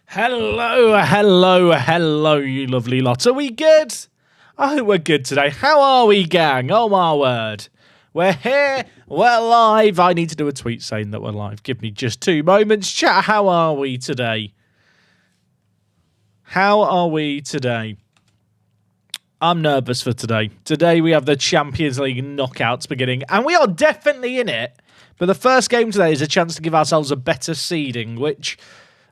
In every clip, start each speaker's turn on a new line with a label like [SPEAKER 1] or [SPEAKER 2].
[SPEAKER 1] Hello, hello, hello, you lovely lot. Are we good? I hope we're good today. How are we, gang? Oh, my word. We're here. We're live. I need to do a tweet saying that we're live. Give me just 2 moments. Chat, how are we today? How are we today? I'm nervous for today. Today we have the Champions League knockouts beginning, and we are definitely in it. But the first game today is a chance to give ourselves a better seeding, which,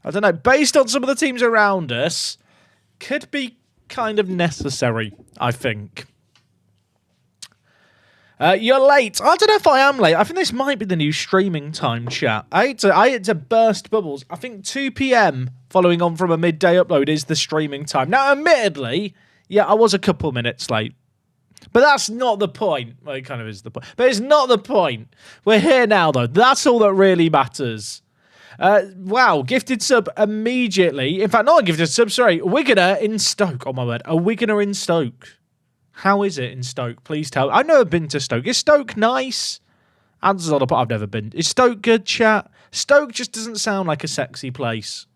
[SPEAKER 1] I don't know, based on some of the teams around us, could be kind of necessary, I think. You're late. I don't know if I am late. I think this might be the new streaming time, chat. I had to burst bubbles. I think 2 p.m. following on from a midday upload is the streaming time. Now, admittedly, yeah, I was a couple minutes late. But that's not the point. Well, it kind of is the point. But it's not the point. We're here now, though. That's all that really matters. Wow, gifted sub immediately. In fact, not a gifted sub, sorry. Wiganer in Stoke. Oh, my word. A Wiganer in Stoke. How is it in Stoke? Please tell. I've never been to Stoke. Is Stoke nice? Answers on the part. I've never been. Is Stoke good, chat? Stoke just doesn't sound like a sexy place.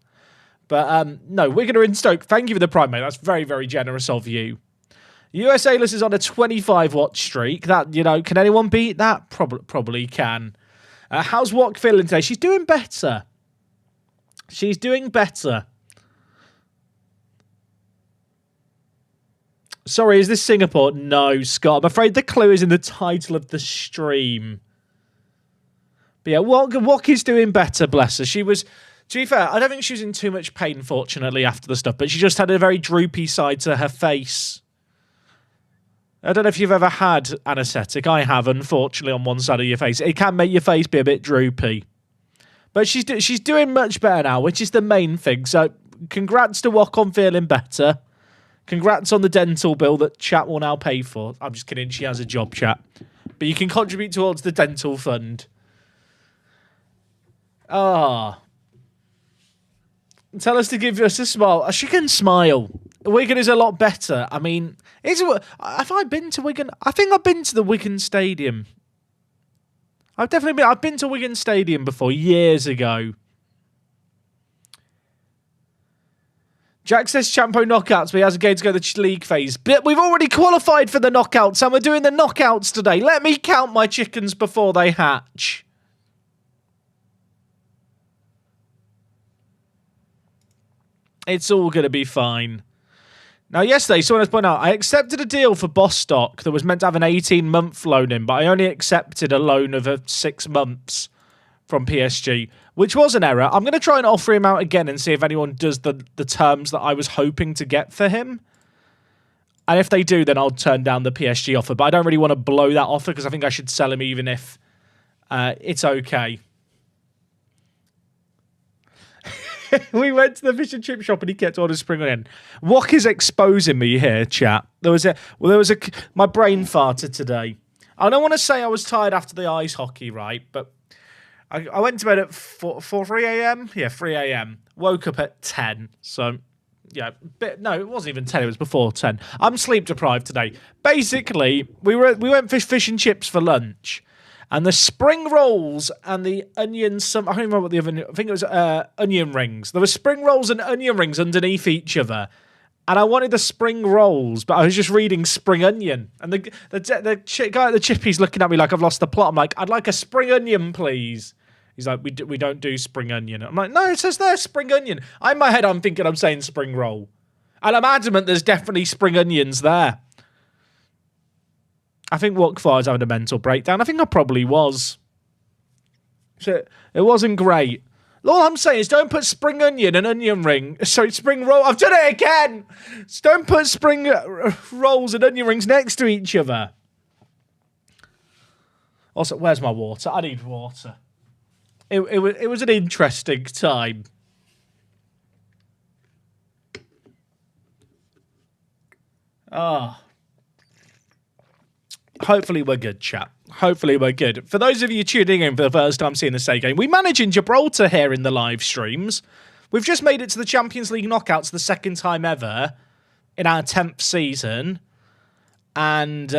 [SPEAKER 1] But, no, Wiganer in Stoke. Thank you for the prime, mate. That's very, very generous of you. USA-less is on a 25 watch streak. That, you know, can anyone beat that? Probably can. How's Wok feeling today? She's doing better. She's doing better. Sorry, is this Singapore? No, Scott. I'm afraid the clue is in the title of the stream. But yeah, Wok is doing better, bless her. She was, to be fair, I don't think she was in too much pain, fortunately, after the stuff, but she just had a very droopy side to her face. I don't know if you've ever had anaesthetic. I have, unfortunately, on one side of your face. It can make your face be a bit droopy. But she's doing much better now, which is the main thing. So congrats to Wok on feeling better. Congrats on the dental bill that chat will now pay for. I'm just kidding. She has a job, chat. But you can contribute towards the dental fund. Ah. Tell us to give us a smile. She can smile. Wigan is a lot better. I mean, have I been to Wigan? I think I've been to the Wigan Stadium. I've been to Wigan Stadium before, years ago. Jack says Champo knockouts, but he has a game to go to the league phase. But we've already qualified for the knockouts, and we're doing the knockouts today. Let me count my chickens before they hatch. It's all going to be fine. Now, yesterday, someone has pointed out, I accepted a deal for Bostock that was meant to have an 18-month loan in, but I only accepted a loan of 6 months from PSG, which was an error. I'm going to try and offer him out again and see if anyone does the terms that I was hoping to get for him. And if they do, then I'll turn down the PSG offer. But I don't really want to blow that offer because I think I should sell him even if it's okay. We went to the fish and chip shop and he kept ordering spring onion. Wok is exposing me here, chat. My brain farted today. I don't want to say I was tired after the ice hockey, right? But I went to bed at 3 a.m. Yeah, 3 a.m. Woke up at 10. So, yeah, no, it wasn't even 10. It was before 10. I'm sleep deprived today. Basically, we went fish and chips for lunch. And the spring rolls and the onions, I don't remember what the other, I think it was onion rings. There were spring rolls and onion rings underneath each other. And I wanted the spring rolls, but I was just reading spring onion. And the guy at the chippy's looking at me like I've lost the plot. I'm like, I'd like a spring onion, please. He's like, we don't do spring onion. I'm like, no, it says there spring onion. In my head, I'm thinking I'm saying spring roll. And I'm adamant there's definitely spring onions there. I think Wokfar is having a mental breakdown. I think I probably was. So it wasn't great. All I'm saying is don't put spring onion and onion ring. Sorry, spring roll. I've done it again. Don't put spring rolls and onion rings next to each other. Also, where's my water? I need water. It was an interesting time. Ah. Hopefully we're good, chat. Hopefully we're good. For those of you tuning in for the first time seeing the Say game, we manage in Gibraltar here in the live streams. We've just made it to the Champions League knockouts the second time ever in our 10th season. And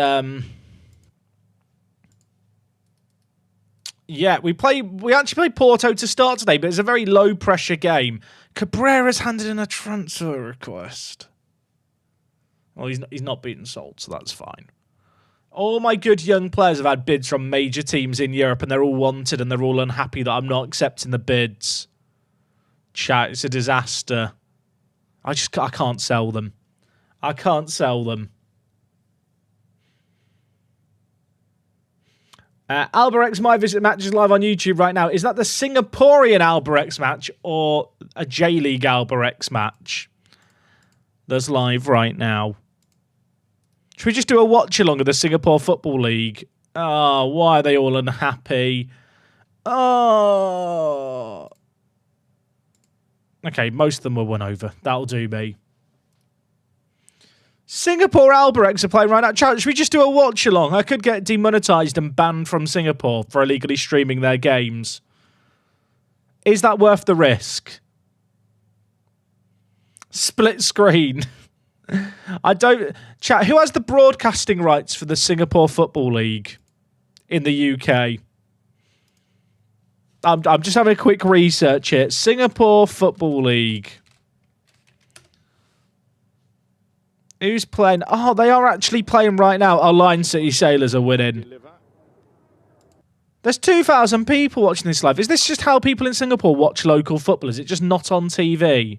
[SPEAKER 1] Yeah, we actually played Porto to start today, but it's a very low-pressure game. Cabrera's handed in a transfer request. Well, he's not beaten sold, so that's fine. All my good young players have had bids from major teams in Europe, and they're all wanted, and they're all unhappy that I'm not accepting the bids. Chat, it's a disaster. I can't sell them. I can't sell them. Alberex My Visit match is live on YouTube right now. Is that the Singaporean Alberex match or a J-League Alberex match? That's live right now. Should we just do a watch-along of the Singapore Football League? Oh, why are they all unhappy? Oh. Okay, most of them were won over. That'll do me. Singapore Alberex are playing right now. Chat, should we just do a watch-along? I could get demonetized and banned from Singapore for illegally streaming their games. Is that worth the risk? Split screen. I don't... Chat, who has the broadcasting rights for the Singapore Football League in the UK? I'm just having a quick research here. Singapore Football League. Who's playing? Oh, they are actually playing right now. Our Line City Sailors are winning. There's 2,000 people watching this live. Is this just how people in Singapore watch local football? Is it just not on TV?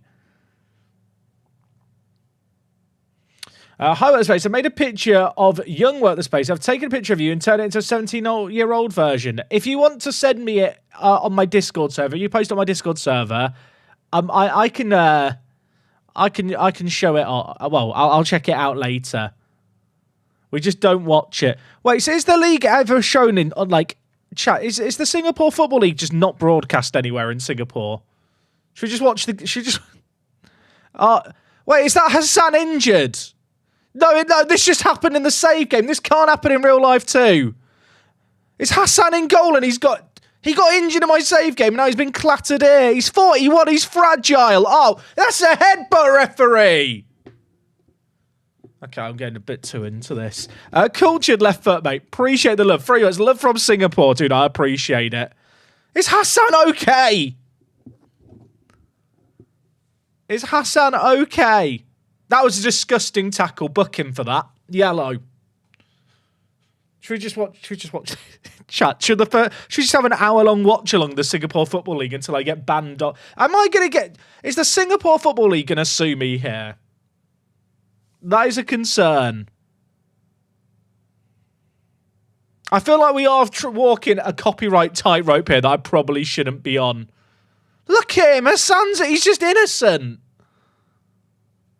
[SPEAKER 1] Hi, Workspace. I made a picture of young Workspace. I've taken a picture of you and turned it into a 17-year-old version. If you want to send me it on my Discord server, you post on my Discord server. I can show it. Well, I'll check it out later. We just don't watch it. Wait, so is the league ever shown in on like chat? Is the Singapore Football League just not broadcast anywhere in Singapore? Should we just watch the? Should we just? Wait, is that Hassan injured? No, this just happened in the save game. This can't happen in real life too. Is Hassan in goal and he got injured in my save game and now he's been clattered here. He's 41, he's fragile. Oh, that's a headbutt, referee. Okay, I'm getting a bit too into this. Cultured left foot, mate. Appreciate the love. 3 words. Love from Singapore, dude. I appreciate it. Is Hassan okay? Is Hassan okay? That was a disgusting tackle. Book him for that. Yellow. Should we just watch? Chat. Should we just have an hour-long watch-along the Singapore Football League until I get banned? Am I going to get... Is the Singapore Football League going to sue me here? That is a concern. I feel like we are walking a copyright tightrope here that I probably shouldn't be on. Look at him. Hassan's... He's just innocent.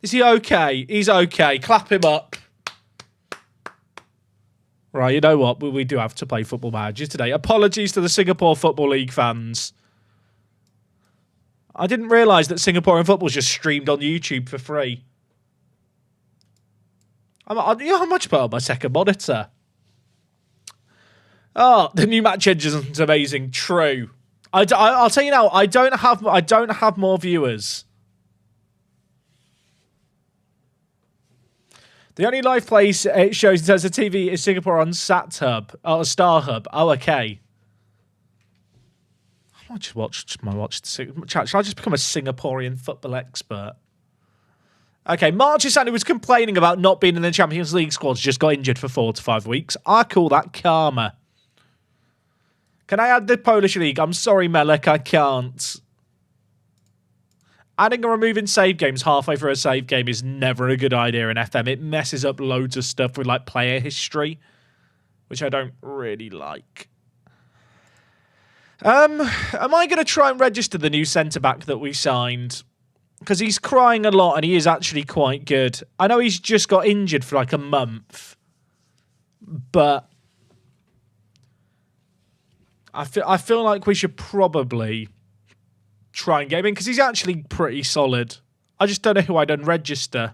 [SPEAKER 1] Is he okay? He's okay. Clap him up. Right, you know what? We do have to play football managers today. Apologies to the Singapore Football League fans. I didn't realise that Singaporean football's just streamed on YouTube for free. You know how much put on my second monitor? Oh, the new match engine is amazing. True. I'll tell you now. I don't have more viewers. The only live place it shows in terms of TV is Singapore on SatHub. Oh, StarHub. Oh, okay. I might just watch chat. Shall I just become a Singaporean football expert? Okay, Marchesani was complaining about not being in the Champions League squads, just got injured for 4 to 5 weeks. I call that karma. Can I add the Polish League? I'm sorry, Melek, I can't. Adding and removing save games halfway through a save game is never a good idea in FM. It messes up loads of stuff with like player history, which I don't really like. Am I going to try and register the new centre-back that we signed? Because he's crying a lot and he is actually quite good. I know he's just got injured for like a month, but I feel like we should probably try and get him in because he's actually pretty solid. I just don't know who I'd unregister.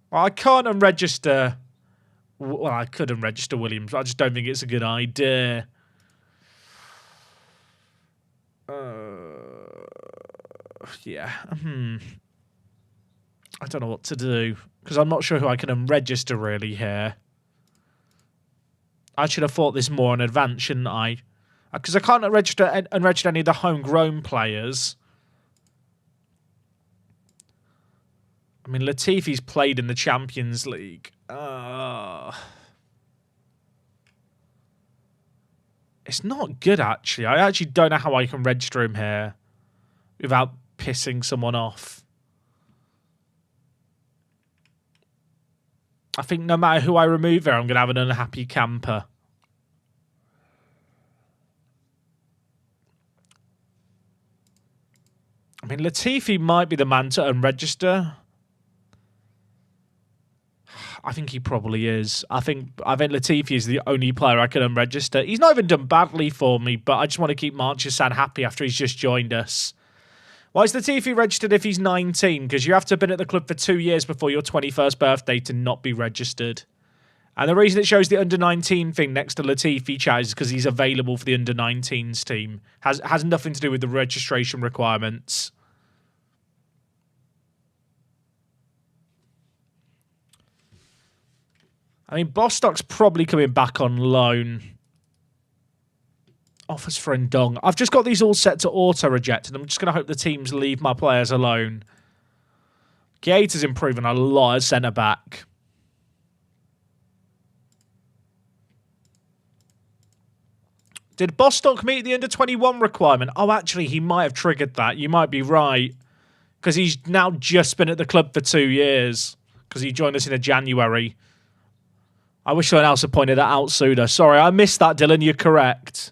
[SPEAKER 1] Well, I can't unregister. Well, I could unregister Williams, but I just don't think it's a good idea. Yeah. I don't know what to do because I'm not sure who I can unregister really here. I should have thought this more in advance, shouldn't I? Because I can't unregister any of the homegrown players. I mean, Latifi's played in the Champions League. It's not good, actually. I actually don't know how I can register him here without pissing someone off. I think no matter who I remove here, I'm going to have an unhappy camper. I mean, Latifi might be the man to unregister. I think he probably is. I think Latifi is the only player I can unregister. He's not even done badly for me, but I just want to keep Marchessan happy after he's just joined us. Why is Latifi registered if he's 19? Because you have to have been at the club for 2 years before your 21st birthday to not be registered. And the reason it shows the under-19 thing next to Latifi, chat, is because he's available for the under-19s team. Has nothing to do with the registration requirements. I mean, Bostock's probably coming back on loan. Offers for Ndong. I've just got these all set to auto-reject, and I'm just going to hope the teams leave my players alone. Gate is improving a lot as centre-back. Did Bostock meet the under-21 requirement? Oh, actually, he might have triggered that. You might be right. Because he's now just been at the club for 2 years. Because he joined us in January. I wish someone else had pointed that out sooner. Sorry, I missed that, Dylan. You're correct.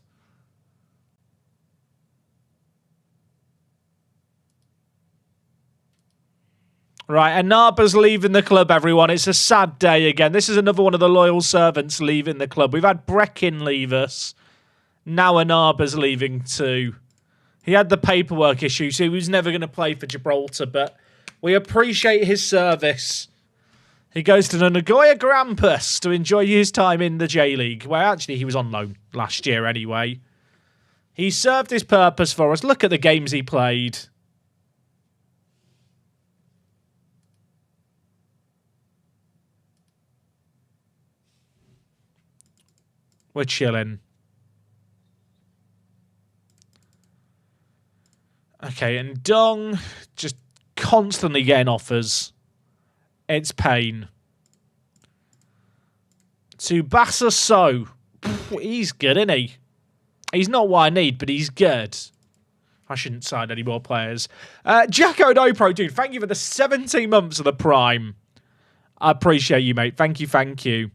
[SPEAKER 1] Right, Anaba's leaving the club, everyone. It's a sad day again. This is another one of the loyal servants leaving the club. We've had Breckin leave us. Now Anaba's leaving too. He had the paperwork issue, so he was never going to play for Gibraltar, but we appreciate his service. He goes to the Nagoya Grampus to enjoy his time in the J-League, where actually he was on loan last year anyway. He served his purpose for us. Look at the games he played. We're chilling. Okay, and Dong just constantly getting offers. It's pain. Tsubasa So. He's good, isn't he? He's not what I need, but he's good. I shouldn't sign any more players. Jacko Dopro, dude, thank you for the 17 months of the Prime. I appreciate you, mate. Thank you, thank you.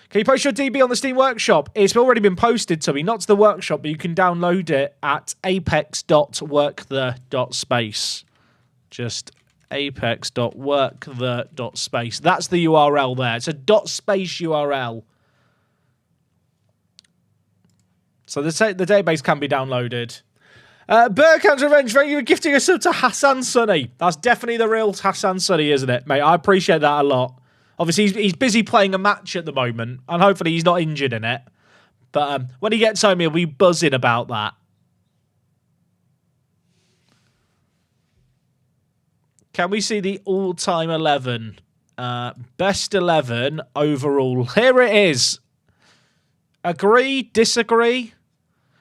[SPEAKER 1] Can you post your DB on the Steam Workshop? It's already been posted to me, not to the workshop, but you can download it at apex.workthe.space. Just apex.workthe.space. That's the URL there. It's a .space URL. So the database can be downloaded. Burkhan's Revenge, thank you for gifting a sub to Hassan Sunny. That's definitely the real Hassan Sunny, isn't it, mate? I appreciate that a lot. Obviously, he's busy playing a match at the moment, and hopefully he's not injured in it. But when he gets home, he'll be buzzing about that. Can we see the all-time 11? Best 11 overall. Here it is. Agree? Disagree?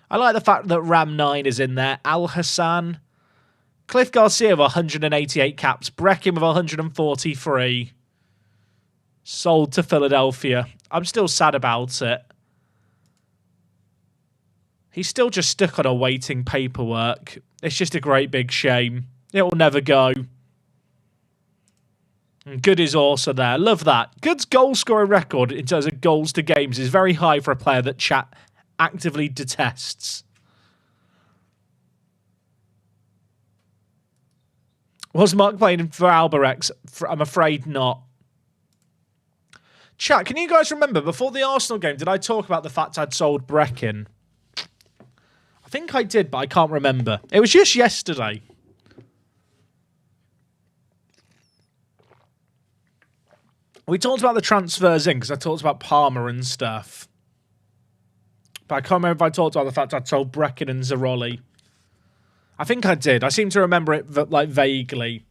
[SPEAKER 1] I like the fact that Ram 9 is in there. Al Hassan. Cliff Garcia with 188 caps. Breckin with 143. Sold to Philadelphia. I'm still sad about it. He's still just stuck on awaiting paperwork. It's just a great big shame. It will never go. And Good is also there. Love that. Good's goal scoring record in terms of goals to games is very high for a player that chat actively detests. Was Mark playing for Albirex? I'm afraid not. Chat, can you guys remember, before the Arsenal game, did I talk about the fact I'd sold Breckin? I think I did, but I can't remember. It was just yesterday. We talked about the transfers in, because I talked about Palmer and stuff. But I can't remember if I talked about the fact I'd sold Breckin and Zaroli. I think I did. I seem to remember it, like, vaguely.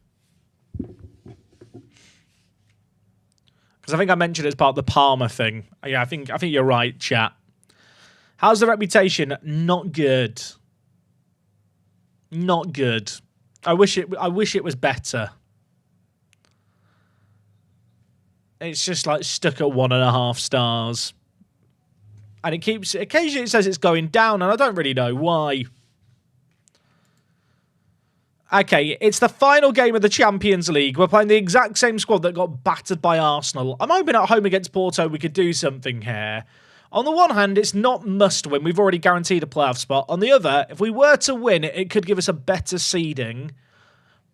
[SPEAKER 1] Because I think I mentioned it as part of the Palmer thing. Yeah, I think you're right, chat. How's the reputation? Not good. Not good. I wish it was better. It's just like stuck at 1.5 stars. And it keeps... Occasionally it says it's going down, and I don't really know why. Okay, it's the final game of the Champions League. We're playing the exact same squad that got battered by Arsenal. I'm hoping at home against Porto we could do something here. On the one hand, it's not must-win. We've already guaranteed a playoff spot. On the other, if we were to win, it could give us a better seeding,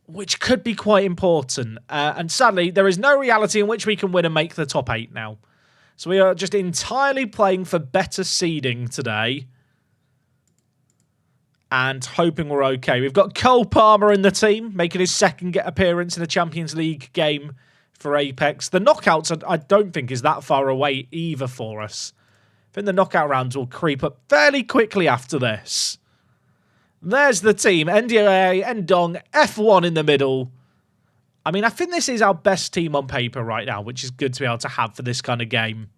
[SPEAKER 1] which could be quite important. And sadly, there is no reality in which we can win and make the top 8 now. So we are just entirely playing for better seeding today. And hoping we're okay. We've got Cole Palmer in the team, making his second appearance in a Champions League game for Apex. The knockouts, I don't think, is that far away either for us. I think the knockout rounds will creep up fairly quickly after this. There's the team. NDA, Ndong, F1 in the middle. I mean, I think this is our best team on paper right now, which is good to be able to have for this kind of game.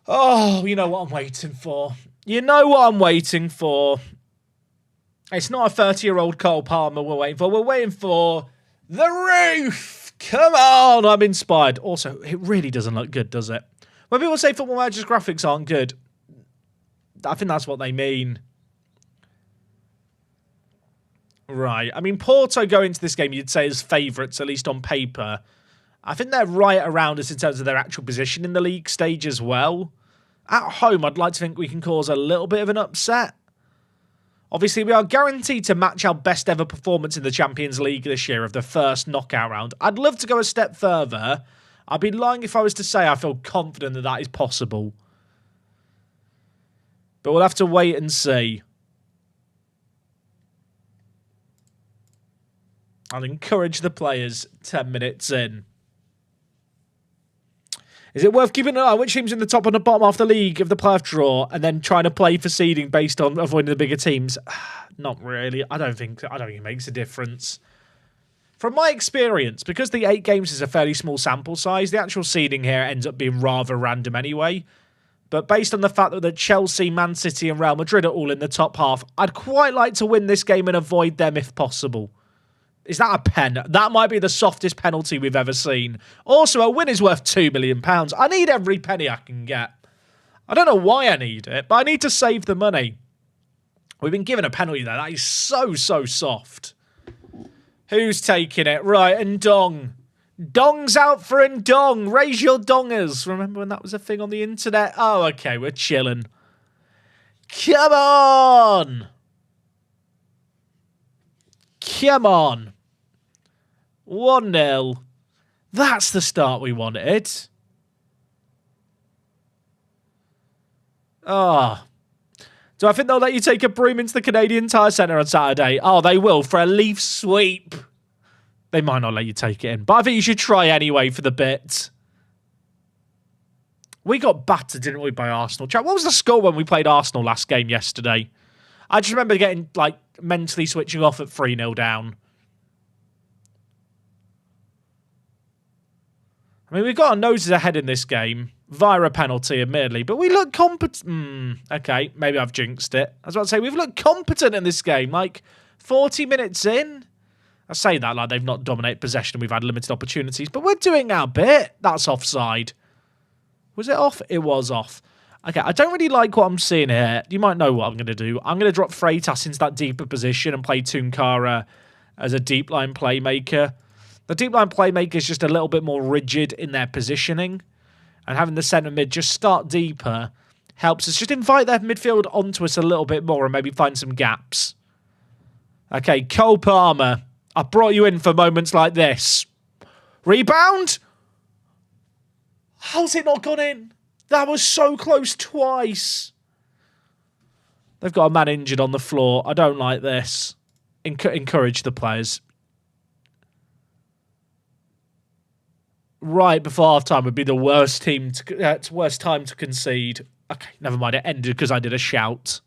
[SPEAKER 1] Oh, you know what I'm waiting for. You know what I'm waiting for. It's not a 30-year-old Cole Palmer we're waiting for. We're waiting for the roof. Come on. I'm inspired. Also, it really doesn't look good, does it? When people say Football Manager's graphics aren't good, I think that's what they mean. Right. I mean, Porto go into this game, you'd say, as favourites, at least on paper. I think they're right around us in terms of their actual position in the league stage as well. At home, I'd like to think we can cause a little bit of an upset. Obviously, we are guaranteed to match our best ever performance in the Champions League this year of the first knockout round. I'd love to go a step further. I'd be lying if I was to say I feel confident that that is possible. But we'll have to wait and see. I'll encourage the players 10 minutes in. Is it worth keeping an eye on which team's in the top and the bottom half of the league of the playoff draw and then trying to play for seeding based on avoiding the bigger teams? Not really. I don't think it makes a difference. From my experience, because the 8 games is a fairly small sample size, the actual seeding here ends up being rather random anyway. But based on the fact that Chelsea, Man City and Real Madrid are all in the top half, I'd quite like to win this game and avoid them if possible. Is that a pen? That might be the softest penalty we've ever seen. Also, a win is worth £2 million. I need every penny I can get. I don't know why I need it, but I need to save the money. We've been given a penalty there. That is so soft. Who's taking it? Right, Ndong. Dong's out for Ndong. Raise your dongers. Remember when that was a thing on the internet? Oh, okay, we're chilling. Come on! Come on. 1-0. That's the start we wanted. Oh. Do I think they'll let you take a broom into the Canadian Tire Centre on Saturday? Oh, they will for a leaf sweep. They might not let you take it in, but I think you should try anyway for the bit. We got battered, didn't we, by Arsenal? Chat, what was the score when we played Arsenal last game yesterday? I just remember getting, like, mentally switching off at 3-0 down. I mean, we've got our noses ahead in this game via a penalty, admittedly, but we look competent. Okay, maybe I've jinxed it. I was about to say, we've looked competent in this game, like 40 minutes in. I say that like they've not dominated possession and we've had limited opportunities, but we're doing our bit. That's offside. Was it off? It was off. Okay, I don't really like what I'm seeing here. You might know what I'm going to do. I'm going to drop Freitas into that deeper position and play Tunkara as a deep line playmaker. The deep line playmaker is just a little bit more rigid in their positioning. And having the centre mid just start deeper helps us just invite their midfield onto us a little bit more and maybe find some gaps. Okay, Cole Palmer. I brought you in for moments like this. Rebound? How's it not gone in? That was so close twice. They've got a man injured on the floor. I don't like this. Encourage the players. Right before half-time would be the worst time to concede. Okay, never mind. It ended because I did a shout.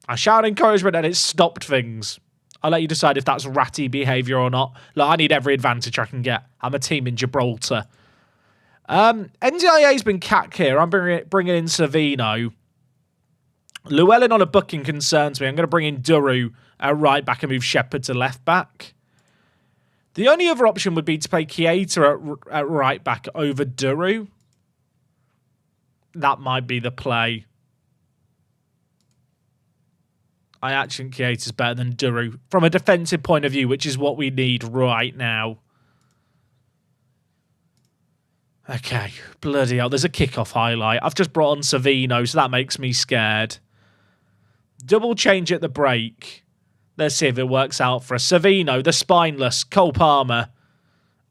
[SPEAKER 1] I shouted encouragement and it stopped things. I'll let you decide if that's ratty behaviour or not. Look, I need every advantage I can get. I'm a team in Gibraltar. NDIA's been cack here. I'm bringing in Savino. Llewellyn on a booking concerns me. I'm going to bring in Duru at right back and move Shepherd to left back. The only other option would be to play Keita at right back over Duru. That might be the play. I actually think Keita's better than Duru from a defensive point of view, which is what we need right now. Okay, bloody hell. There's a kickoff highlight. I've just brought on Savino, so that makes me scared. Double change at the break. Let's see if it works out for us. Savino, the spineless, Cole Palmer,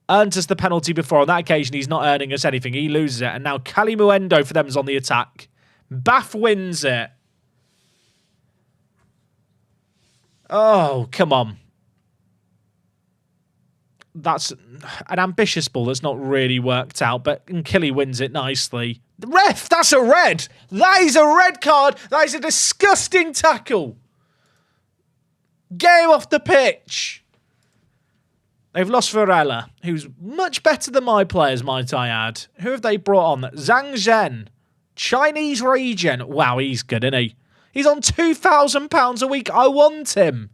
[SPEAKER 1] earned us the penalty before. On that occasion, he's not earning us anything. He loses it. And now Cali Muendo for them is on the attack. Bath wins it. Oh, come on. That's an ambitious ball that's not really worked out, but Nkili wins it nicely. The ref, that's a red. That is a red card. That is a disgusting tackle. Get him off the pitch. They've lost Varela, who's much better than my players, might I add. Who have they brought on? Zhang Zhen, Chinese regen. Wow, he's good, isn't he? He's on £2,000 a week. I want him.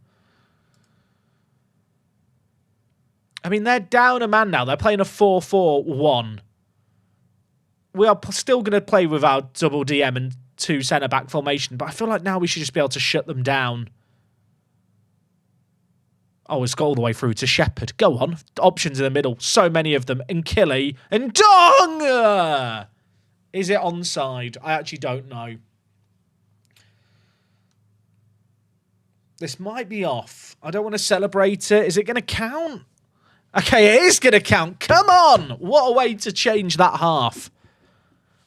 [SPEAKER 1] I mean, they're down a man now. They're playing a 4-4-1. We are still going to play with our double DM and 2 centre-back formation, but I feel like now we should just be able to shut them down. Oh, it's got all the way through to Shepherd. Go on. Options in the middle. So many of them. Nkili. And Dong! Is it onside? I actually don't know. This might be off. I don't want to celebrate it. Is it going to count? Okay, it is going to count. Come on! What a way to change that half.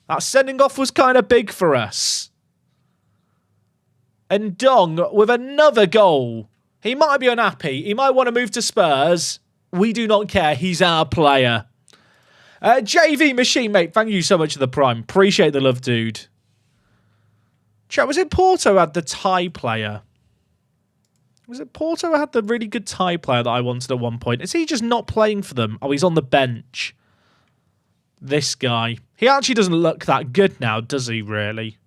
[SPEAKER 1] That sending off was kind of big for us. And Dong with another goal. He might be unhappy. He might want to move to Spurs. We do not care. He's our player. JV Machine, mate. Thank you so much for the prime. Appreciate the love, dude. Chat, was it Porto who had the Thai player? Was it Porto who had the really good Thai player that I wanted at one point? Is he just not playing for them? Oh, he's on the bench. This guy. He actually doesn't look that good now, does he, really?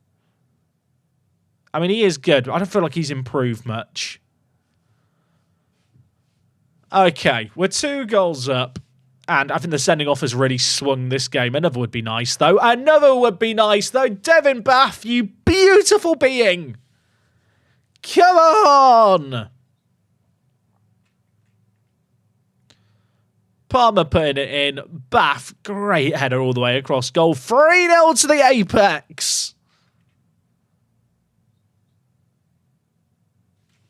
[SPEAKER 1] I mean, he is good. I don't feel like he's improved much. Okay, we're 2 goals up. And I think the sending off has really swung this game. Another would be nice, though. Another would be nice, though. Devin Bath, you beautiful being. Come on! Palmer putting it in. Bath, great header all the way across goal. 3-0 to the Apex.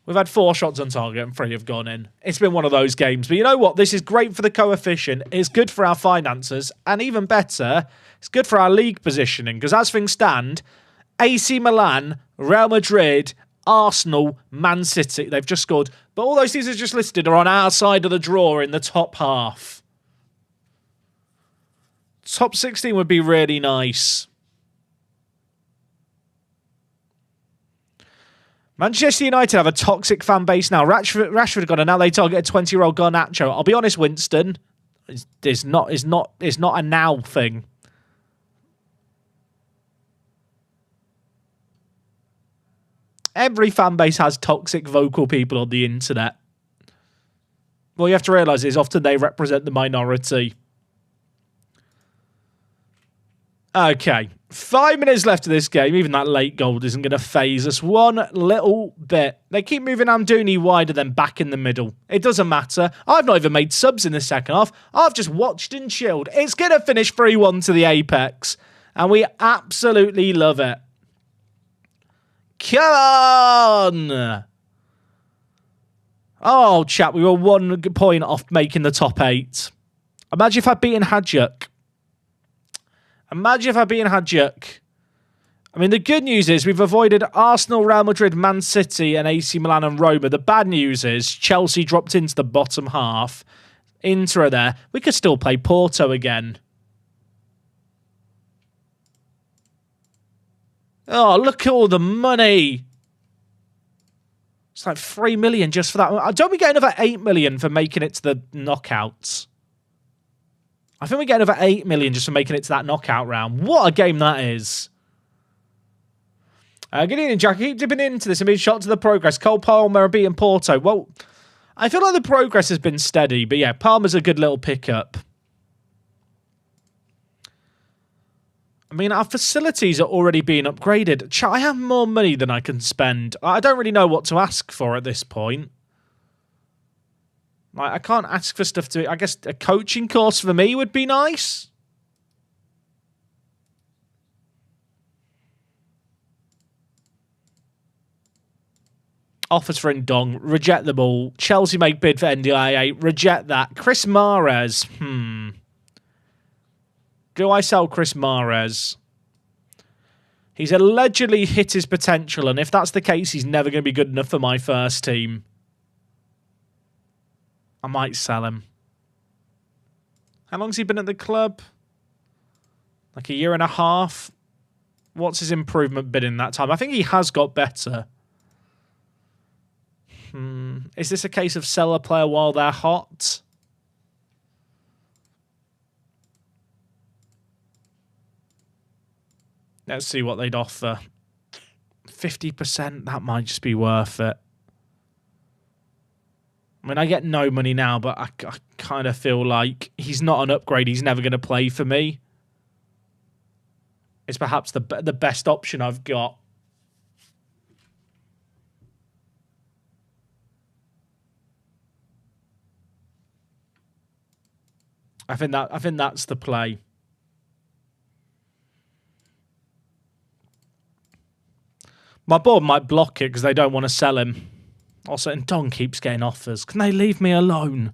[SPEAKER 1] We've had 4 shots on target and 3 have gone in. It's been one of those games. But you know what? This is great for the coefficient. It's good for our finances. And even better, it's good for our league positioning. Because as things stand, AC Milan, Real Madrid, Arsenal, Man City, they've just scored. But all those teams are just listed are on our side of the draw in the top half. Top 16 would be really nice. Manchester United have a toxic fan base now. Rashford got, and now they target a 20-year-old Garnacho. I'll be honest, Winston, it's not a now thing. Every fan base has toxic vocal people on the internet. What you have to realise is often they represent the minority. Okay, 5 minutes left of this game. Even that late goal isn't going to phase us one little bit. They keep moving Amdouni wider than back in the middle. It doesn't matter. I've not even made subs in the second half. I've just watched and chilled. It's going to finish 3-1 to the Apex. And we absolutely love it. Come on! Oh, chat, we were 1 point off making the top 8. Imagine if I'd beaten Hadjuk. Imagine if I'd beaten Hadjuk. I mean, the good news is we've avoided Arsenal, Real Madrid, Man City, and AC Milan and Roma. The bad news is Chelsea dropped into the bottom half. Inter are there. We could still play Porto again. Oh, look at all the money. It's like 3 million just for that. Don't we get another 8 million for making it to the knockouts? I think we get another 8 million just for making it to that knockout round. What a game that is. Good evening, Jack. I keep dipping into this and being shocked to the progress. Cole Palmer beating Porto. Well, I feel like the progress has been steady, but yeah, Palmer's a good little pickup. I mean, our facilities are already being upgraded. I have more money than I can spend. I don't really know what to ask for at this point. Like, I can't ask for stuff to... I guess a coaching course for me would be nice. Offers for Ndong. Reject them all. Chelsea make bid for NDIA. Reject that. Chris Mahrez. Do I sell Chris Mahrez? He's allegedly hit his potential, and if that's the case, he's never going to be good enough for my first team. I might sell him. How long's he been at the club? Like a year and a half? What's his improvement been in that time? I think he has got better. Is this a case of sell a player while they're hot? Let's see what they'd offer. 50%, that might just be worth it. I mean, I get no money now, but I kind of feel like he's not an upgrade. He's never going to play for me. It's perhaps the best option I've got. I think that's the play. My board might block it because they don't want to sell him. Also, and Don keeps getting offers. Can they leave me alone?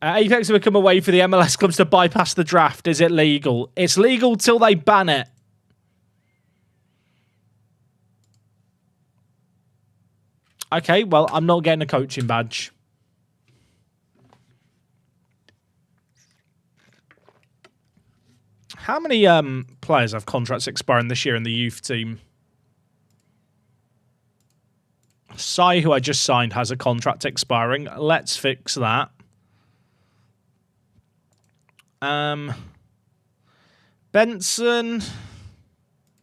[SPEAKER 1] Apex have come away for the MLS clubs to bypass the draft. Is it legal? It's legal till they ban it. Okay, well, I'm not getting a coaching badge. How many players have contracts expiring this year in the youth team? Sai, who I just signed, has a contract expiring. Let's fix that. Benson.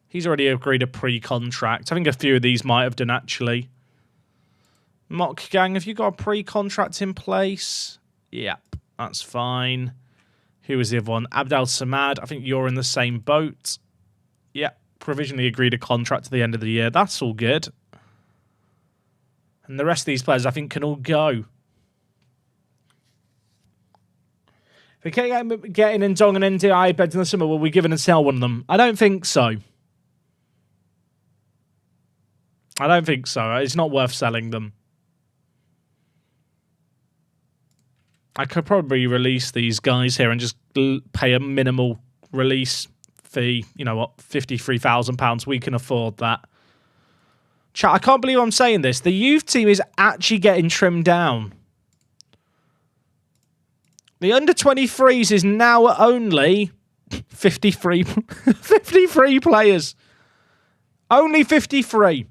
[SPEAKER 1] He's already agreed a pre-contract. I think a few of these might have done, actually. Mock Gang, have you got a pre-contract in place? Yep, that's fine. Who was the other one? Abdel Samad. I think you're in the same boat. Yep, provisionally agreed a contract to the end of the year. That's all good. And the rest of these players, I think, can all go. If we can't get in Ndong and NDI beds in the summer, will we give in and sell one of them? I don't think so. I don't think so. It's not worth selling them. I could probably release these guys here and just pay a minimal release fee. You know what? £53,000. We can afford that. Chat, I can't believe I'm saying this. The youth team is actually getting trimmed down. The under-23s is now only 53 players. Only 53.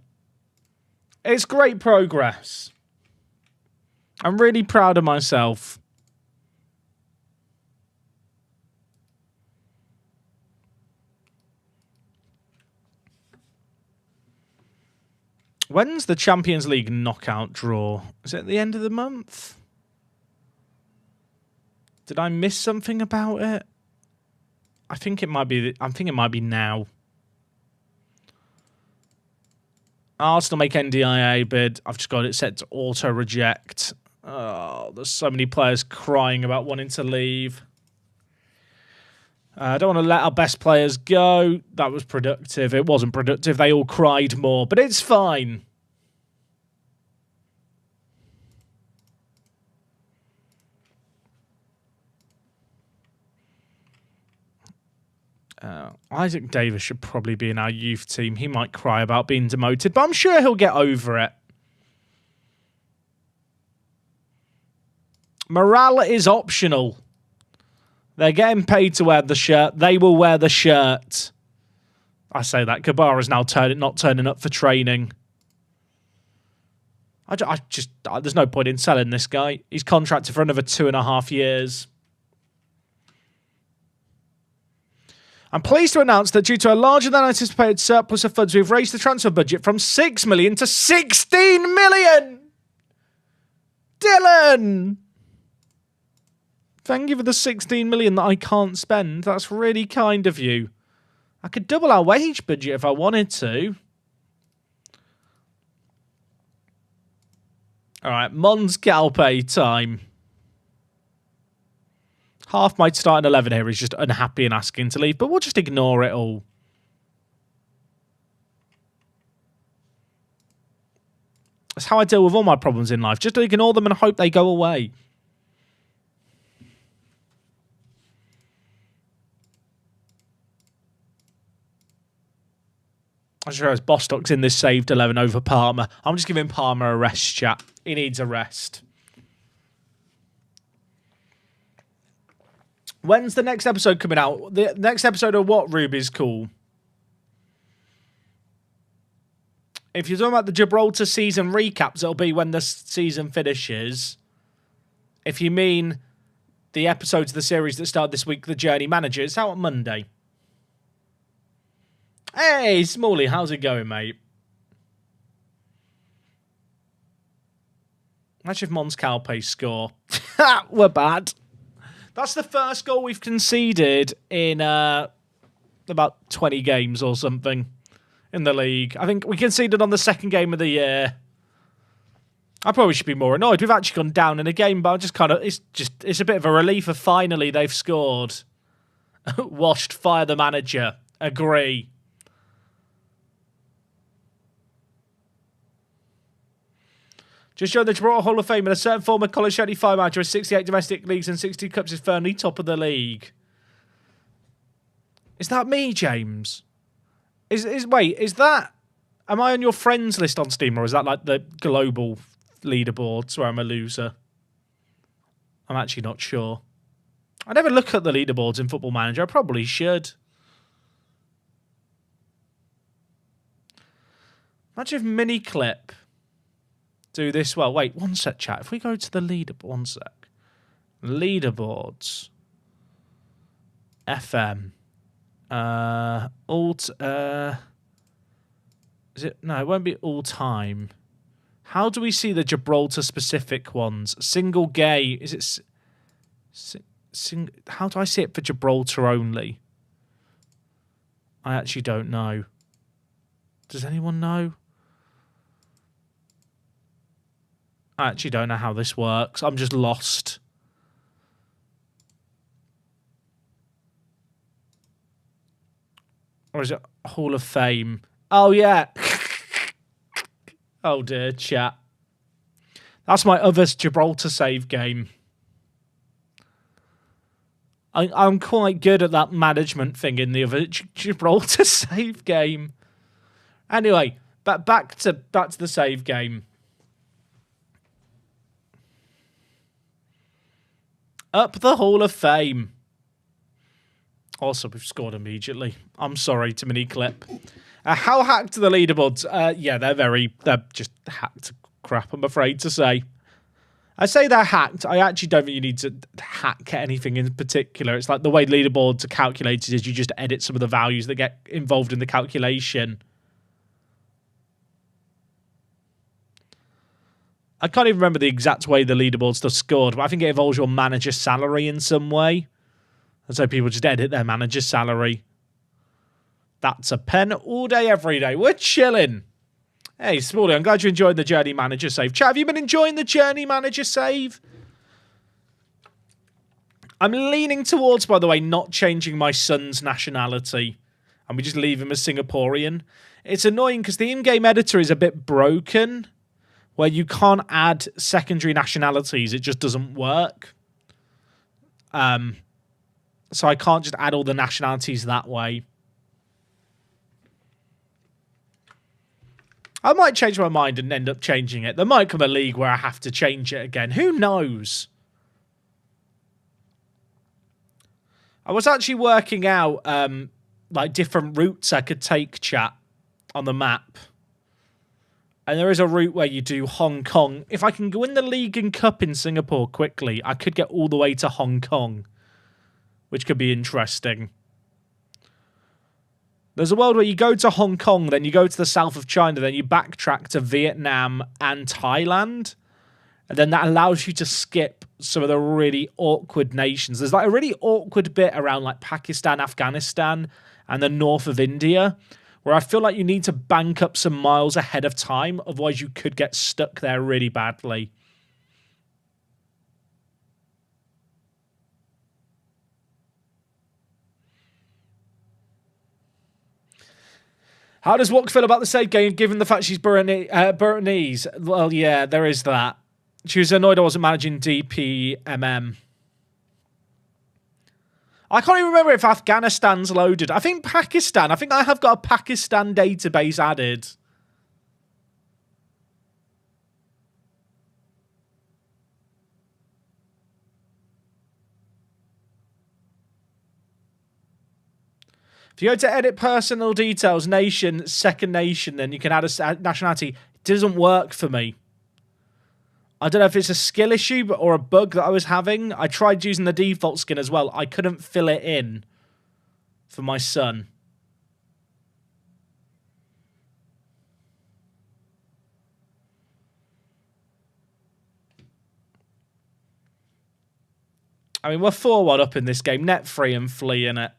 [SPEAKER 1] It's great progress. I'm really proud of myself. When's the Champions League knockout draw? Is it at the end of the month? Did I miss something about it? I think it might be. I think it might be now. Arsenal make NDIA bid. I've just got it set to auto reject. Oh, there's so many players crying about wanting to leave. I don't want to let our best players go. That was productive. It wasn't productive. They all cried more, but it's fine. Isaac Davis should probably be in our youth team. He might cry about being demoted, but I'm sure he'll get over it. Morale is optional. They're getting paid to wear the shirt. They will wear the shirt. I say that. Kabara's now not turning up for training. There's no point in selling this guy. He's contracted for another 2.5 years. I'm pleased to announce that due to a larger than anticipated surplus of funds, we've raised the transfer budget from 6 million to 16 million! Dylan! Thank you for the 16 million that I can't spend. That's really kind of you. I could double our wage budget if I wanted to. Alright, Mons Calpe time. Half my starting 11 here is just unhappy and asking to leave, but we'll just ignore it all. That's how I deal with all my problems in life. Just ignore them and hope they go away. I just realised Bostock's in this saved 11 over Palmer. I'm just giving Palmer a rest, chat. He needs a rest. When's the next episode coming out? The next episode of what, Ruby's cool? If you're talking about the Gibraltar season recaps, it'll be when the season finishes. If you mean the episodes of the series that start this week, The Journey Manager, it's out on Monday. Hey, Smalley, how's it going, mate? Imagine if Mons Calpe score. We're bad. That's the first goal we've conceded in about 20 games or something in the league. I think we conceded on the second game of the year. I probably should be more annoyed. We've actually gone down in a game, but I'm just kind of... It's a bit of a relief of finally they've scored. Washed, fire the manager. Agree. Just joined the Gibraltar Hall of Fame, and a certain former college 75 manager with 68 domestic leagues and 60 cups is firmly top of the league. Is that me, James? Wait, is that... Am I on your friends list on Steam, or is that like the global leaderboards where I'm a loser? I'm actually not sure. I never look at the leaderboards in Football Manager. I probably should. Imagine if Miniclip do this well. Wait, one sec, chat. If we go to the leaderboard, one sec. Leaderboards. FM. Alt. Is it? No, it won't be all time. How do we see the Gibraltar specific ones? Single gay. Is it? How do I see it for Gibraltar only? I actually don't know. Does anyone know? I actually don't know how this works. I'm just lost. Or is it Hall of Fame? Oh, yeah. Oh, dear, chat. That's my other Gibraltar save game. I'm quite good at that management thing in the other Gibraltar save game. Anyway, back to the save game. Up the Hall of Fame. Also, we've scored immediately. I'm sorry to Miniclip. How hacked are the leaderboards? Yeah, they're just hacked crap, I'm afraid to say. I say they're hacked. I actually don't think you need to hack anything in particular. It's like the way leaderboards are calculated is you just edit some of the values that get involved in the calculation. I can't even remember the exact way the leaderboards are scored, but I think it involves your manager's salary in some way. And so people just edit their manager's salary. That's a pen all day, every day. We're chilling. Hey, Smalley, I'm glad you enjoyed the Journey Manager save. Chat, have you been enjoying the Journey Manager save? I'm leaning towards, by the way, not changing my son's nationality. And we just leave him as Singaporean. It's annoying because the in-game editor is a bit broken, where you can't add secondary nationalities. It just doesn't work. So I can't just add all the nationalities that way. I might change my mind and end up changing it. There might come a league where I have to change it again. Who knows? I was actually working out like different routes I could take, chat, on the map. And there is a route where you do Hong Kong. If I can win the League and Cup in Singapore quickly, I could get all the way to Hong Kong, which could be interesting. There's a world where you go to Hong Kong, then you go to the south of China, then you backtrack to Vietnam and Thailand. And then that allows you to skip some of the really awkward nations. There's like a really awkward bit around like Pakistan, Afghanistan, and the north of India, where I feel like you need to bank up some miles ahead of time. Otherwise, you could get stuck there really badly. How does Walk feel about the save game, given the fact she's Burmese? Well, yeah, there is that. She was annoyed I wasn't managing DPMM. I can't even remember if Afghanistan's loaded. I think Pakistan. I think I have got a Pakistan database added. If you go to edit personal details, nation, second nation, then you can add a nationality. It doesn't work for me. I don't know if it's a skill issue or a bug that I was having. I tried using the default skin as well. I couldn't fill it in for my son. I mean, we're 4-1 up in this game. Net free and flea in it.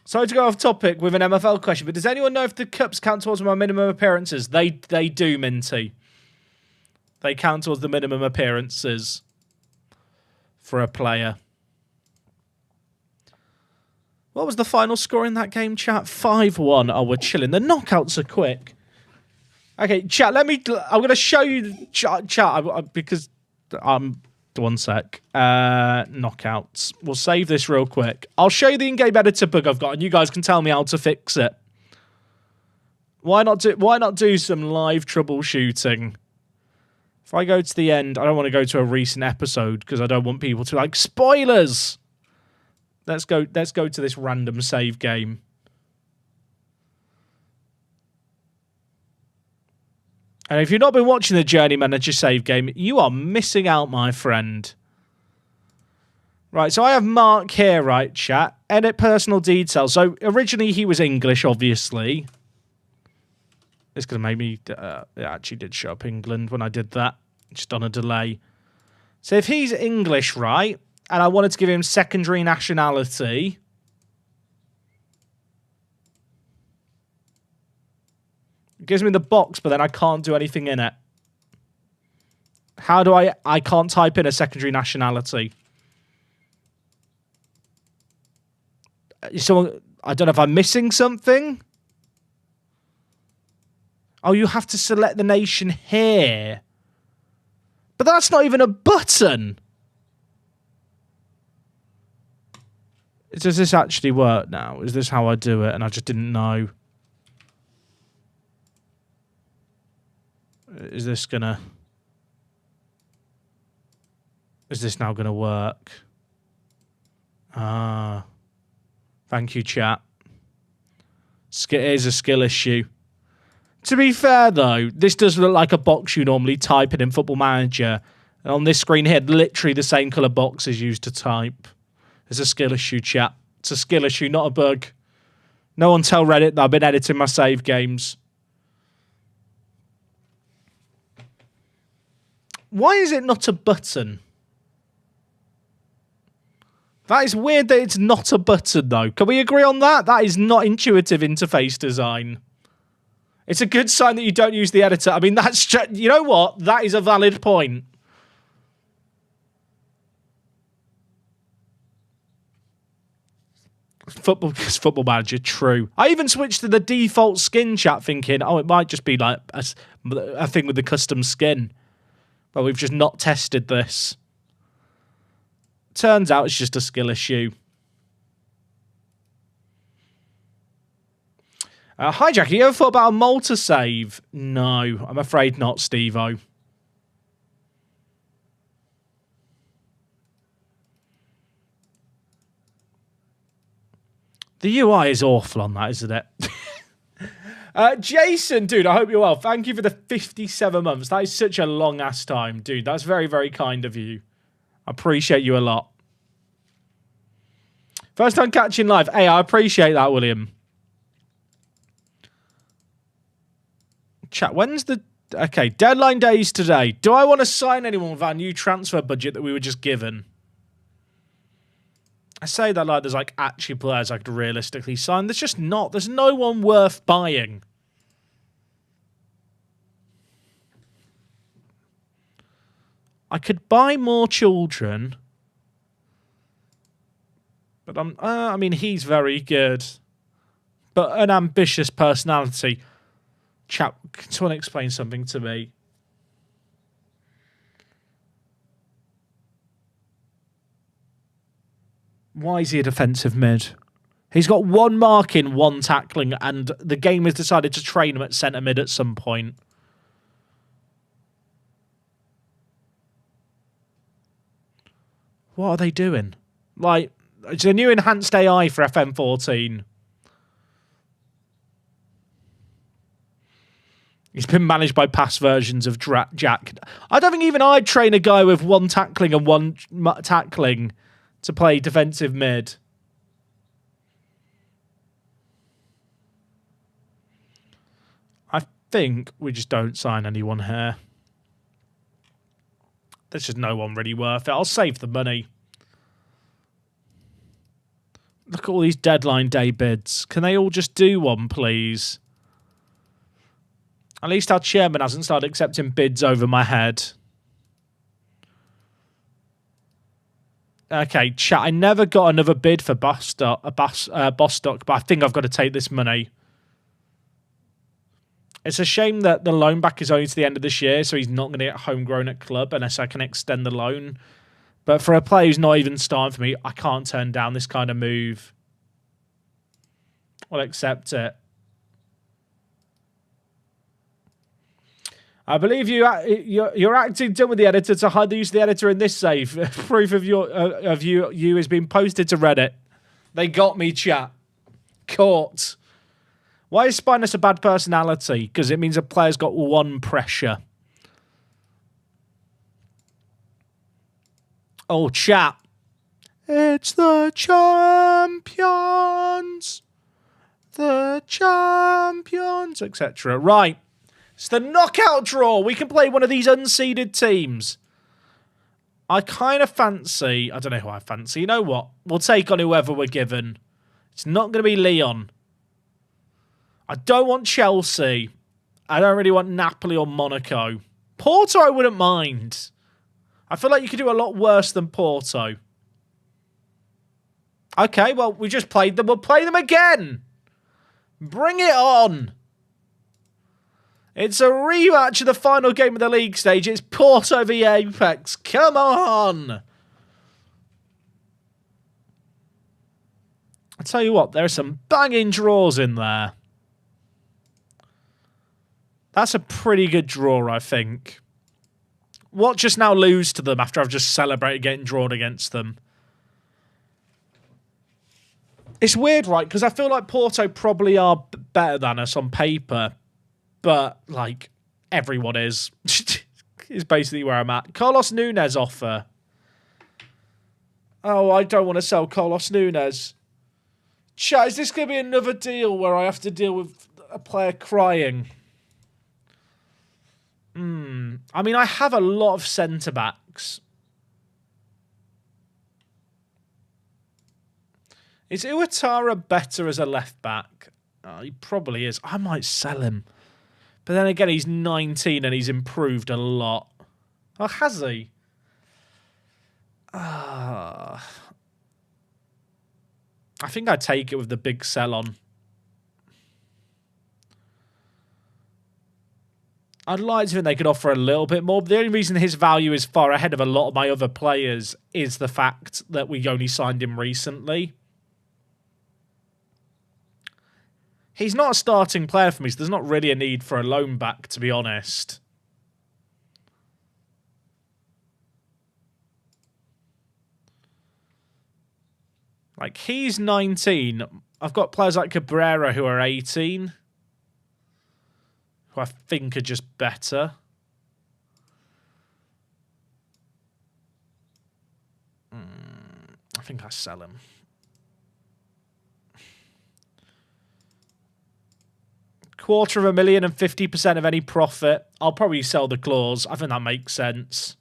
[SPEAKER 1] Sorry to go off topic with an MFL question, but does anyone know if the cups count towards my minimum appearances? They do, Minty. They count towards the minimum appearances for a player. What was the final score in that game, chat? 5-1. Oh, we're chilling. The knockouts are quick. Okay, chat, I'm going to show you, chat, because one sec. Knockouts. We'll save this real quick. I'll show you the in-game editor bug I've got, and you guys can tell me how to fix it. Why not do some live troubleshooting? If I go to the end, I don't want to go to a recent episode because I don't want people to like spoilers. Let's go to this random save game. And if you've not been watching the Journey Manager save game, you are missing out, my friend. Right, so I have Mark here, right, chat. Edit personal details. So originally he was English, obviously. It's going to make me... it actually did show up England when I did that. Just on a delay. So if he's English, right, and I wanted to give him secondary nationality... It gives me the box, but then I can't do anything in it. How do I can't type in a secondary nationality. So I don't know if I'm missing something. Oh, you have to select the nation here. But that's not even a button. Does this actually work now? Is this how I do it? And I just didn't know. Is this now gonna work? Ah. Thank you, chat. It is a skill issue. To be fair, though, this does look like a box you normally type in Football Manager. And on this screen here, literally the same colour box is used to type. It's a skill issue, chat. It's a skill issue, not a bug. No one tell Reddit that I've been editing my save games. Why is it not a button? That is weird that it's not a button, though. Can we agree on that? That is not intuitive interface design. It's a good sign that you don't use the editor. I mean, that's... You know what? That is a valid point. Football Manager, true. I even switched to the default skin, chat, thinking, oh, it might just be like a thing with the custom skin. But we've just not tested this. Turns out it's just a skill issue. Hi, Jackie. You ever thought about a Malta save? No, I'm afraid not, Steve-O. The UI is awful on that, isn't it? Jason, dude, I hope you're well. Thank you for the 57 months. That is such a long-ass time, dude. That's very, very kind of you. I appreciate you a lot. First time catching live. Hey, I appreciate that, William. Chat, when's the... Okay, deadline days today. Do I want to sign anyone with our new transfer budget that we were just given? I say that like there's like actually players I could realistically sign. There's just not. There's no one worth buying. I could buy more children. But I mean, he's very good. But an ambitious personality. Chap, can someone explain something to me? Why is he a defensive mid? He's got 1 marking, 1 tackling, and the game has decided to train him at centre mid at some point. What are they doing? Like, it's a new enhanced AI for FM14. He's been managed by past versions of Jack. I don't think even I'd train a guy with 1 tackling and 1 tackling to play defensive mid. I think we just don't sign anyone here. There's just no one really worth it. I'll save the money. Look at all these deadline day bids. Can they all just do one, please? At least our chairman hasn't started accepting bids over my head. Okay, chat. I never got another bid for Bostock, but I think I've got to take this money. It's a shame that the loan back is only to the end of this year, so he's not going to get homegrown at club unless I can extend the loan. But for a player who's not even starting for me, I can't turn down this kind of move. I'll accept it. I believe you're acting done with the editor to hide the use of the editor in this save. Proof of you has been posted to Reddit. They got me, chat. Caught. Why is Spinus a bad personality? Because it means a player's got 1 pressure. Oh, chat. It's the champions. The champions, etc. Right. It's the knockout draw. We can play one of these unseeded teams. I kind of fancy... I don't know who I fancy. You know what? We'll take on whoever we're given. It's not going to be Leon. I don't want Chelsea. I don't really want Napoli or Monaco. Porto I wouldn't mind. I feel like you could do a lot worse than Porto. Okay, well, we just played them. We'll play them again. Bring it on. It's a rematch of the final game of the league stage. It's Porto v Apex. Come on. I tell you what, there are some banging draws in there. That's a pretty good draw, I think. Watch us now lose to them after I've just celebrated getting drawn against them. It's weird, right? Because I feel like Porto probably are better than us on paper. But, like, everyone is. Is basically where I'm at. Carlos Nunez offer. Oh, I don't want to sell Carlos Nunez. Chat, is this going to be another deal where I have to deal with a player crying? I mean, I have a lot of centre-backs. Is Iwatara better as a left-back? Oh, he probably is. I might sell him. But then again, he's 19 and he's improved a lot. Oh, has he? I think I'd take it with the big sell on. I'd like to think they could offer a little bit more, but the only reason his value is far ahead of a lot of my other players is the fact that we only signed him recently. He's not a starting player for me, so there's not really a need for a loan back, to be honest. Like, he's 19. I've got players like Cabrera who are 18. Who I think are just better. I think I sell him. $250,000 and 50% of any profit. I'll probably sell the clause. I think that makes sense.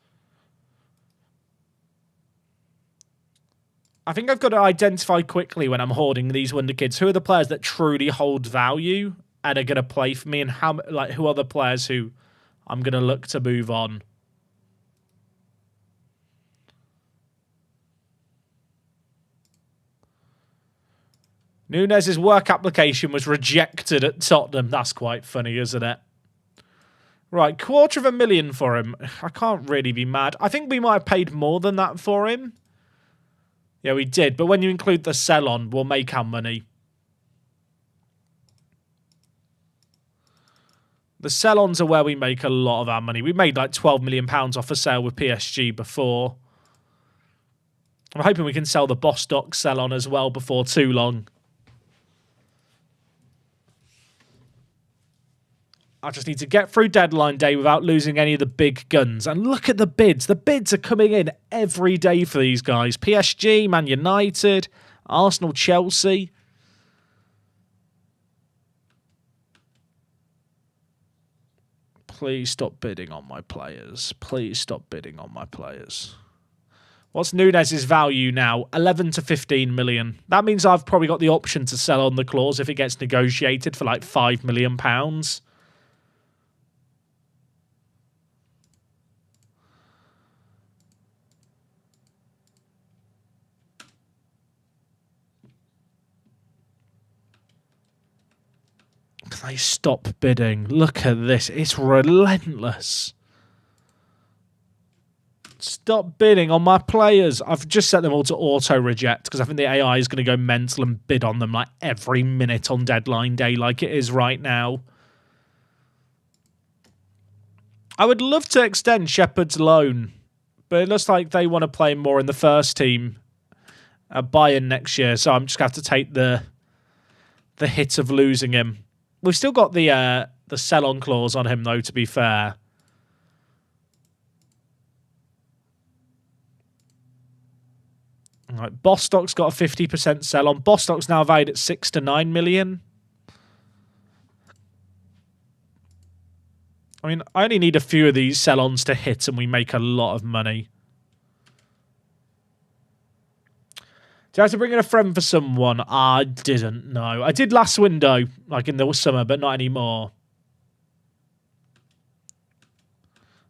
[SPEAKER 1] I think I've got to identify quickly when I'm hoarding these wonder kids who are the players that truly hold value and are going to play for me, and how, like, who are the players who I'm going to look to move on. Nunez's work application was rejected at Tottenham. That's quite funny, isn't it? Right, $250,000 for him. I can't really be mad. I think we might have paid more than that for him. Yeah, we did. But when you include the sell-on, we'll make our money. The sell-ons are where we make a lot of our money. We made like £12 million off a sale with PSG before. I'm hoping we can sell the Bostock sell-on as well before too long. I just need to get through deadline day without losing any of the big guns. And look at the bids. The bids are coming in every day for these guys. PSG, Man United, Arsenal, Chelsea. Please stop bidding on my players. Please stop bidding on my players. What's Nunez's value now? 11 to 15 million. That means I've probably got the option to sell on the clause if it gets negotiated for like £5 million. Can they stop bidding? Look at this. It's relentless. Stop bidding on my players. I've just set them all to auto-reject because I think the AI is going to go mental and bid on them like every minute on deadline day like it is right now. I would love to extend Shepard's loan, but it looks like they want to play him more in the first team at Bayern next year, so I'm just going to have to take the hit of losing him. We've still got the sell-on clause on him, though, to be fair. All right, Bostock's got a 50% sell-on. Bostock's now valued at 6 to 9 million. I mean, I only need a few of these sell-ons to hit and we make a lot of money. Did I have to bring in a friend for someone? I didn't know. I did last window, like in the summer, but not anymore.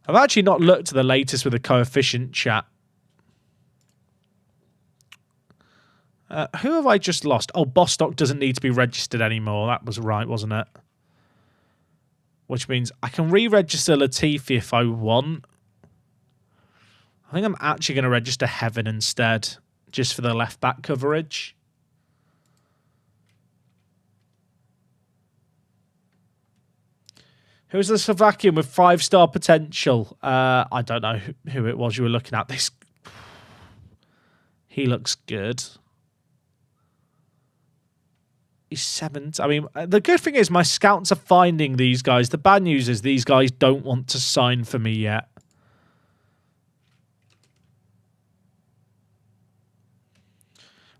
[SPEAKER 1] I've actually not looked at the latest with the coefficient chat. Who have I just lost? Oh, Bostock doesn't need to be registered anymore. That was right, wasn't it? Which means I can re-register Latifi if I want. I think I'm actually going to register Heaven instead, just for the left-back coverage. Who's the Slovakian with 5-star potential? I don't know who it was you were looking at. This, he looks good. He's 7. I mean, the good thing is my scouts are finding these guys. The bad news is these guys don't want to sign for me yet.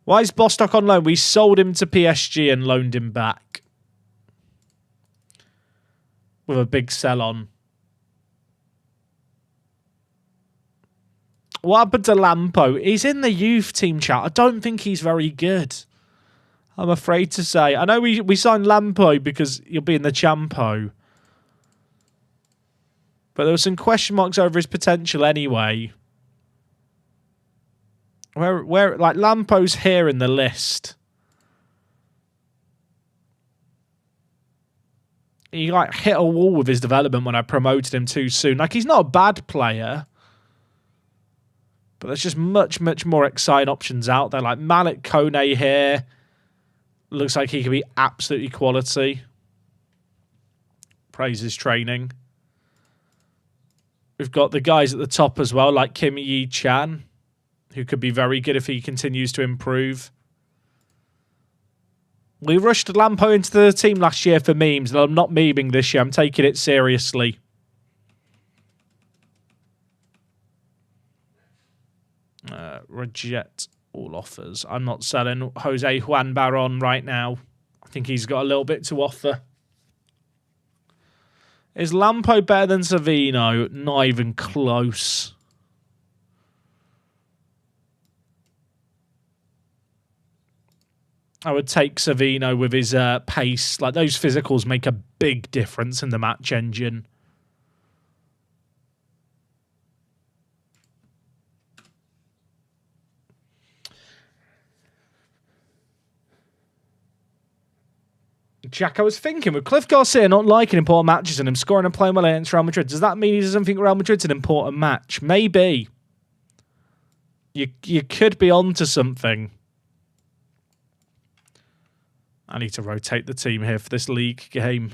[SPEAKER 1] Why is Bostock on loan? We sold him to PSG and loaned him back. With a big sell-on. What happened to Lampo? He's in the youth team, chat. I don't think he's very good. I'm afraid to say. I know we signed Lampo because you'll be in the Champo. But there were some question marks over his potential anyway. Where like Lampo's here in the list. He like hit a wall with his development when I promoted him too soon. Like, he's not a bad player. But there's just much more exciting options out there. Like Malik Kone here. Looks like he could be absolutely quality. Praise his training. We've got the guys at the top as well, like Kim Yi Chan, who could be very good if he continues to improve. We rushed Lampo into the team last year for memes, and I'm not memeing this year. I'm taking it seriously. Reject all offers. I'm not selling Jose Juan Baron right now. I think he's got a little bit to offer. Is Lampo better than Savino? Not even close. I would take Savino with his pace. Like, those physicals make a big difference in the match engine. Jack, I was thinking, with Cliff Garcia not liking important matches and him scoring and playing well against Real Madrid, does that mean he doesn't think Real Madrid's an important match? Maybe. You could be onto something. I need to rotate the team here for this league game.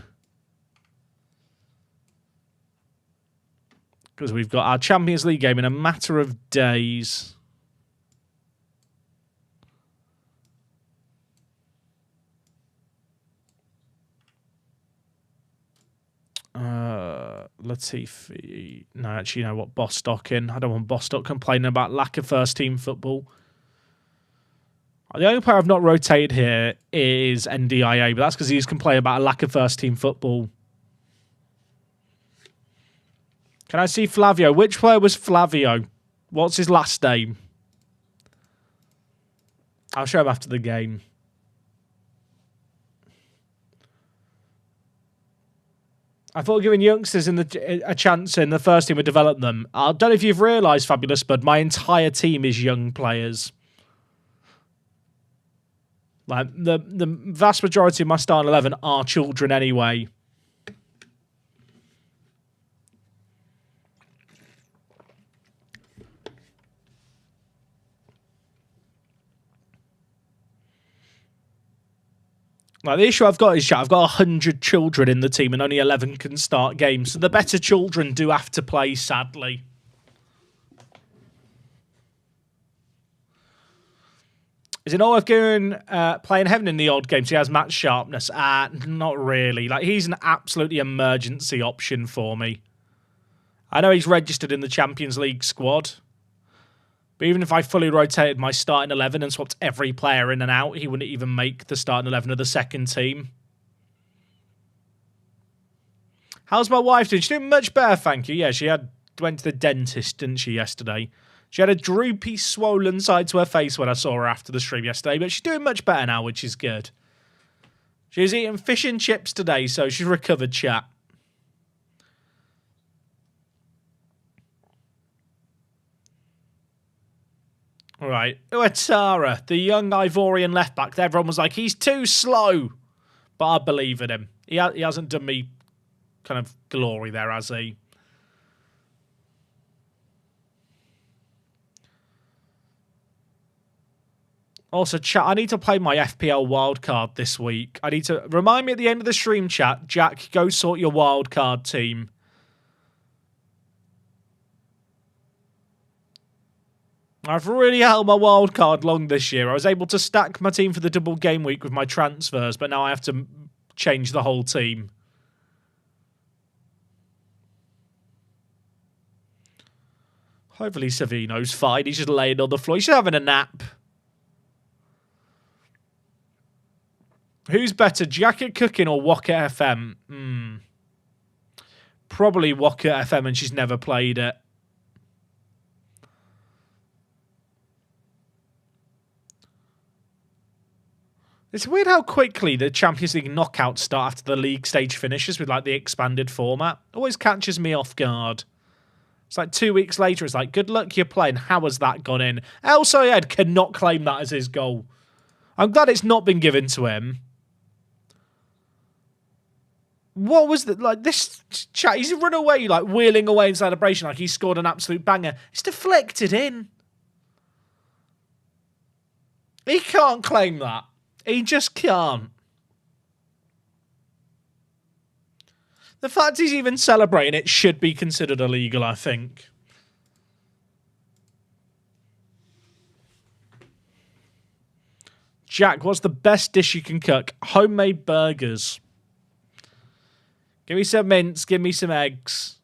[SPEAKER 1] Because we've got our Champions League game in a matter of days. Latifi. No, actually, you know what? Bostock in. I don't want Bostock complaining about lack of first-team football. The only player I've not rotated here is NDIA, but that's because he's complaining about a lack of first-team football. Can I see Flavio? Which player was Flavio? What's his last name? I'll show him after the game. I thought giving youngsters a chance in the first team would develop them. I don't know if you've realised, Fabulous Bud, my entire team is young players. Like, the vast majority of my starting 11 are children anyway. Like, the issue I've got is, chat, I've got 100 children in the team and only 11 can start games. So the better children do have to play, sadly. Is it not worth going playing Heaven in the odd games? He has match sharpness. Not really. Like, he's an absolutely emergency option for me. I know he's registered in the Champions League squad. But even if I fully rotated my starting 11 and swapped every player in and out, he wouldn't even make the starting 11 of the second team. How's my wife doing? She's doing much better, thank you. Yeah, she went to the dentist, didn't she, yesterday? She had a droopy, swollen side to her face when I saw her after the stream yesterday, but she's doing much better now, which is good. She was eating fish and chips today, so she's recovered, chat. All right. Uetara, the young Ivorian left-back. Everyone was like, he's too slow. But I believe in him. He hasn't done me kind of glory there, has he? Also, chat, I need to play my FPL wildcard this week. I need to... Remind me at the end of the stream, chat. Jack, go sort your wildcard team. I've really held my wildcard long this year. I was able to stack my team for the double game week with my transfers, but now I have to change the whole team. Hopefully Savino's fine. He's just laying on the floor. He's having a nap. Who's better, Jack at Cooking or Wok at FM? Probably Wok at FM, and she's never played it. It's weird how quickly the Champions League knockouts start after the league stage finishes with, like, the expanded format. Always catches me off guard. It's like 2 weeks later, it's like, good luck you're playing. How has that gone in? El Sayed cannot claim that as his goal. I'm glad it's not been given to him. What was that? Like, this chat, he's run away, like, wheeling away in celebration like he scored an absolute banger. It's deflected in. He can't claim that. He just can't. The fact he's even celebrating it should be considered illegal, I think. Jack, what's the best dish you can cook? Homemade burgers. Give me some mince, give me some eggs.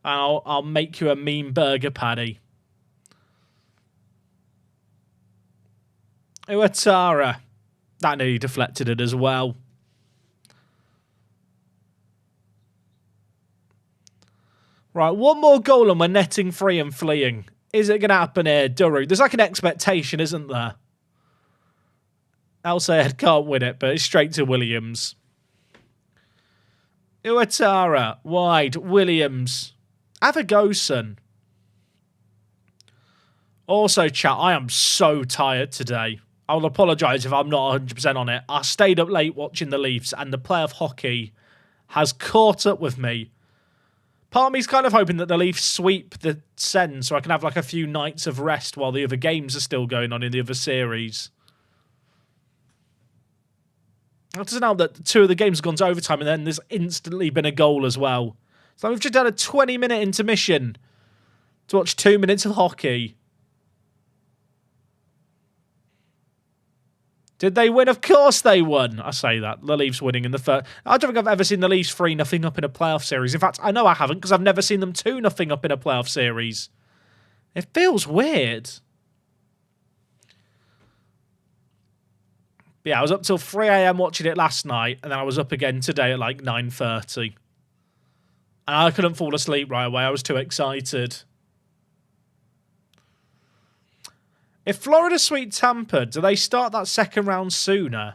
[SPEAKER 1] And I'll make you a mean burger patty. Uatara. That nearly deflected it as well. Right, one more goal and we're netting free and fleeing. Is it going to happen here, Duru? There's like an expectation, isn't there? Al-Sayed can't win it, but it's straight to Williams. Uatara, wide, Williams. Have a go, son. Also, chat, I am so tired today. I'll apologise if I'm not 100% on it. I stayed up late watching the Leafs and the play of hockey has caught up with me. Part of me's kind of hoping that the Leafs sweep the Sens so I can have like a few nights of rest while the other games are still going on in the other series. It doesn't help that 2 of the games have gone to overtime and then there's instantly been a goal as well. So we've just had a 20-minute intermission to watch 2 minutes of hockey. Did they win? Of course they won. I say that. The Leafs winning in the first. I don't think I've ever seen the Leafs 3-0 up in a playoff series. In fact, I know I haven't because I've never seen them 2-0 up in a playoff series. It feels weird. But yeah, I was up till 3 a.m. watching it last night, and then I was up again today at like 9:30. And I couldn't fall asleep right away. I was too excited. If Florida sweep Tampa, do they start that second round sooner?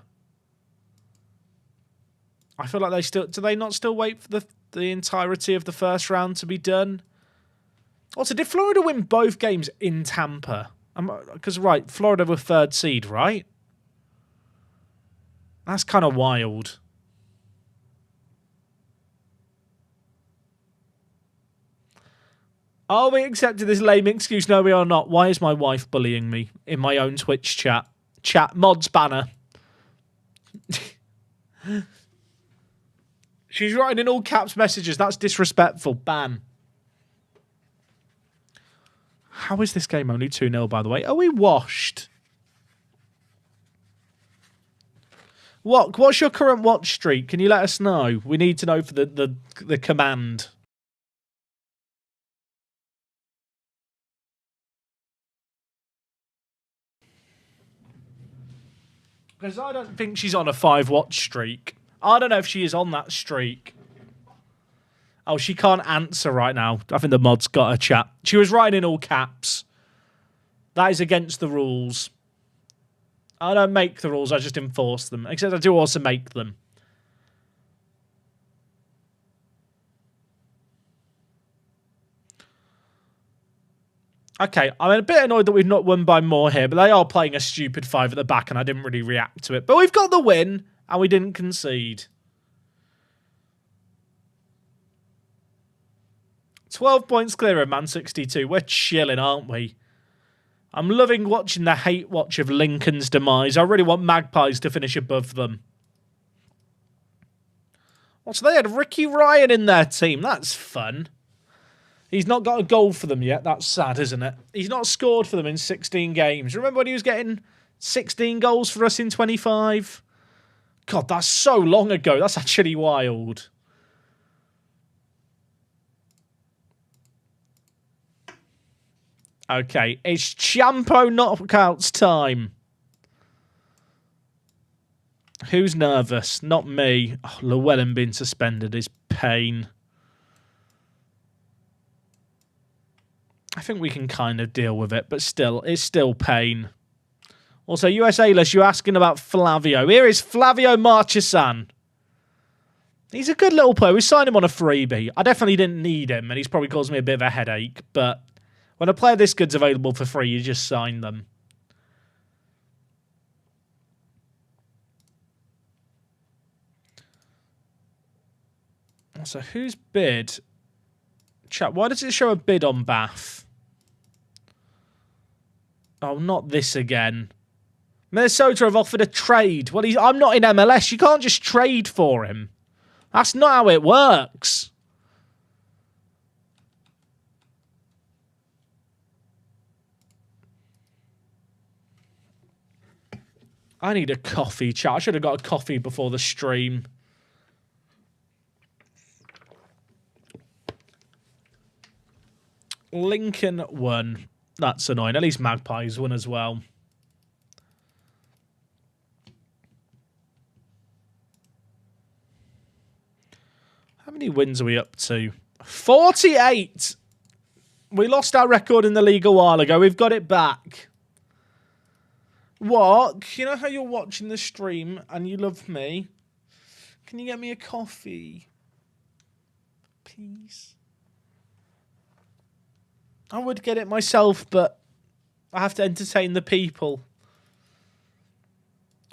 [SPEAKER 1] I feel like they still... Do they not still wait for the entirety of the first round to be done? Also, did Florida win both games in Tampa? Because, right, Florida were 3rd seed, right? That's kind of wild. Are we accepting this lame excuse? No, we are not. Why is my wife bullying me in my own Twitch chat? Chat mods banner. She's writing in all caps messages. That's disrespectful. Ban. How is this game only 2-0, by the way? Are we washed? What's your current watch streak? Can you let us know? We need to know for the command. Because I don't think she's on a 5-watch streak. I don't know if she is on that streak. Oh, she can't answer right now. I think the mod's got her chat. She was writing in all caps. That is against the rules. I don't make the rules, I just enforce them. Except I do also make them. Okay, I'm a bit annoyed that we've not won by more here, but they are playing a stupid 5 at the back, and I didn't really react to it. But we've got the win, and we didn't concede. 12 points clear of Man 62. We're chilling, aren't we? I'm loving watching the hate watch of Lincoln's demise. I really want Magpies to finish above them. Oh, so they had Ricky Ryan in their team. That's fun. He's not got a goal for them yet. That's sad, isn't it? He's not scored for them in 16 games. Remember when he was getting 16 goals for us in 25? God, that's so long ago. That's actually wild. Okay, it's Champo knockouts time. Who's nervous? Not me. Oh, Llewellyn being suspended is pain. I think we can kind of deal with it, but still, it's still pain. Also, USA-less, you're asking about Flavio. Here is Flavio Marchesan. He's a good little player. We signed him on a freebie. I definitely didn't need him, and he's probably caused me a bit of a headache, but when a player this good's available for free, you just sign them. So, who's bid? Chat, why does it show a bid on Bath? Oh, not this again. Minnesota have offered a trade. Well, I'm not in MLS. You can't just trade for him. That's not how it works. I need a coffee, chat. I should have got a coffee before the stream. Lincoln won. That's annoying. At least Magpies won as well. How many wins are we up to? 48! We lost our record in the league a while ago. We've got it back. What? You know how you're watching the stream and you love me? Can you get me a coffee? Please. I would get it myself, but I have to entertain the people.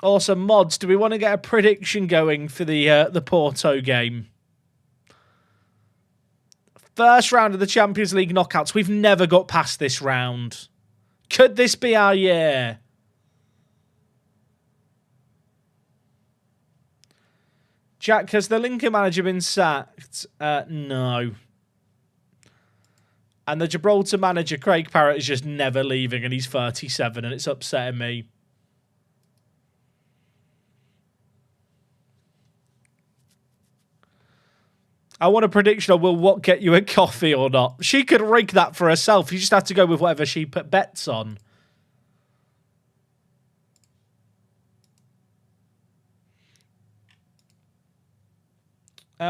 [SPEAKER 1] Also, mods, do we want to get a prediction going for the Porto game? First round of the Champions League knockouts. We've never got past this round. Could this be our year? Jack, has the Lincoln manager been sacked? No. And the Gibraltar manager, Craig Parrott, is just never leaving, and he's 37, and it's upsetting me. I want a prediction on will what get you a coffee or not. She could rig that for herself. You just have to go with whatever she put bets on.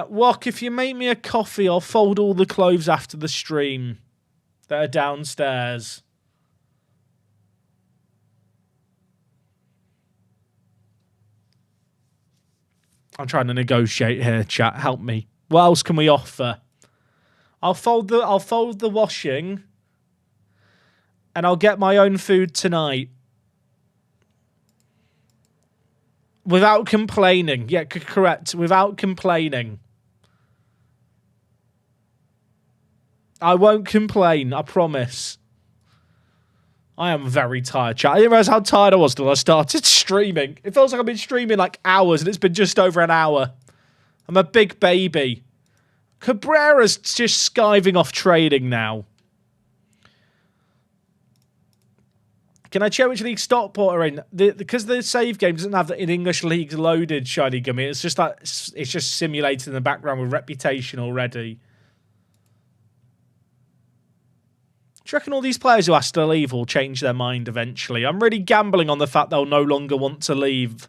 [SPEAKER 1] Wok, if you make me a coffee, I'll fold all the clothes after the stream that are downstairs. I'm trying to negotiate here, chat. Help me. What else can we offer? I'll fold the washing, and I'll get my own food tonight. Without complaining. Yeah, correct. Without complaining. I won't complain, I promise. I am very tired, chat. I didn't realize how tired I was till I started streaming. It feels like I've been streaming like hours, and it's been just over an hour. I'm a big baby. Cabrera's just skiving off trading now. Can I check which league Stockport are in? Because the save game doesn't have the in English leagues loaded, Shiny Gummy. It's just like it's just simulated in the background with reputation already. Do you reckon all these players who asked to leave will change their mind eventually? I'm really gambling on the fact they'll no longer want to leave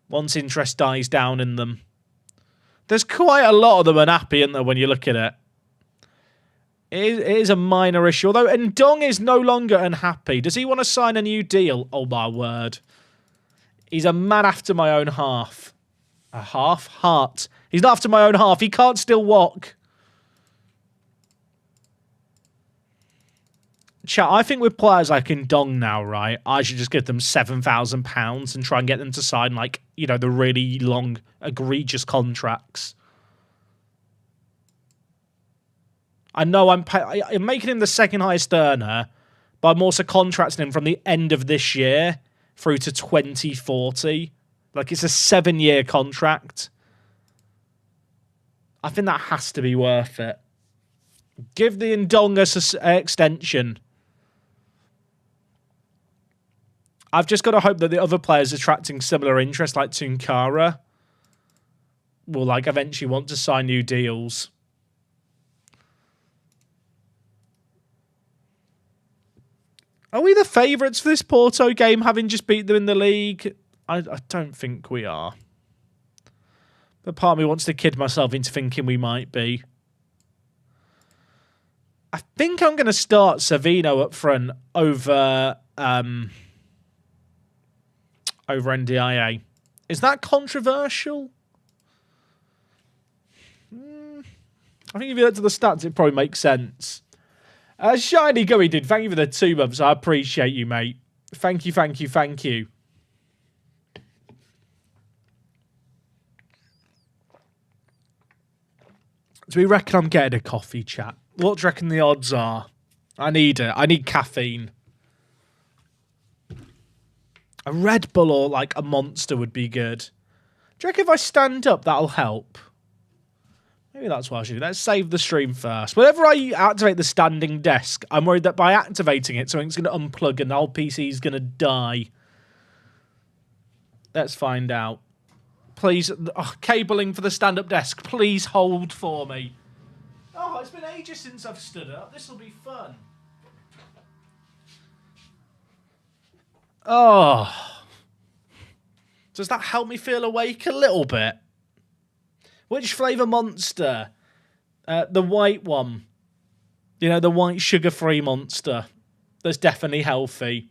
[SPEAKER 1] once interest dies down in them. There's quite a lot of them unhappy, isn't there, when you look at it? It is a minor issue. Although Ndong is no longer unhappy. Does he want to sign a new deal? Oh, my word. He's a man after my own half. A half? Heart. He's not after my own half. He can't still walk. Chat, I think with players like Ndong now, right, I should just give them £7,000 and try and get them to sign, like, you know, the really long, egregious contracts. I know I'm making him the second highest earner, but I'm also contracting him from the end of this year through to 2040. Like, it's a 7-year contract. I think that has to be worth it. Give the Ndonga extension. I've just got to hope that the other players attracting similar interest, like Tunkara, will, like, eventually want to sign new deals. Are we the favourites for this Porto game, having just beat them in the league? I don't think we are. But part of me wants to kid myself into thinking we might be. I think I'm going to start Savino up front over NDIA. Is that controversial? I think if you look to the stats, it probably makes sense. Shiny Gummy did. Thank you for the 2 months. I appreciate you, mate. Thank you, thank you, thank you. Do we reckon I'm getting a coffee, chat? What do you reckon the odds are? I need it. I need caffeine. A Red Bull or, like, a Monster would be good. Do you reckon if I stand up, that'll help? Maybe that's what I should do. Let's save the stream first. Whenever I activate the standing desk, I'm worried that by activating it, something's going to unplug and the whole PC is going to die. Let's find out. Please, cabling for the stand-up desk. Please hold for me. Oh, it's been ages since I've stood up. This will be fun. Oh. Does that help me feel awake a little bit? Which flavour Monster? The white one. You know, the white sugar-free Monster. That's definitely healthy.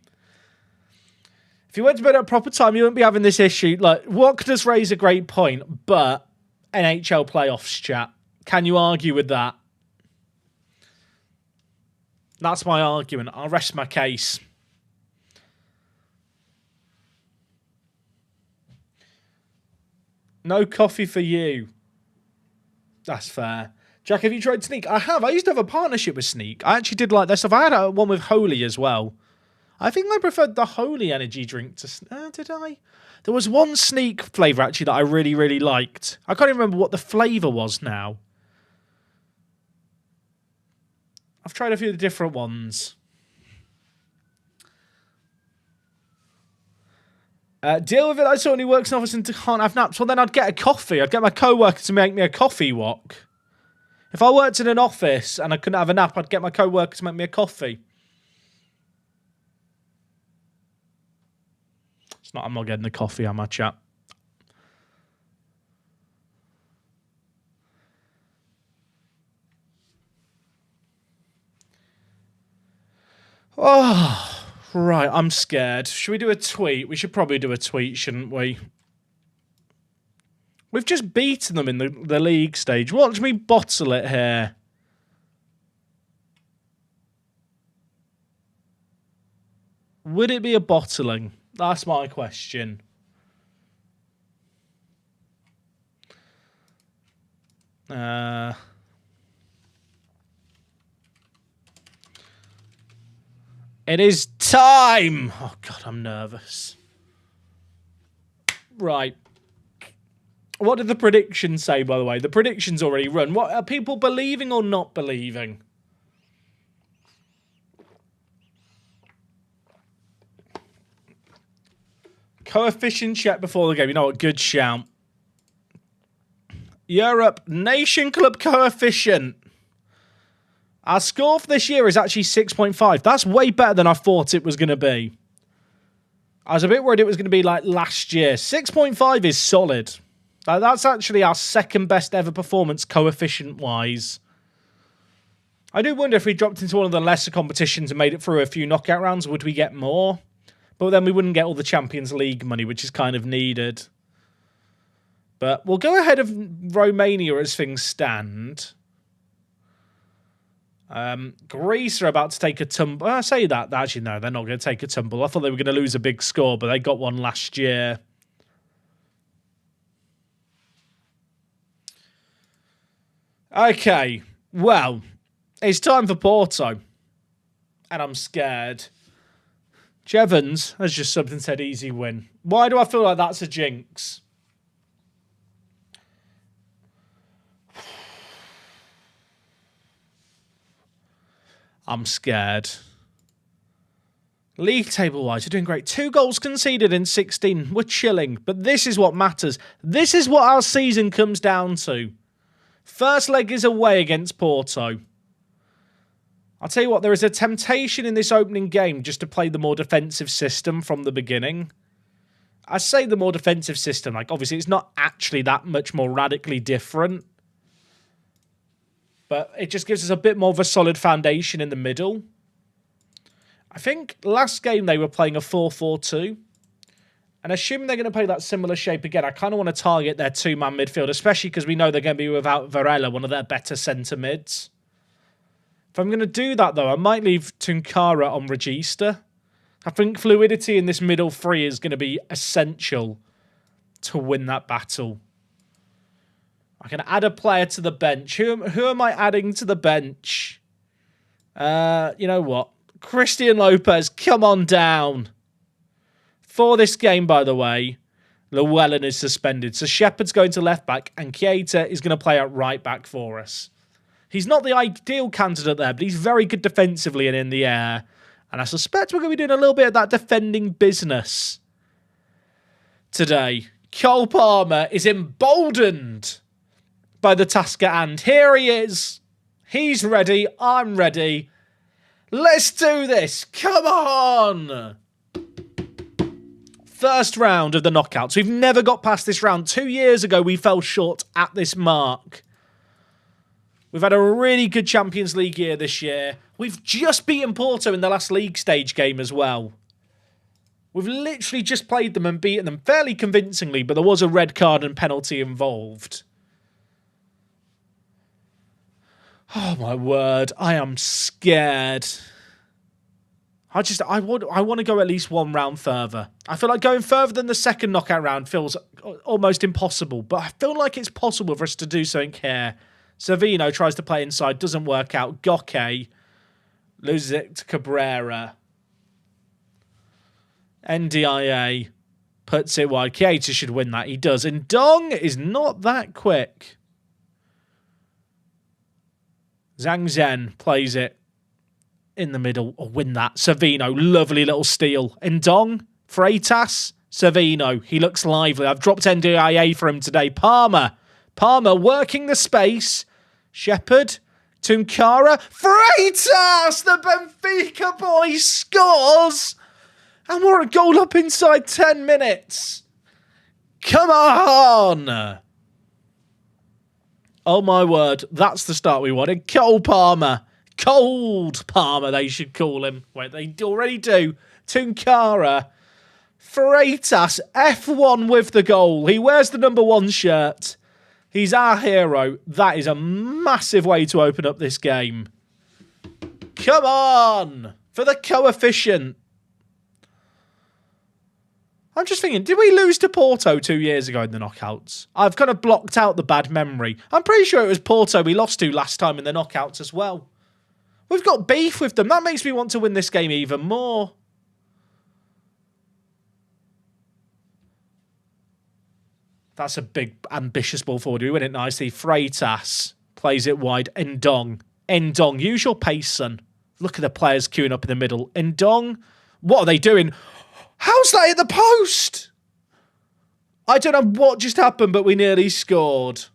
[SPEAKER 1] If you went to bed at a proper time, you wouldn't be having this issue. Like, Wok does raise a great point, but NHL playoffs, chat. Can you argue with that? That's my argument. I'll rest my case. No coffee for you. That's fair. Jack, have you tried Sneak? I have. I used to have a partnership with Sneak. I actually did like their stuff. I had one with Holy as well. I think I preferred the Holy energy drink to... did I? There was one Sneak flavour, actually, that I really, really liked. I can't even remember what the flavour was now. I've tried a few of the different ones. Deal with it. I only works in office and can't have naps. Well, then I'd get a coffee. I'd get my co-worker to make me a coffee Wok. If I worked in an office and I couldn't have a nap, I'd get my co-worker to make me a coffee. I'm not getting the coffee, am I, chat? Oh, right, I'm scared. Should we do a tweet? We should probably do a tweet, shouldn't we? We've just beaten them in the league stage. Watch me bottle it here. Would it be a bottling? That's my question. It is time! Oh, God, I'm nervous. Right. What did the prediction say, by the way? The prediction's already run. What are people believing or not believing? Coefficient check before the game. You know what? Good shout. Europe Nation Club coefficient. Our score for this year is actually 6.5. That's way better than I thought it was going to be. I was a bit worried it was going to be like last year. 6.5 is solid. That's actually our second best ever performance coefficient-wise. I do wonder if we dropped into one of the lesser competitions and made it through a few knockout rounds, would we get more? But then we wouldn't get all the Champions League money, which is kind of needed. But we'll go ahead of Romania as things stand. Greece are about to take a tumble. I say that. Actually, no, they're not going to take a tumble. I thought they were going to lose a big score, but they got one last year. Okay, well, it's time for Porto. And I'm scared. Jevons has just something said easy win. Why do I feel like that's a jinx? I'm scared. League table-wise, you're doing great. 2 goals conceded in 16. We're chilling. But this is what matters. This is what our season comes down to. First leg is away against Porto. I'll tell you what, there is a temptation in this opening game just to play the more defensive system from the beginning. I say the more defensive system, like obviously it's not actually that much more radically different. But it just gives us a bit more of a solid foundation in the middle. I think last game they were playing a 4-4-2. And assuming they're going to play that similar shape again, I kind of want to target their 2-man midfield, especially because we know they're going to be without Varela, one of their better centre mids. If I'm going to do that, though, I might leave Tunkara on Regista. I think fluidity in this middle three is going to be essential to win that battle. I can add a player to the bench. Who am I adding to the bench? You know what? Christian Lopez, come on down. For this game, by the way, Llewellyn is suspended. So Shepherd's going to left back and Keita is going to play at right back for us. He's not the ideal candidate there, but he's very good defensively and in the air. And I suspect we're going to be doing a little bit of that defending business today. Cole Palmer is emboldened by the task at hand. Here he is. He's ready. I'm ready. Let's do this. Come on. First round of the knockouts. We've never got past this round. 2 years ago, we fell short at this mark. We've had a really good Champions League year this year. We've just beaten Porto in the last league stage game as well. We've literally just played them and beaten them fairly convincingly, but there was a red card and penalty involved. Oh my word, I am scared. I want to go at least one round further. I feel like going further than the second knockout round feels almost impossible, but I feel like it's possible for us to do something here. Savino tries to play inside, doesn't work out. Goke loses it to Cabrera. NDIA puts it wide. Keita should win that. He does. And Dong is not that quick. Zhang Zhen plays it in the middle. Oh, win that. Savino, lovely little steal. And Dong, Freitas, Savino. He looks lively. I've dropped NDIA for him today. Palmer working the space. Shepherd, Tunkara, Freitas, the Benfica boy scores. And we're a goal up inside 10 minutes. Come on. Oh my word, that's the start we wanted. Cole Palmer. Cold Palmer, they should call him. Wait, they already do. Tunkara. Freitas, F1 with the goal. He wears the number 1 shirt. He's our hero. That is a massive way to open up this game. Come on. For the coefficient. I'm just thinking, did we lose to Porto 2 years ago in the knockouts? I've kind of blocked out the bad memory. I'm pretty sure it was Porto we lost to last time in the knockouts as well. We've got beef with them. That makes me want to win this game even more. That's a big, ambitious ball forward. We win it nicely. Freitas plays it wide. Ndong. Ndong, use your pace, son. Look at the players queuing up in the middle. Ndong, what are they doing? How's that at the post? I don't know what just happened, but we nearly scored.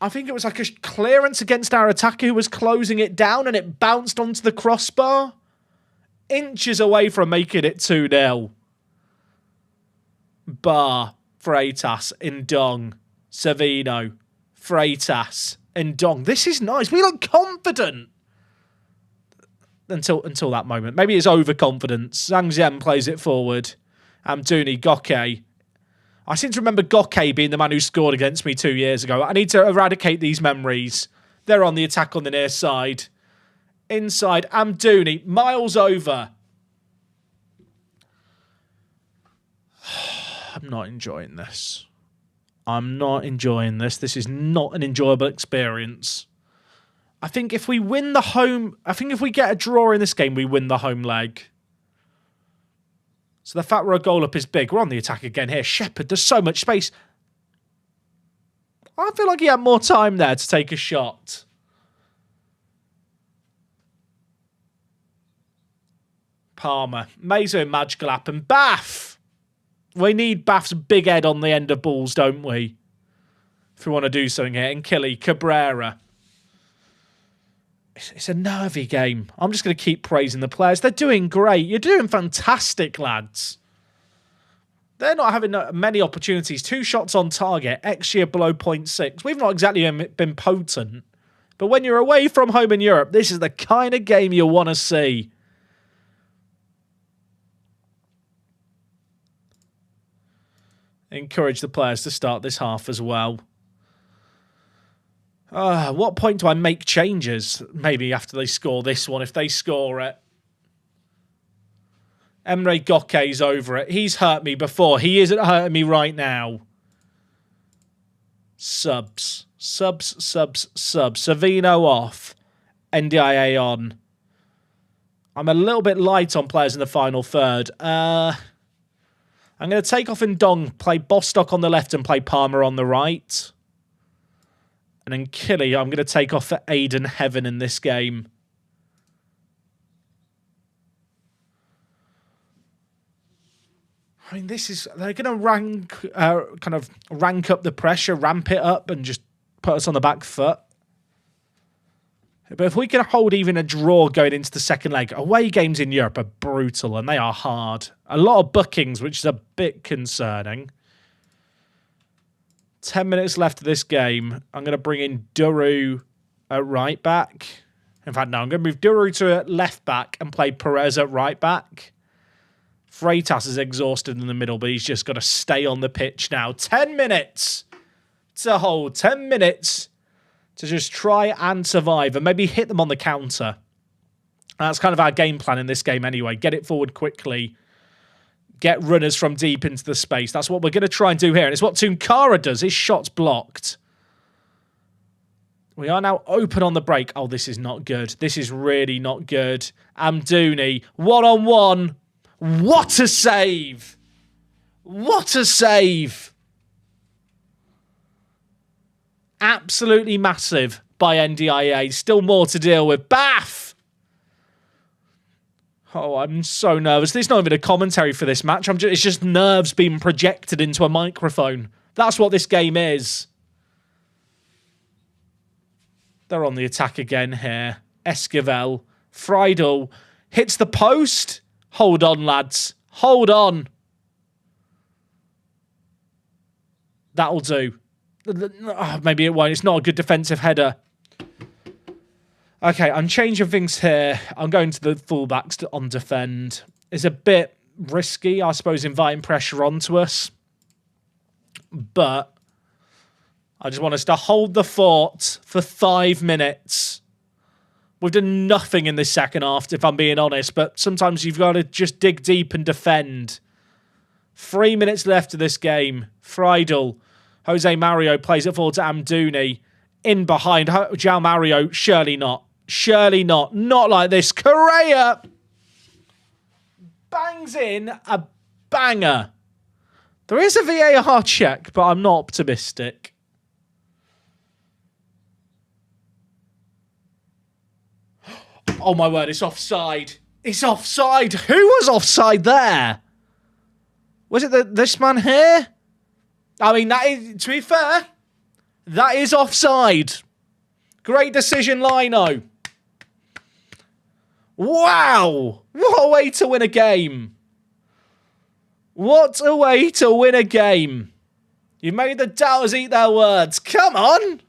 [SPEAKER 1] I think it was like a clearance against our attacker who was closing it down and it bounced onto the crossbar. Inches away from making it 2-0. Bar, Freitas, Ndong, Savino, Freitas, Ndong. This is nice. We look confident. Until that moment. Maybe it's overconfidence. Zhang Zhen plays it forward. Amdouni, Goke. I seem to remember Goke being the man who scored against me 2 years ago. I need to eradicate these memories. They're on the attack on the near side. Inside, Amdouni, miles over. I'm not enjoying this. I'm not enjoying this. This is not an enjoyable experience. I think if we win the home... I think if we get a draw in this game, we win the home leg. So the fact we're a goal up is big. We're on the attack again here. Shepherd, there's so much space. I feel like he had more time there to take a shot. Palmer. Meso, Majgalap and Bath. We need Bath's big head on the end of balls, don't we? If we want to do something here. And Killy, Cabrera. It's a nervy game. I'm just going to keep praising the players. They're doing great. You're doing fantastic, lads. They're not having many opportunities. 2 shots on target. XG below 0.6. We've not exactly been potent. But when you're away from home in Europe, this is the kind of game you want to see. Encourage the players to start this half as well. What point do I make changes? Maybe after they score this one, if they score it. Emre Goke's over it. He's hurt me before. He isn't hurting me right now. Subs. Savino off. NDIA on. I'm a little bit light on players in the final third. I'm going to take off Ndong, play Bostock on the left and play Palmer on the right. And then Killy, I'm going to take off for Aiden Heaven in this game. I mean, they're going to kind of rank up the pressure, ramp it up, and just put us on the back foot. But if we can hold even a draw going into the second leg, away games in Europe are brutal and they are hard. A lot of bookings, which is a bit concerning. 10 minutes left of this game. I'm going to bring in Duru at right back. In fact, no, I'm going to move Duru to left back and play Perez at right back. Freitas is exhausted in the middle, but he's just got to stay on the pitch now. 10 minutes to hold. 10 minutes to just try and survive and maybe hit them on the counter. That's kind of our game plan in this game anyway. Get it forward quickly. Get runners from deep into the space. That's what we're going to try and do here. And it's what Tunkara does. His shot's blocked. We are now open on the break. Oh, this is not good. This is really not good. Amdouni, one-on-one. What a save! What a save! Absolutely massive by NDIA. Still more to deal with. Bath! Oh, I'm so nervous. There's not even a commentary for this match. It's just nerves being projected into a microphone. That's what this game is. They're on the attack again here. Esquivel. Friedel hits the post. Hold on, lads. Hold on. That'll do. Oh, maybe it won't. It's not a good defensive header. Okay, I'm changing things here. I'm going to the fullbacks on defend. It's a bit risky, I suppose, inviting pressure onto us. But I just want us to hold the fort for 5 minutes. We've done nothing in this second half, if I'm being honest, but sometimes you've got to just dig deep and defend. 3 minutes left of this game. Friedel. Jose Mario plays it forward to Amdouni. In behind. João Mario. Surely not. Surely not. Not like this. Correa bangs in a banger. There is a VAR check, but I'm not optimistic. Oh my word, it's offside. It's offside. Who was offside there? Was it this man here? I mean, that is, to be fair, that is offside. Great decision, Lino. Wow. What a way to win a game. What a way to win a game. You made the doubters eat their words. Come on.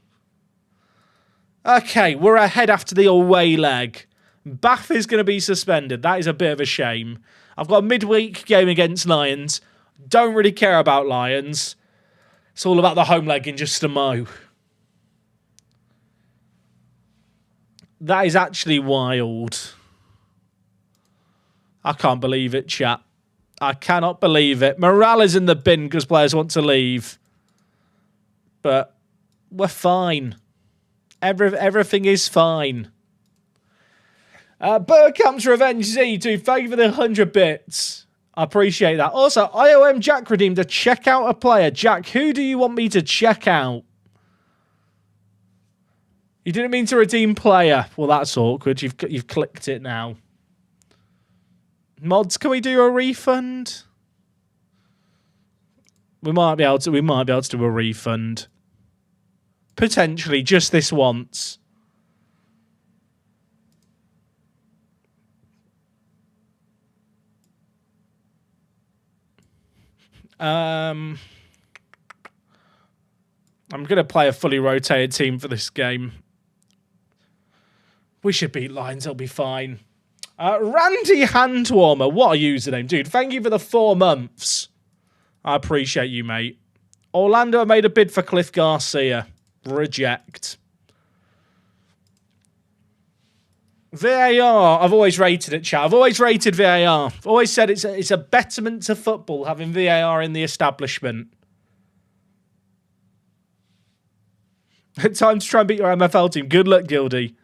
[SPEAKER 1] Okay, we're ahead after the away leg. Bath is going to be suspended. That is a bit of a shame. I've got a midweek game against Lions. Don't really care about Lions. It's all about the home leg in just a mo. That is actually wild. I can't believe it, chat. I cannot believe it. Morale is in the bin because players want to leave. But we're fine. Everything is fine. Burkamp's Revenge Z, dude, thank you for the 100 bits. I appreciate that. Also, IOM Jack redeemed to check out a player. Jack, who do you want me to check out? You didn't mean to redeem player. Well, that's awkward. You've clicked it now. Mods, can we do a refund? We might be able to do a refund. Potentially, just this once. I'm going to play a fully rotated team for this game. We should beat Lions. It'll be fine. Randy Handwarmer. What a username. Dude, thank you for the 4 months. I appreciate you, mate. Orlando made a bid for Cliff Garcia. Reject. VAR. I've always rated it, chat. I've always rated VAR. I've always said it's a betterment to football having VAR in the establishment. Time to try and beat your MFL team. Good luck, Gildy.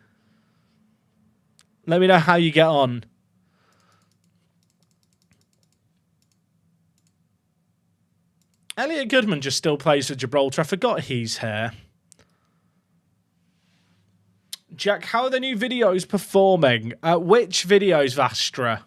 [SPEAKER 1] Let me know how you get on. Elliot Goodman just still plays for Gibraltar. I forgot he's here. Jack, how are the new videos performing? Which videos, Vastra?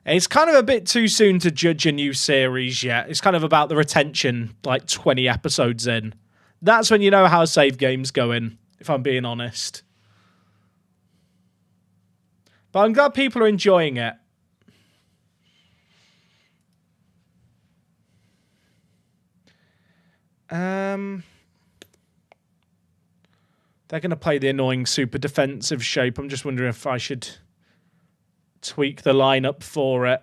[SPEAKER 1] It's kind of a bit too soon to judge a new series yet. It's kind of about the retention, like 20 episodes in. That's when you know how a save game's going, if I'm being honest. But I'm glad people are enjoying it. They're going to play the annoying super defensive shape. I'm just wondering if I should tweak the lineup for it.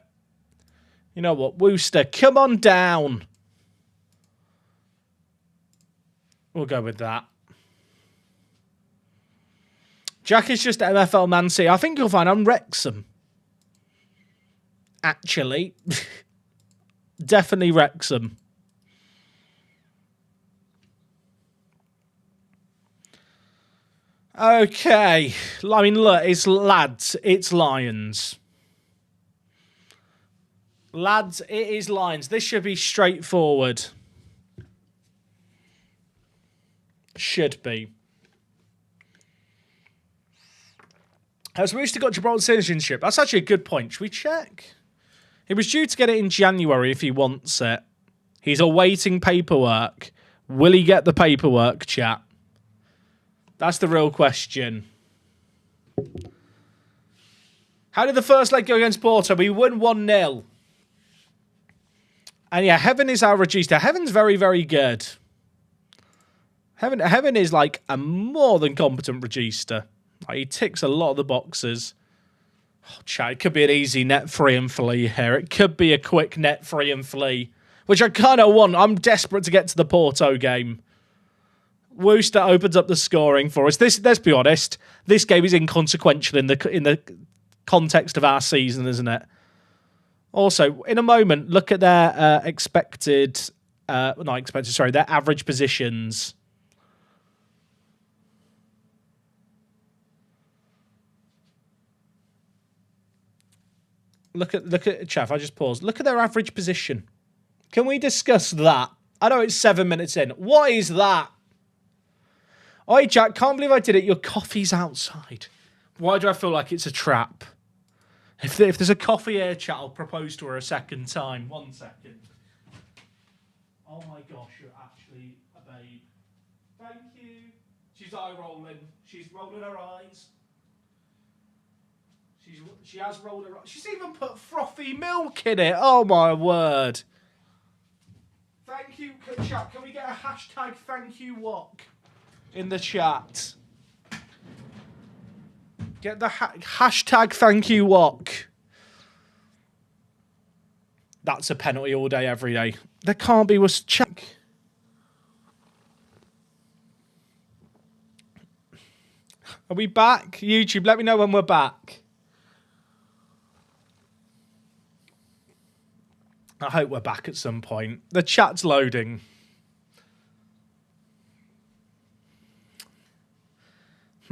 [SPEAKER 1] You know what? Wooster, come on down. We'll go with that. Jack is just MFL Man City. I think you'll find I'm Wrexham. Actually. Definitely Wrexham. Okay. I mean, look, it's lads. It's Lions. Lads, it is Lions. This should be straightforward. Should be. Has Rooster got Gibraltar citizenship? That's actually a good point. Should we check? He was due to get it in January if he wants it. He's awaiting paperwork. Will he get the paperwork, chat? That's the real question. How did the first leg go against Porto? We won 1-0. And yeah, Heaven is our regista. Heaven's very, very good. Heaven is like a more than competent regista. Like, he ticks a lot of the boxes. Oh, chat, it could be an easy net free and flee here. It could be a quick net free and flee, which I kind of want. I'm desperate to get to the Porto game. Wooster opens up the scoring for us. Let's be honest, this game is inconsequential in the context of our season, isn't it? Also, in a moment, look at their their average positions. Look at Chaff. I just paused. Look at their average position. Can we discuss that? I know it's 7 minutes in. What is that? Oi, Jack, can't believe I did it. Your coffee's outside. Why do I feel like it's a trap? If there's a coffee here, chat, I'll propose to her a second time. 1 second. Oh my gosh, you're actually a babe. Thank you. She's eye rolling. She's rolling her eyes. She has rolled her eyes. She's even put frothy milk in it. Oh my word. Thank you, chat. Can we get a hashtag thank you wok in the chat? Get the hashtag thank you wok. That's a penalty all day, every day. There can't be worse. Check. Are we back? YouTube, let me know when we're back. I hope we're back at some point. The chat's loading.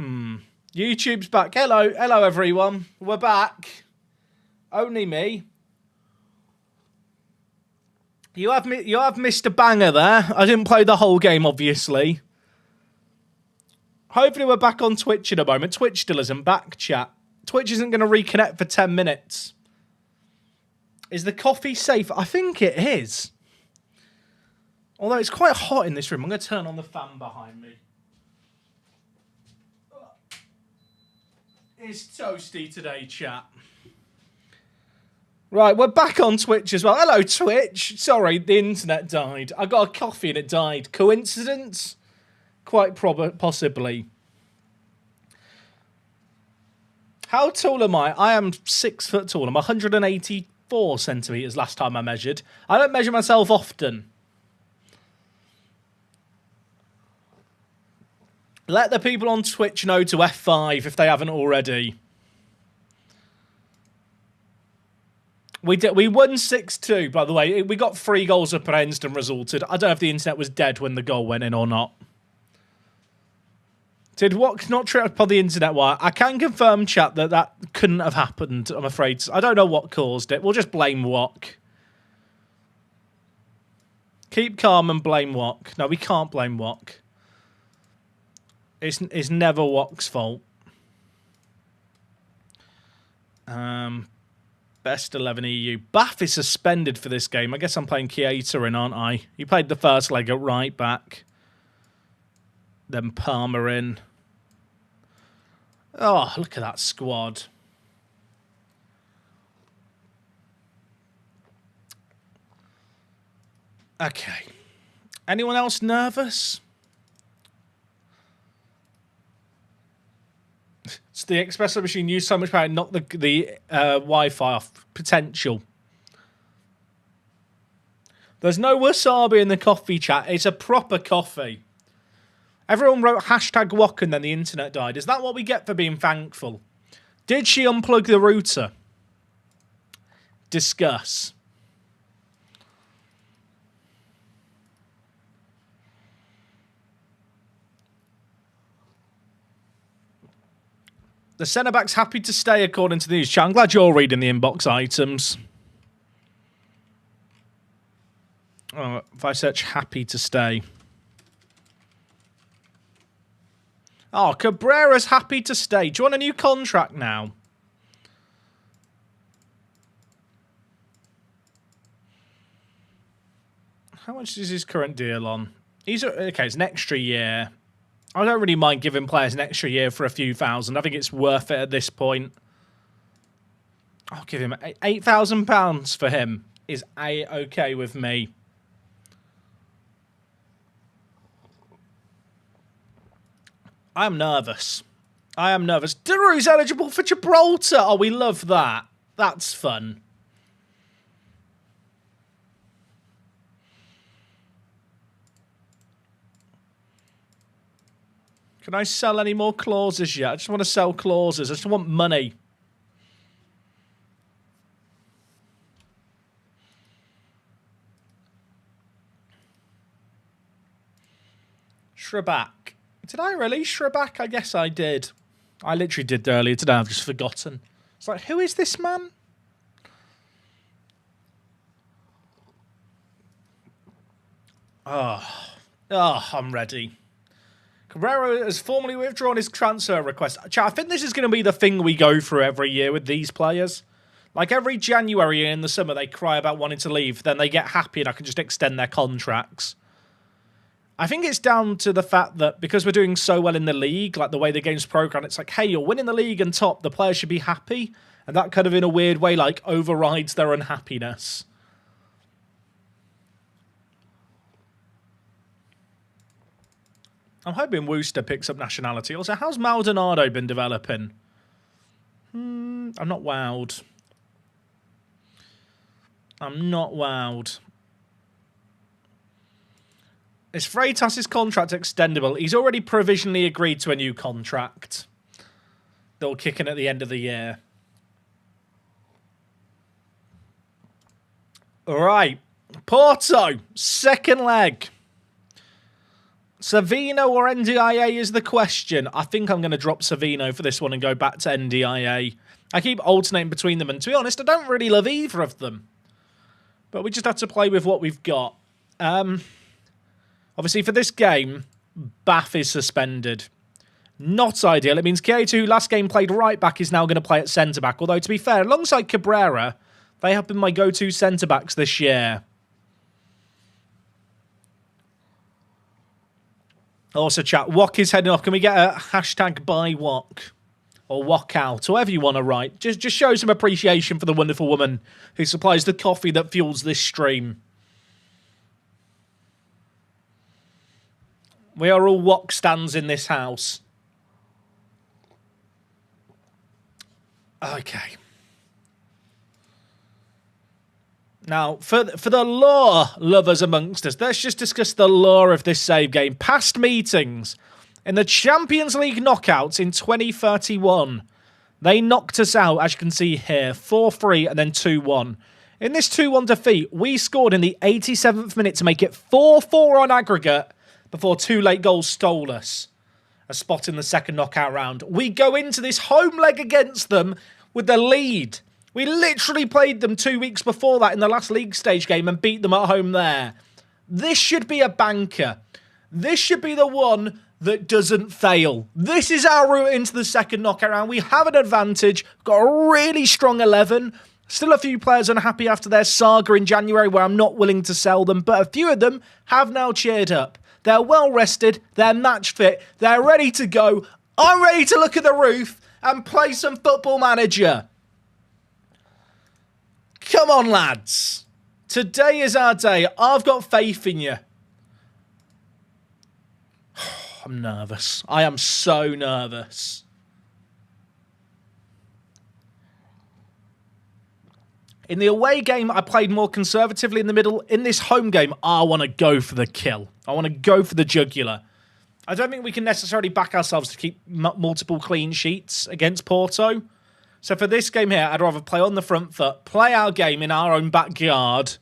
[SPEAKER 1] YouTube's back. Hello everyone. We're back. Only me. You have missed a banger there. I didn't play the whole game, obviously. Hopefully we're back on Twitch in a moment. Twitch still isn't back, chat. Twitch isn't going to reconnect for 10 minutes. Is the coffee safe? I think it is. Although it's quite hot in this room. I'm going to turn on the fan behind me. It's toasty today, chat. Right, we're back on Twitch as well. Hello, Twitch. Sorry, the internet died. I got a coffee and it died. Coincidence? Quite possibly. How tall am I? I am 6 foot tall. I'm 184 centimetres last time I measured. I don't measure myself often. Let the people on Twitch know to F5 if they haven't already. We won 6-2, by the way. We got 3 goals up and instant resulted. I don't know if the internet was dead when the goal went in or not. Did what not trip up on the internet wire? I can confirm, chat, that couldn't have happened, I'm afraid. I don't know what caused it. We'll just blame Wok. Keep calm and blame Wok. No, we can't blame Wok. It's never Wok's fault. Best 11 EU. Bath is suspended for this game. I guess I'm playing Keita in, aren't I? He played the first leg at right back. Then Palmer in. Oh, look at that squad. Okay. Anyone else nervous? It's the espresso machine used so much power, not the Wi-Fi off. Potential. There's no wasabi in the coffee chat. It's a proper coffee. Everyone wrote hashtag wok and then the internet died. Is that what we get for being thankful? Did she unplug the router? Discuss. The centre-back's happy to stay, according to the news chat. I'm glad you're reading the inbox items. Oh, if I search happy to stay. Oh, Cabrera's happy to stay. Do you want a new contract now? How much is his current deal on? Okay, it's an extra year. I don't really mind giving players an extra year for a few thousand. I think it's worth it at this point. I'll give him £8,000 for him. Is okay with me. I am nervous. I am nervous. Daru's eligible for Gibraltar. Oh, we love that. That's fun. Can I sell any more clauses yet? I just want to sell clauses. I just want money. Shrebak. Did I release Shrebak? I guess I did. I literally did earlier today. I've just forgotten. It's like, who is this man? Oh, I'm ready. Cabrera has formally withdrawn his transfer request. Chat, I think this is going to be the thing we go through every year with these players. Like every January in the summer, they cry about wanting to leave. Then they get happy and I can just extend their contracts. I think it's down to the fact that because we're doing so well in the league, like the way the game's programmed, it's like, hey, you're winning the league and top, the players should be happy. And that kind of, in a weird way, like overrides their unhappiness. I'm hoping Worcester picks up nationality. Also, how's Maldonado been developing? I'm not wowed. I'm not wowed. Is Freitas' contract extendable? He's already provisionally agreed to a new contract. They'll kick in at the end of the year. All right. Porto, second leg. Savino or NDIA is the question. I think I'm going to drop Savino for this one and go back to NDIA. I keep alternating between them, and to be honest, I don't really love either of them. But we just have to play with what we've got. Obviously, for this game, Bath is suspended. Not ideal. It means Keita, who last game played right back, is now going to play at centre-back. Although, to be fair, alongside Cabrera, they have been my go-to centre-backs this year. Also, chat, Wok is heading off. Can we get a hashtag buy Wok? Or Wok out, however you want to write. Just show some appreciation for the wonderful woman who supplies the coffee that fuels this stream. We are all Wok stands in this house. Okay. Now, for the lore lovers amongst us, let's just discuss the lore of this save game. Past meetings. In the Champions League knockouts in 2031, they knocked us out, as you can see here, 4-3 and then 2-1. In this 2-1 defeat, we scored in the 87th minute to make it 4-4 on aggregate before two late goals stole us a spot in the second knockout round. We go into this home leg against them with the lead. We literally played them 2 weeks before that in the last league stage game and beat them at home there. This should be a banker. This should be the one that doesn't fail. This is our route into the second knockout round. We have an advantage. Got a really strong 11. Still a few players unhappy after their saga in January where I'm not willing to sell them, but a few of them have now cheered up. They're well rested, they're match fit, they're ready to go. I'm ready to look at the roof and play some Football Manager. Come on, lads. Today is our day. I've got faith in you. I'm nervous. I am so nervous. In the away game, I played more conservatively in the middle. In this home game, I want to go for the kill. I want to go for the jugular. I don't think we can necessarily back ourselves to keep multiple clean sheets against Porto. So for this game here, I'd rather play on the front foot, play our game in our own backyard.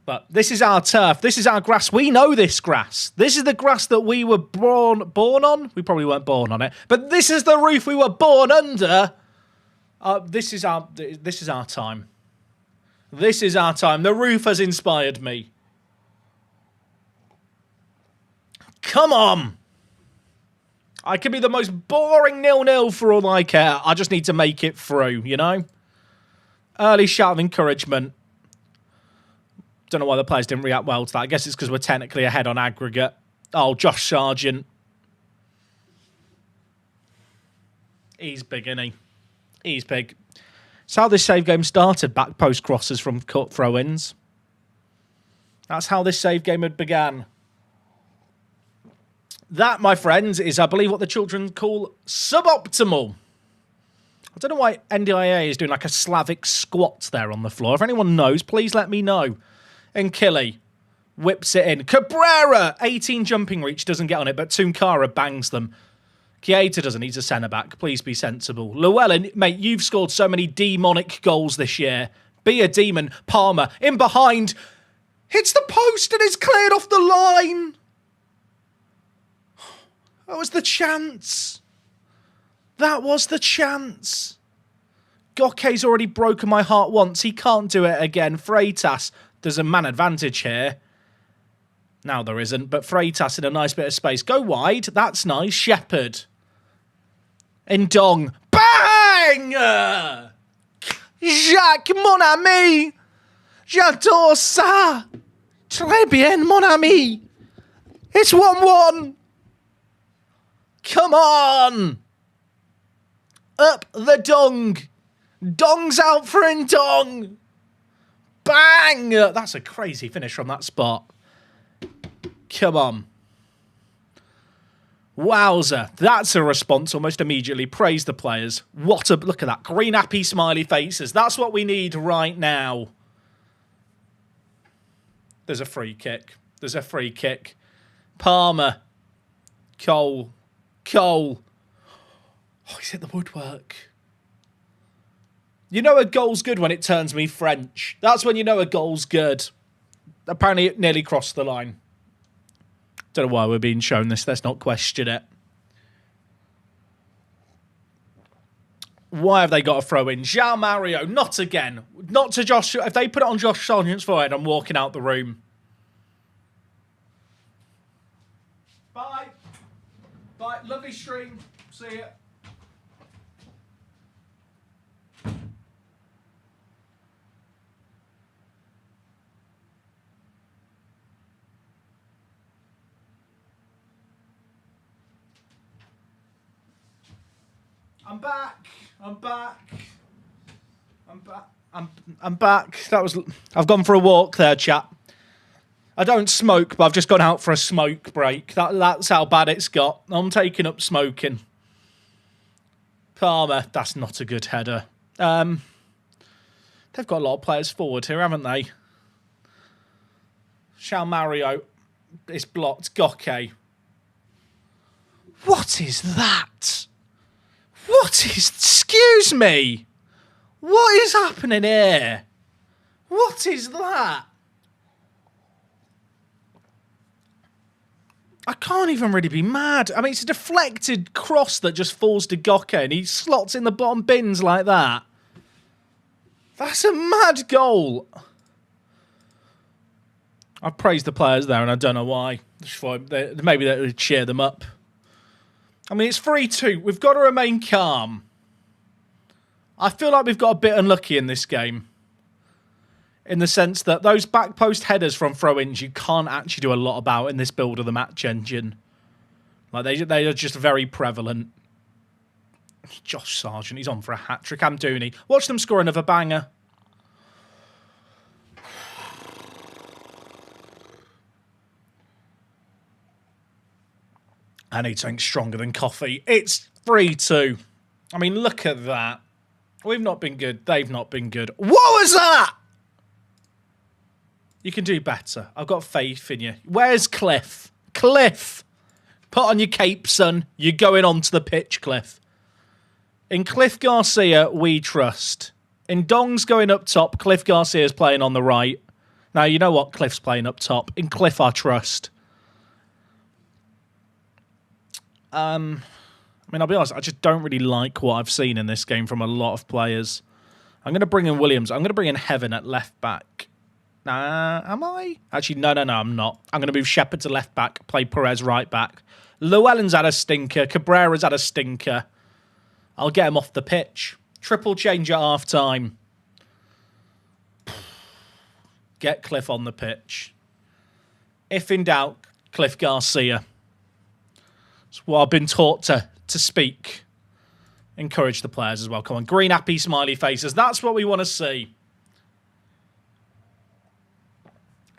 [SPEAKER 1] But this is our turf. This is our grass. We know this grass. This is the grass that we were born on. We probably weren't born on it. But this is the roof we were born under. This is our time. This is our time. The roof has inspired me. Come on. I could be the most boring 0-0 for all I care. I just need to make it through, you know? Early shout of encouragement. Don't know why the players didn't react well to that. I guess it's because we're technically ahead on aggregate. Oh, Josh Sargent. He's big, isn't he? He's big. It's how this save game started. Back post crosses from cut throw-ins. That's how this save game had began. That, my friends, is, I believe, what the children call suboptimal. I don't know why NDIA is doing like a Slavic squat there on the floor. If anyone knows, please let me know. And Killy whips it in. Cabrera, 18 jumping reach, doesn't get on it, but Tunkara bangs them. Keita doesn't. He's a centre-back. Please be sensible. Llewellyn, mate, you've scored so many demonic goals this year. Be a demon. Palmer, in behind. Hits the post and is cleared off the line. That was the chance. That was the chance. Goke's already broken my heart once. He can't do it again. Freitas, there's a man advantage here. Now there isn't, but Freitas in a nice bit of space. Go wide. That's nice. Shepherd. Ndong. Bang! Jacques, mon ami. J'adore ça. Très bien, mon ami. It's 1-1. Come on! Up the Dong! Dong's out for Ndong! Bang! That's a crazy finish from that spot. Come on. Wowza. That's a response almost immediately. Praise the players. What a... Look at that. Green happy smiley faces. That's what we need right now. There's a free kick. There's a free kick. Palmer. Cole. Oh, he's hit the woodwork. You know a goal's good when it turns me French. That's when you know a goal's good. Apparently it nearly crossed the line. Don't know why we're being shown this. Let's not question it. Why have they got a throw in? João Mario, not again. Not to Josh. If they put it on Josh Sargent's forehead, I'm walking out the room. Bye. Bye. Lovely stream. See ya. I'm back. I'm back. I've gone for a walk there, chap. I don't smoke, but I've just gone out for a smoke break. That's how bad it's got. I'm taking up smoking. Palmer, that's not a good header. They've got a lot of players forward here, haven't they? João Mario is blocked. Goke. What is that? Excuse me. What is happening here? What is that? I can't even really be mad. I mean, it's a deflected cross that just falls to Goke and he slots in the bottom bins like that. That's a mad goal. I praised the players there and I don't know why. Maybe that would cheer them up. I mean, it's 3-2. We've got to remain calm. I feel like we've got a bit unlucky in this game. In the sense that those back post headers from throw-ins you can't actually do a lot about in this build of the match engine. Like they are just very prevalent. Josh Sargent, he's on for a hat-trick. Amdouni. Watch them score another banger. I need something stronger than coffee. It's 3-2. I mean, look at that. We've not been good. They've not been good. What was that? You can do better. I've got faith in you. Where's Cliff? Cliff! Put on your cape, son. You're going onto the pitch, Cliff. In Cliff Garcia, we trust. In Dong's going up top. Cliff Garcia's playing on the right. Now, you know what? Cliff's playing up top. In Cliff, I trust. I mean, I'll be honest. I just don't really like what I've seen in this game from a lot of players. I'm going to bring in Williams. I'm going to bring in Heaven at left back. Am I? Actually, no, I'm not. I'm going to move Shepherd to left back, play Perez right back. Llewellyn's had a stinker. Cabrera's had a stinker. I'll get him off the pitch. Triple change at half-time. Get Cliff on the pitch. If in doubt, Cliff Garcia. That's what I've been taught to speak. Encourage the players as well. Come on, green, happy, smiley faces. That's what we want to see.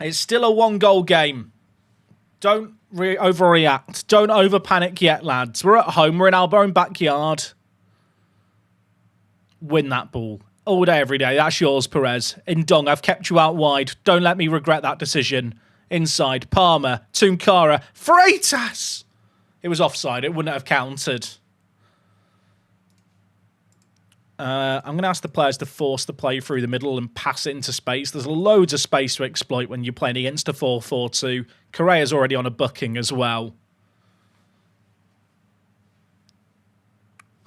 [SPEAKER 1] It's still a one-goal game. Don't overreact. Don't over-panic yet, lads. We're at home. We're in our own backyard. Win that ball. All day, every day. That's yours, Perez. In Dong, I've kept you out wide. Don't let me regret that decision. Inside, Palmer, Tunkara, Freitas! It was offside. It wouldn't have counted. I'm going to ask the players to force the play through the middle and pass it into space. There's loads of space to exploit when you're playing against a 4-4-2. Correa's already on a booking as well.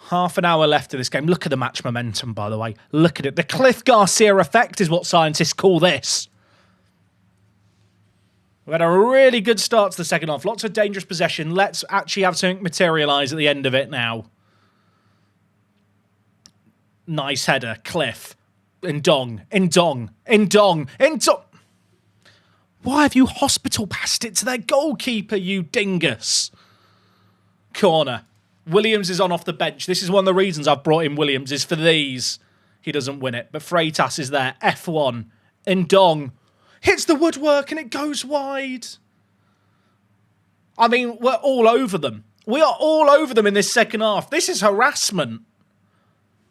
[SPEAKER 1] Half an hour left of this game. Look at the match momentum, by the way. Look at it. The Cliff Garcia effect is what scientists call this. We've had a really good start to the second half. Lots of dangerous possession. Let's actually have something materialise at the end of it now. Nice header. Cliff. Ndong. Why have you hospital passed it to their goalkeeper, you dingus? Corner. Williams is on off the bench. This is one of the reasons I've brought in Williams, is for these. He doesn't win it, but Freitas is there. F1. Ndong. Hits the woodwork and it goes wide. I mean, we're all over them. We are all over them in this second half. This is harassment.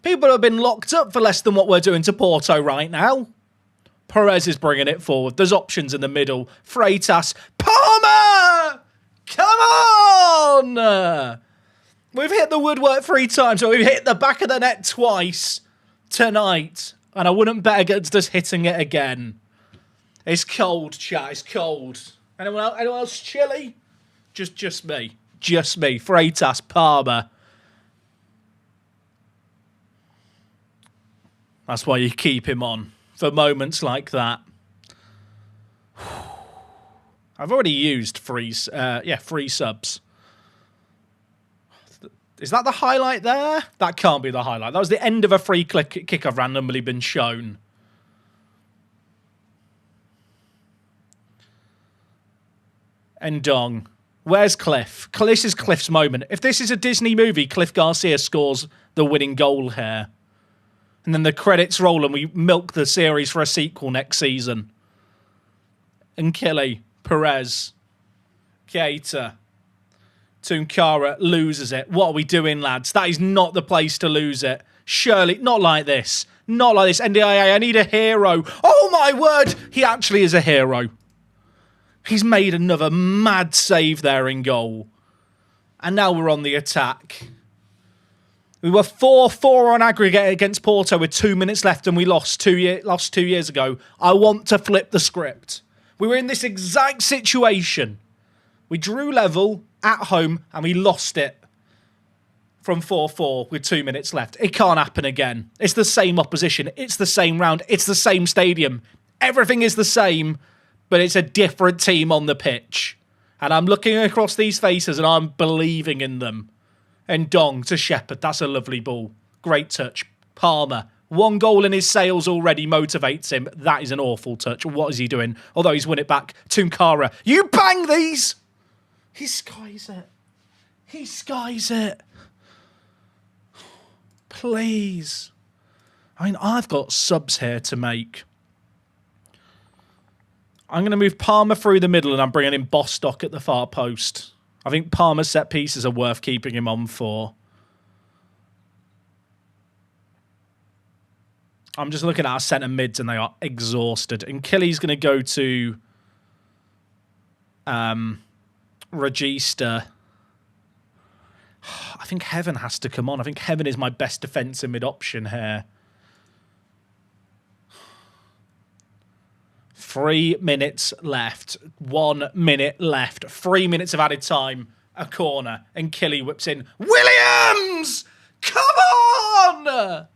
[SPEAKER 1] People have been locked up for less than what we're doing to Porto right now. Perez is bringing it forward. There's options in the middle. Freitas. Palmer! Come on! We've hit the woodwork 3 times, so we've hit the back of the net twice tonight. And I wouldn't bet against us hitting it again. It's cold, chat. It's cold. Anyone else chilly? Just me. Just me. Freitas, Palmer. That's why you keep him on for moments like that. I've already used free subs. Is that the highlight there? That can't be the highlight. That was the end of a free kick I've randomly been shown. Ndong. Where's Cliff? This is Cliff's moment. If this is a Disney movie, Cliff Garcia scores the winning goal here. And then the credits roll and we milk the series for a sequel next season. Nkili, Perez, Keita, Tunkara loses it. What are we doing, lads? That is not the place to lose it. Surely, not like this. Not like this. NDIA, I need a hero. Oh my word! He actually is a hero. He's made another mad save there in goal. And now we're on the attack. We were 4-4 on aggregate against Porto with 2 minutes left and we lost 2 years ago. I want to flip the script. We were in this exact situation. We drew level at home and we lost it from 4-4 with 2 minutes left. It can't happen again. It's the same opposition. It's the same round. It's the same stadium. Everything is the same, but it's a different team on the pitch. And I'm looking across these faces and I'm believing in them. And Dong to Shepherd. That's a lovely ball. Great touch. Palmer. 1 goal in his sails already motivates him. That is an awful touch. What is he doing? Although he's won it back. Tunkara. You bang these! He skies it. He skies it. Please. I mean, I've got subs here to make. I'm going to move Palmer through the middle and I'm bringing in Bostock at the far post. I think Palmer's set pieces are worth keeping him on for. I'm just looking at our centre mids and they are exhausted. And Killy's going to go to Regista. I think Heaven has to come on. I think Heaven is my best defensive mid option here. 3 minutes left. 1 minute left. 3 minutes of added time. A corner. And Killy whips in. Williams! Come on!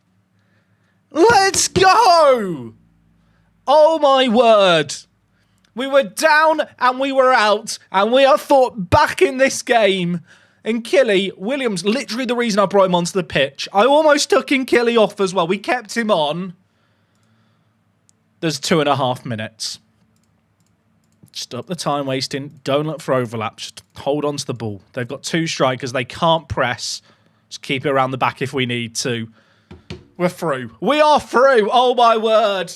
[SPEAKER 1] Let's go! Oh my word. We were down and we were out. And we are thought back in this game. And Killy, Williams, literally the reason I brought him onto the pitch. I almost took in Killy off as well. We kept him on. There's 2.5 minutes. Stop the time wasting. Don't look for overlaps. Just hold on to the ball. They've got 2 strikers. They can't press. Just keep it around the back if we need to. We're through. We are through. Oh, my word.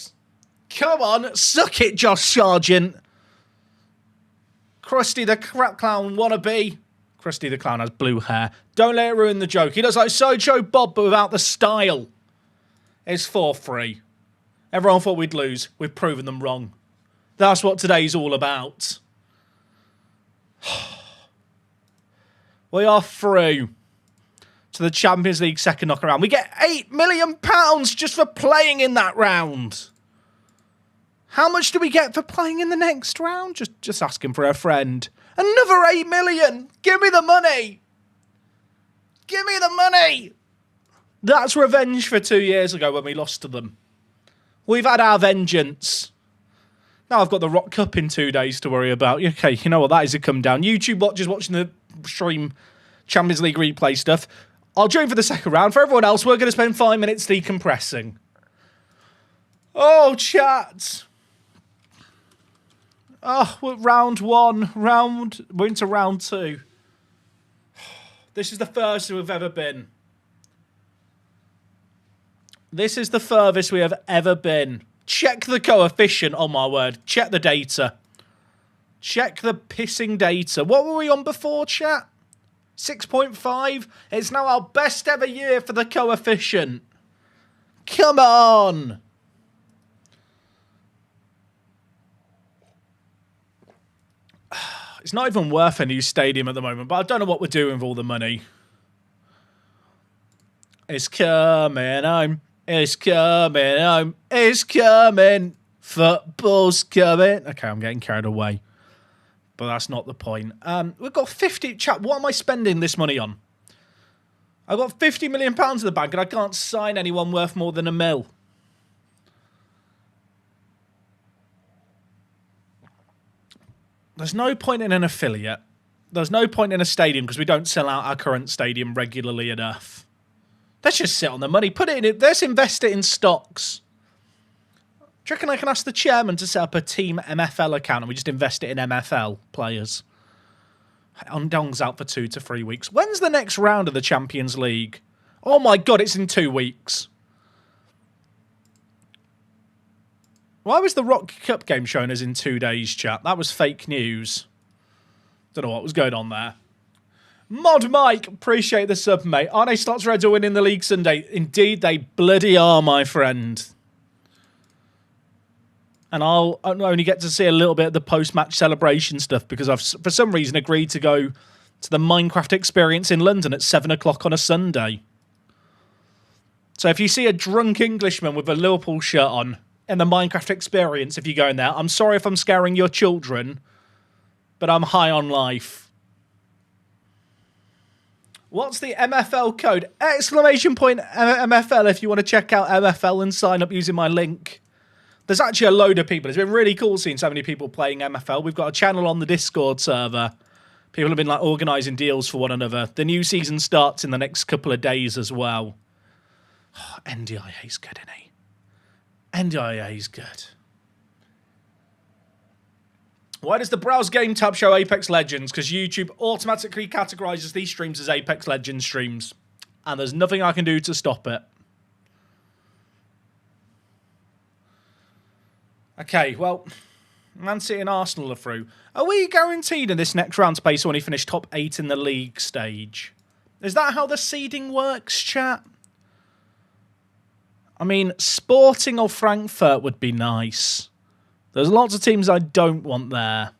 [SPEAKER 1] Come on. Suck it, Josh Sargent. Krusty the Clown wannabe. Krusty the Clown has blue hair. Don't let it ruin the joke. He looks like Sideshow Bob, but without the style. It's 4-3. Everyone thought we'd lose. We've proven them wrong. That's what today's all about. We are through to the Champions League second knockaround. We get £8 million just for playing in that round. How much do we get for playing in the next round? Just asking for a friend. Another 8 million. Give me the money. Give me the money. That's revenge for 2 years ago when we lost to them. We've had our vengeance. Now I've got the Rock Cup in 2 days to worry about. Okay, you know what? That is a come down. YouTube watchers watching the stream Champions League replay stuff. I'll join for the second round. For everyone else, we're going to spend 5 minutes decompressing. Oh, chat. Oh, we're round 1. We're into round 2. This is the furthest we've ever been. This is the furthest we have ever been. Check the coefficient, oh my word. Check the data. Check the pissing data. What were we on before, chat? 6.5? It's now our best ever year for the coefficient. Come on. It's not even worth a new stadium at the moment, but I don't know what we're doing with all the money. It's coming home. It's coming home. It's coming. Football's coming. Okay, I'm getting carried away. But that's not the point. We've got 50... Chat, what am I spending this money on? I've got £50 million in the bank and I can't sign anyone worth more than £1 million. There's no point in an affiliate. There's no point in a stadium because we don't sell out our current stadium regularly enough. Let's just sit on the money. Put it in it. Let's invest it in stocks. Do you reckon I can ask the chairman to set up a team MFL account and we just invest it in MFL players? Dong's out for 2 to 3 weeks. When's the next round of the Champions League? Oh my God, it's in 2 weeks. Why was the Rock Cup game shown as in 2 days, chat? That was fake news. Don't know what was going on there. Mod Mike, appreciate the sub, mate. Aren't they Slots Reds are winning the league Sunday? Indeed, they bloody are, my friend. And I'll only get to see a little bit of the post-match celebration stuff because I've, for some reason, agreed to go to the Minecraft experience in London at 7 o'clock on a Sunday. So if you see a drunk Englishman with a Liverpool shirt on in the Minecraft experience, if you're going there, I'm sorry if I'm scaring your children, but I'm high on life. What's the MFL code? Exclamation point MFL if you want to check out MFL and sign up using my link. There's actually a load of people. It's been really cool seeing so many people playing MFL. We've got a channel on the Discord server. People have been like organising deals for one another. The new season starts in the next couple of days as well. Oh, NDIA's good, isn't he? NDIA's good. Why does the Browse Game tab show Apex Legends? Because YouTube automatically categorizes these streams as Apex Legends streams. And there's nothing I can do to stop it. Okay, well, Man City and Arsenal are through. Are we guaranteed in this next round space when we finish top 8 in the league stage? Is that how the seeding works, chat? I mean, Sporting or Frankfurt would be nice. There's lots of teams I don't want there.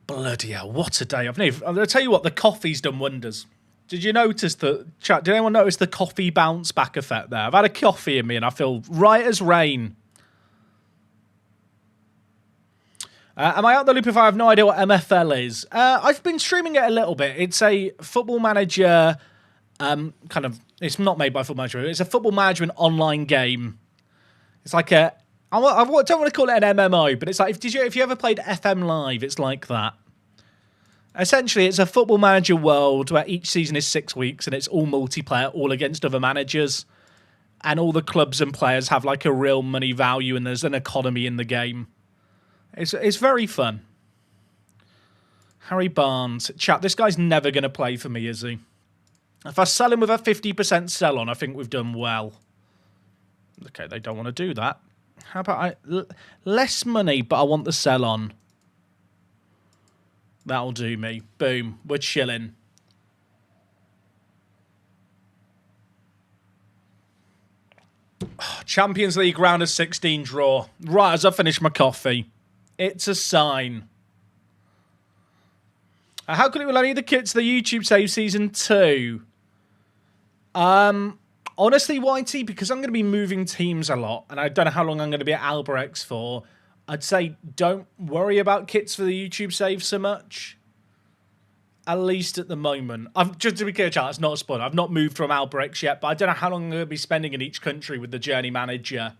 [SPEAKER 1] Bloody hell, what a day. I'm going to tell you what, the coffee's done wonders. Did you notice chat? Did anyone notice the coffee bounce back effect there? I've had a coffee in me and I feel right as rain. Am I out the loop if I have no idea what MFL is? I've been streaming it a little bit. It's a football manager, it's not made by Football Manager. It's a football management online game. It's like I don't want to call it an MMO, but it's like if you ever played FM Live, it's like that. Essentially, it's a football manager world where each season is 6 weeks and it's all multiplayer, all against other managers. And all the clubs and players have like a real money value and there's an economy in the game. It's very fun. Harry Barnes. Chat, this guy's never going to play for me, is he? If I sell him with a 50% sell on, I think we've done well. Okay, they don't want to do that. How about less money, but I want the sell on. That'll do me. Boom. We're chilling. Oh, Champions League round of 16 draw. Right as I finish my coffee. It's a sign. How could it will I need the kits to the YouTube save season 2? Honestly, YT, because I'm going to be moving teams a lot, and I don't know how long I'm going to be at Alberex for, I'd say don't worry about kits for the YouTube save so much. At least at the moment. Just to be clear, Charles, it's not a spoiler. I've not moved from Alberex yet, but I don't know how long I'm going to be spending in each country with the Journey Manager.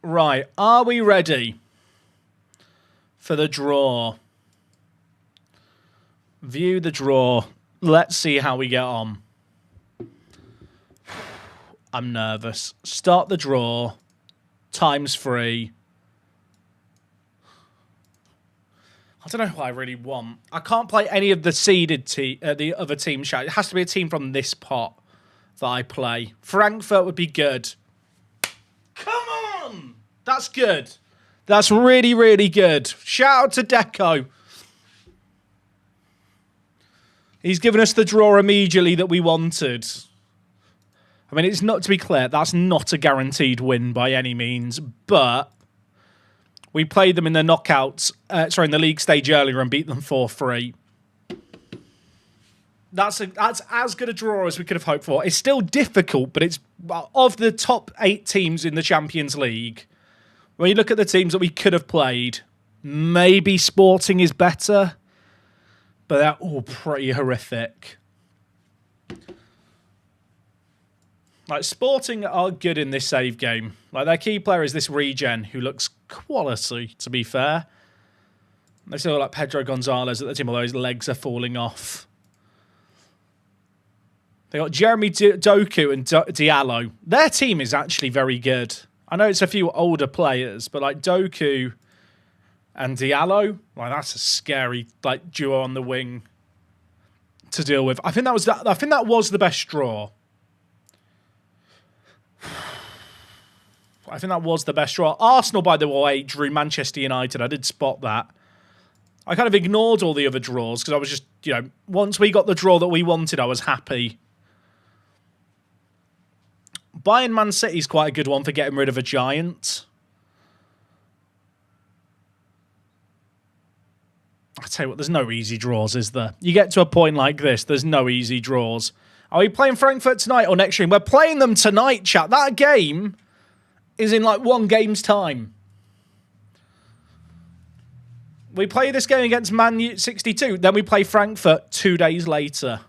[SPEAKER 1] Right, are we ready for the draw? View the draw. Let's see how we get on. I'm nervous. Start the draw. Times 3. I don't know who I really want. I can't play any of the seeded the other teams. It has to be a team from this pot that I play. Frankfurt would be good. Come on! That's good. That's really, really good. Shout out to Deco. He's given us the draw immediately that we wanted. I mean, it's not, to be clear, that's not a guaranteed win by any means, but we played them in the knockouts, in the league stage earlier and beat them 4-3. That's as good a draw as we could have hoped for. It's still difficult, but it's of the top 8 teams in the Champions League. When you look at the teams that we could have played, maybe Sporting is better, but they're all pretty horrific. Like, Sporting are good in this save game. Like, their key player is this regen, who looks quality, to be fair. They still like Pedro Gonzalez at the team, although his legs are falling off. They got Jeremy Doku and Diallo. Their team is actually very good. I know it's a few older players, but like Doku and Diallo, like that's a scary like duo on the wing to deal with. I think that was the best draw. I think that was the best draw. Arsenal, by the way, drew Manchester United. I did spot that. I kind of ignored all the other draws because I was just, once we got the draw that we wanted, I was happy. Bayern Man City is quite a good one for getting rid of a giant. I tell you what, there's no easy draws, is there? You get to a point like this, there's no easy draws. Are we playing Frankfurt tonight or next stream? We're playing them tonight, chat. That game is in like 1 game's time. We play this game against Man U 62, then we play Frankfurt 2 days later.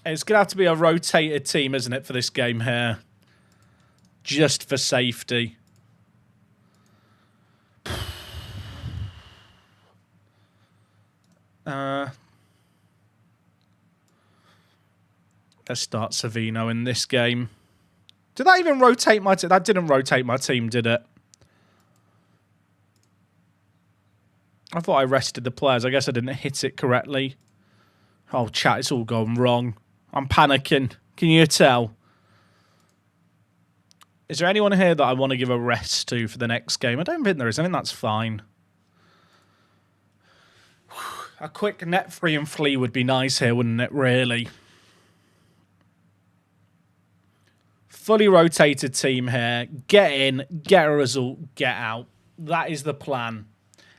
[SPEAKER 1] It's going to have to be a rotated team, isn't it, for this game here? Just for safety. Let's start Savino in this game. Did that even rotate my team? That didn't rotate my team, did it? I thought I rested the players. I guess I didn't hit it correctly. Oh, chat, it's all gone wrong. I'm panicking. Can you tell? Is there anyone here that I want to give a rest to for the next game? I don't think there is. I think that's fine. A quick net free and flee would be nice here, wouldn't it, really? Fully rotated team here. Get in, get a result, get out. That is the plan.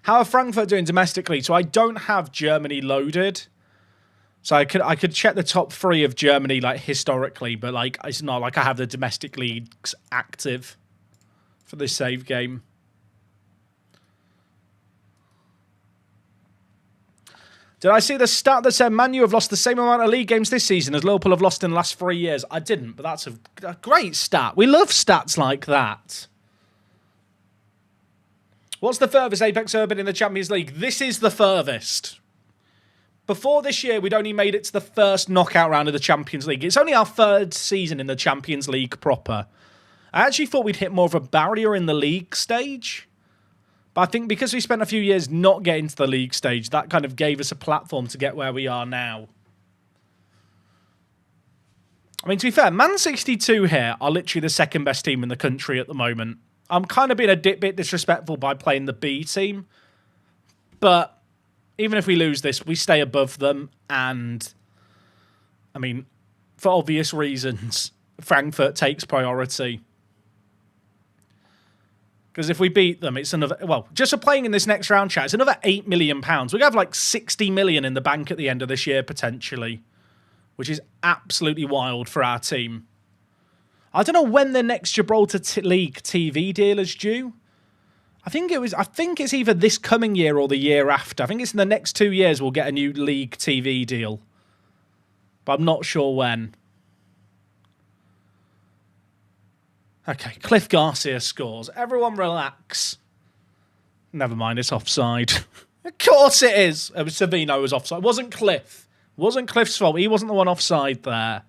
[SPEAKER 1] How are Frankfurt doing domestically? So I don't have Germany loaded. So I could check the top 3 of Germany like historically, but like it's not like I have the domestic leagues active for this save game. Did I see the stat that said Man U have lost the same amount of league games this season as Liverpool have lost in the last 3 years? I didn't, but that's a great stat. We love stats like that. What's the furthest Apex Urban in the Champions League? This is the furthest. Before this year, we'd only made it to the first knockout round of the Champions League. It's only our 3rd season in the Champions League proper. I actually thought we'd hit more of a barrier in the league stage. But I think because we spent a few years not getting to the league stage, that kind of gave us a platform to get where we are now. I mean, to be fair, Man 62 here are literally the 2nd best team in the country at the moment. I'm kind of being a bit disrespectful by playing the B team. But even if we lose this, we stay above them. And, I mean, for obvious reasons, Frankfurt takes priority. Because if we beat them, it's another... Well, just for playing in this next round, chat, it's another £8 million. We're going to have like 60 million in the bank at the end of this year, potentially. Which is absolutely wild for our team. I don't know when the next Gibraltar League TV deal is due. I think it's either this coming year or the year after. I think it's in the next 2 years we'll get a new league TV deal. But I'm not sure when. Okay, Cliff Garcia scores. Everyone relax. Never mind, it's offside. Of course it is. It was Savino was offside. It wasn't Cliff. It wasn't Cliff's fault. He wasn't the one offside there.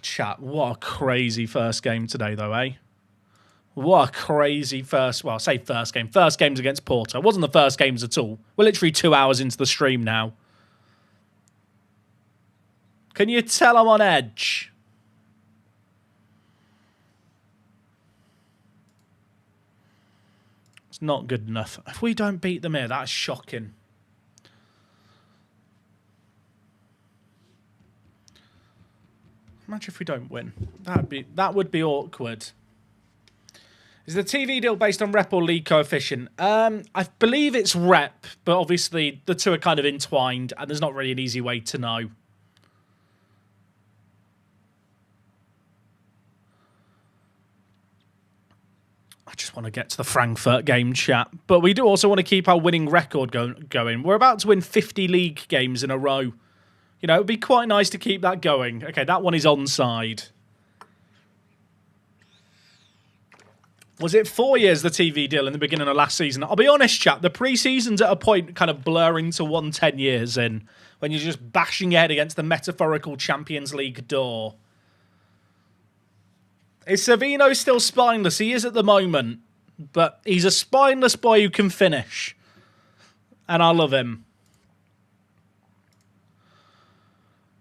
[SPEAKER 1] Chat, what a crazy first game today, though, eh? What a crazy first... Well, I say first game. First game's against Porto. It wasn't the first games at all. We're literally 2 hours into the stream now. Can you tell I'm on edge? It's not good enough. If we don't beat them here, that's shocking. Imagine if we don't win. That would be awkward. Is the TV deal based on rep or league coefficient? I believe it's rep, but obviously the two are kind of entwined, and there's not really an easy way to know. I just want to get to the Frankfurt game, chat. But we do also want to keep our winning record going. We're about to win 50 league games in a row. You know, it would be quite nice to keep that going. Okay, that one is onside. Was it 4 years, the TV deal, in the beginning of last season? I'll be honest, chat, the pre-season's at a point kind of blurring to 10 years in, when you're just bashing your head against the metaphorical Champions League door. Is Savino still spineless? He is at the moment, but he's a spineless boy who can finish. And I love him.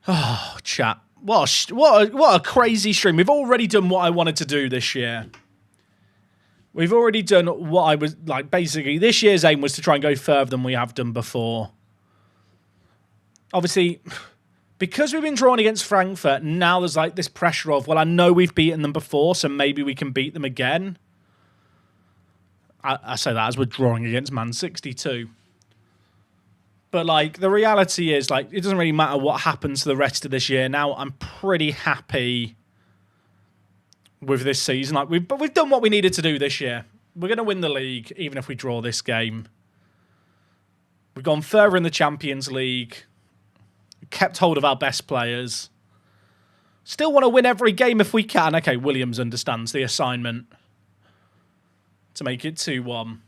[SPEAKER 1] Oh, chat. What a crazy stream. We've already done what I wanted to do this year. We've already done what I was... Like, basically, this year's aim was to try and go further than we have done before. Obviously, because we've been drawn against Frankfurt, now there's like this pressure of, well, I know we've beaten them before, so maybe we can beat them again. I say that as we're drawing against Man 62. But, like, the reality is, like, it doesn't really matter what happens to the rest of this year. Now, I'm pretty happy with this season. Like, we've done what we needed to do this year. We're going to win the league, even if we draw this game. We've gone further in the Champions League. Kept hold of our best players. Still want to win every game if we can. Okay, Williams understands the assignment to make it 2-1.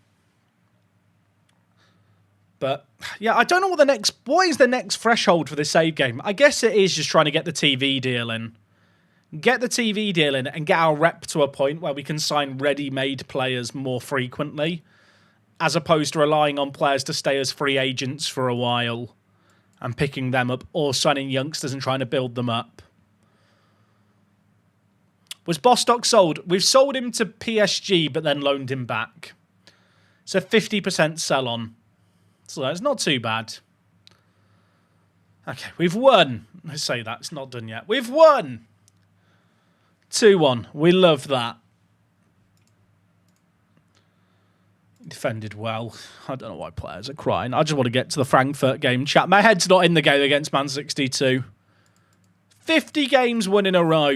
[SPEAKER 1] But yeah, I don't know what is the next threshold for the save game. I guess it is just trying to get the TV deal in. Get the TV deal in and get our rep to a point where we can sign ready-made players more frequently, as opposed to relying on players to stay as free agents for a while and picking them up, or signing youngsters and trying to build them up. Was Bostock sold? We've sold him to PSG, but then loaned him back. So 50% sell-on. So it's not too bad. Okay, we've won. I say that, it's not done yet. We've won! 2-1. We love that. Defended well. I don't know why players are crying. I just want to get to the Frankfurt game, chat. My head's not in the game against Man 62. 50 games won in a row.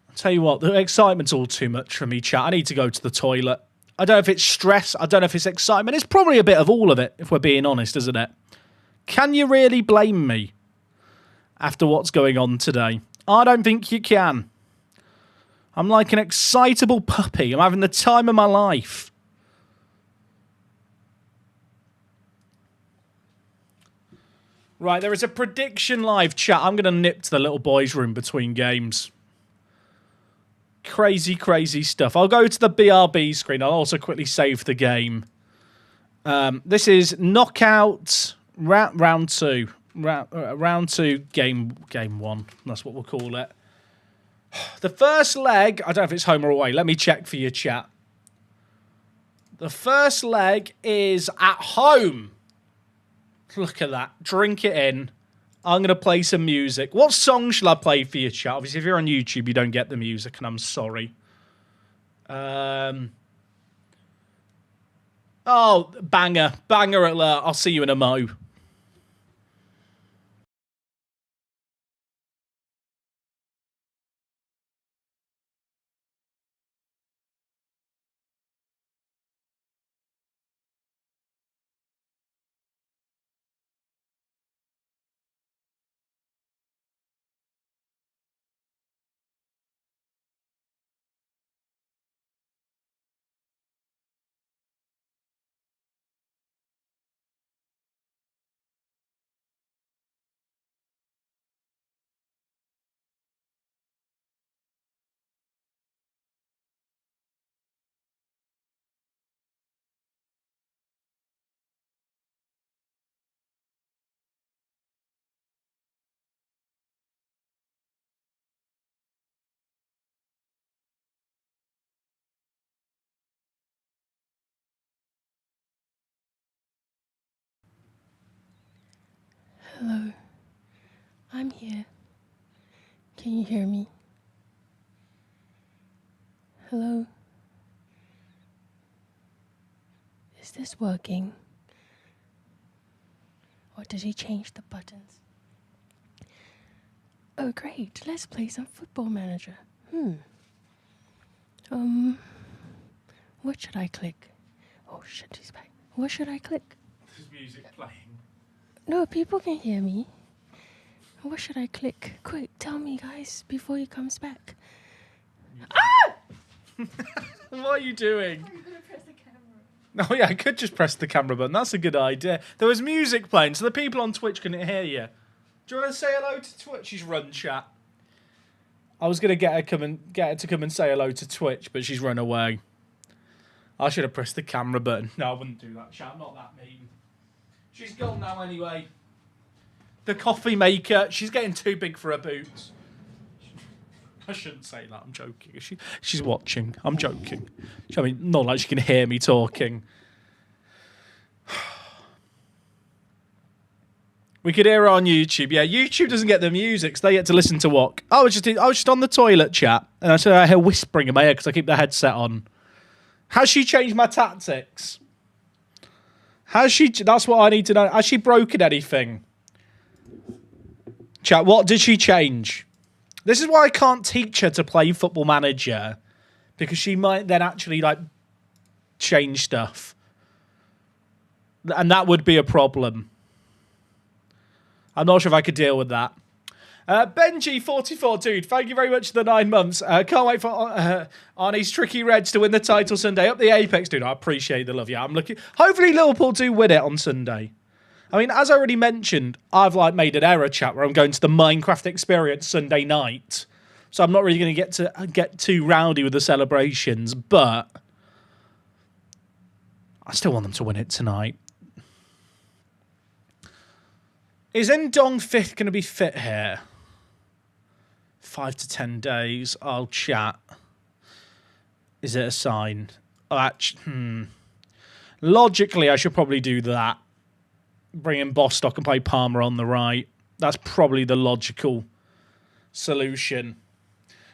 [SPEAKER 1] I'll tell you what, the excitement's all too much for me, chat. I need to go to the toilet. I don't know if it's stress. I don't know if it's excitement. It's probably a bit of all of it, if we're being honest, isn't it? Can you really blame me after what's going on today? I don't think you can. I'm like an excitable puppy. I'm having the time of my life. Right, there is a prediction live, chat. I'm going to nip to the little boys' room between games. Crazy, crazy stuff. I'll go to the BRB screen. I'll also quickly save the game. This is knockout round 2. Round 2, game 1. That's what we'll call it. The first leg, I don't know if it's home or away. Let me check for your chat. The first leg is at home. Look at that. Drink it in. I'm going to play some music. What song shall I play for your chat? Obviously, if you're on YouTube, you don't get the music, and I'm sorry. Oh, banger. Banger alert. I'll see you in a mo.
[SPEAKER 2] Hello, I'm here. Can you hear me? Hello? Is this working? Or did he change the buttons? Oh great, let's play some Football Manager. What should I click? Oh shit, he's back. What should I click?
[SPEAKER 1] There's music playing.
[SPEAKER 2] No, people can hear me. What should I click? Quick, tell me, guys, before he comes back. Ah!
[SPEAKER 1] What are you doing?
[SPEAKER 2] I'm gonna press the camera.
[SPEAKER 1] Oh yeah, I could just press the camera button. That's a good idea. There was music playing, so the people on Twitch couldn't hear you. Do you want to say hello to Twitch's run chat? I was gonna get her to come and say hello to Twitch, but she's run away. I should have pressed the camera button. No, I wouldn't do that, chat. I'm not that mean. She's gone now anyway. The coffee maker. She's getting too big for her boots. I shouldn't say that. I'm joking. She's watching. I'm joking. I mean, not like she can hear me talking. We could hear her on YouTube. Yeah, YouTube doesn't get the music, so they get to listen to what. I was just on the toilet, chat, and I said I hear whispering in my ear because I keep the headset on. Has she changed my tactics? Has she? That's what I need to know. Has she broken anything? Chat, what did she change? This is why I can't teach her to play Football Manager, because she might then actually like change stuff, and that would be a problem. I'm not sure if I could deal with that. Benji44, dude, thank you very much for the 9 months. Can't wait for Arnie's Tricky Reds to win the title Sunday. Up the Apex, dude. I appreciate the love. Yeah, I'm looking. Hopefully Liverpool do win it on Sunday. I mean, as I already mentioned, I've made an error chat where I'm going to the Minecraft experience Sunday night. So I'm not really going to get too rowdy with the celebrations, but I still want them to win it tonight. Is Ndong Fifth going to be fit here? 5 to 10 days. I'll chat. Is it a sign? Oh, actually, logically, I should probably do that. Bring in Bostock and play Palmer on the right. That's probably the logical solution.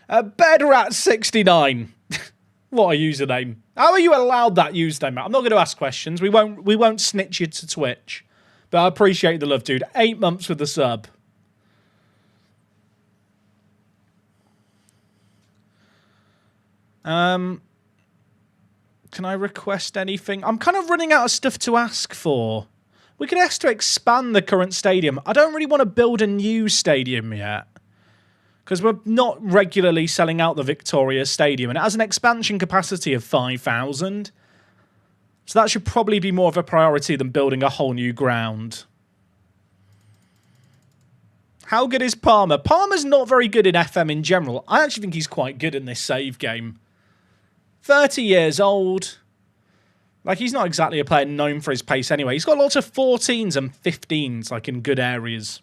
[SPEAKER 1] Bedrat69. What a username. How are you allowed that username? I'm not going to ask questions. We won't snitch you to Twitch. But I appreciate the love, dude. 8 months with the sub. Can I request anything? I'm kind of running out of stuff to ask for. We could ask to expand the current stadium. I don't really want to build a new stadium yet. Because we're not regularly selling out the Victoria Stadium. And it has an expansion capacity of 5,000. So that should probably be more of a priority than building a whole new ground. How good is Palmer? Palmer's not very good in FM in general. I actually think he's quite good in this save game. 30 years old. Like, he's not exactly a player known for his pace anyway. He's got lots of 14s and 15s, like, in good areas.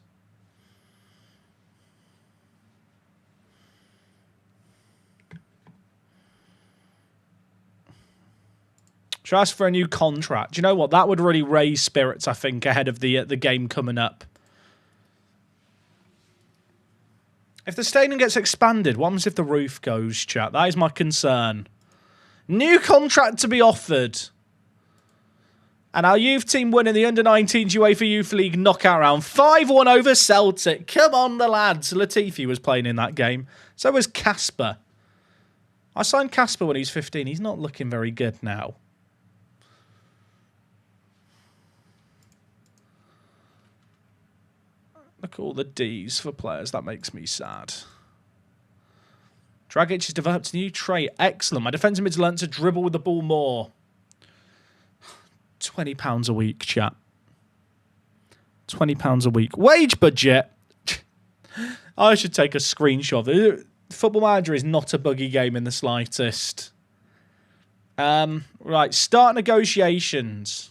[SPEAKER 1] Should I ask for a new contract? Do you know what? That would really raise spirits, I think, ahead of the game coming up. If the stadium gets expanded, what happens if the roof goes, chat? That is my concern. New contract to be offered. And our youth team winning the Under-19s UEFA Youth League knockout round. 5-1 over Celtic. Come on, the lads. Latifi was playing in that game. So was Casper. I signed Casper when he was 15. He's not looking very good now. Look at all the Ds for players. That makes me sad. Dragic has developed a new trait. Excellent. My defensive mid's learnt to dribble with the ball more. £20 a week, chat. £20 a week. Wage budget. I should take a screenshot. Football Manager is not a buggy game in the slightest. Right, start negotiations.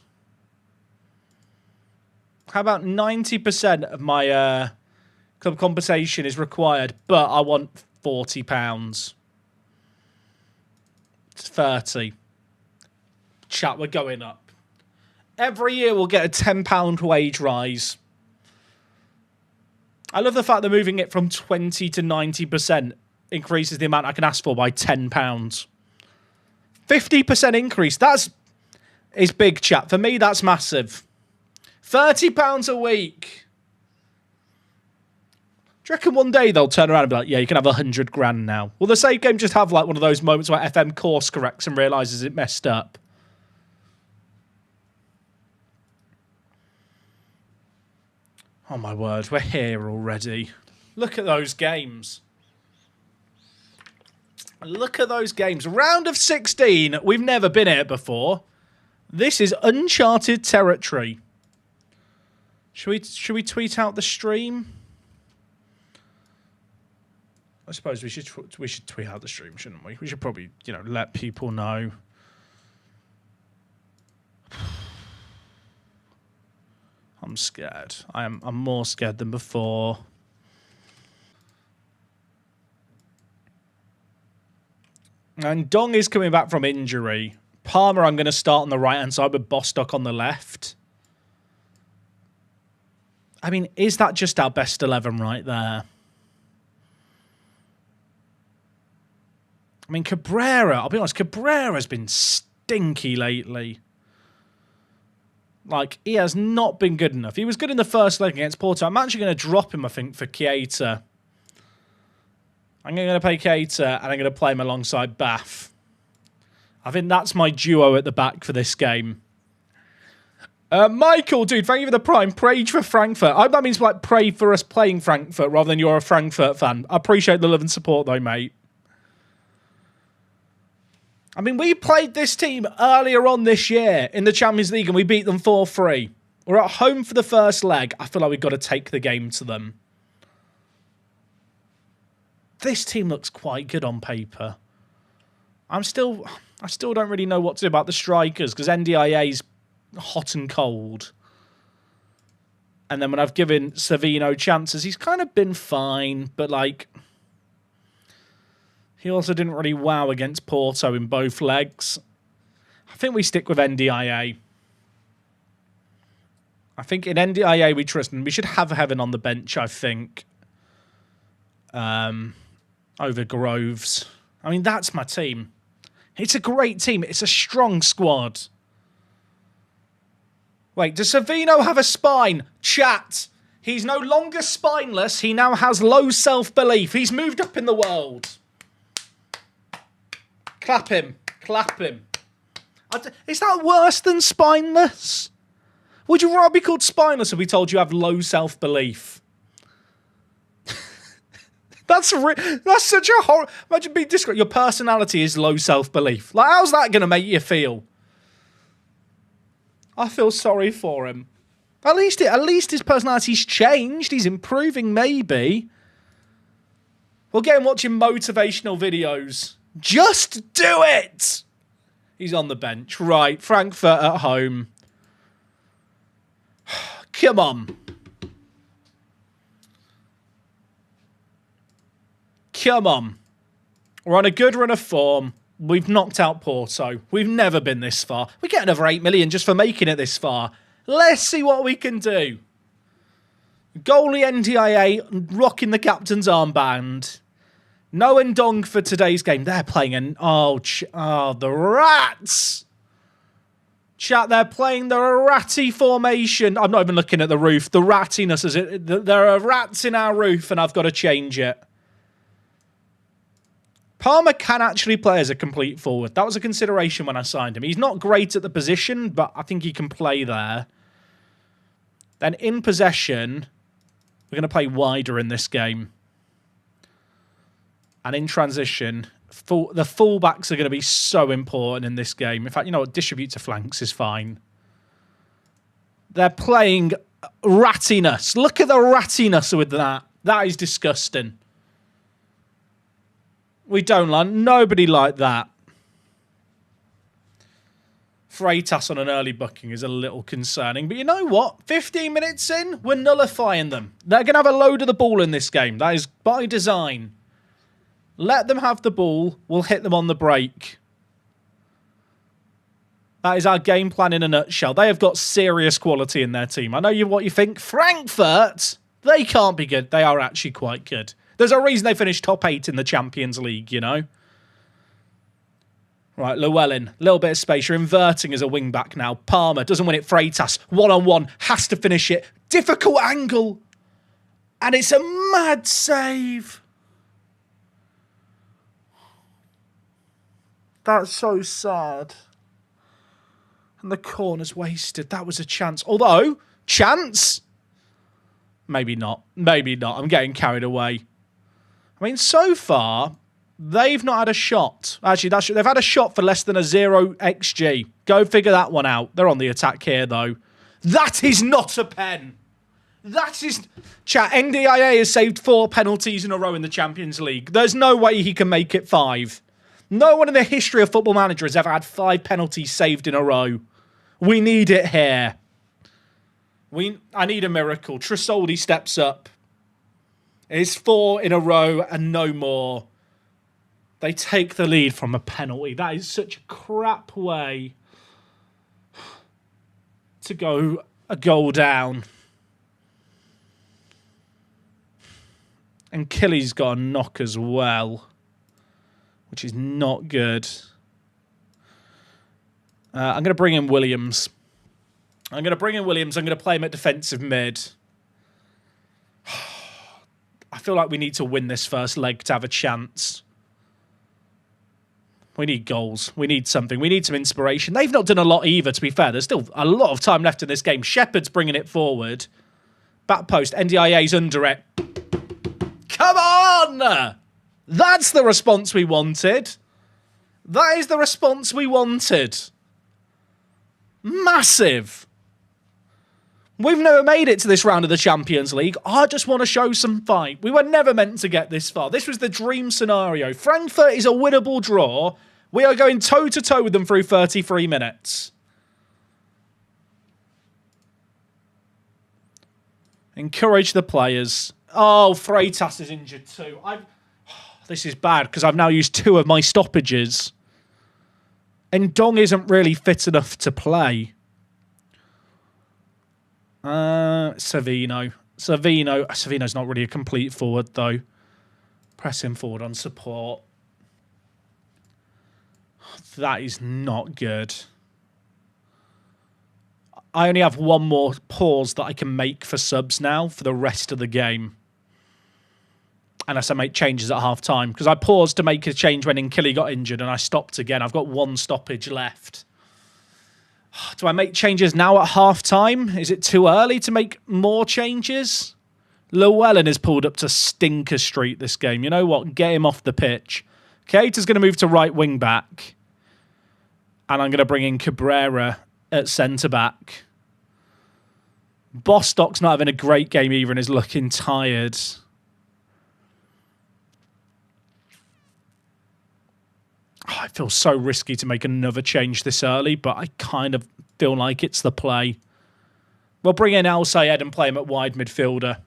[SPEAKER 1] How about 90% of my club compensation is required, but I want £40. It's 30. Chat, we're going up. Every year we'll get a £10 wage rise. I love the fact they're moving it from 20 to 90%. Increases the amount I can ask for by £10. 50% increase. Is big, chat. For me, that's massive. £30 a week. Do you reckon one day they'll turn around and be like, yeah, you can have 100 grand now? Will the save game just have like one of those moments where FM course corrects and realises it messed up? Oh my word, we're here already. Look at those games. Look at those games. Round of 16. We've never been here before. This is uncharted territory. Should we tweet out the stream? I suppose we should tweet out the stream, shouldn't we? We should probably, let people know. I'm scared. I'm more scared than before. And Dong is coming back from injury. Palmer, I'm going to start on the right-hand side with Bostock on the left. I mean, is that just our best 11 right there? I mean, Cabrera, I'll be honest, Cabrera's been stinky lately. Like, he has not been good enough. He was good in the first leg against Porto. I'm actually going to drop him, I think, for Keita. I'm going to play Keita, and I'm going to play him alongside Bath. I think that's my duo at the back for this game. Michael, dude, thank you for the prime. Pray for Frankfurt. I hope that means like pray for us playing Frankfurt rather than you're a Frankfurt fan. I appreciate the love and support though, mate. I mean, we played this team earlier on this year in the Champions League and we beat them 4-3. We're at home for the first leg. I feel like we've got to take the game to them. This team looks quite good on paper. I still don't really know what to do about the strikers because NDIA's hot and cold. And then when I've given Savino chances, he's kind of been fine, but like he also didn't really wow against Porto in both legs. I think we stick with NDIA. I think in NDIA we trust him. We should have Heaven on the bench, I think. Over Groves. I mean, that's my team. It's a great team. It's a strong squad. Wait, does Savino have a spine? Chat. He's no longer spineless. He now has low self-belief. He's moved up in the world. Clap him. Clap him. Is that worse than spineless? Would you rather be called spineless if we told you have low self-belief? That's such a horror. Imagine being discreet. Your personality is low self-belief. Like, how's that going to make you feel? I feel sorry for him. At least his personality's changed. He's improving, maybe. We'll get him watching motivational videos. Just do it! He's on the bench. Right, Frankfurt at home. Come on. Come on. We're on a good run of form. We've knocked out Porto. We've never been this far. We get another 8 million just for making it this far. Let's see what we can do. Goalie NDIA rocking the captain's armband. No Ndong for today's game. They're playing an... the Rats! Chat, they're playing the ratty formation. I'm not even looking at the roof. The rattiness is it. There are rats in our roof and I've got to change it. Palmer can actually play as a complete forward. That was a consideration when I signed him. He's not great at the position, but I think he can play there. Then in possession, we're going to play wider in this game. And in transition, the fullbacks are going to be so important in this game. In fact, you know what? Distribute to flanks is fine. They're playing rattiness. Look at the rattiness with that. That is disgusting. We don't like... Nobody like that. Freitas on an early booking is a little concerning. But you know what? 15 minutes in, we're nullifying them. They're going to have a load of the ball in this game. That is by design. Let them have the ball. We'll hit them on the break. That is our game plan in a nutshell. They have got serious quality in their team. I know what you think. Frankfurt, they can't be good. They are actually quite good. There's a reason they finished top 8 in the Champions League, you know? Right, Llewellyn, a little bit of space. You're inverting as a wing-back now. Palmer doesn't win it. Freitas, one-on-one, has to finish it. Difficult angle. And it's a mad save. That's so sad. And the corner's wasted. That was a chance. Although, chance? Maybe not. Maybe not. I'm getting carried away. I mean, so far, they've not had a shot. Actually, they've had a shot for less than a 0 XG. Go figure that one out. They're on the attack here, though. That is not a pen. That is... Chat, NDIA has saved 4 penalties in a row in the Champions League. There's no way he can make it 5. No one in the history of Football Manager has ever had 5 penalties saved in a row. We need it here. I need a miracle. Trisoldi steps up. It's 4 in a row and no more. They take the lead from a penalty. That is such a crap way to go a goal down. And Killy's got a knock as well, which is not good. I'm going to bring in Williams. I'm going to play him at defensive mid. I feel like we need to win this first leg to have a chance. We need goals. We need something. We need some inspiration. They've not done a lot either, to be fair. There's still a lot of time left in this game. Shepherd's bringing it forward. Back post. NDIA's under it. Come on! That's the response we wanted. That is the response we wanted. Massive. We've never made it to this round of the Champions League. I just want to show some fight. We were never meant to get this far. This was the dream scenario. Frankfurt is a winnable draw. We are going toe-to-toe with them through 33 minutes. Encourage the players. Oh, Freitas is injured too. This is bad because I've now used 2 of my stoppages. And Dong isn't really fit enough to play. Savino. Savino's not really a complete forward, though. Press him forward on support. That is not good. I only have one more pause that I can make for subs now for the rest of the game. Unless I make changes at half-time. Because I paused to make a change when Nkili got injured and I stopped again. I've got 1 stoppage left. Do I make changes now at half-time? Is it too early to make more changes? Llewellyn is pulled up to Stinker Street this game. You know what? Get him off the pitch. Keita's going to move to right wing-back. And I'm going to bring in Cabrera at centre-back. Bostock's not having a great game either and is looking tired. Oh, I feel so risky to make another change this early, but I kind of feel like it's the play. We'll bring in El Sayed and play him at wide midfielder.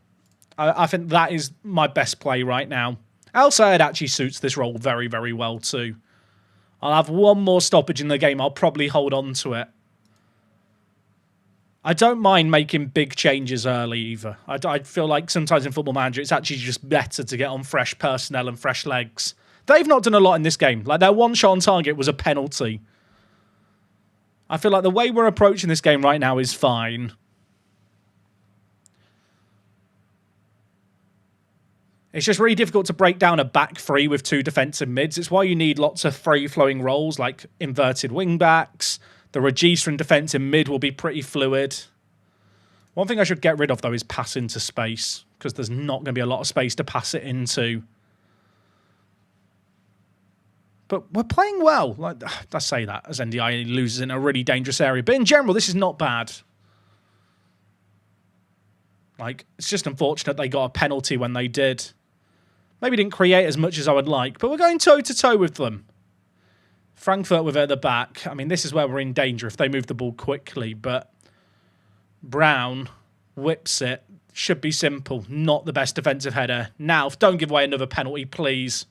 [SPEAKER 1] I think that is my best play right now. El Sayed actually suits this role very, very well too. I'll have 1 more stoppage in the game. I'll probably hold on to it. I don't mind making big changes early either. I feel like sometimes in Football Manager, it's actually just better to get on fresh personnel and fresh legs. They've not done a lot in this game. Like, their 1 shot on target was a penalty. I feel like the way we're approaching this game right now is fine. It's just really difficult to break down a back 3 with 2 defensive mids. It's why you need lots of free-flowing roles, like inverted wing-backs. The Regista in defensive mid will be pretty fluid. One thing I should get rid of, though, is pass into space, because there's not going to be a lot of space to pass it into. But we're playing well. Like, I say that as NDI loses in a really dangerous area. But in general, this is not bad. Like, it's just unfortunate they got a penalty when they did. Maybe didn't create as much as I would like, but we're going toe-to-toe with them. Frankfurt with it at the back. I mean, this is where we're in danger if they move the ball quickly, but Brown whips it. Should be simple. Not the best defensive header. Now, don't give away another penalty, please.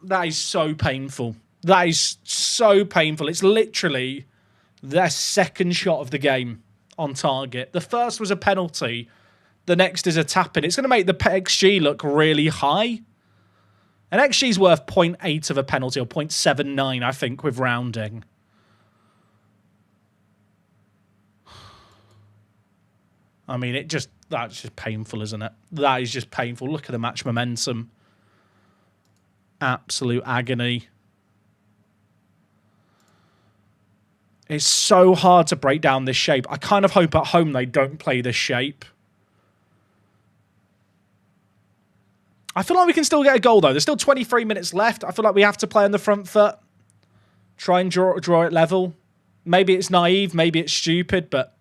[SPEAKER 1] That is so painful. That is so painful. It's literally their 2nd shot of the game on target. The first was a penalty. The next is a tap-in. It's going to make the XG look really high. And XG is worth 0.8 of a penalty, or 0.79, I think, with rounding. I mean, that's just painful, isn't it? That is just painful. Look at the match momentum. Absolute agony. It's so hard to break down this shape. I kind of hope at home they don't play this shape. I feel like we can still get a goal, though. There's still 23 minutes left. I feel like we have to play on the front foot. Try and draw it level. Maybe it's naive. Maybe it's stupid, but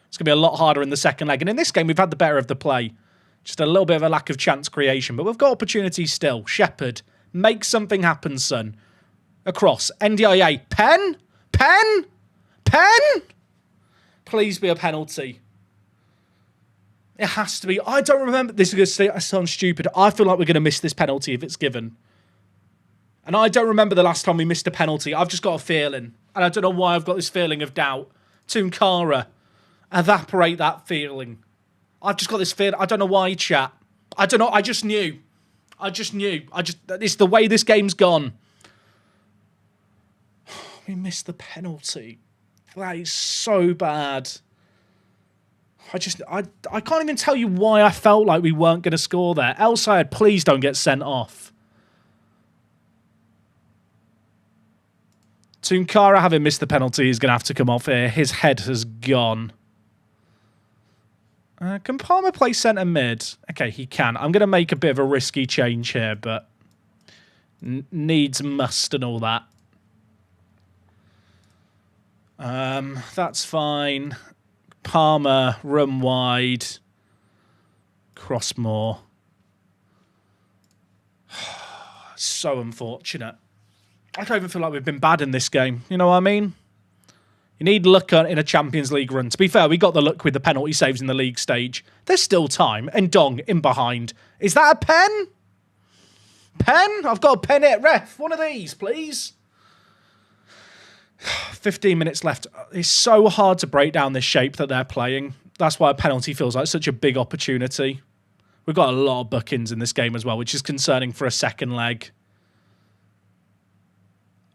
[SPEAKER 1] it's going to be a lot harder in the second leg. And in this game, we've had the better of the play. Just a little bit of a lack of chance creation. But we've got opportunities still. Shepherd. Make something happen, son. Across. NDIA. Pen? Pen? Pen? Please be a penalty. It has to be. I don't remember. This is going to sound stupid. I feel like we're going to miss this penalty if it's given. And I don't remember the last time we missed a penalty. I've just got a feeling. And I don't know why I've got this feeling of doubt. Tunkara. Evaporate that feeling. I've just got this feeling. I don't know why, chat. I don't know. I just knew. It's the way this game's gone. We missed the penalty. That is so bad. I can't even tell you why I felt like we weren't going to score there. El Sayed, please don't get sent off. Tunkara, having missed the penalty, is going to have to come off here. His head has gone. Can Palmer play centre mid? Okay, he can. I'm going to make a bit of a risky change here, but needs must and all that. That's fine. Palmer, run wide. Crossmore. So unfortunate. I don't even feel like we've been bad in this game. You know what I mean? You need luck in a Champions League run. To be fair, we got the luck with the penalty saves in the league stage. There's still time. And Dong in behind. Is that a pen? Pen? I've got a pen it. Ref, one of these, please. 15 minutes left. It's so hard to break down this shape that they're playing. That's why a penalty feels like such a big opportunity. We've got a lot of bookings in this game as well, which is concerning for a second leg.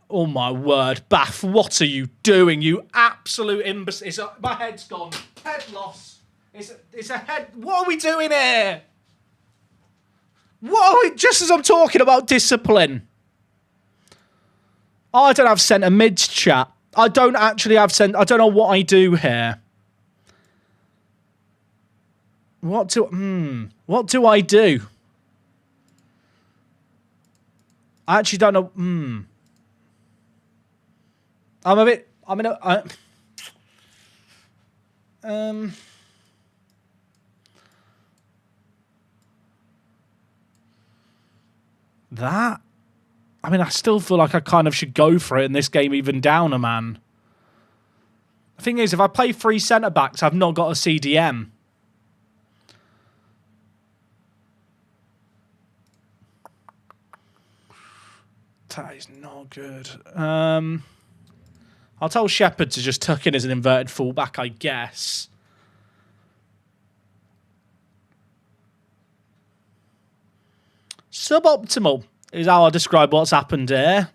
[SPEAKER 1] Oh my word, Bath, what are you doing, you absolute imbecile? My head's gone. Head loss. It's a head. What are we doing here? What are we, just as I'm talking about discipline. Oh, I don't have centre mids, chat. I don't actually have centre. I don't know what I do here. What do I do? I actually don't know. I'm in a... That? I mean, I still feel like I kind of should go for it in this game, even down a man. The thing is, if I play 3 centre-backs, I've not got a CDM. That is not good. I'll tell Shepherd to just tuck in as an inverted fullback, I guess. Suboptimal is how I describe what's happened here.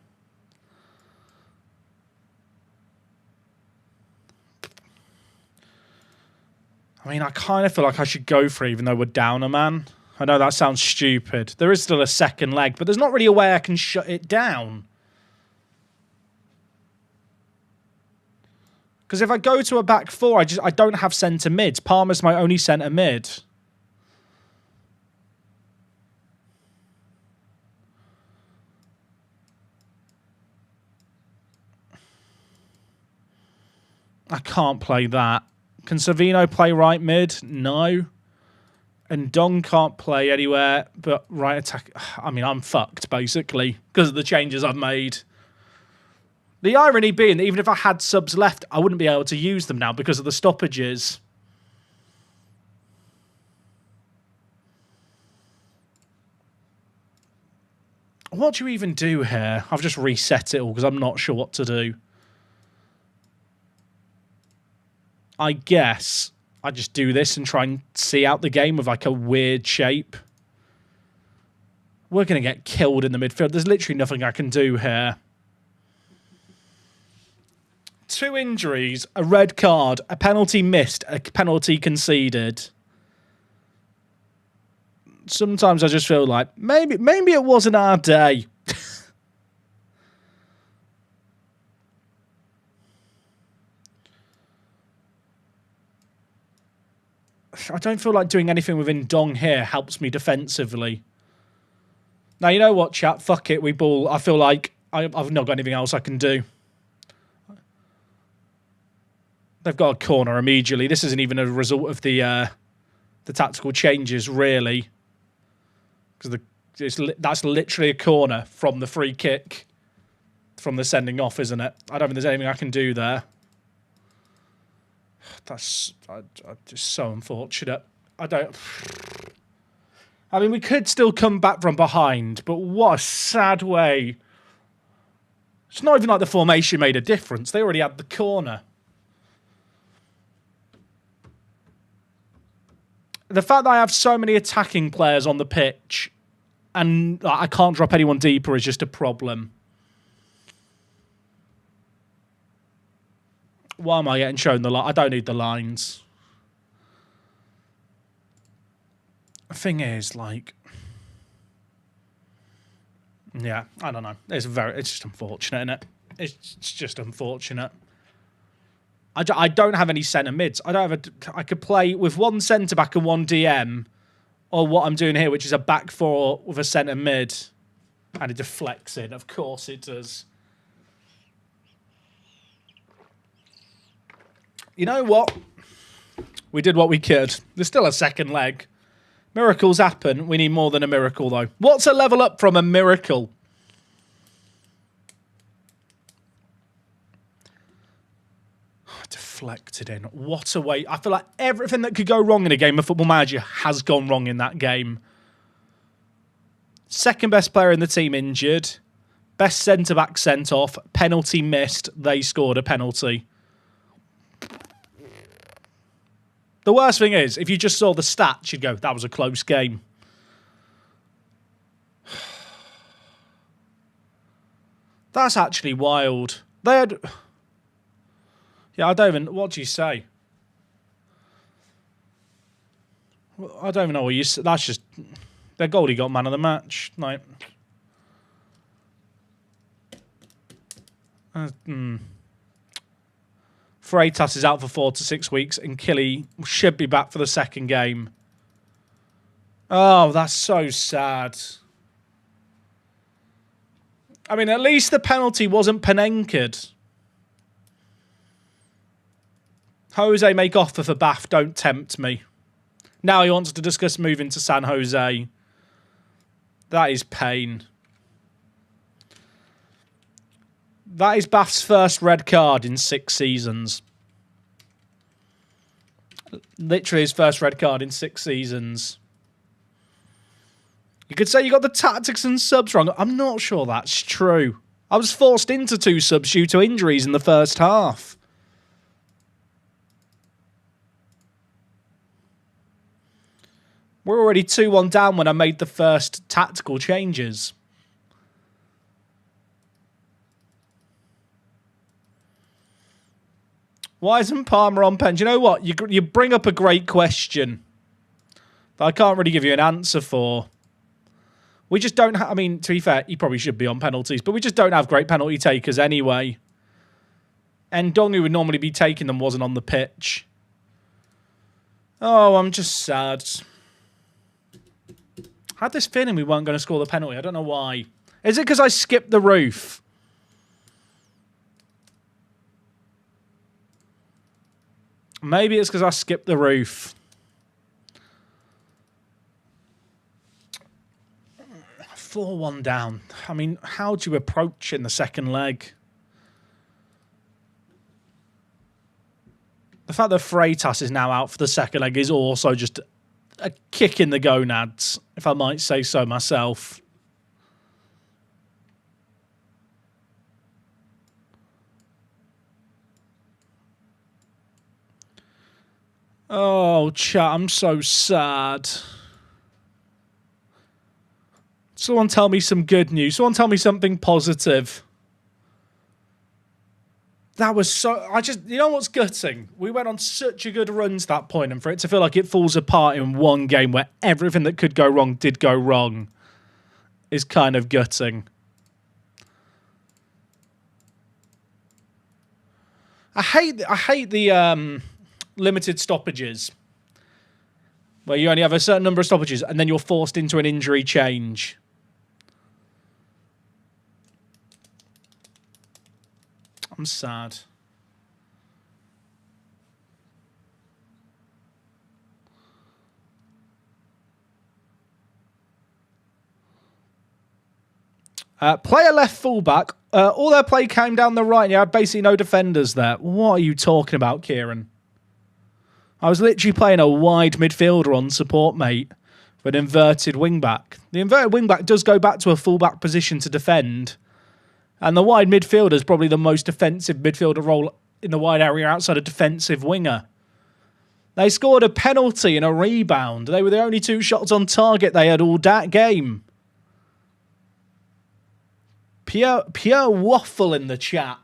[SPEAKER 1] I mean, I kind of feel like I should go for it, even though we're down a man. I know that sounds stupid. There is still a second leg, but there's not really a way I can shut it down. Because if I go to a back four, I don't have centre mids. Palmer's my only centre mid. I can't play that. Can Savino play right mid? No. And Dong can't play anywhere but right attack. I mean, I'm fucked, basically, because of the changes I've made. The irony being that even if I had subs left, I wouldn't be able to use them now because of the stoppages. What do you even do here? I've just reset it all because I'm not sure what to do. I guess I just do this and try and see out the game with like a weird shape. We're going to get killed in the midfield. There's literally nothing I can do here. 2 injuries, a red card, a penalty missed, a penalty conceded. Sometimes I just feel like maybe it wasn't our day. I don't feel like doing anything within Dong here helps me defensively. Now, you know what, chat? Fuck it, we ball. I feel like I've not got anything else I can do. They've got a corner immediately. This isn't even a result of the tactical changes, really. Because that's literally a corner from the free kick. From the sending off, isn't it? I don't think there's anything I can do there. That's just so unfortunate. I mean, we could still come back from behind, but what a sad way. It's not even like the formation made a difference. They already had the corner. The fact that I have so many attacking players on the pitch and I can't drop anyone deeper is just a problem. Why am I getting shown the line? I don't need the lines. The thing is, like... Yeah, I don't know. It's just unfortunate, isn't it? It's just unfortunate. I don't have any centre mids. I could play with one centre back and one DM, or what I'm doing here, which is a back four with a centre mid, and it deflects in. Of course it does. You know what? We did what we could. There's still a second leg. Miracles happen. We need more than a miracle, though. What's a level up from a miracle? Deflected in. What a way. I feel like everything that could go wrong in a game of Football Manager has gone wrong in that game. Second best player in the team injured. Best centre-back sent off. Penalty missed. They scored a penalty. The worst thing is, if you just saw the stats, you'd go, that was a close game. That's actually wild. They had... Yeah, I don't even... What do you say? I don't even know what you say. That's just... Their goalie got man of the match. Like... Freitas is out for 4 to 6 weeks, and Killy should be back for the second game. Oh, that's so sad. I mean, at least the penalty wasn't Panenka'd. Jose make offer for Bath, don't tempt me. Now he wants to discuss moving to San Jose. That is pain. That is Bath's first red card in 6 seasons. Literally his first red card in 6 seasons. You could say you got the tactics and subs wrong. I'm not sure that's true. I was forced into 2 subs due to injuries in the first half. We're already 2-1 down when I made the first tactical changes. Why isn't Palmer on pen? Do you know what? You bring up a great question that I can't really give you an answer for. We just don't have... I mean, to be fair, he probably should be on penalties, but we just don't have great penalty takers anyway. And Dong, who would normally be taking them, wasn't on the pitch. Oh, I'm just sad. I had this feeling we weren't going to score the penalty. I don't know why. Is it because I skipped the roof? Maybe it's because I skipped the roof. 4-1 down. I mean, how do you approach in the second leg? The fact that Freitas is now out for the second leg is also just a kick in the gonads, if I might say so myself. Oh, chat, I'm so sad. Someone tell me some good news. Someone tell me something positive. That was so... You know what's gutting? We went on such a good run to that point, and for it to feel like it falls apart in one game where everything that could go wrong did go wrong is kind of gutting. I hate the limited stoppages where you only have a certain number of stoppages and then you're forced into an injury change. I'm sad. Player left fullback. All their play came down the right and you had basically no defenders there. What are you talking about, Kieran? I was literally playing a wide midfielder on support, mate, with an inverted wingback. The inverted wingback does go back to a fullback position to defend. And the wide midfielder is probably the most defensive midfielder role in the wide area outside a defensive winger. They scored a penalty and a rebound. They were the only 2 shots on target they had all that game. Pure waffle in the chat.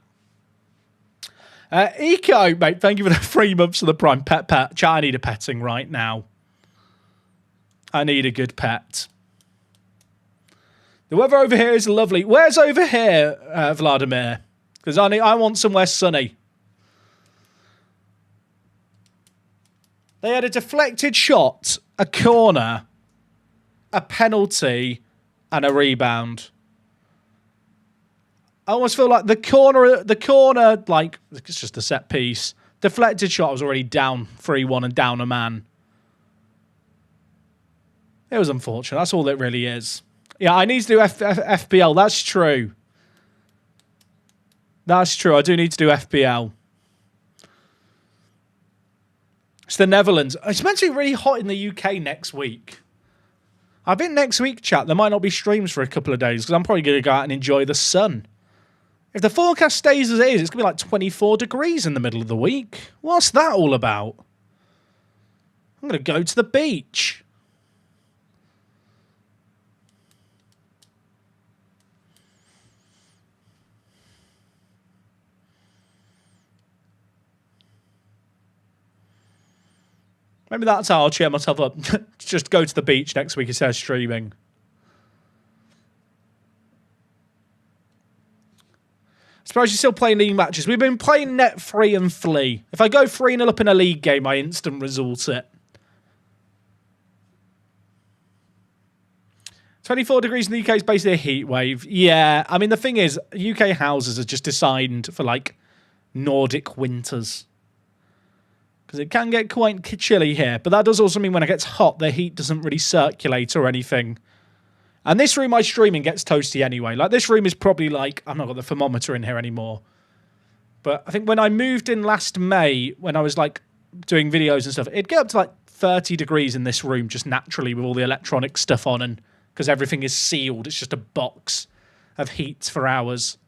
[SPEAKER 1] Eco, mate, thank you for the 3 months of the Prime. Pet. Chat, I need a petting right now. I need a good pet. The weather over here is lovely. Where's over here, Vladimir? Because I want somewhere sunny. They had a deflected shot, a corner, a penalty, and a rebound. I almost feel like the corner, like, it's just a set piece. Deflected shot, was already down 3-1 and down a man. It was unfortunate. That's all it really is. Yeah, I need to do FPL. That's true. That's true. I do need to do FPL. It's the Netherlands. It's meant to be really hot in the UK next week. I think next week, chat, there might not be streams for a couple of days because I'm probably going to go out and enjoy the sun. If the forecast stays as it is, it's going to be like 24 degrees in the middle of the week. What's that all about? I'm going to go to the beach. Maybe that's how I'll cheer myself up. Just go to the beach next week instead of streaming. I suppose you're still playing league matches. We've been playing net 3 and flee. If I go 3-0 up in a league game, I instant result it. 24 degrees in the UK is basically a heat wave. Yeah, I mean, the thing is, UK houses are just designed for, like, Nordic winters. Because it can get quite chilly here. But that does also mean when it gets hot, the heat doesn't really circulate or anything. And this room I stream in gets toasty anyway. Like, this room is probably like... I've not got the thermometer in here anymore. But I think when I moved in last May, when I was, like, doing videos and stuff, it'd get up to, like, 30 degrees in this room just naturally with all the electronic stuff on. And because everything is sealed, it's just a box of heat for hours.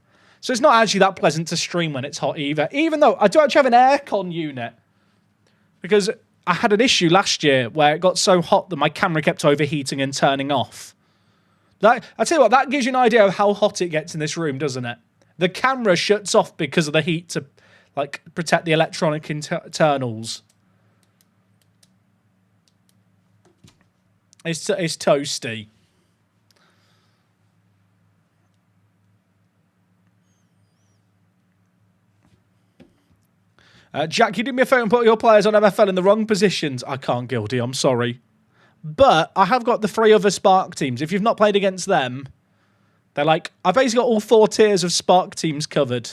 [SPEAKER 1] So it's not actually that pleasant to stream when it's hot either. Even though I do actually have an aircon unit. Because I had an issue last year where it got so hot that my camera kept overheating and turning off. I tell you what, that gives you an idea of how hot it gets in this room, doesn't it? The camera shuts off because of the heat to, like, protect the electronic internals. It's toasty. Jack, you do me a favour and put your players on MFL in the wrong positions. I can't, Guilty. I'm sorry. But I have got the 3 other Spark teams. If you've not played against them, they're like... I've basically got all 4 tiers of Spark teams covered.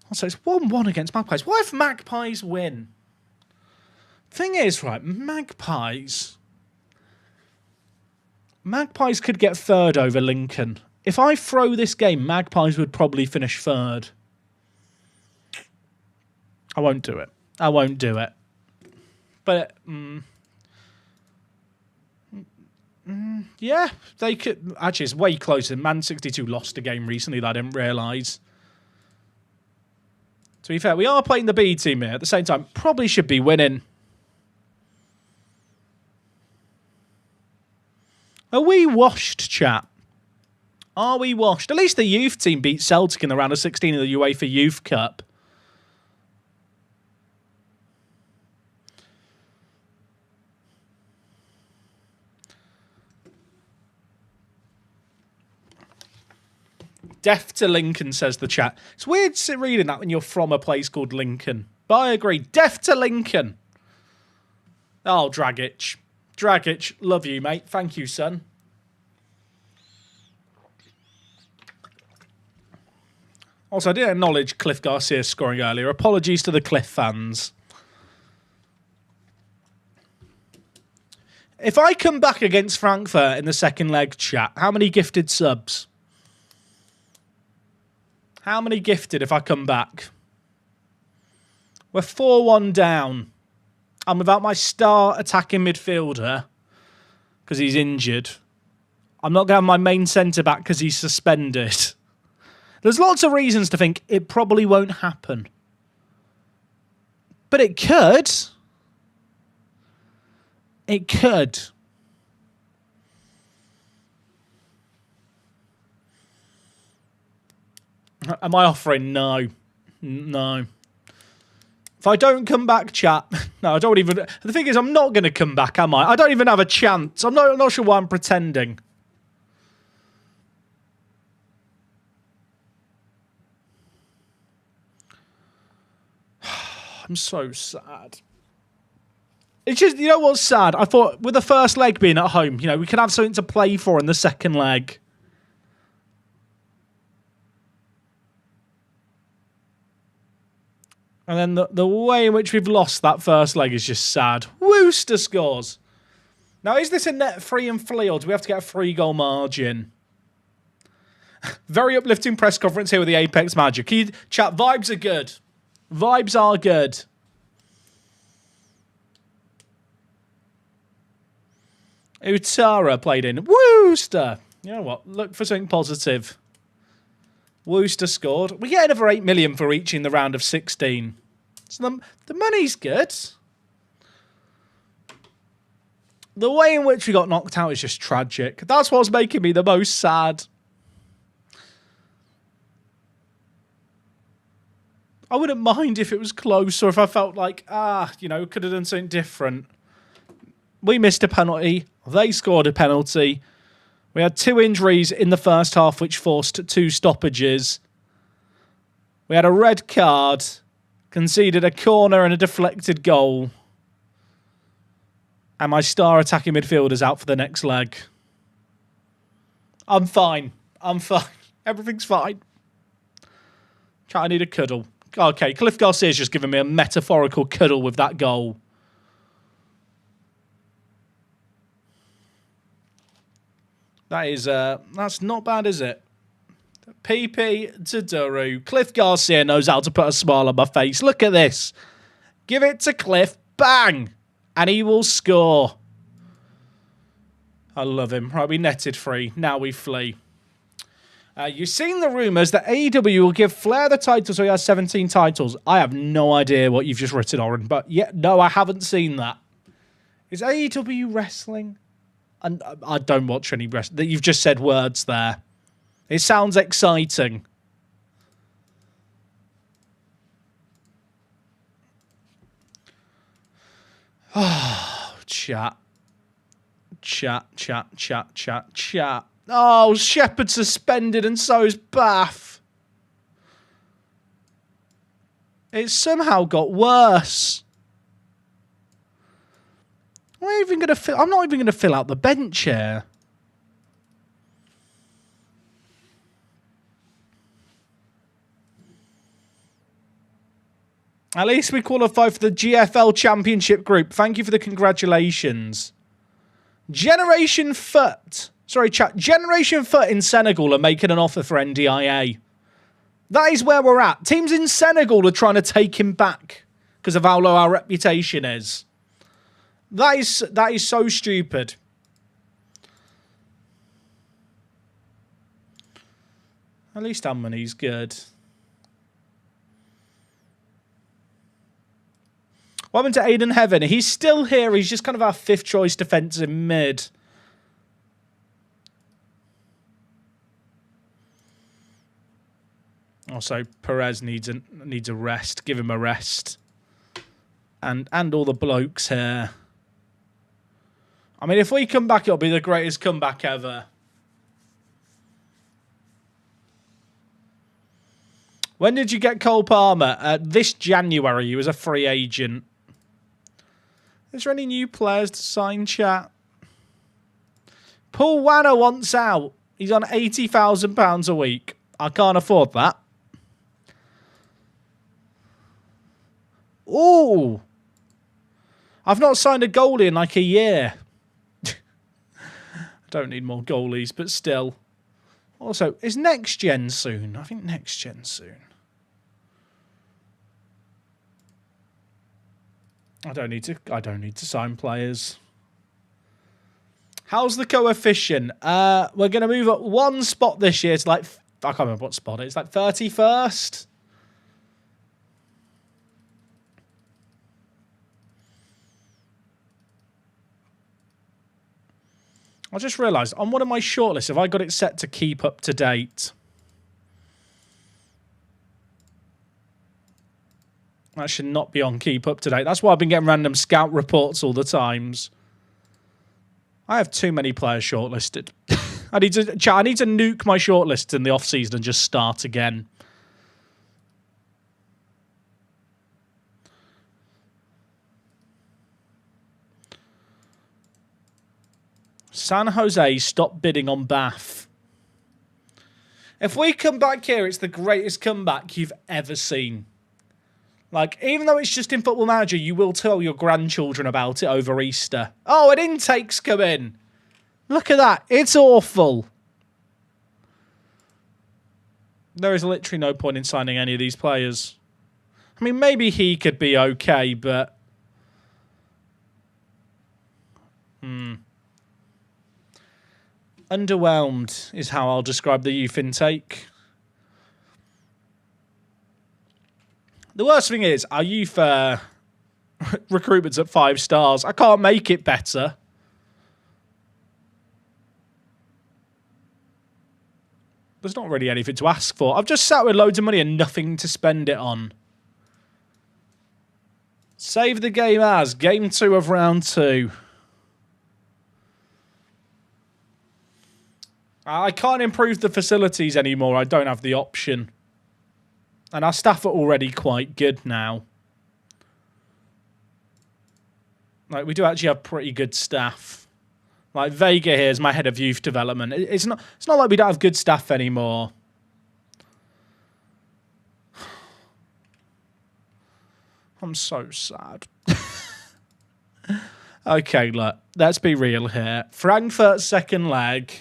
[SPEAKER 1] Also, it's 1-1 against Magpies. What if Magpies win? Thing is, right, Magpies could get 3rd over Lincoln. If I throw this game, Magpies would probably finish 3rd. I won't do it. I won't do it. But, yeah, they could... Actually, it's way closer. Man 62 lost a game recently that I didn't realise. To be fair, we are playing the B team here. At the same time, probably should be winning. Are we washed, chat? Are we washed? At least the youth team beat Celtic in the round of 16 of the UEFA Youth Cup. Deaf to Lincoln, says the chat. It's weird reading that when you're from a place called Lincoln. But I agree. Deaf to Lincoln. Oh, Dragic. Dragic, love you, mate. Thank you, son. Also, I didn't acknowledge Cliff Garcia scoring earlier. Apologies to the Cliff fans. If I come back against Frankfurt in the second leg, chat, how many gifted subs? How many gifted if I come back? We're 4-1 down. I'm without my star attacking midfielder because he's injured. I'm not going to have my main centre-back because he's suspended. There's lots of reasons to think it probably won't happen. But it could. It could. Am I offering? No. No. If I don't come back, chat... No, I don't even... The thing is, I'm not going to come back, am I? I don't even have a chance. I'm not sure why I'm pretending. I'm so sad. It's just, you know what's sad? I thought with the first leg being at home, you know, we could have something to play for in the second leg. And then the way in which we've lost that first leg is just sad. Worcester scores. Now, is this a net free and flea, or do we have to get a 3-goal margin? Very uplifting press conference here with the Apex Manager. Can you chat? Vibes are good. Vibes are good. Utara played in. Worcester. You know what? Look for something positive. Worcester scored. We get another 8 million for reaching the round of 16. So the money's good. The way in which we got knocked out is just tragic. That's what's making me the most sad. I wouldn't mind if it was close or if I felt like, you know, could have done something different. We missed a penalty. They scored a penalty. We had 2 injuries in the first half, which forced 2 stoppages. We had a red card, conceded a corner and a deflected goal. And my star attacking midfielder's out for the next leg. I'm fine. I'm fine. Everything's fine. I need a cuddle. Okay, Cliff Garcia's just given me a metaphorical cuddle with that goal. That is, that's not bad, is it? PP to Duru. Cliff Garcia knows how to put a smile on my face. Look at this. Give it to Cliff. Bang! And he will score. I love him. Right, we netted free. Now we flee. You've seen the rumours that AEW will give Flair the title so he has 17 titles. I have no idea what you've just written, Oren. But yeah, no, I haven't seen that. Is AEW wrestling? And I don't watch any wrestling. You've just said words there. It sounds exciting. Oh, chat. Chat. Oh, Shepard suspended and so is Bath. It's somehow got worse. I'm not even going to fill out the bench here. At least we qualify for the GFL Championship group. Thank you for the congratulations. Generation Foot. Sorry, chat. Generation Foot in Senegal are making an offer for NDIA. That is where we're at. Teams in Senegal are trying to take him back because of how low our reputation is. That is so stupid. At least our money's good. What happened to Aiden Heaven? He's still here. He's just kind of our 5th choice defensive mid. Also, Perez needs a rest. Give him a rest. And all the blokes here. I mean, if we come back, it'll be the greatest comeback ever. When did you get Cole Palmer? This January. He was a free agent. Is there any new players to sign, chat? Paul Wanner wants out. He's on £80,000 a week. I can't afford that. Ooh. I've not signed a goalie in like a year. Don't need more goalies, but still. Also, is next gen soon? I think next gen soon. I don't need to sign players. How's the coefficient? We're going to move up 1 spot this year to like, I can't remember what spot it is, like 31st. I just realised, on one of my shortlists, have I got it set to keep up to date? That should not be on keep up to date. That's why I've been getting random scout reports all the times. I have too many players shortlisted. I need to nuke my shortlist in the off-season and just start again. San Jose, stop bidding on Bath. If we come back here, it's the greatest comeback you've ever seen. Like, even though it's just in Football Manager, you will tell your grandchildren about it over Easter. Oh, an intake's come in. Look at that. It's awful. There is literally no point in signing any of these players. I mean, maybe he could be okay, but... Underwhelmed is how I'll describe the youth intake. The worst thing is, our youth recruitment's at 5 stars. I can't make it better. There's not really anything to ask for. I've just sat with loads of money and nothing to spend it on. Save the game as game 2 of round 2. I can't improve the facilities anymore. I don't have the option. And our staff are already quite good now. Like, we do actually have pretty good staff. Like, Vega here is my head of youth development. It's not like we don't have good staff anymore. I'm so sad. Okay, look. Let's be real here. Frankfurt's second leg.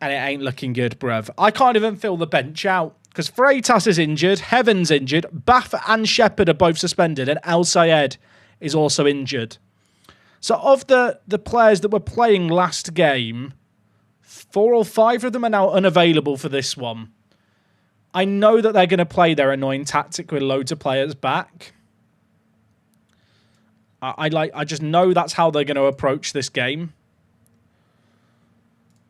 [SPEAKER 1] And it ain't looking good, bruv. I can't even fill the bench out. Because Freitas is injured. Heaven's injured. Bath and Shepherd are both suspended. And El Sayed is also injured. So of the players that were playing last game, 4 or 5 of them are now unavailable for this one. I know that they're going to play their annoying tactic with loads of players back. I just know that's how they're going to approach this game.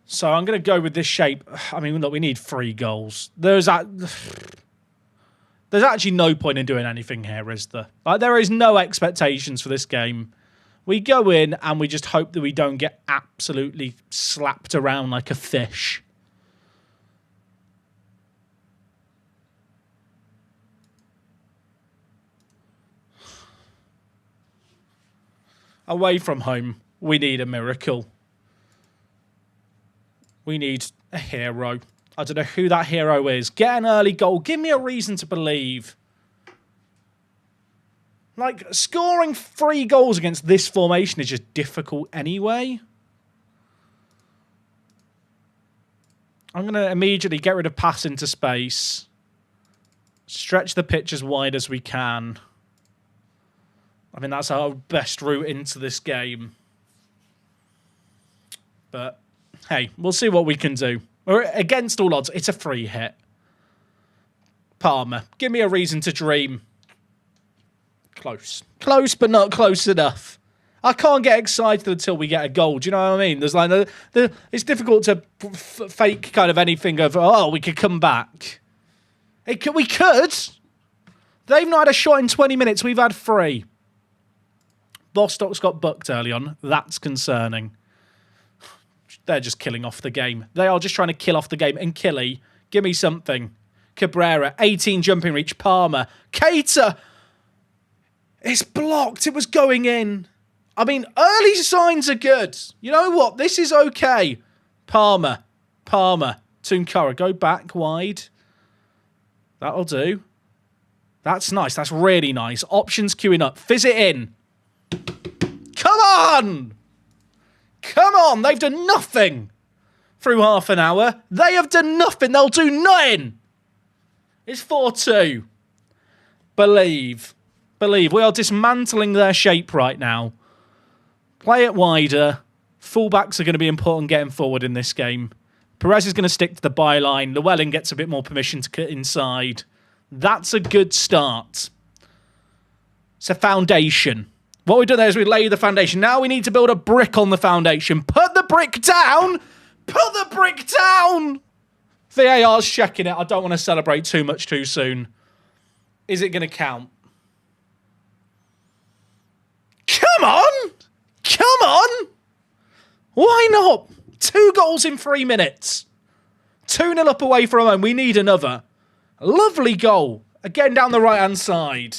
[SPEAKER 1] So I'm going to go with this shape. I mean, look, we need 3 goals. There's actually no point in doing anything here, is there? Like, there is no expectations for this game. We go in and we just hope that we don't get absolutely slapped around like a fish. Away from home, we need a miracle. We need a hero. I don't know who that hero is. Get an early goal. Give me a reason to believe. Like, scoring 3 goals against this formation is just difficult anyway. I'm going to immediately get rid of pass into space. Stretch the pitch as wide as we can. I mean, that's our best route into this game. But, hey, we'll see what we can do. Against all odds, it's a free hit. Palmer, give me a reason to dream. Close. Close, but not close enough. I can't get excited until we get a goal. Do you know what I mean? There's like it's difficult to fake kind of anything of, oh, we could come back. We could. They've not had a shot in 20 minutes. We've had 3. Bostock's got booked early on. That's concerning. They're just killing off the game. They are just trying to kill off the game. And Killy, give me something. Cabrera, 18 jumping reach. Palmer. Cater. It's blocked. It was going in. I mean, early signs are good. You know what? This is okay. Palmer. Tunkara, go back wide. That'll do. That's nice. That's really nice. Options queuing up. Fizz it in. Come on! Come on! They've done nothing through half an hour. They have done nothing. They'll do nothing. It's 4-2. Believe. We are dismantling their shape right now. Play it wider. Fullbacks are going to be important getting forward in this game. Perez is going to stick to the byline. Llewellyn gets a bit more permission to cut inside. That's a good start. It's a foundation. What we've done there is we lay the foundation. Now we need to build a brick on the foundation. Put the brick down! Put the brick down! VAR's checking it. I don't want to celebrate too much too soon. Is it going to count? Come on! Come on! Why not? 2 goals in 3 minutes. 2-0 up away from home. We need another. Lovely goal. Again down the right-hand side.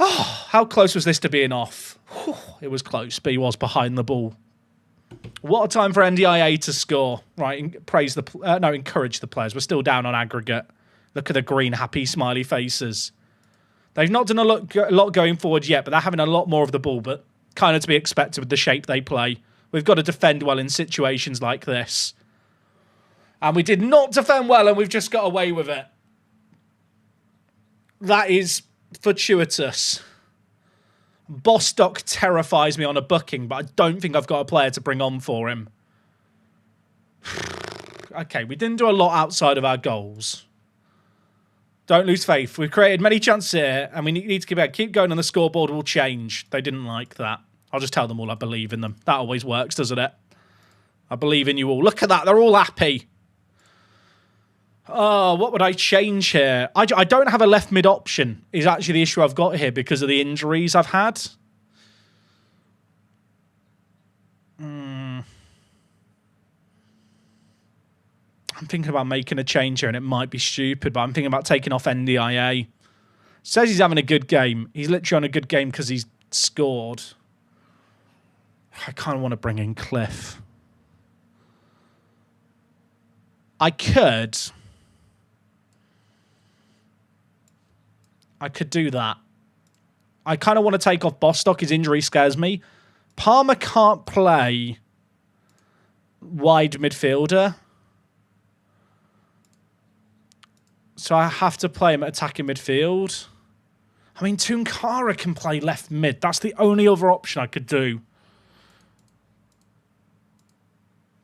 [SPEAKER 1] Oh, how close was this to being off? It was close, but he was behind the ball. What a time for NDIA to score. Right, encourage the players. We're still down on aggregate. Look at the green, happy, smiley faces. They've not done a lot going forward yet, but they're having a lot more of the ball, but kind of to be expected with the shape they play. We've got to defend well in situations like this. And we did not defend well, and we've just got away with it. That is fortuitous. Bostock terrifies me on a booking, but I don't think I've got a player to bring on for him. Okay, we didn't do a lot outside of our goals. Don't lose faith. We've created many chances here, and we need to keep going, and the scoreboard will change. They didn't like that. I'll just tell them all I believe in them. That always works, doesn't it? I believe in you all. Look at that. They're all happy. Oh, what would I change here? I don't have a left mid option is actually the issue I've got here because of the injuries I've had. I'm thinking about making a change here, and it might be stupid, but I'm thinking about taking off NDIA. Says he's having a good game. He's literally on a good game because he's scored. I kind of want to bring in Cliff. I could do that. I kind of want to take off Bostock. His injury scares me. Palmer can't play wide midfielder. So I have to play him at attacking midfield. I mean, Tunkara can play left mid. That's the only other option I could do.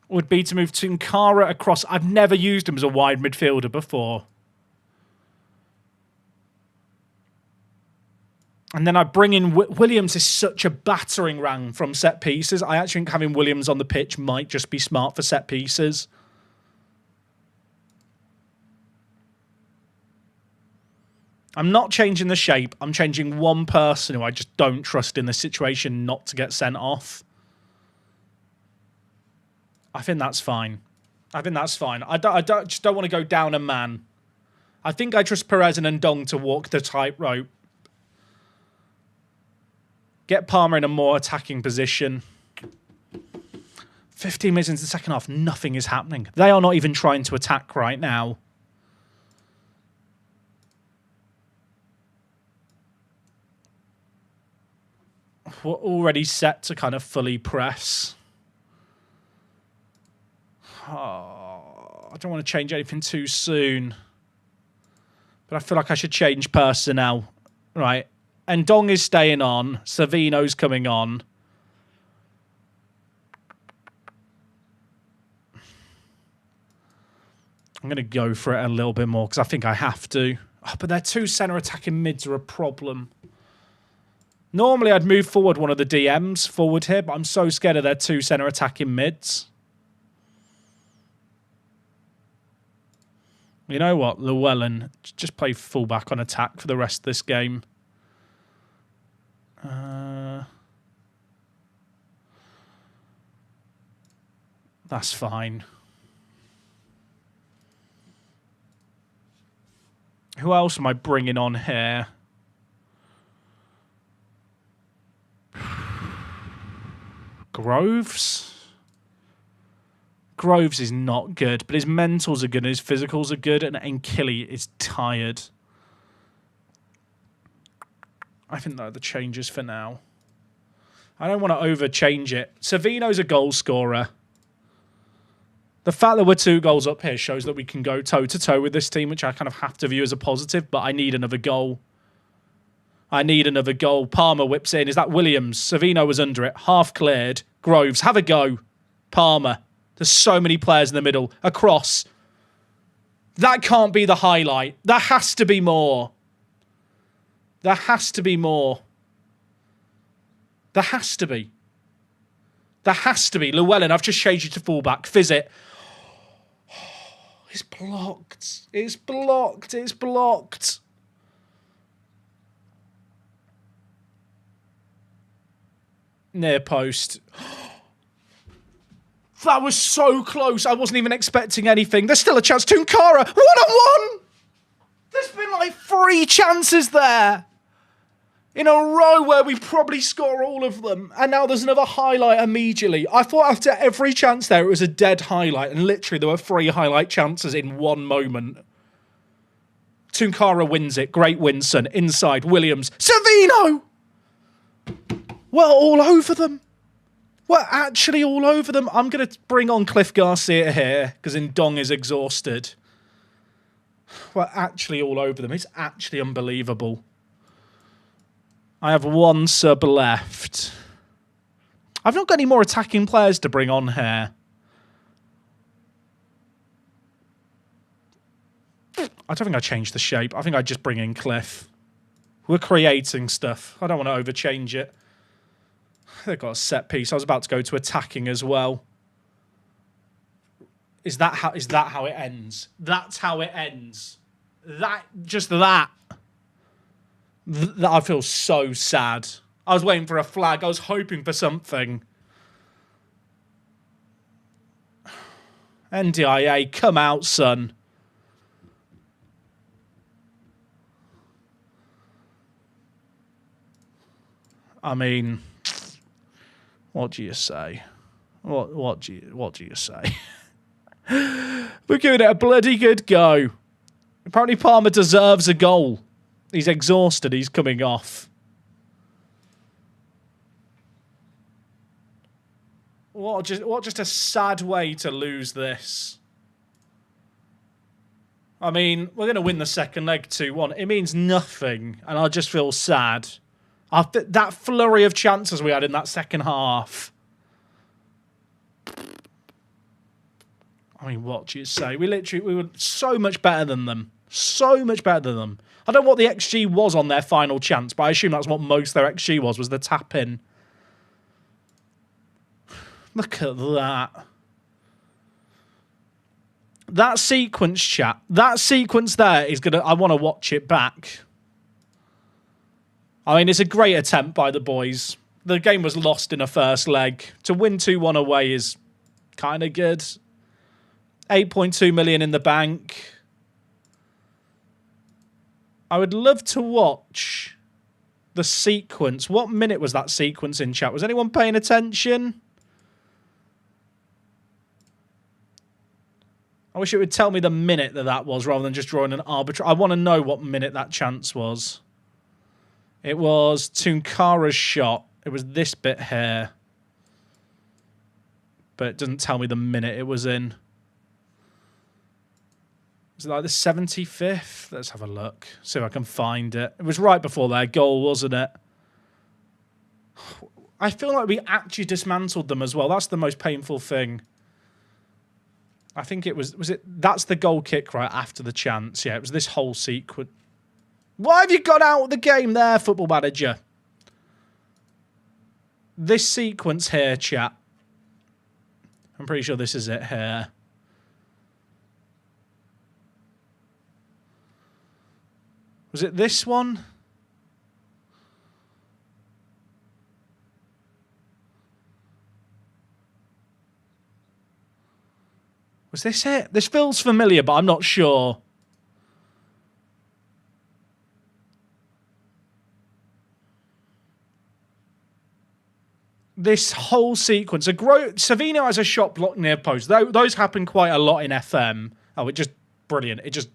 [SPEAKER 1] Would be to move Tunkara across. I've never used him as a wide midfielder before. And then I bring in... Williams is such a battering ram from set pieces. I actually think having Williams on the pitch might just be smart for set pieces. I'm not changing the shape. I'm changing one person who I just don't trust in this situation not to get sent off. I think that's fine. I just don't want to go down a man. I think I trust Perez and Ndong to walk the tightrope. Get Palmer in a more attacking position. 15 minutes into the second half, nothing is happening. They are not even trying to attack right now. We're already set to kind of fully press. Oh, I don't want to change anything too soon. But I feel like I should change personnel. Right. Ndong is staying on. Savino's coming on. I'm going to go for it a little bit more because I think I have to. Oh, but their two centre attacking mids are a problem. Normally, I'd move forward one of the DMs forward here, but I'm so scared of their two centre attacking mids. You know what? Llewellyn, just play fullback on attack for the rest of this game. That's fine. Who else am I bringing on here? Groves? Groves is not good, but his mentals are good and his physicals are good, and Nkili is tired. I think they're the changes for now. I don't want to over-change it. Savino's a goal scorer. The fact that we're 2 goals up here shows that we can go toe-to-toe with this team, which I kind of have to view as a positive, but I need another goal. I need another goal. Palmer whips in. Is that Williams? Savino was under it. Half cleared. Groves, have a go. Palmer. There's so many players in the middle. Across. That can't be the highlight. There has to be more. There has to be more. There has to be. There has to be. Llewellyn, I've just changed you to fullback. Fizz it. It's blocked. It's blocked. It's blocked. Near post. That was so close. I wasn't even expecting anything. There's still a chance. Tunkara, 1-on-1. There's been like 3 chances there. in a row where we probably score all of them. And now there's another highlight immediately. I thought after every chance there, it was a dead highlight. And literally there were 3 highlight chances in one moment. Tunkara wins it. Great Winson. Inside. Williams. Savino! We're all over them. We're actually all over them. I'm going to bring on Cliff Garcia here because Ndong is exhausted. We're actually all over them. It's actually unbelievable. I have 1 sub left. I've not got any more attacking players to bring on here. I don't think I changed the shape. I think I just bring in Cliff. We're creating stuff. I don't want to overchange it. They've got a set piece. I was about to go to attacking as well. Is that how it ends? That's how it ends. Just that. I feel so sad. I was waiting for a flag. I was hoping for something. NDIA, come out, son. I mean, what do you say? What do you say? We're giving it a bloody good go. Apparently Palmer deserves a goal. He's exhausted. He's coming off. What just a sad way to lose this. I mean, we're going to win the second leg 2-1. It means nothing, and I just feel sad. After that flurry of chances we had in that second half. I mean, what do you say? We were so much better than them. So much better than them. I don't know what the XG was on their final chance, but I assume that's what most their XG was the tap-in. Look at that. That sequence, chat. That sequence there is going to... I want to watch it back. I mean, it's a great attempt by the boys. The game was lost in a first leg. To win 2-1 away is kind of good. 8.2 million in the bank. I would love to watch the sequence. What minute was that sequence in, chat? Was anyone paying attention? I wish it would tell me the minute that was rather than just drawing an arbitrary... I want to know what minute that chance was. It was Tunkara's shot. It was this bit here. But it doesn't tell me the minute it was in. Is it like the 75th? Let's have a look. See if I can find it. It was right before their goal, wasn't it? I feel like we actually dismantled them as well. That's the most painful thing. I think it was it? That's the goal kick right after the chance. Yeah, it was this whole sequence. Why have you got out of the game there, Football Manager? This sequence here, chat. I'm pretty sure this is it here. Was it this one? Was this it? This feels familiar, but I'm not sure. This whole sequence. Savino has a shot blocked near post. Those happen quite a lot in FM. Oh, it just brilliant. Is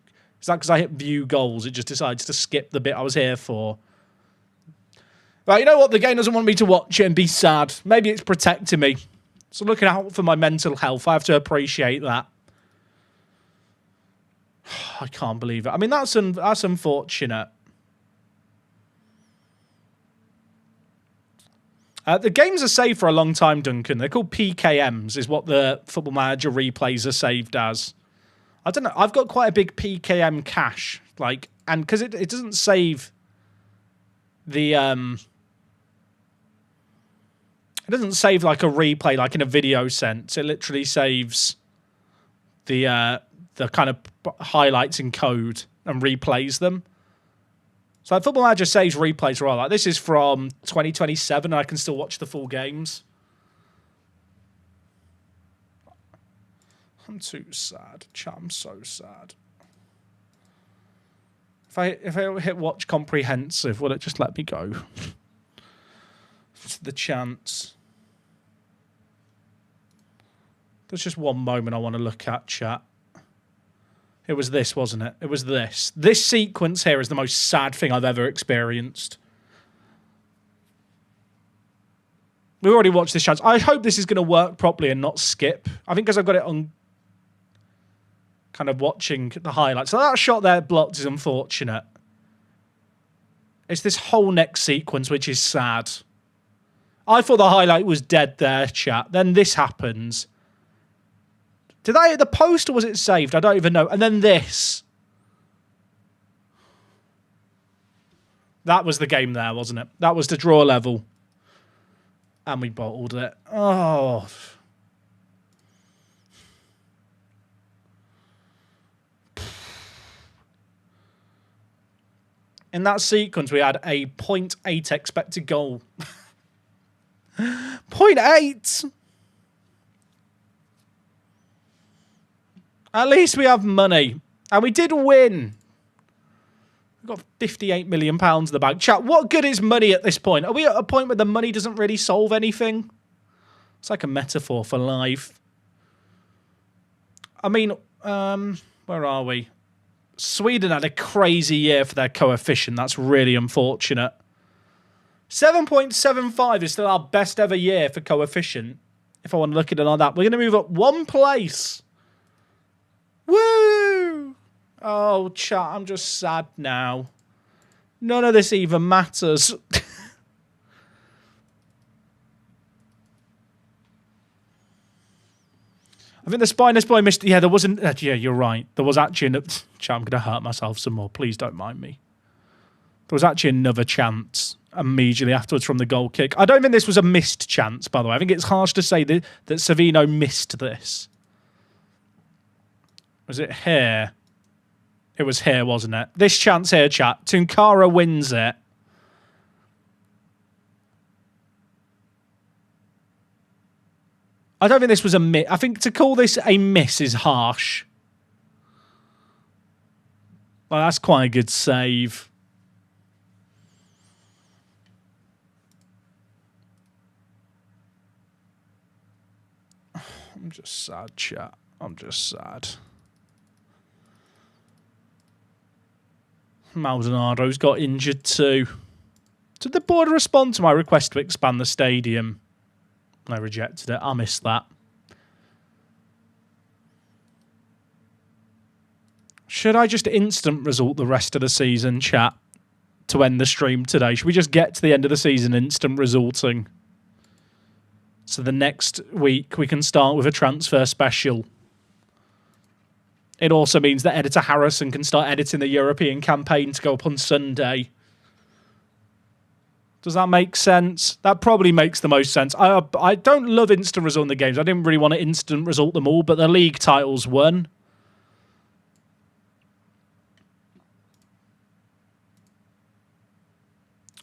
[SPEAKER 1] that because I hit view goals? It just decides to skip the bit I was here for. Right, you know what? The game doesn't want me to watch it and be sad. Maybe it's protecting me. So looking out for my mental health. I have to appreciate that. I can't believe it. I mean, that's unfortunate. The games are saved for a long time, Duncan. They're called PKMs, is what the Football Manager replays are saved as. I don't know. I've got quite a big PKM cache, and because it doesn't save the it doesn't save like a replay like in a video sense. It literally saves the kind of highlights in code and replays them. So Football Manager saves replays for all that. This is from 2027 and I can still watch the full games. I'm too sad. I'm so sad. If I hit watch comprehensive, will it just let me go? It's the chance. There's just one moment I want to look at, chat. It was this, wasn't it? It was this. This sequence here is the most sad thing I've ever experienced. We already watched this chance. I hope this is going to work properly and not skip. I think because I've got it on kind of watching the highlights. So that shot there blocked is unfortunate. It's this whole next sequence which is sad. I thought the highlight was dead there, chat. Then this happens. Did I hit the post or was it saved? I don't even know. And then this. That was the game there, wasn't it? That was the draw level. And we bottled it. Oh. In that sequence, we had a 0.8 expected goal. 0.8! At least we have money. And we did win. We've got £58 million in the bank. Chat, what good is money at this point? Are we at a point where the money doesn't really solve anything? It's like a metaphor for life. I mean, where are we? Sweden had a crazy year for their coefficient. That's really unfortunate. 7.75 is still our best ever year for coefficient. If I want to look at it like that. We're going to move up one place. Woo! Oh, chat, I'm just sad now. None of this even matters. I think the Spineless Boy missed... Yeah, there wasn't... yeah, you're right. There was actually... Chat, I'm going to hurt myself some more. Please don't mind me. There was actually another chance immediately afterwards from the goal kick. I don't think this was a missed chance, by the way. I think it's harsh to say that Savino missed this. Was it here? It was here, wasn't it? This chance here, chat. Tunkara wins it. I don't think this was a miss. I think to call this a miss is harsh. Well, that's quite a good save. I'm just sad, chat. I'm just sad. Maldonado's got injured too. Did the board respond to my request to expand the stadium? I rejected it. I missed that. Should I just instant result the rest of the season, chat, to end the stream today? Should we just get to the end of the season instant resulting? So the next week we can start with a transfer special. It also means that Editor Harrison can start editing the European campaign to go up on Sunday. Does that make sense? That probably makes the most sense. I don't love instant resolving the games. I didn't really want to instant result them all, but the league titles won.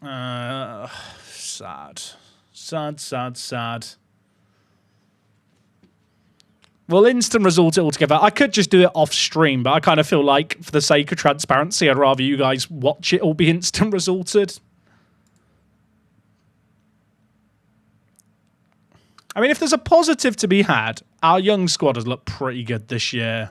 [SPEAKER 1] Sad. Sad, sad, sad. We'll instant result it all together. I could just do it off stream, but I kind of feel like, for the sake of transparency, I'd rather you guys watch it all be instant resulted. I mean, if there's a positive to be had, our young squad has looked pretty good this year.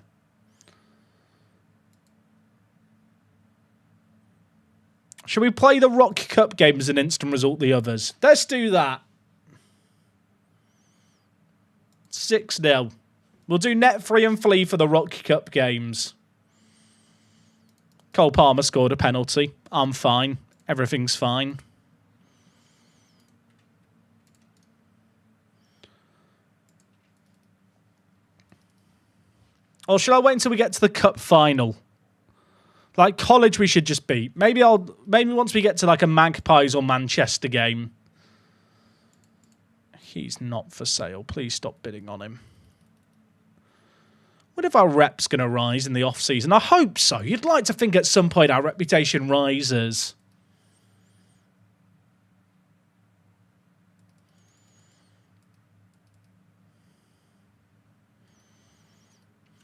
[SPEAKER 1] Should we play the Rock Cup games and instant result the others? Let's do that. 6-0. We'll do net free and flee for the Rock Cup games. Cole Palmer scored a penalty. I'm fine. Everything's fine. Or should I wait until we get to the cup final? Like college we should just beat. Maybe once we get to like a Magpies or Manchester game. He's not for sale. Please stop bidding on him. What if our rep's going to rise in the off-season? I hope so. You'd like to think at some point our reputation rises.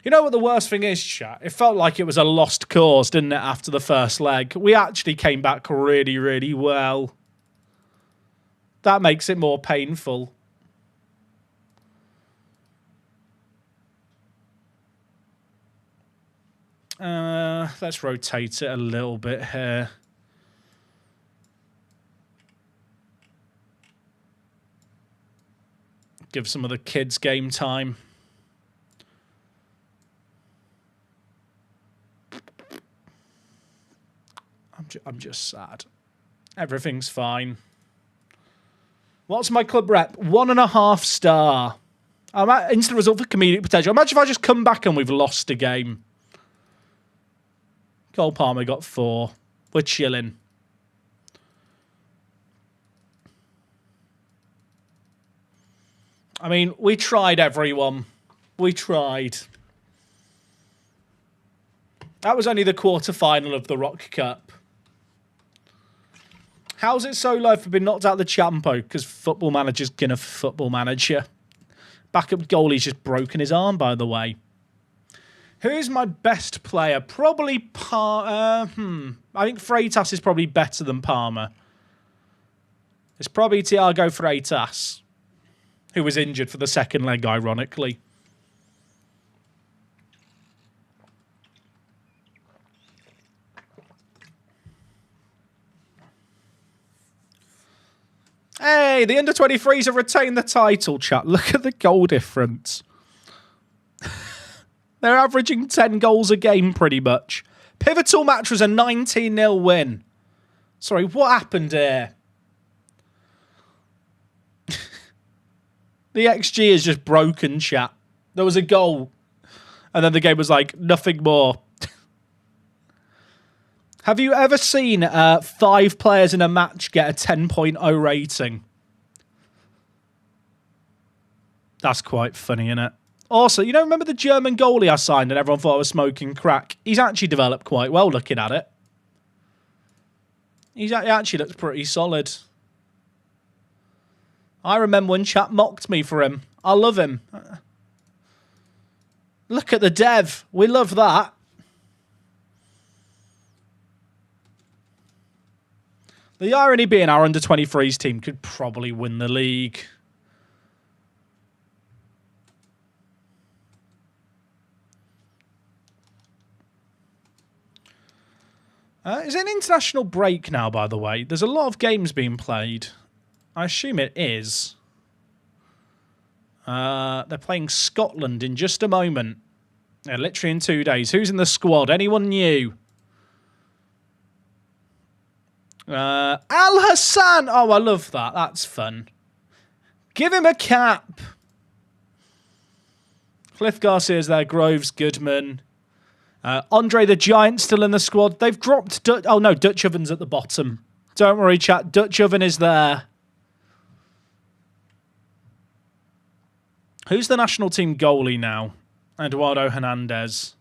[SPEAKER 1] You know what the worst thing is, chat? It felt like it was a lost cause, didn't it, after the first leg? We actually came back really, really well. That makes it more painful. Let's rotate it a little bit here. Give some of the kids game time. I'm just sad. Everything's fine. What's my club rep? 1.5 star. I'm at instant result for comedic potential. Imagine if I just come back and we've lost a game. Cole Palmer got 4. We're chilling. I mean, we tried, everyone. We tried. That was only the quarter-final of the Rock Cup. How's it so low for being knocked out of the Champo? Because Football Manager's gonna Football Manager. Backup goalie's just broken his arm, by the way. Who's my best player? Probably I think Freitas is probably better than Palmer. It's probably Thiago Freitas, who was injured for the second leg, ironically. Hey, the under-23s have retained the title, chat. Look at the goal difference. They're averaging 10 goals a game, pretty much. Pivotal match was a 19-0 win. Sorry, what happened here? The XG is just broken, chat. There was a goal, and then the game was like, nothing more. Have you ever seen 5 players in a match get a 10.0 rating? That's quite funny, isn't it? Also, you know, remember the German goalie I signed and everyone thought I was smoking crack? He's actually developed quite well looking at it. He actually looks pretty solid. I remember when chat mocked me for him. I love him. Look at the dev. We love that. The irony being our under-23s team could probably win the league. Is it an international break now, by the way? There's a lot of games being played. I assume it is. They're playing Scotland in just a moment. Yeah, literally in 2 days. Who's in the squad? Anyone new? Al Hassan. Oh, I love that. That's fun. Give him a cap. Cliff Garcia's there. Groves, Goodman. Andre the Giant still in the squad. They've dropped... Oh, no. Dutch Oven's at the bottom. Don't worry, chat. Dutch Oven is there. Who's the national team goalie now? Eduardo Hernandez.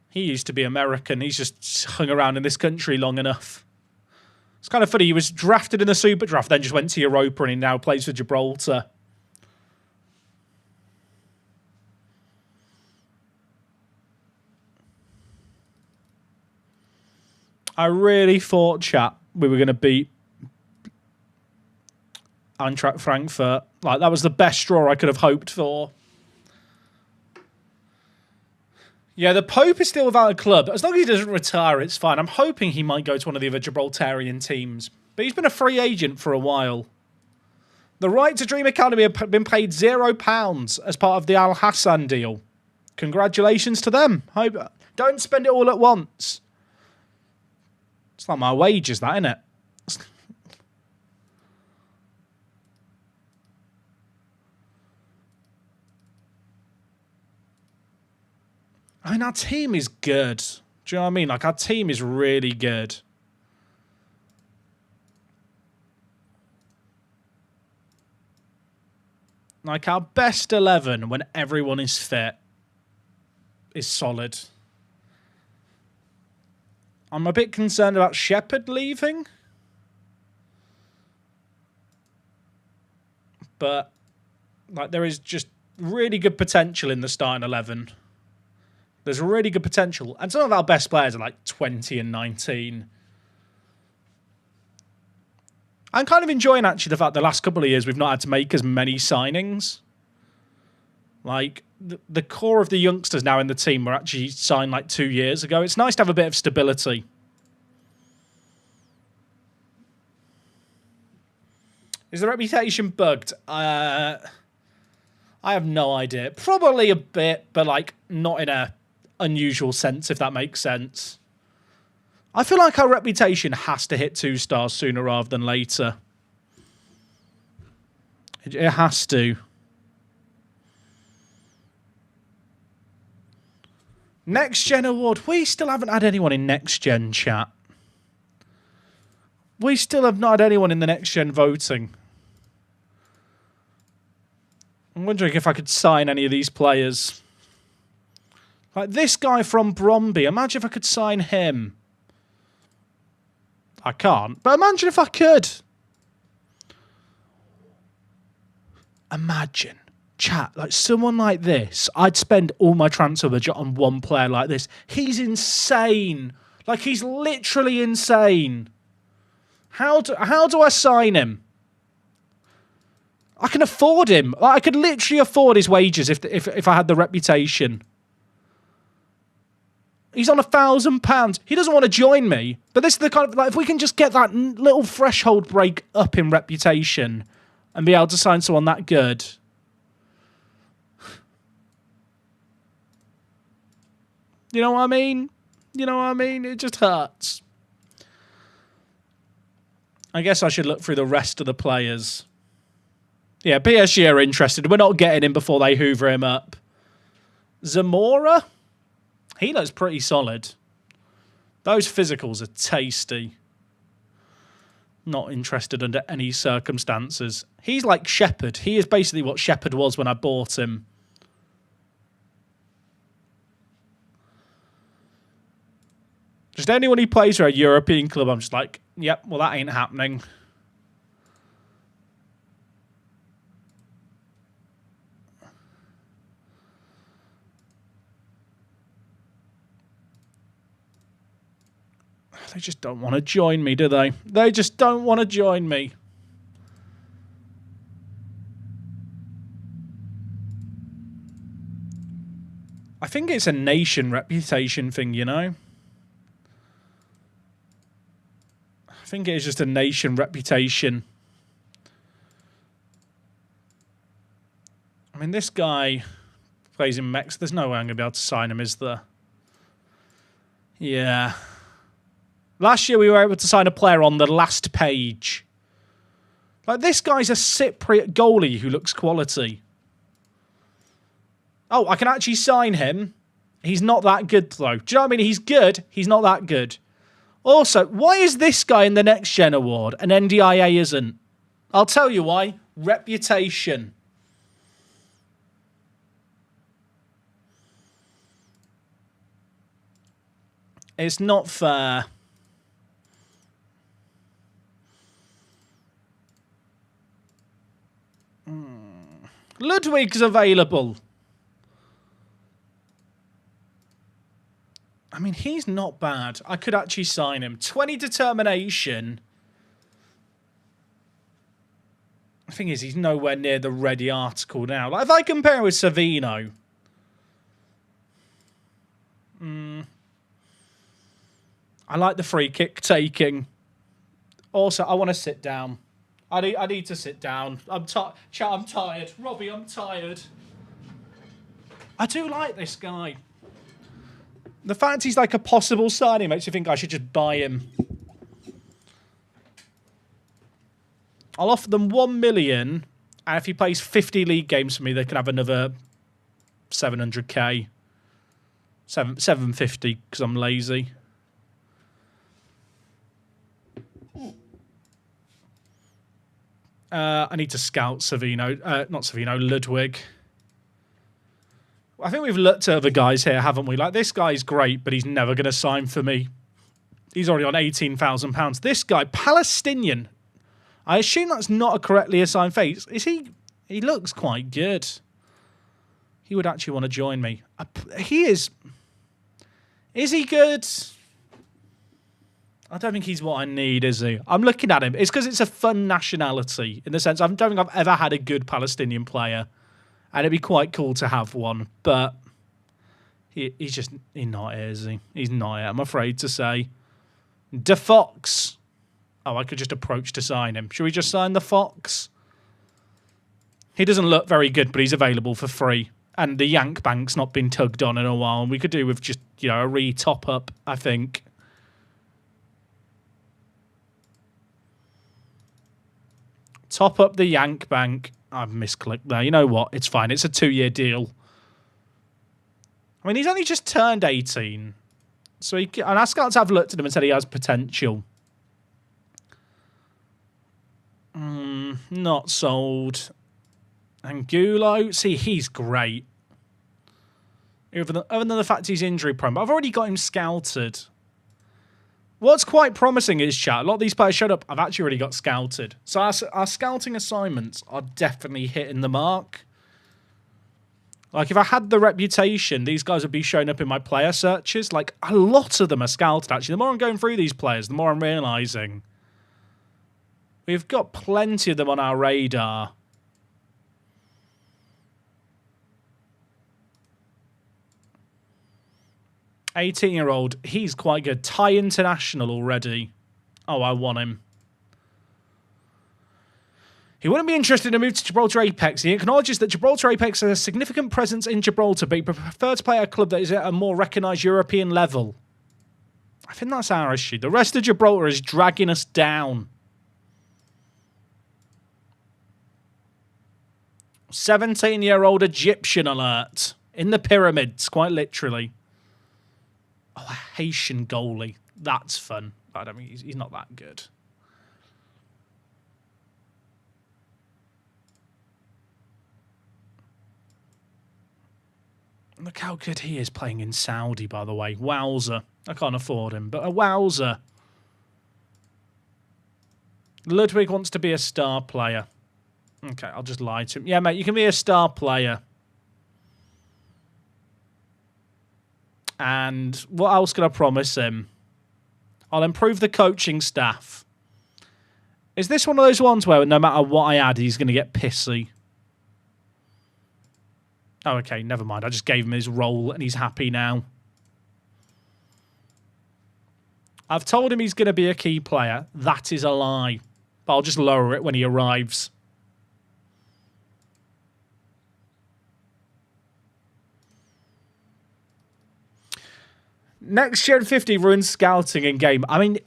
[SPEAKER 1] He used to be American. He's just hung around in this country long enough. It's kind of funny. He was drafted in the Super Draft, then just went to Europa, and he now plays for Gibraltar. I really thought, chat, we were going to beat Eintracht Frankfurt. Like, that was the best straw I could have hoped for. Yeah, the Pope is still without a club. As long as he doesn't retire, it's fine. I'm hoping he might go to one of the other Gibraltarian teams. But he's been a free agent for a while. The Right to Dream Academy have been paid £0 as part of the Al Hassan deal. Congratulations to them. Don't spend it all at once. It's like my wages, that, isn't it? I mean, our team is good. Do you know what I mean? Like, our team is really good. Like, our best 11 when everyone is fit is solid. I'm a bit concerned about Shepherd leaving. But, like, there is just really good potential in the starting 11. There's really good potential. And some of our best players are like 20 and 19. I'm kind of enjoying, actually, the fact the last couple of years we've not had to make as many signings. Like, the core of the youngsters now in the team were actually signed like 2 years ago. It's nice to have a bit of stability. Is the reputation bugged? I have no idea. Probably a bit, but like not in a unusual sense, if that makes sense. I feel like our reputation has to hit 2 stars sooner rather than later. It has to. Next Gen Award. We still haven't had anyone in Next Gen chat. We still have not had anyone in the Next Gen voting. I'm wondering if I could sign any of these players. Like this guy from Bromby. Imagine if I could sign him. I can't. But imagine if I could. Imagine. Chat. Like someone like this. I'd spend all my transfer budget on one player like this. He's insane. Like he's literally insane. How do I sign him? I can afford him. Like, I could literally afford his wages if I had the reputation. He's on £1,000. He doesn't want to join me. But this is the kind of, like, if we can just get that little threshold break up in reputation and be able to sign someone that good. You know what I mean? You know what I mean? It just hurts. I guess I should look through the rest of the players. Yeah, PSG are interested. We're not getting him before they hoover him up. Zamora? He looks pretty solid. Those physicals are tasty. Not interested under any circumstances. He's like Shepherd. He is basically what Shepherd was when I bought him. Just anyone who plays for a European club, I'm just like, yep, well, that ain't happening. They just don't want to join me, do they? They just don't want to join me. I think it's a nation reputation thing, you know? I think it is just a nation reputation. I mean, this guy plays in Mex. There's no way I'm going to be able to sign him, is there? Yeah. Last year we were able to sign a player on the last page. Like, this guy's a Cypriot goalie who looks quality. Oh, I can actually sign him. He's not that good, though. Do you know what I mean? He's good. He's not that good. Also, why is this guy in the Next Gen Award and NDIA isn't? I'll tell you why. Reputation. It's not fair. Ludwig's available. I mean, he's not bad. I could actually sign him. 20 determination. The thing is, he's nowhere near the ready article now. Like, if I compare with Savino. I like the free kick taking. Also, I want to sit down. I need to sit down. I'm tired. Robbie, I'm tired. I do like this guy. The fact he's like a possible signing makes you think I should just buy him. I'll offer them 1 million, and if he plays 50 league games for me, they can have another 700k. 750 because I'm lazy. I need to scout Savino. Not Savino, Ludwig. I think we've looked at other guys here, haven't we? Like, this guy's great, but he's never going to sign for me. He's already on £18,000. This guy, Palestinian. I assume that's not a correctly assigned face. Is he? He looks quite good. he would actually want to join me. He is... Is he good? I don't think he's what I need, is he? I'm looking at him. It's because it's a fun nationality, in the sense I don't think I've ever had a good Palestinian player. And it'd be quite cool to have one. But he's not here, is he? He's not here, I'm afraid to say. De Fox. Oh, I could just approach to sign him. Should we just sign the Fox? He doesn't look very good, but he's available for free. And the Yank Bank's not been tugged on in a while. We could do with just, a re-top up, I think. Top up the Yank Bank. I've misclicked there. You know what? It's fine. It's a 2-year deal. I mean, he's only just turned 18. So and our scouts have looked at him and said he has potential. Not sold. Angulo. See, he's great. Other than the fact he's injury prone. But I've already got him scouted. What's quite promising is, chat, a lot of these players showed up, I've actually already got scouted. So our scouting assignments are definitely hitting the mark. Like, if I had the reputation, these guys would be showing up in my player searches. Like, a lot of them are scouted, actually. The more I'm going through these players, the more I'm realising we've got plenty of them on our radar. $18-year-old, he's quite good. Thai international already. Oh, I want him. He wouldn't be interested in a move to Gibraltar Apex. He acknowledges that Gibraltar Apex has a significant presence in Gibraltar, but he prefers to play at a club that is at a more recognised European level. I think that's our issue. The rest of Gibraltar is dragging us down. 17-year-old Egyptian alert. In the pyramids, quite literally. Oh, a Haitian goalie. That's fun. I don't mean he's not that good. Look how good he is playing in Saudi, by the way. Wowzer. I can't afford him, but a wowzer. Ludwig wants to be a star player. Okay, I'll just lie to him. Yeah, mate, you can be a star player. And what else can I promise him? I'll improve the coaching staff. Is this one of those ones where no matter what I add, he's going to get pissy? Oh, okay, never mind. I just gave him his role and he's happy now. I've told him he's going to be a key player. That is a lie. But I'll just lower it when he arrives. Next Gen 50 ruins scouting in game. I mean,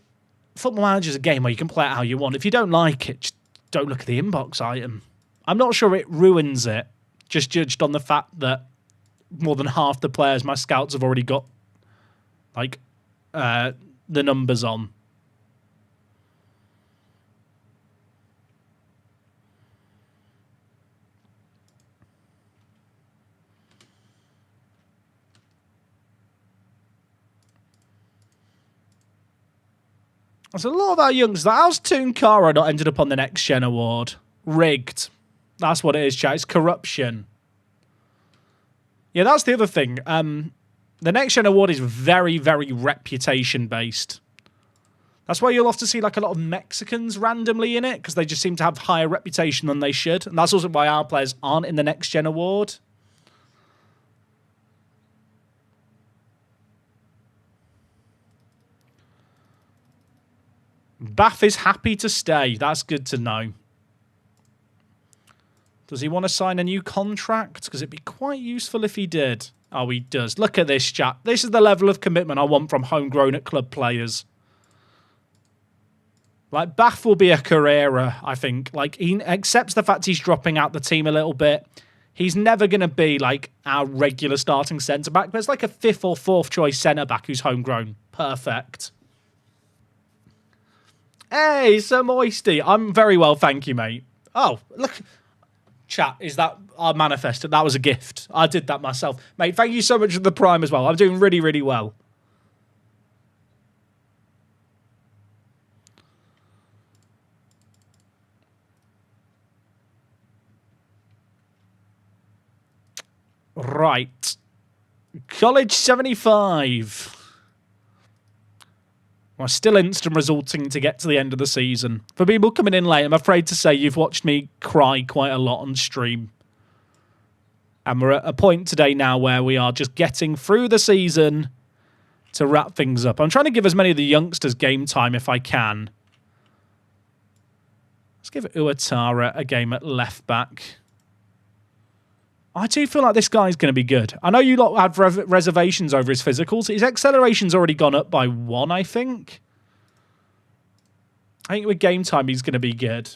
[SPEAKER 1] Football Manager's a game where you can play it how you want. If you don't like it, just don't look at the inbox item. I'm not sure it ruins it, just judged on the fact that more than half the players my scouts have already got, like, the numbers on. There's a lot of our youngsters. How's Tunkara not ended up on the Next Gen Award? Rigged. That's what it is, chat. It's corruption. Yeah, that's the other thing. The Next Gen Award is very, very reputation-based. That's why you'll often see like a lot of Mexicans randomly in it, because they just seem to have higher reputation than they should. And that's also why our players aren't in the Next Gen Award. Bath is happy to stay. That's good to know. Does he want to sign a new contract? Because it'd be quite useful if he did. Oh, he does. Look at this, chat. This is the level of commitment I want from homegrown at club players. Like, Bath will be a Carrera, I think. Like, he accepts the fact he's dropping out the team a little bit. He's never going to be, like, our regular starting centre-back, but it's like a 5th or 4th choice centre-back who's homegrown. Perfect. Hey, Sir Moisty. I'm very well, thank you, mate. Oh, look. Chat, is that our manifest? That was a gift. I did that myself. Mate, thank you so much for the Prime as well. I'm doing really, really well. Right. College 75. Well, still instant resulting to get to the end of the season. For people coming in late, I'm afraid to say you've watched me cry quite a lot on stream. And we're at a point today now where we are just getting through the season to wrap things up. I'm trying to give as many of the youngsters game time if I can. Let's give Uatara a game at left back. I do feel like this guy's going to be good. I know you lot had reservations over his physicals. His acceleration's already gone up by 1, I think. I think with game time, he's going to be good.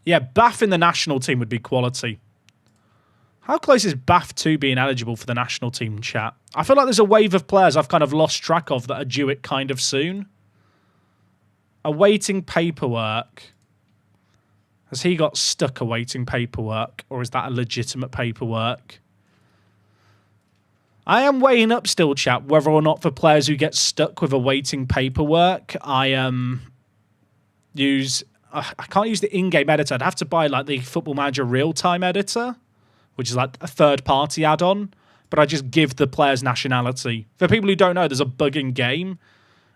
[SPEAKER 1] Yeah, Bath in the national team would be quality. How close is Bath to being eligible for the national team, chat? I feel like there's a wave of players I've kind of lost track of that are due it kind of soon. Awaiting paperwork. Has he got stuck awaiting paperwork, or is that a legitimate paperwork? I am weighing up still, chat, whether or not for players who get stuck with awaiting paperwork, I can't use the in-game editor. I'd have to buy like the Football Manager real-time editor, which is like a third-party add-on, but I just give the player's nationality. For people who don't know, there's a bug in game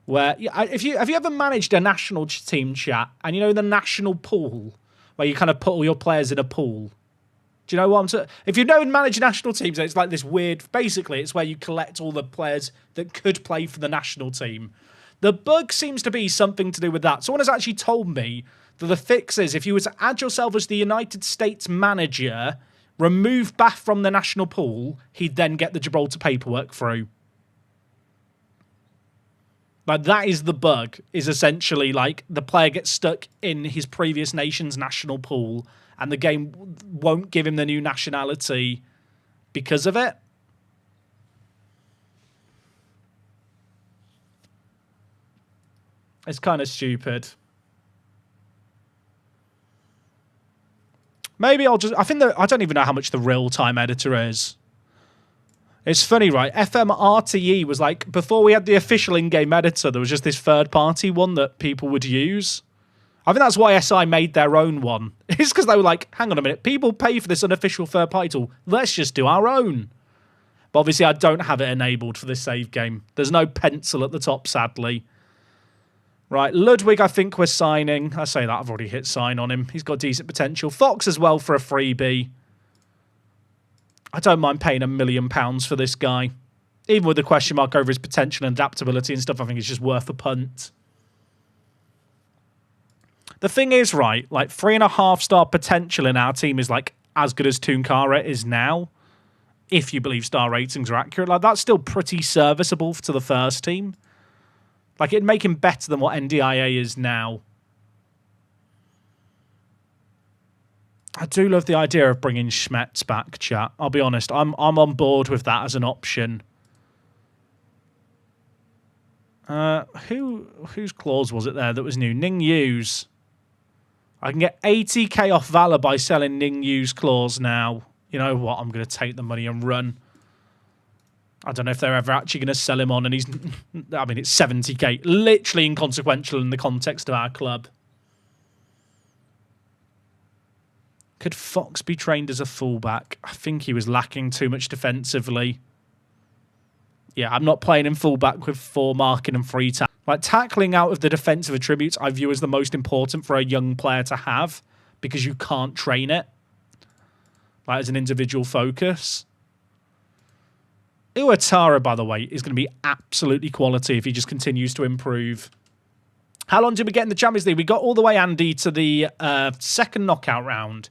[SPEAKER 1] where have you ever managed a national team, chat, and you know the national pool where you kind of put all your players in a pool? Do you know what I'm saying? If you know and manage national teams, it's like this weird... Basically, it's where you collect all the players that could play for the national team. The bug seems to be something to do with that. Someone has actually told me that the fix is if you were to add yourself as the United States manager, remove Bath from the national pool, he'd then get the Gibraltar paperwork through. Like, that is the bug, is essentially like the player gets stuck in his previous nation's national pool and the game won't give him the new nationality because of it. It's kind of stupid. Maybe I'll just... I don't even know how much the real-time editor is. It's funny, right? FMRTE was like... Before we had the official in-game editor, there was just this third-party one that people would use. I think that's why SI made their own one. It's because they were like, hang on a minute, people pay for this unofficial third-party tool. Let's just do our own. But obviously, I don't have it enabled for this save game. There's no pencil at the top, sadly. Right, Ludwig, I think we're signing. I say that, I've already hit sign on him. He's got decent potential. Fox as well for a freebie. I don't mind paying £1 million for this guy. Even with the question mark over his potential and adaptability and stuff, I think it's just worth a punt. The thing is, right, like 3.5-star potential in our team is like as good as Tunkara is now. If you believe star ratings are accurate. Like, that's still pretty serviceable to the first team. Like, it'd make him better than what NDIA is now. I do love the idea of bringing Schmetz back, chat. I'll be honest. I'm on board with that as an option. Whose clause was it there that was new? Ning Yu's. I can get 80k off Valor by selling Ning Yu's clause now. You know what? I'm going to take the money and run. I don't know if they're ever actually going to sell him on, and he's... I mean, it's 70k. Literally inconsequential in the context of our club. Could Fox be trained as a fullback? I think he was lacking too much defensively. Yeah, I'm not playing him fullback with 4 marking and 3 tackling. Like, tackling out of the defensive attributes I view as the most important for a young player to have, because you can't train it. Like, as an individual focus. Uatara, by the way, is going to be absolutely quality if he just continues to improve. How long did we get in the Champions League? We got all the way, Andy, to the second knockout round,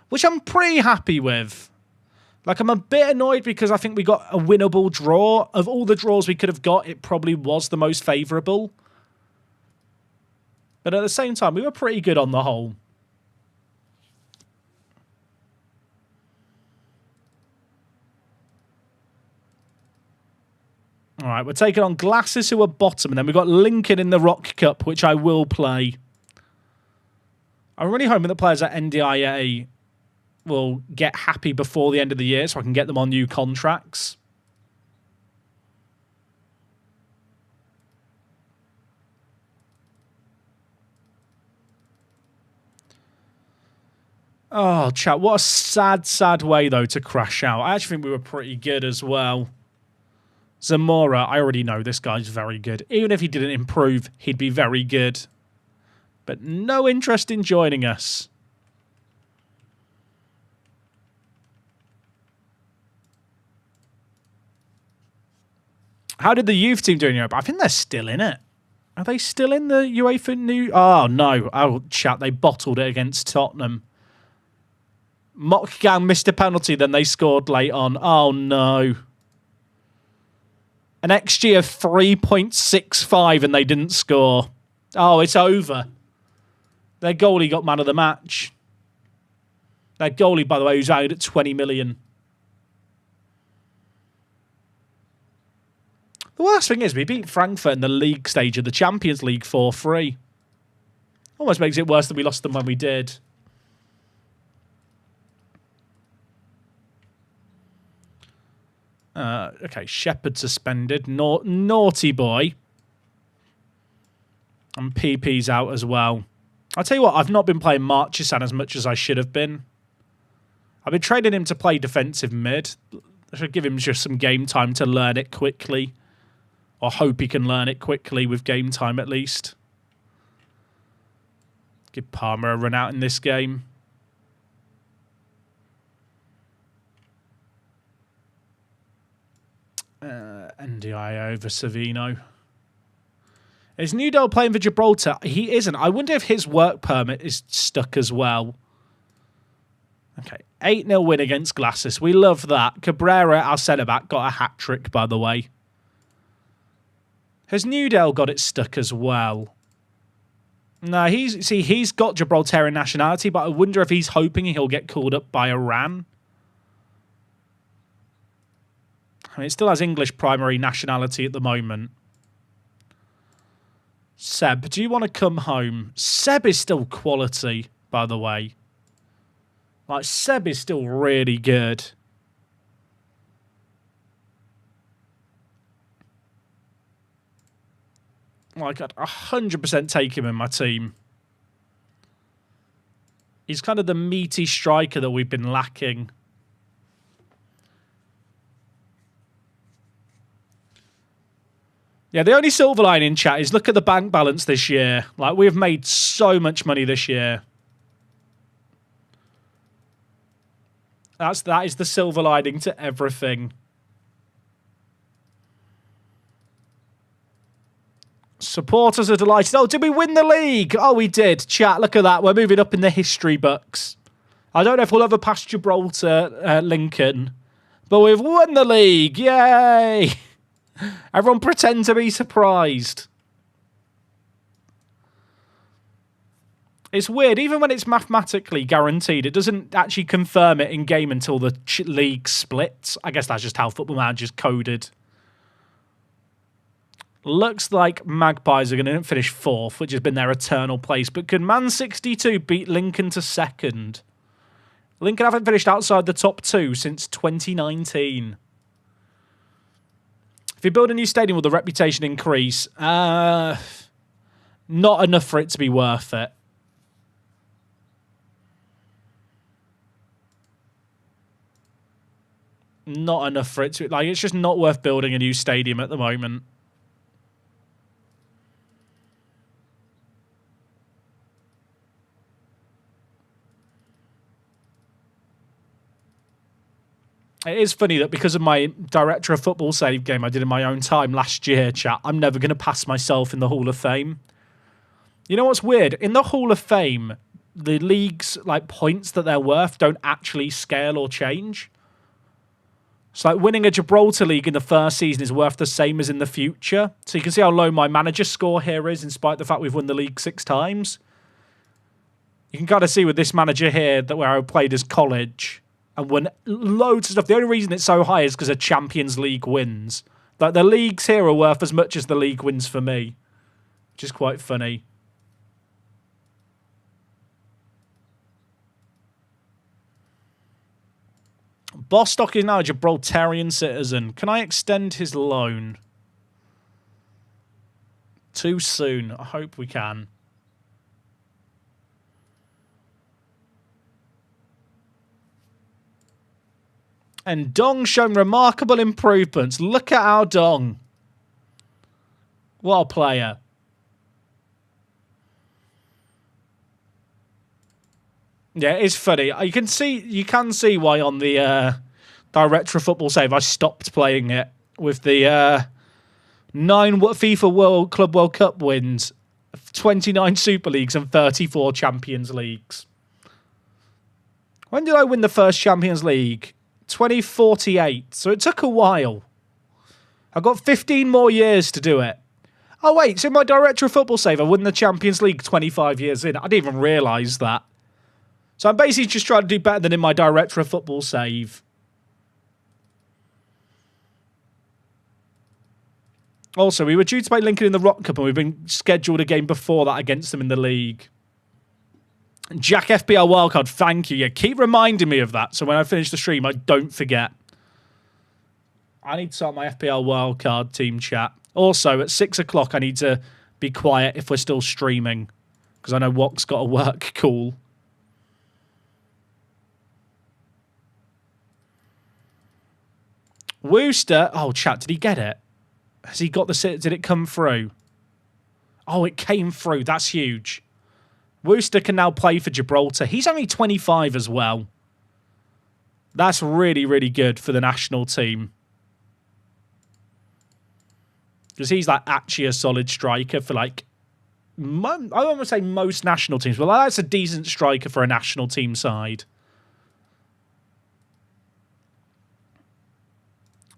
[SPEAKER 1] which I'm pretty happy with. Like, I'm a bit annoyed because I think we got a winnable draw. Of all the draws we could have got, it probably was the most favourable. But at the same time, we were pretty good on the whole. All right, we're taking on Glasses, who are bottom, and then we've got Lincoln in the Rock Cup, which I will play. I'm really hoping that players at NDIA will get happy before the end of the year so I can get them on new contracts. Oh, chat, what a sad, sad way, though, to crash out. I actually think we were pretty good as well. Zamora, I already know this guy's very good. Even if he didn't improve, he'd be very good. But no interest in joining us. How did the youth team do in Europe? I think they're still in it. Are they still in the UEFA new? Oh, no. Oh, chat, they bottled it against Tottenham. Mockgang missed a penalty, then they scored late on. Oh, no. An XG of 3.65 and they didn't score. Oh, it's over. Their goalie got man of the match. Their goalie, by the way, who's out at 20 million. The worst thing is we beat Frankfurt in the league stage of the Champions League 4-3. Almost makes it worse that we lost them when we did. Okay, Shepherd suspended. Naughty boy. And PP's out as well. I'll tell you what, I've not been playing Marchessan as much as I should have been. I've been training him to play defensive mid. I should give him just some game time to learn it quickly. Or hope he can learn it quickly with game time at least. Give Palmer a run out in this game. NDI over Savino. Is Newdale playing for Gibraltar? He isn't. I wonder if his work permit is stuck as well. Okay, 8-0 win against Glasses. We love that. Cabrera, our centre-back, got a hat-trick, by the way. Has Newdale got it stuck as well? No, he's got Gibraltarian nationality, but I wonder if he's hoping he'll get called up by Iran. I mean, it still has English primary nationality at the moment. Seb, do you want to come home? Seb is still quality, by the way. Like, Seb is still really good. Like, I'd 100% take him in my team. He's kind of the meaty striker that we've been lacking. Yeah, the only silver line in chat is look at the bank balance this year. Like, we have made so much money this year. That is the silver lining to everything. Supporters are delighted. Oh, did we win the league? Oh, we did. Chat, look at that. We're moving up in the history books. I don't know if we'll ever pass Gibraltar, Lincoln, but we've won the league. Yay! Everyone pretend to be surprised. It's weird. Even when it's mathematically guaranteed, it doesn't actually confirm it in-game until the league splits. I guess that's just how Football Manager's coded. Looks like Magpies are going to finish 4th, which has been their eternal place. But could Man 62 beat Lincoln to 2nd? Lincoln haven't finished outside the top 2 since 2019. If you build a new stadium, will the reputation increase? Not enough for it to be worth it. Not enough for it to... Like, it's just not worth building a new stadium at the moment. It is funny that because of my Director of Football save game I did in my own time last year, chat, I'm never going to pass myself in the Hall of Fame. You know what's weird? In the Hall of Fame, the league's like points that they're worth don't actually scale or change. It's like winning a Gibraltar League in the first season is worth the same as in the future. So you can see how low my manager score here is, in spite of the fact we've won the league 6 times. You can kind of see with this manager here that where I played as college and won loads of stuff. The only reason it's so high is because of Champions League wins. Like, the leagues here are worth as much as the league wins for me, which is quite funny. Bostock is now a Gibraltarian citizen. Can I extend his loan? Too soon. I hope we can. And Dong showing remarkable improvements. Look at our Dong. What a player. Yeah, it's funny. You can see why on the Director of Football Save I stopped playing it with the 9 FIFA Club World Cup wins, 29 Super Leagues and 34 Champions Leagues. When did I win the first Champions League? 2048. So it took a while. I've got 15 more years to do it. Oh wait, so my Director of Football Save I won the Champions League 25 years in. I didn't even realise that. So I'm basically just trying to do better than in my Director of Football Save. Also, we were due to play Lincoln in the Rock Cup, and we've been scheduled a game before that against them in the league. Jack FPL Wildcard, thank you. Yeah, keep reminding me of that, so when I finish the stream, I don't forget. I need to start my FPL Wildcard team chat. Also, at 6 o'clock, I need to be quiet if we're still streaming, because I know Wok's got a work call. Wooster, oh, chat, did he get it? Has he got the... Did it come through? Oh, it came through. That's huge. Wooster can now play for Gibraltar. He's only 25 as well. That's really, really good for the national team. Because he's like actually a solid striker for like... I don't want to say most national teams, but that's a decent striker for a national team side.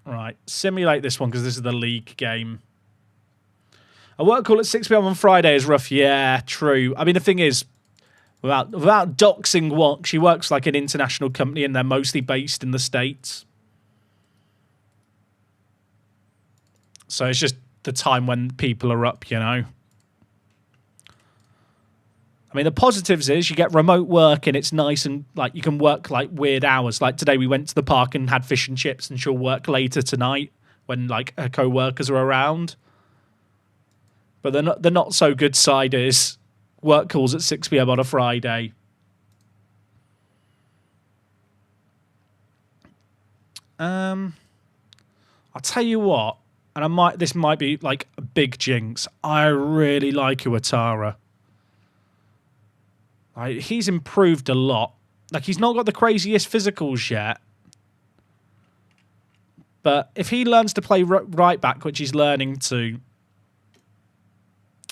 [SPEAKER 1] Right, simulate this one because this is the league game. A work call at 6 p.m. on Friday is rough. Yeah, true. I mean, the thing is, without doxing Wok, she works like an international company and they're mostly based in the States. So it's just the time when people are up, you know. I mean, the positives is you get remote work and it's nice and like you can work like weird hours. Like today we went to the park and had fish and chips and she'll work later tonight when like her co-workers are around. But the not so good side is work calls at 6 p.m. on a Friday. I'll tell you what, and this might be like a big jinx. I really like Uatara. He's improved a lot. Like, he's not got the craziest physicals yet. But if he learns to play right back, which he's learning to,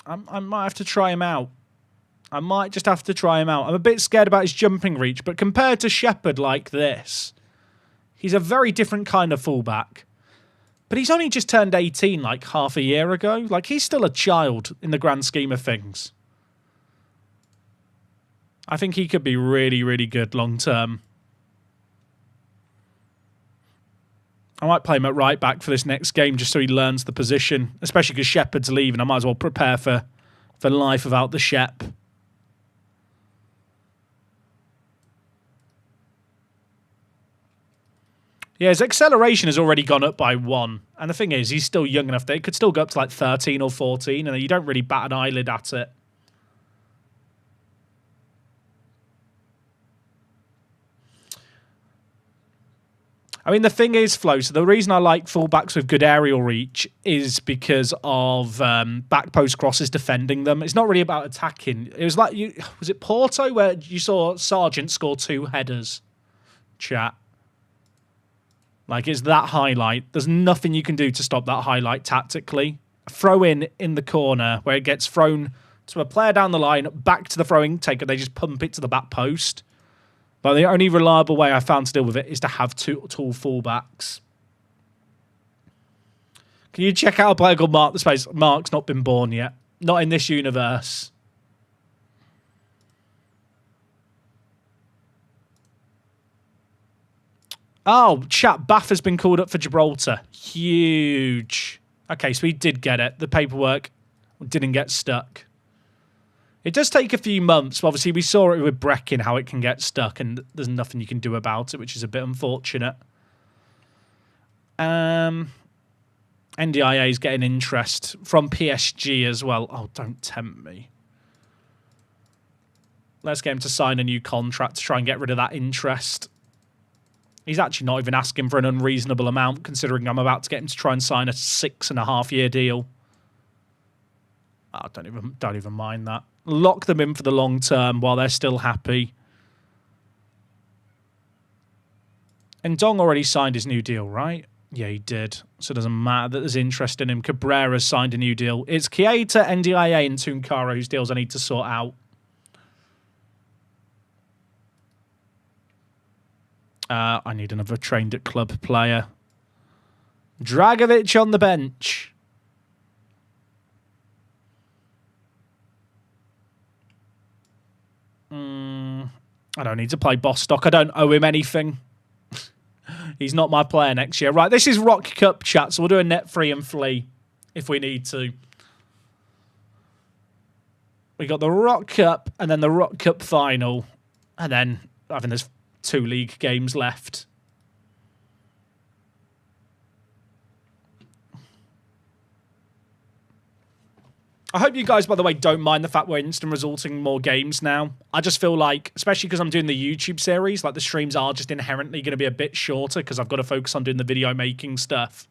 [SPEAKER 1] I might have to try him out. I might just have to try him out. I'm a bit scared about his jumping reach, but compared to Shepherd like this, he's a very different kind of fullback. But he's only just turned 18 like half a year ago. Like, he's still a child in the grand scheme of things. I think he could be really, really good long term. I might play him at right back for this next game just so he learns the position, especially because Shepherd's leaving. I might as well prepare for life without the Shep. Yeah, his acceleration has already gone up by 1. And the thing is, he's still young enough that it could still go up to like 13 or 14, and you don't really bat an eyelid at it. I mean, the thing is, Flo, so the reason I like fullbacks with good aerial reach is because of back post crosses defending them. It's not really about attacking. It was like, was it Porto where you saw Sargent score 2 headers? Chat. Like, it's that highlight. There's nothing you can do to stop that highlight tactically. Throw in the corner where it gets thrown to a player down the line, back to the throwing taker. They just pump it to the back post. But the only reliable way I found to deal with it is to have 2 tall fullbacks. Can you check out a player called Mark the Space? Mark's not been born yet. Not in this universe. Oh, chat, Bath has been called up for Gibraltar. Huge. Okay, so we did get it. The paperwork didn't get stuck. It does take a few months. Obviously, we saw it with Breckin, how it can get stuck, and there's nothing you can do about it, which is a bit unfortunate. NDIA is getting interest from PSG as well. Oh, don't tempt me. Let's get him to sign a new contract to try and get rid of that interest. He's actually not even asking for an unreasonable amount, considering I'm about to get him to try and sign a 6.5-year deal. I don't even mind that. Lock them in for the long term while they're still happy. And Dong already signed his new deal, right? Yeah, he did. So it doesn't matter that there's interest in him. Cabrera's signed a new deal. It's Keita, NDIA, and Tunkara whose deals I need to sort out. I need another trained at club player. Dragovic on the bench. I don't need to play Bostock. I don't owe him anything. He's not my player next year. Right, this is Rock Cup chat, so we'll do a net free and flee if we need to. We got the Rock Cup and then the Rock Cup final. And then I think there's 2 league games left. I hope you guys, by the way, don't mind the fact we're instant resulting more games now. I just feel like, especially because I'm doing the YouTube series, like the streams are just inherently going to be a bit shorter because I've got to focus on doing the video making stuff.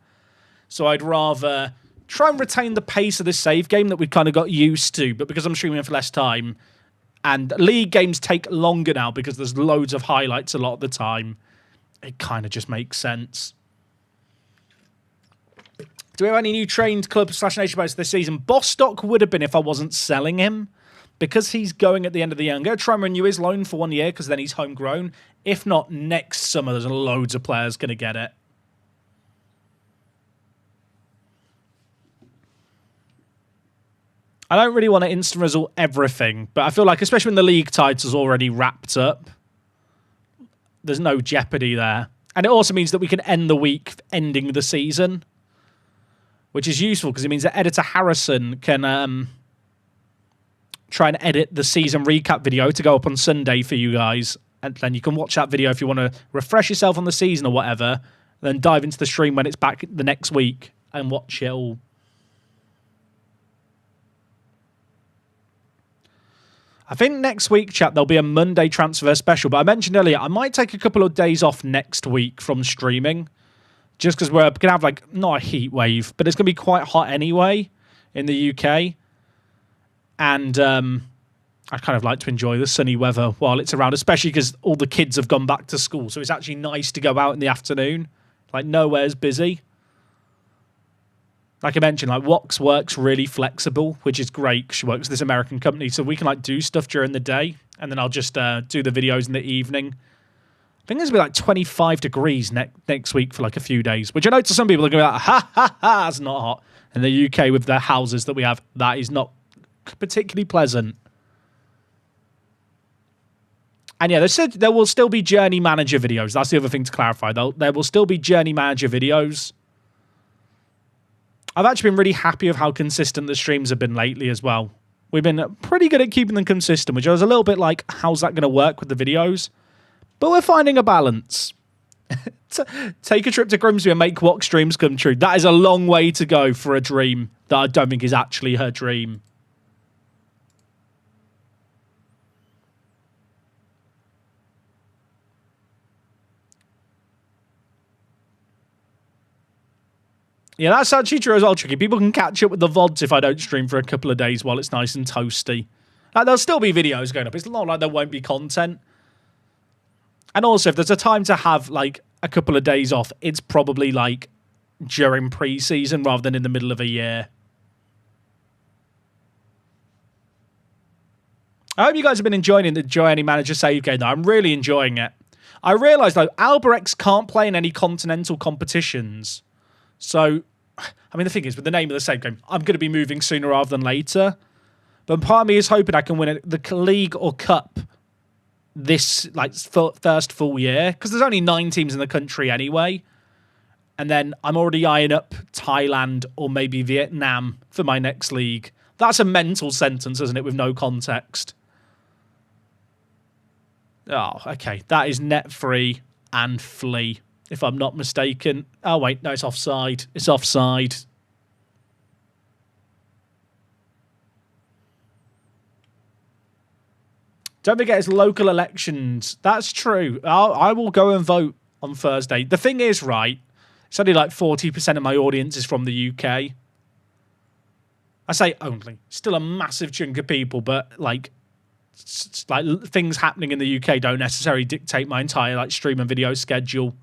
[SPEAKER 1] So I'd rather try and retain the pace of this save game that we've kind of got used to, but because I'm streaming for less time, and league games take longer now because there's loads of highlights a lot of the time, it kind of just makes sense. Do we have any new trained club/nation players this season? Bostock would have been if I wasn't selling him. Because he's going at the end of the year. I'm going to try and renew his loan for 1 year because then he's homegrown. If not, next summer there's loads of players going to get it. I don't really want to instant result everything, but I feel like, especially when the league title's already wrapped up, there's no jeopardy there. And it also means that we can end the week ending the season, which is useful because it means that Editor Harrison can try and edit the season recap video to go up on Sunday for you guys. And then you can watch that video if you want to refresh yourself on the season or whatever, then dive into the stream when it's back the next week and watch it all. I think next week, chat, there'll be a Monday transfer special. But I mentioned earlier, I might take a couple of days off next week from streaming. Just because we're going to have, like, not a heat wave, but it's going to be quite hot anyway in the UK. And I kind of like to enjoy the sunny weather while it's around, especially because all the kids have gone back to school. So it's actually nice to go out in the afternoon. Like, nowhere's busy. Like I mentioned, like, Wox works really flexible, which is great. She works for this American company, so we can, like, do stuff during the day. And then I'll just do the videos in the evening. I think it's going to be like 25 degrees next week for like a few days, which I know to some people are going to be like, ha, ha, ha, it's not hot. In the UK with the houses that we have, that is not particularly pleasant. And yeah, they said there will still be Journey Manager videos. That's the other thing to clarify. There will still be Journey Manager videos. I've actually been really happy with how consistent the streams have been lately as well. We've been pretty good at keeping them consistent, which I was a little bit like, how's that going to work with the videos? But we're finding a balance. Take a trip to Grimsby and make Wox dreams come true. That is a long way to go for a dream that I don't think is actually her dream. Yeah, that's actually true as well, Tricky. People can catch up with the VODs if I don't stream for a couple of days while it's nice and toasty. There'll still be videos going up. It's not like there won't be content. And also, if there's a time to have, like, a couple of days off, it's probably, like, during pre-season rather than in the middle of a year. I hope you guys have been enjoying the Journey Manager save game, though. I'm really enjoying it. I realise, though, Alberex can't play in any continental competitions. So, I mean, the thing is, with the name of the save game, I'm going to be moving sooner rather than later. But part of me is hoping I can win the league or cup this, like, first full year, because there's only 9 teams in the country anyway. And then I'm already eyeing up Thailand or maybe Vietnam for my next league. That's a mental sentence, isn't it, with no context? Oh, okay. That is net free and flee, if I'm not mistaken. Oh, wait. No, it's offside. It's offside. Don't forget it's local elections. That's true. I will go and vote on Thursday. The thing is, right, it's only like 40% of my audience is from the UK. I say only. Still a massive chunk of people, but like things happening in the UK don't necessarily dictate my entire like stream and video schedule.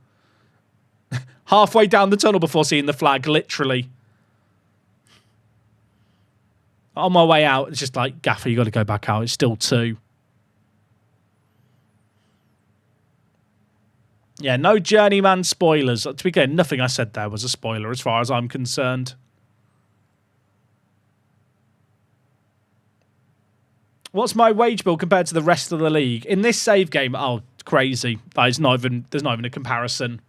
[SPEAKER 1] Halfway down the tunnel before seeing the flag, literally. On my way out, it's just like, Gaffer, you got to go back out. It's still 2. Yeah, no Journeyman spoilers. To be clear, nothing I said there was a spoiler as far as I'm concerned. What's my wage bill compared to the rest of the league? In this save game, oh, crazy. There's not even a comparison.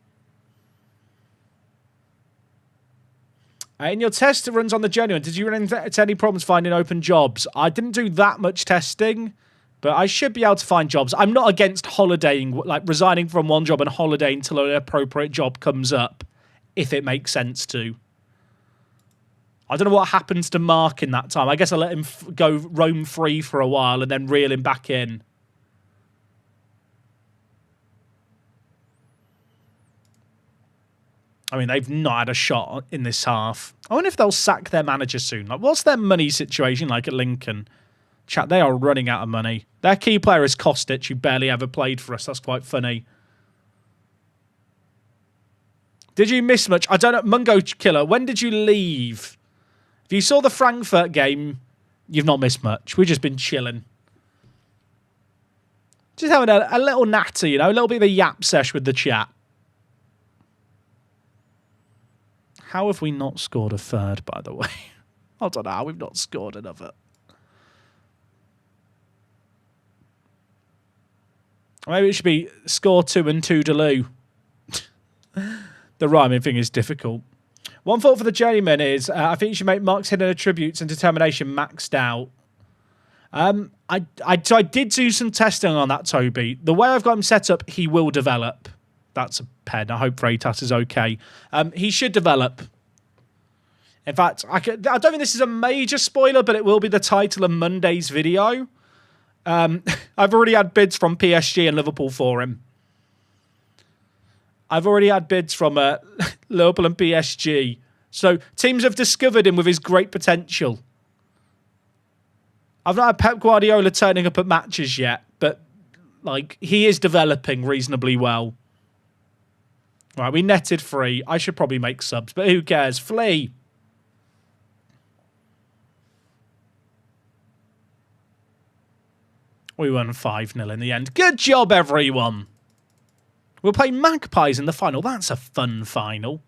[SPEAKER 1] In your test runs on the Genuine, did you run into any problems finding open jobs? I didn't do that much testing, but I should be able to find jobs. I'm not against holidaying, like resigning from one job and holidaying until an appropriate job comes up, if it makes sense to. I don't know what happens to Mark in that time. I guess I let him go roam free for a while and then reel him back in. I mean, they've not had a shot in this half. I wonder if they'll sack their manager soon. Like, what's their money situation like at Lincoln? Chat, they are running out of money. Their key player is Kostic, who barely ever played for us. That's quite funny. Did you miss much? I don't know. Mungo Killer, when did you leave? If you saw the Frankfurt game, you've not missed much. We've just been chilling. Just having a little natter, you know, a little bit of a yap sesh with the chat. How have we not scored a third, by the way? I don't know how we've not scored another. Maybe it should be score 2 and 2 Deleu. The rhyming thing is difficult. One thought for the journeyman is I think you should make Mark's hidden attributes and determination maxed out. I did do some testing on that, Toby. The way I've got him set up, he will develop. That's a pen. I hope Freitas is okay. He should develop. In fact, I don't think this is a major spoiler, but it will be the title of Monday's video. I've already had bids from PSG and Liverpool for him. I've already had bids from Liverpool and PSG. So teams have discovered him with his great potential. I've not had Pep Guardiola turning up at matches yet, but like he is developing reasonably well. Right, we netted 3. I should probably make subs, but who cares? Flee. We won 5-0 in the end. Good job, everyone. We'll play Magpies in the final. That's a fun final.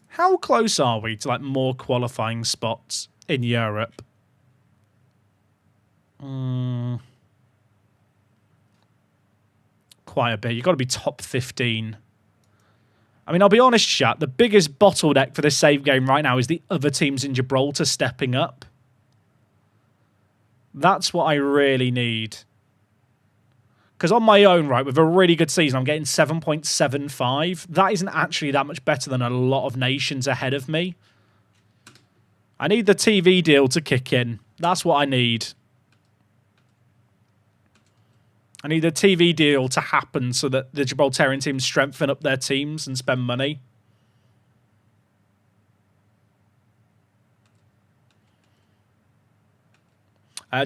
[SPEAKER 1] How close are we to like more qualifying spots in Europe? Quite a bit. You've got to be top 15. I mean, I'll be honest, chat. The biggest bottleneck for this save game right now is the other teams in Gibraltar stepping up. That's what I really need. Because on my own, right, with a really good season, I'm getting 7.75. That isn't actually that much better than a lot of nations ahead of me. I need the TV deal to kick in. That's what I need. I need the TV deal to happen so that the Gibraltarian teams strengthen up their teams and spend money.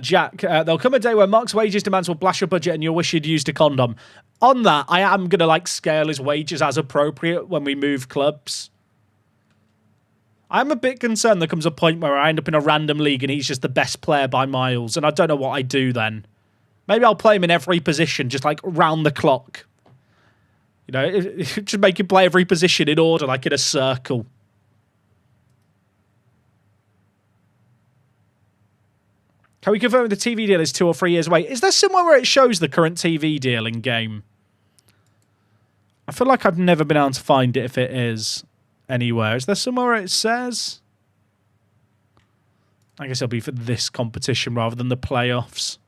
[SPEAKER 1] Jack, there'll come a day where Mark's wages demands will blast your budget and you'll wish you'd used a condom. On that, I am going to like scale his wages as appropriate when we move clubs. I'm a bit concerned there comes a point where I end up in a random league and he's just the best player by miles, and I don't know what I do then. Maybe I'll play him in every position, just like round the clock. You know, just make him play every position in order, like in a circle. Can we confirm the TV deal is 2 or 3 years away? Is there somewhere where it shows the current TV deal in game? I feel like I've never been able to find it if it is anywhere. Is there somewhere where it says? I guess it'll be for this competition rather than the playoffs.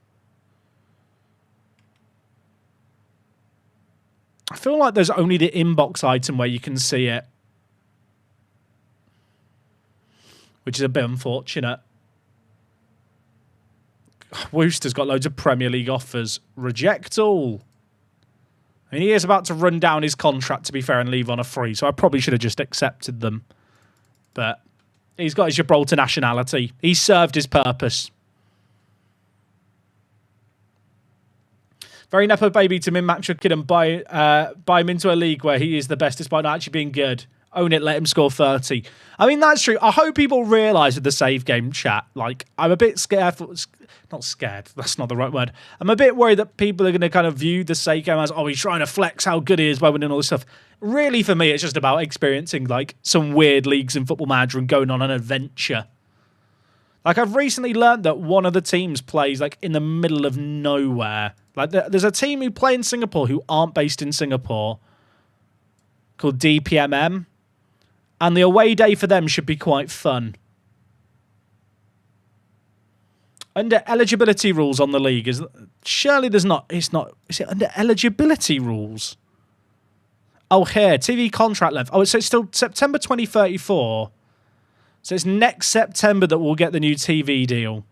[SPEAKER 1] I feel like there's only the inbox item where you can see it. Which is a bit unfortunate. Worcester's got loads of Premier League offers. Reject all. I mean, he is about to run down his contract, to be fair, and leave on a free, so I probably should have just accepted them. But he's got his Gibraltar nationality. He's served his purpose. Very Nepo baby to min-max your kid and buy him into a league where he is the best despite not actually being good. Own it, let him score 30. I mean, that's true. I hope people realise with the save game chat, like, I'm a bit scared. Not scared, that's not the right word. I'm a bit worried that people are going to kind of view the save game as, oh, he's trying to flex how good he is by winning all this stuff. Really, for me, it's just about experiencing, like, some weird leagues in Football Manager and going on an adventure. Like, I've recently learned that one of the teams plays, like, in the middle of nowhere. Like, there's a team who play in Singapore who aren't based in Singapore called DPMM. And the away day for them should be quite fun. Under eligibility rules on the league, surely there's not, is it under eligibility rules? Oh, here, TV contract length. Oh, so it's still September 2034. So it's next September that we'll get the new TV deal.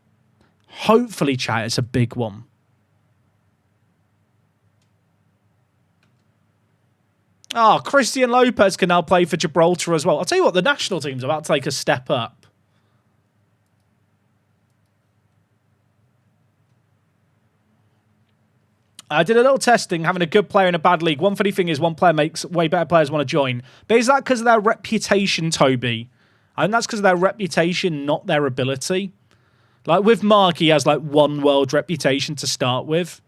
[SPEAKER 1] Hopefully, chat, it's a big one. Oh, Christian Lopez can now play for Gibraltar as well. I'll tell you what, the national team's about to take a step up. I did a little testing, having a good player in a bad league. One funny thing is one player makes way better players want to join. But is that because of their reputation, Toby? I think that's because of their reputation, not their ability. Like with Mark, he has like one world reputation to start with.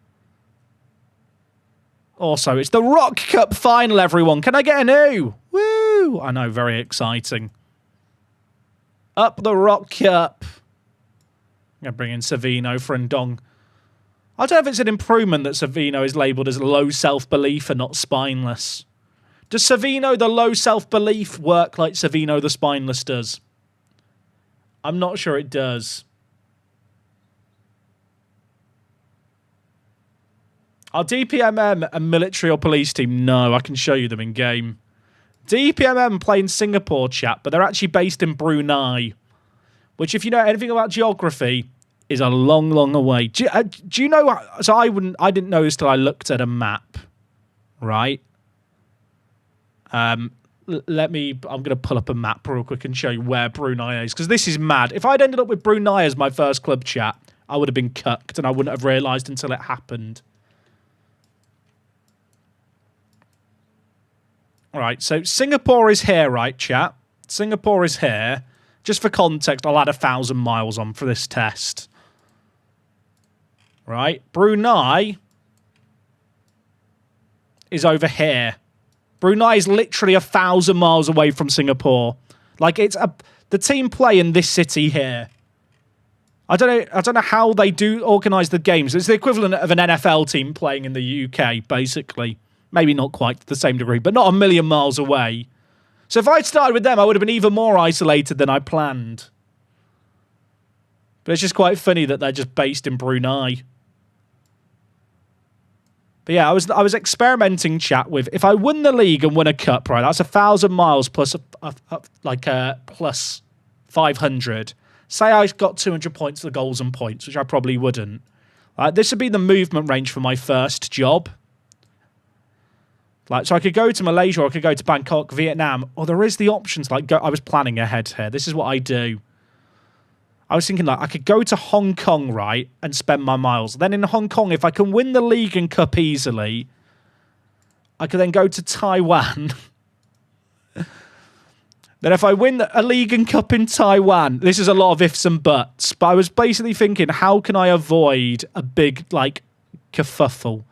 [SPEAKER 1] Also, it's the Rock Cup final, everyone. Can I get a new? Woo! I know, very exciting. Up the Rock Cup. I'm going to bring in Savino for Ndong. I don't know if it's an improvement that Savino is labelled as low self-belief and not spineless. Does Savino the low self-belief work like Savino the spineless does? I'm not sure it does. Are DPMM a military or police team? No, I can show you them in game. DPMM play in Singapore, chat, but they're actually based in Brunei, which, if you know anything about geography, is a long, long away. Do you know? So I didn't know this till I looked at a map, right? I'm going to pull up a map real quick and show you where Brunei is, because this is mad. If I'd ended up with Brunei as my first club, chat, I would have been cucked and I wouldn't have realised until it happened. Right, so Singapore is here, right, chat? Singapore is here. Just for context, I'll add 1,000 miles on for this test. Right, Brunei is over here. Brunei is literally 1,000 miles away from Singapore. Like, the team play in this city here. I don't know how they do organise the games. It's the equivalent of an NFL team playing in the UK, basically. Maybe not quite to the same degree, but not a million miles away. So if I'd started with them, I would have been even more isolated than I planned. But it's just quite funny that they're just based in Brunei. But yeah, I was experimenting, chat, with if I won the league and won a cup, right? That's 1,000 miles plus plus 500. Say I got 200 points for the goals and points, which I probably wouldn't. This would be the movement range for my first job. Like, so I could go to Malaysia or I could go to Bangkok, Vietnam, or there is the options. Like, I was planning ahead here. This is what I do. I was thinking, like, I could go to Hong Kong, right, and spend my miles. Then in Hong Kong, if I can win the league and cup easily, I could then go to Taiwan. Then if I win a league and cup in Taiwan, this is a lot of ifs and buts, but I was basically thinking, how can I avoid a big, like, kerfuffle?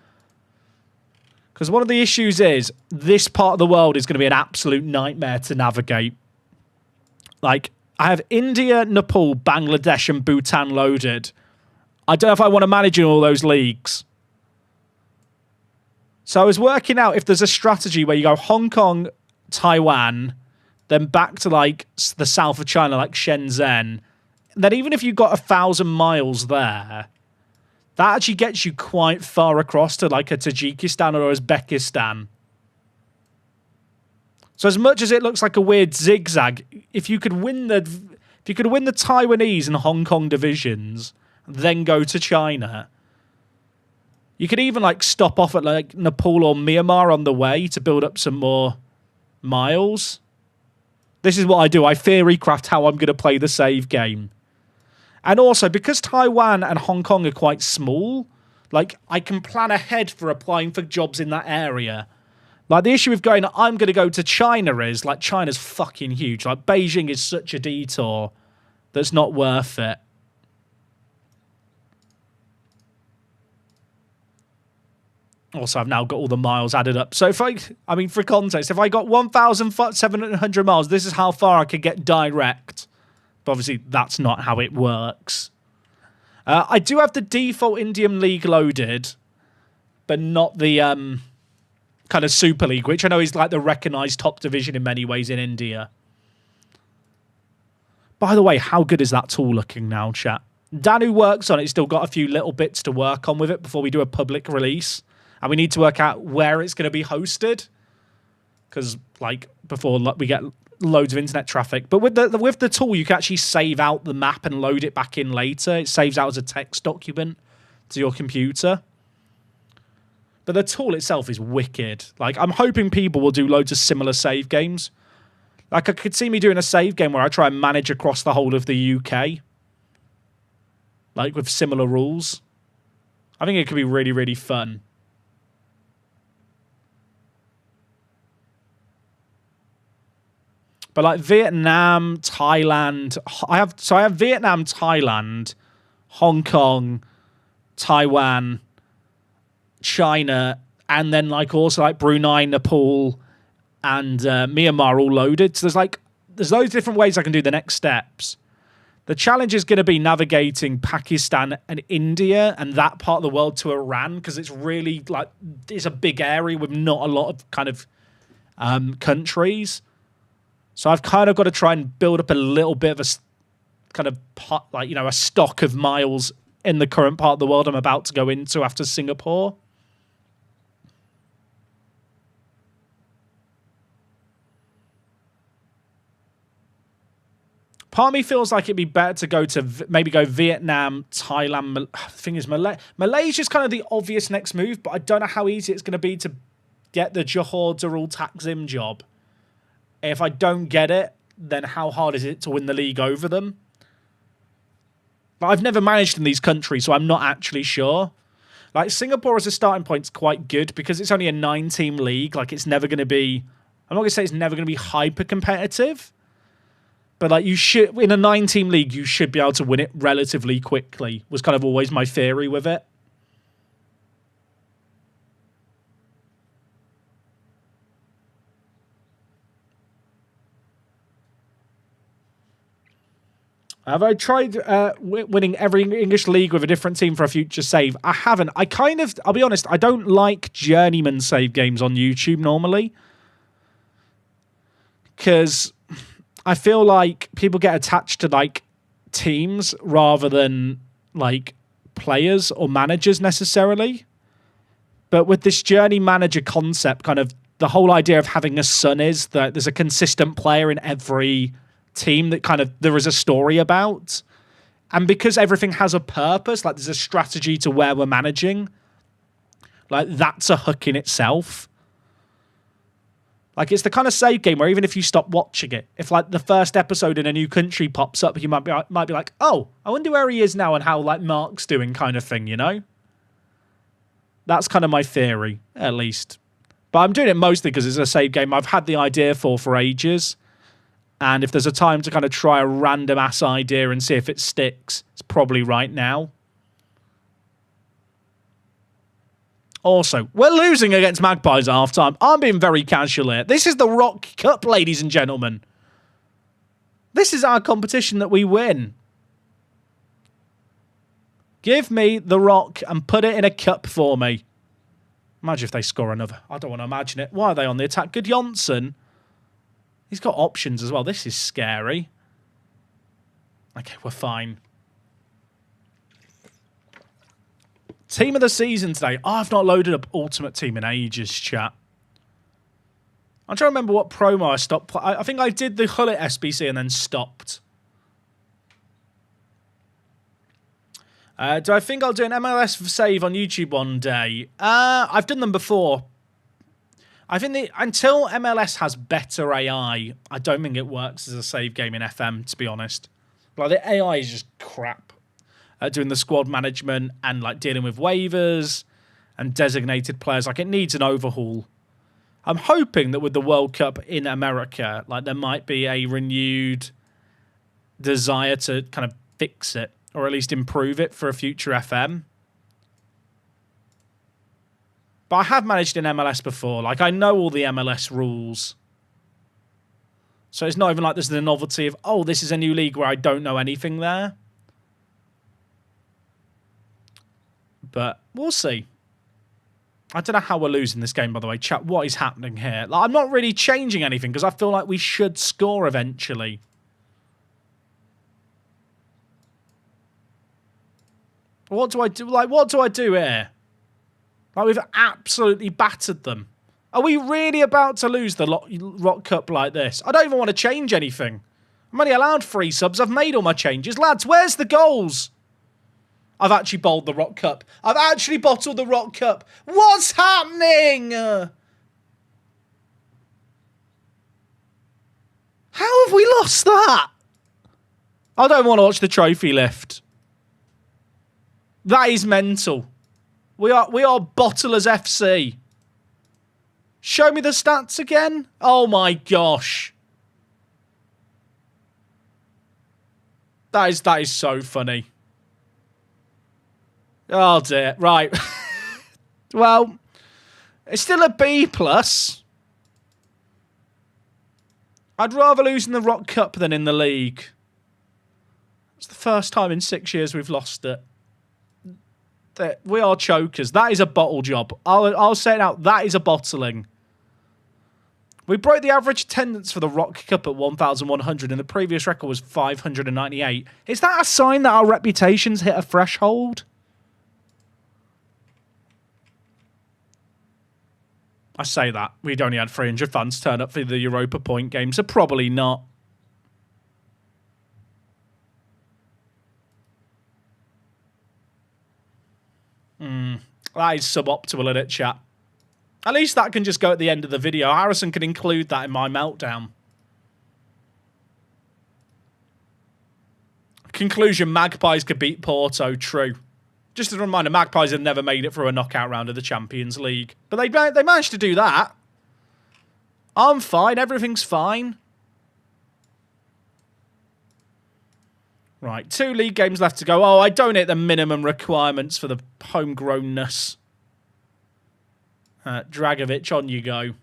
[SPEAKER 1] Because one of the issues is this part of the world is going to be an absolute nightmare to navigate. Like, I have India, Nepal, Bangladesh, and Bhutan loaded. I don't know if I want to manage in all those leagues. So I was working out if there's a strategy where you go Hong Kong, Taiwan, then back to, like, the south of China, like Shenzhen. Then even if you've got 1,000 miles there, that actually gets you quite far across to, like, a Tajikistan or Uzbekistan. So as much as it looks like a weird zigzag, if you could win the Taiwanese and Hong Kong divisions, then go to China, You could even like stop off at like Nepal or Myanmar on the way to build up some more miles. This is what I do. I theory craft how I'm going to play the save game. And also, because Taiwan and Hong Kong are quite small, like, I can plan ahead for applying for jobs in that area. Like, the issue with going, I'm going to go to China is, like, China's fucking huge. Like, Beijing is such a detour that's not worth it. Also, I've now got all the miles added up. So, I mean, for context, if I got 1,700 miles, this is how far I could get direct. But obviously, that's not how it works. I do have the default Indian League loaded, but not the kind of Super League, which I know is like the recognised top division in many ways in India. By the way, how good is that tool looking now, chat? Dan, who works on it, still got a few little bits to work on with it before we do a public release. And we need to work out where it's going to be hosted. Because, like, before we get loads of internet traffic. But with the tool, you can actually save out the map and load it back in later. It saves out as a text document to your computer. But the tool itself is wicked. Like, I'm hoping people will do loads of similar save games. Like, I could see me doing a save game where I try and manage across the whole of the UK. Like, with similar rules. I think it could be really, really fun. But like Vietnam, Thailand, I have Vietnam, Thailand, Hong Kong, Taiwan, China, and then like also like Brunei, Nepal, and Myanmar all loaded. So there's loads of different ways I can do the next steps. The challenge is going to be navigating Pakistan and India and that part of the world to Iran, because it's really like it's a big area with not a lot of kind of countries. So I've kind of got to try and build up a little bit of a kind of like, you know, a stock of miles in the current part of the world I'm about to go into after Singapore. Part of me feels like it'd be better to go to maybe go Vietnam, Thailand. The thing is, Malaysia's kind of the obvious next move, but I don't know how easy it's going to be to get the Johor Darul Takzim job. If I don't get it, then how hard is it to win the league over them? But I've never managed in these countries, so I'm not actually sure. Like, Singapore as a starting point is quite good because it's only a 9-team league. Like, it's never going to be... I'm not going to say it's never going to be hyper-competitive. But, like, you should... In a 9-team league, you should be able to win it relatively quickly, was kind of always my theory with it. Have I tried winning every English league with a different team for a future save? I haven't. I'll be honest, I don't like journeyman save games on YouTube normally. Because I feel like people get attached to, like, teams rather than, like, players or managers necessarily. But with this journey manager concept, kind of the whole idea of having a son is that there's a consistent player in every team that kind of there is a story about, and because everything has a purpose, like there's a strategy to where we're managing, like that's a hook in itself. Like, it's the kind of save game where even if you stop watching it, if like the first episode in a new country pops up, you might be like, oh, I wonder where he is now and how like Mark's doing, kind of thing, you know. That's kind of my theory, at least. But I'm doing it mostly because it's a save game I've had the idea for ages. And if there's a time to kind of try a random-ass idea and see if it sticks, it's probably right now. Also, we're losing against Magpies at half-time. I'm being very casual here. This is the Rock Cup, ladies and gentlemen. This is our competition that we win. Give me the Rock and put it in a cup for me. Imagine if they score another. I don't want to imagine it. Why are they on the attack? Good Johnson. He's got options as well. This is scary. Okay, we're fine. Team of the season today. Oh, I've not loaded up Ultimate Team in ages, chat. I'm trying to remember what promo I stopped. I think I did the Hullet SBC and then stopped. Do I think I'll do an MLS save on YouTube one day? I've done them before. I think until MLS has better AI, I don't think it works as a save game in FM, to be honest. Like, the AI is just crap at doing the squad management and, like, dealing with waivers and designated players. Like, it needs an overhaul. I'm hoping that with the World Cup in America, like, there might be a renewed desire to kind of fix it, or at least improve it for a future FM. But I have managed in MLS before. Like, I know all the MLS rules. So it's not even like there's the novelty of, oh, this is a new league where I don't know anything there. But we'll see. I don't know how we're losing this game, by the way. Chat, what is happening here? Like, I'm not really changing anything because I feel like we should score eventually. What do I do? Like, what do I do here? Like, we've absolutely battered them. Are we really about to lose the Rock Cup like this? I don't even want to change anything. I'm only allowed 3 subs. I've made all my changes. Lads, where's the goals? I've actually bowled the Rock Cup. I've actually bottled the Rock Cup. What's happening? How have we lost that? I don't want to watch the trophy lift. That is mental. We are Bottlers FC. Show me the stats again. Oh my gosh. That is so funny. Oh dear. Right. Well, it's still a B+. I'd rather lose in the Rock Cup than in the league. It's the first time in 6 years we've lost it. We are chokers. That is a bottle job. I'll say it out. That is a bottling. We broke the average attendance for the Rock Cup at 1,100, and the previous record was 598. Is that a sign that our reputation's hit a threshold? I say that. We'd only had 300 fans turn up for the Europa Point game, so probably not. That is suboptimal, isn't it, chat? At least that can just go at the end of the video. Harrison can include that in my meltdown. Conclusion, Magpies could beat Porto. True. Just as a reminder, Magpies have never made it through a knockout round of the Champions League. But they managed to do that. I'm fine. Everything's fine. Right, 2 league games left to go. Oh, I don't hit the minimum requirements for the homegrownness. Dragovic, on you go.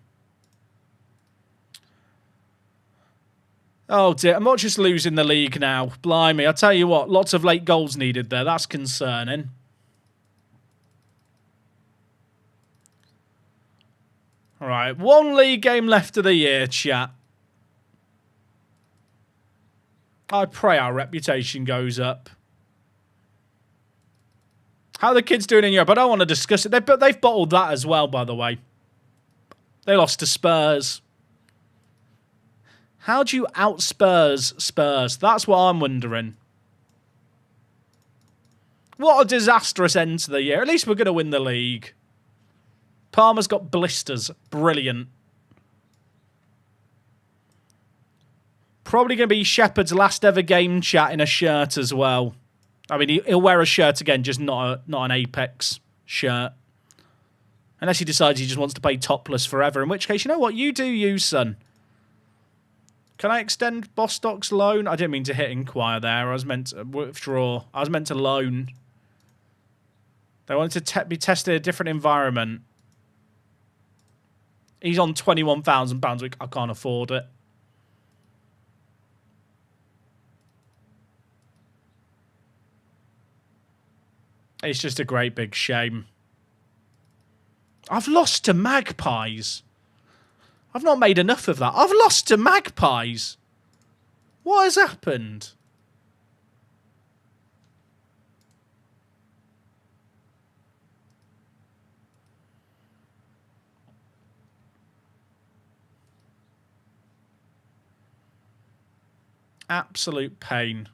[SPEAKER 1] Oh dear, I'm not just losing the league now. Blimey, I tell you what, lots of late goals needed there. That's concerning. All right, 1 league game left of the year, chat. I pray our reputation goes up. How are the kids doing in Europe? I don't want to discuss it. They've bottled that as well, by the way. They lost to Spurs. How do you out-Spurs Spurs? That's what I'm wondering. What a disastrous end to the year. At least we're going to win the league. Parma's got blisters. Brilliant. Probably going to be Shepard's last ever game chat in a shirt as well. I mean, he'll wear a shirt again, just not an Apex shirt. Unless he decides he just wants to play topless forever, in which case, you know what? You do you, son. Can I extend Bostock's loan? I didn't mean to hit inquire there. I was meant to withdraw. I was meant to loan. They wanted to be tested in a different environment. He's on £21,000 a week. I can't afford it. It's just a great big shame. I've lost to Magpies. I've not made enough of that. I've lost to Magpies. What has happened? Absolute pain.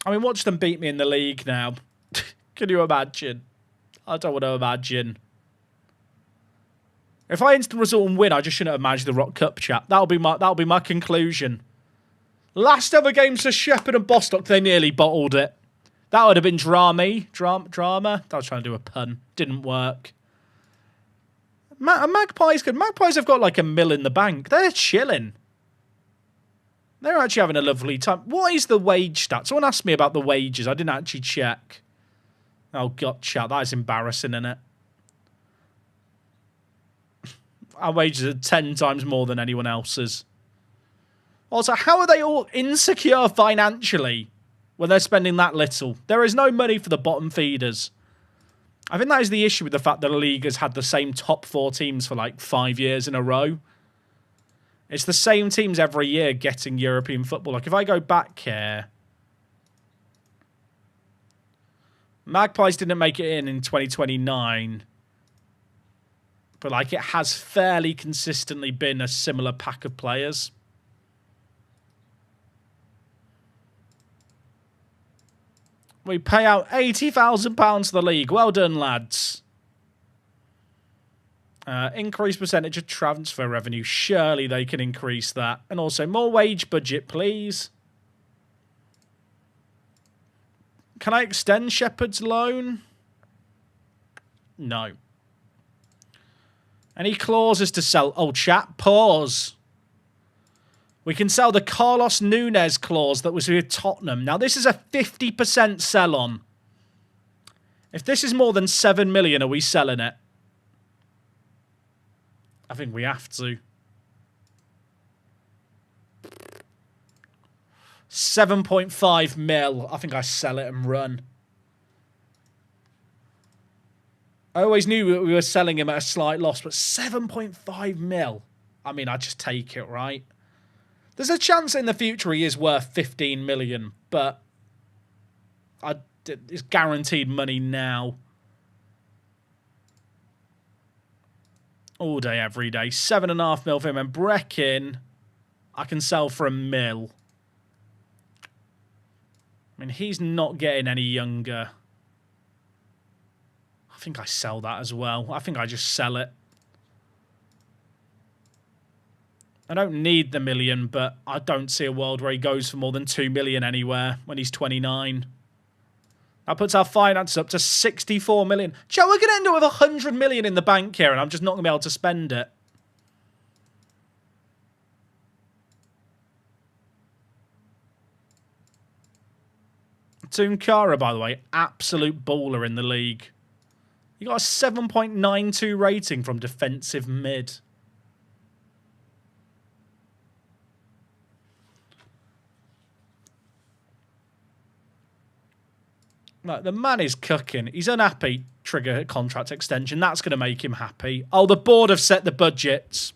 [SPEAKER 1] I mean, watch them beat me in the league now. Can you imagine? I don't want to imagine. If I instant result and win, I just shouldn't have managed the Rock Cup, chat. That'll be my conclusion. Last ever games for Shepherd and Bostock, they nearly bottled it. That would have been drama. I was trying to do a pun. Didn't work. Magpies good. Magpies have got like $1 million in the bank. They're chilling. They're actually having a lovely time. What is the wage stat? Someone asked me about the wages. I didn't actually check. Oh, God, chat. That is embarrassing, isn't it? Our wages are 10 times more than anyone else's. Also, how are they all insecure financially when they're spending that little? There is no money for the bottom feeders. I think that is the issue with the fact that the league has had the same top 4 teams for like 5 years in a row. It's the same teams every year getting European football. Like, if I go back here... Magpies didn't make it in 2029. But, like, it has fairly consistently been a similar pack of players. We pay out £80,000 to the league. Well done, lads. Increased percentage of transfer revenue. Surely they can increase that. And also more wage budget, please. Can I extend Shepherd's loan? No. Any clauses to sell? Oh, chat, pause. We can sell the Carlos Nunez clause that was with Tottenham. Now, this is a 50% sell-on. If this is more than 7 million, are we selling it? I think we have to. 7.5 mil. I think I sell it and run. I always knew we were selling him at a slight loss, but 7.5 mil. I mean, I just take it, right? There's a chance in the future he is worth 15 million, but it's guaranteed money now. All day, every day. 7.5 mil for him. And Breckin, I can sell for $1 million. I mean, he's not getting any younger. I think I sell that as well. I think I just sell it. I don't need the $1 million, but I don't see a world where he goes for more than 2 million anywhere when he's 29. That puts our finances up to 64 million. Joe, we're going to end up with 100 million in the bank here, and I'm just not going to be able to spend it. Tunkara, by the way, absolute baller in the league. You got a 7.92 rating from defensive mid. Like, the man is cooking. He's unhappy. Trigger contract extension. That's going to make him happy. Oh, the board have set the budgets.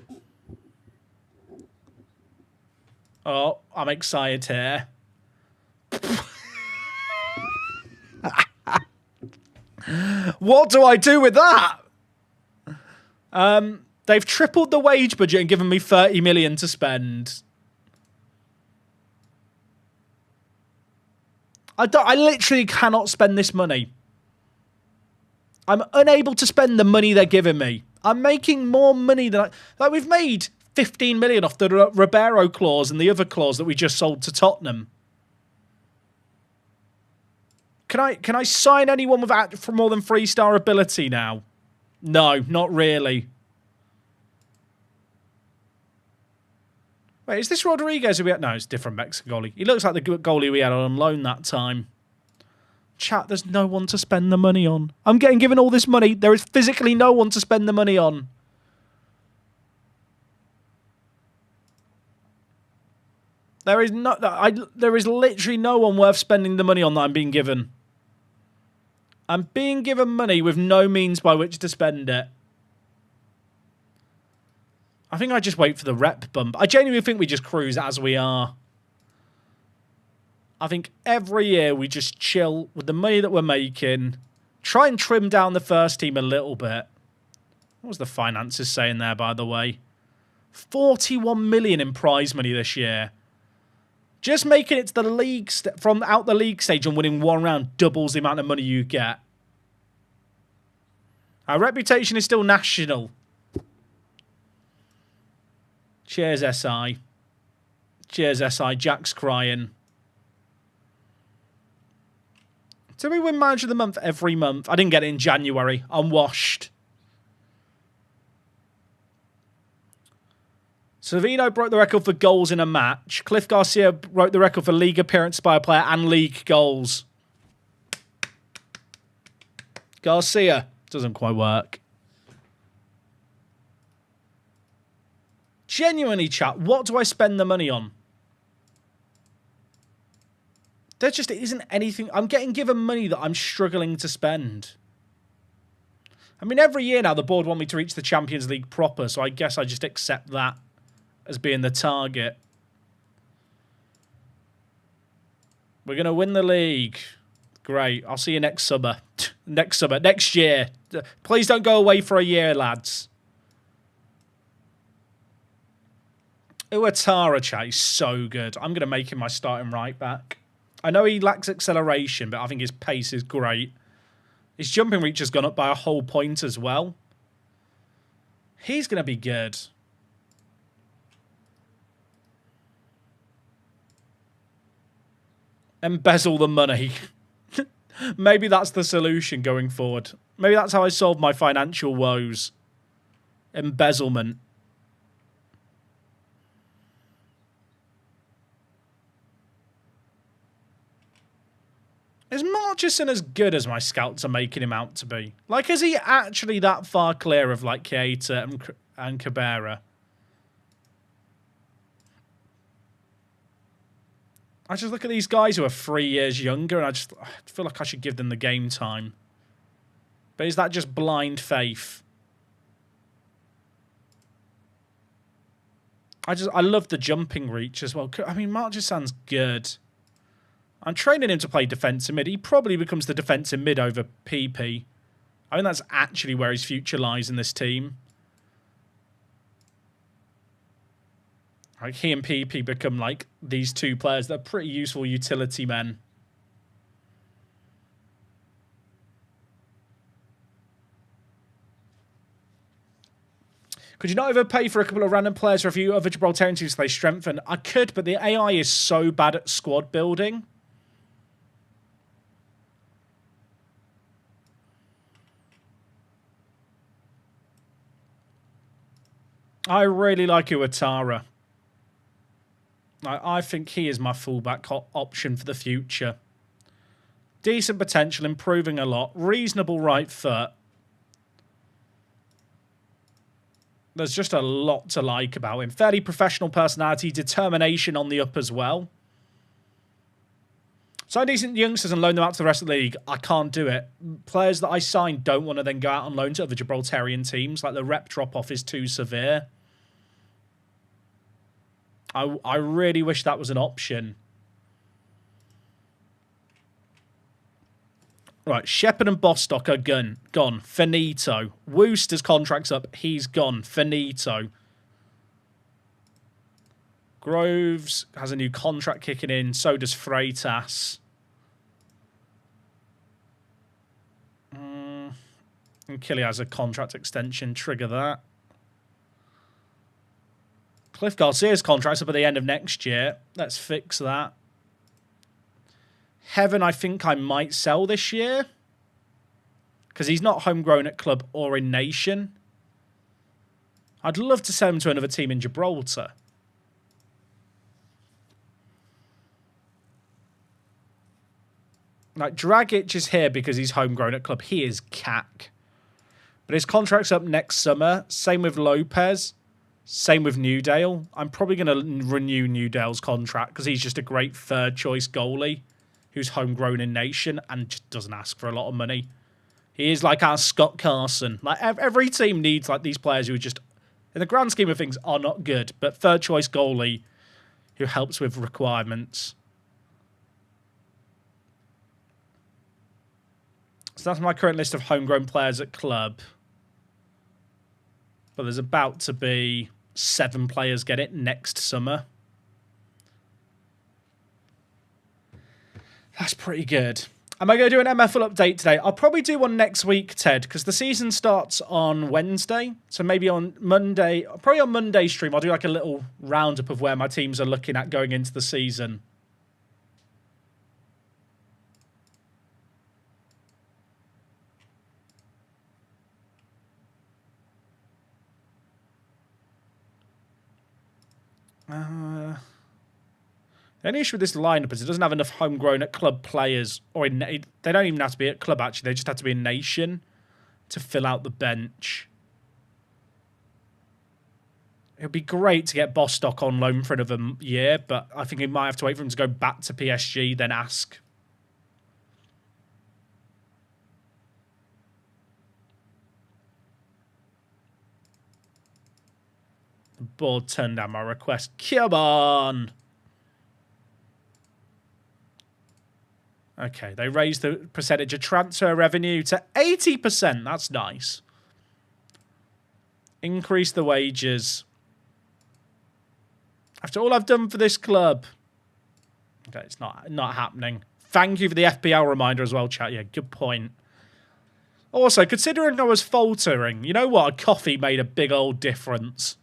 [SPEAKER 1] Oh, I'm excited here. What do I do with that? They've tripled the wage budget and given me 30 million to spend. I literally cannot spend this money. I'm unable to spend the money they're giving me. I'm making more money than like we've made 15 million off the Ribeiro clause and the other clause that we just sold to Tottenham. Can I sign anyone with for more than 3-star ability now? No, not really. Wait, is this Rodriguez? No, it's a different Mexican goalie. He looks like the goalie we had on loan that time. Chat, there's no one to spend the money on. I'm getting given all this money. There is physically no one to spend the money on. There is literally no one worth spending the money on that I'm being given. I'm being given money with no means by which to spend it. I think I just wait for the rep bump. I genuinely think we just cruise as we are. I think every year we just chill with the money that we're making. Try and trim down the first team a little bit. What was the finances saying there, by the way? 41 million in prize money this year. Just making it to the league from out the league stage and winning one round doubles the amount of money you get. Our reputation is still national. Cheers, SI. Cheers, SI. Jack's crying. Do we win Manager of the Month every month? I didn't get it in January. I'm washed. Savino broke the record for goals in a match. Cliff Garcia broke the record for league appearance by a player and league goals. Garcia. Doesn't quite work. Genuinely, chat, what do I spend the money on? There just isn't anything. I'm getting given money that I'm struggling to spend. I mean, every year now, the board want me to reach the Champions League proper, so I guess I just accept that as being the target. We're going to win the league. Great. I'll see you next summer. Next summer. Next year. Please don't go away for a year, lads. Uatara, chat, is so good. I'm going to make him my starting right back. I know he lacks acceleration, but I think his pace is great. His jumping reach has gone up by a whole point as well. He's going to be good. Embezzle the money. Maybe that's the solution going forward. Maybe that's how I solve my financial woes. Embezzlement. Is Marchison as good as my scouts are making him out to be? Like, is he actually that far clear of, like, Keita and Cabrera? I just look at these guys who are 3 years younger, and I feel like I should give them the game time. But is that just blind faith? I love the jumping reach as well. I mean, Marchison's good. I'm training him to play defensive mid. He probably becomes the defensive mid over PP. I think that's actually where his future lies in this team. Like, he and PP become, like, these two players that are pretty useful utility men. Could you not overpay for a couple of random players for a few other Gibraltarian teams they strengthen? I could, but the AI is so bad at squad building. I really like Uatara. I think he is my fullback option for the future. Decent potential, improving a lot. Reasonable right foot. There's just a lot to like about him. Fairly professional personality, determination on the up as well. Sign decent youngsters and loan them out to the rest of the league. I can't do it. Players that I sign don't want to then go out on loan to other Gibraltarian teams. Like, the rep drop-off is too severe. I really wish that was an option. Right, Shepherd and Bostock are gone. Finito. Wooster's contract's up. He's gone. Finito. Groves has a new contract kicking in. So does Freitas. And Killy has a contract extension. Trigger that. Cliff Garcia's contract's up at the end of next year. Let's fix that. Heaven, I think I might sell this year. Because he's not homegrown at club or in nation. I'd love to sell him to another team in Gibraltar. Like, Dragic is here because he's homegrown at club. He is cack. But his contract's up next summer. Same with Lopez. Same with Newdale. I'm probably going to renew Newdale's contract because he's just a great third-choice goalie who's homegrown in nation and just doesn't ask for a lot of money. He is like our Scott Carson. Like, every team needs, like, these players who are just, in the grand scheme of things, are not good, but third-choice goalie who helps with requirements. So that's my current list of homegrown players at club. But there's about to be 7 players get it next summer. That's pretty good. Am I going to do an MFL update today? I'll probably do one next week, Ted, because the season starts on Wednesday. So maybe on Monday, probably on Monday stream, I'll do like a little roundup of where my teams are looking at going into the season. The only issue with this lineup is it doesn't have enough homegrown at club players, or they don't even have to be at club, actually. They just have to be in nation to fill out the bench. It would be great to get Bostock on loan for another year, but I think we might have to wait for him to go back to PSG, then ask. The board turned down my request. Come on! Okay, they raised the percentage of transfer revenue to 80%. That's nice. Increase the wages. After all I've done for this club. Okay, it's not happening. Thank you for the FPL reminder as well, chat. Yeah, good point. Also, considering I was faltering, you know what? A coffee made a big old difference.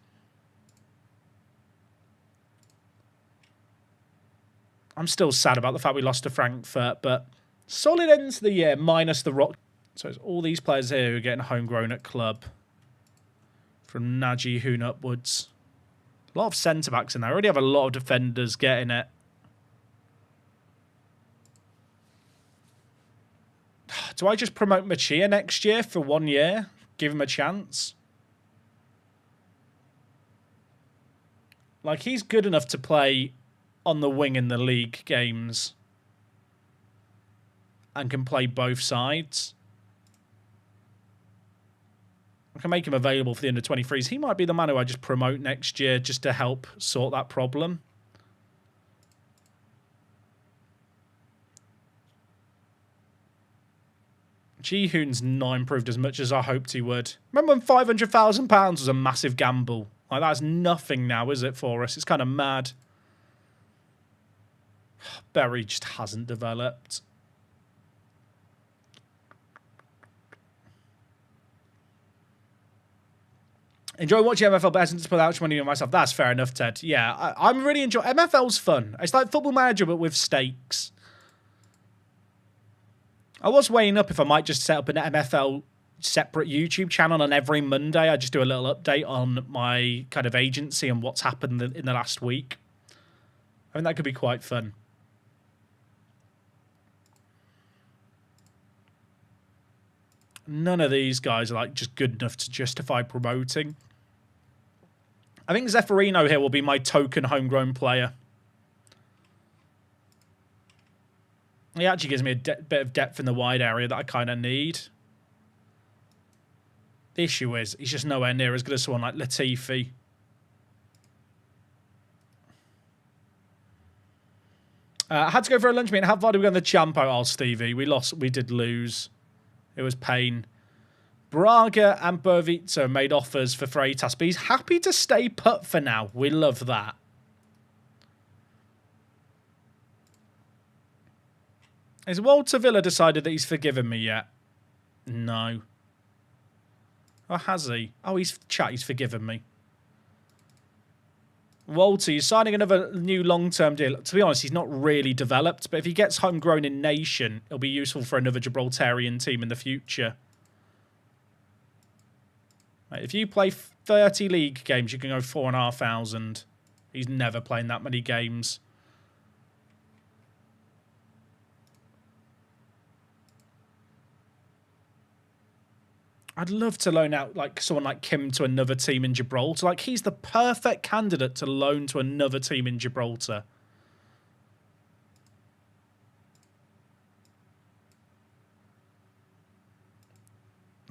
[SPEAKER 1] I'm still sad about the fact we lost to Frankfurt, but solid end to the year, minus the rock. So it's all these players here who are getting homegrown at club. From Nagy Hoon upwards. A lot of centre-backs in there. I already have a lot of defenders getting it. Do I just promote Machia next year for 1 year? Give him a chance? Like, he's good enough to play on the wing in the league games and can play both sides. I can make him available for the under-23s. He might be the man who I just promote next year just to help sort that problem. Ji-hoon's not improved as much as I hoped he would. Remember when £500,000 was a massive gamble? Like, that's nothing now, is it, for us? It's kind of mad. Berry just hasn't developed. Enjoy watching MFL, but hasn't put out money on myself. That's fair enough, Ted. Yeah, I'm really enjoying... MFL's fun. It's like Football Manager, but with stakes. I was weighing up if I might just set up an MFL separate YouTube channel on every Monday. I just do a little update on my kind of agency and what's happened in the last week. I think that could be quite fun. None of these guys are like just good enough to justify promoting. I think Zeffirino here will be my token homegrown player. He actually gives me a bit of depth in the wide area that I kind of need. The issue is, he's just nowhere near as good as someone like Latifi. I had to go for a lunch meeting. How far did we go on the Champo? Oh, Stevie, we did lose. It was pain. Braga and Bervitzo made offers for Freitas, but he's happy to stay put for now. We love that. Has Walter Villa decided that he's forgiven me yet? No. Or has he? Oh, he's forgiven me. Walter, you're signing another new long-term deal. To be honest, he's not really developed, but if he gets homegrown in nation, it'll be useful for another Gibraltarian team in the future. Right, if you play 30 league games, you can go 4,500. He's never playing that many games. I'd love to loan out like someone like Kim to another team in Gibraltar. Like, he's the perfect candidate to loan to another team in Gibraltar.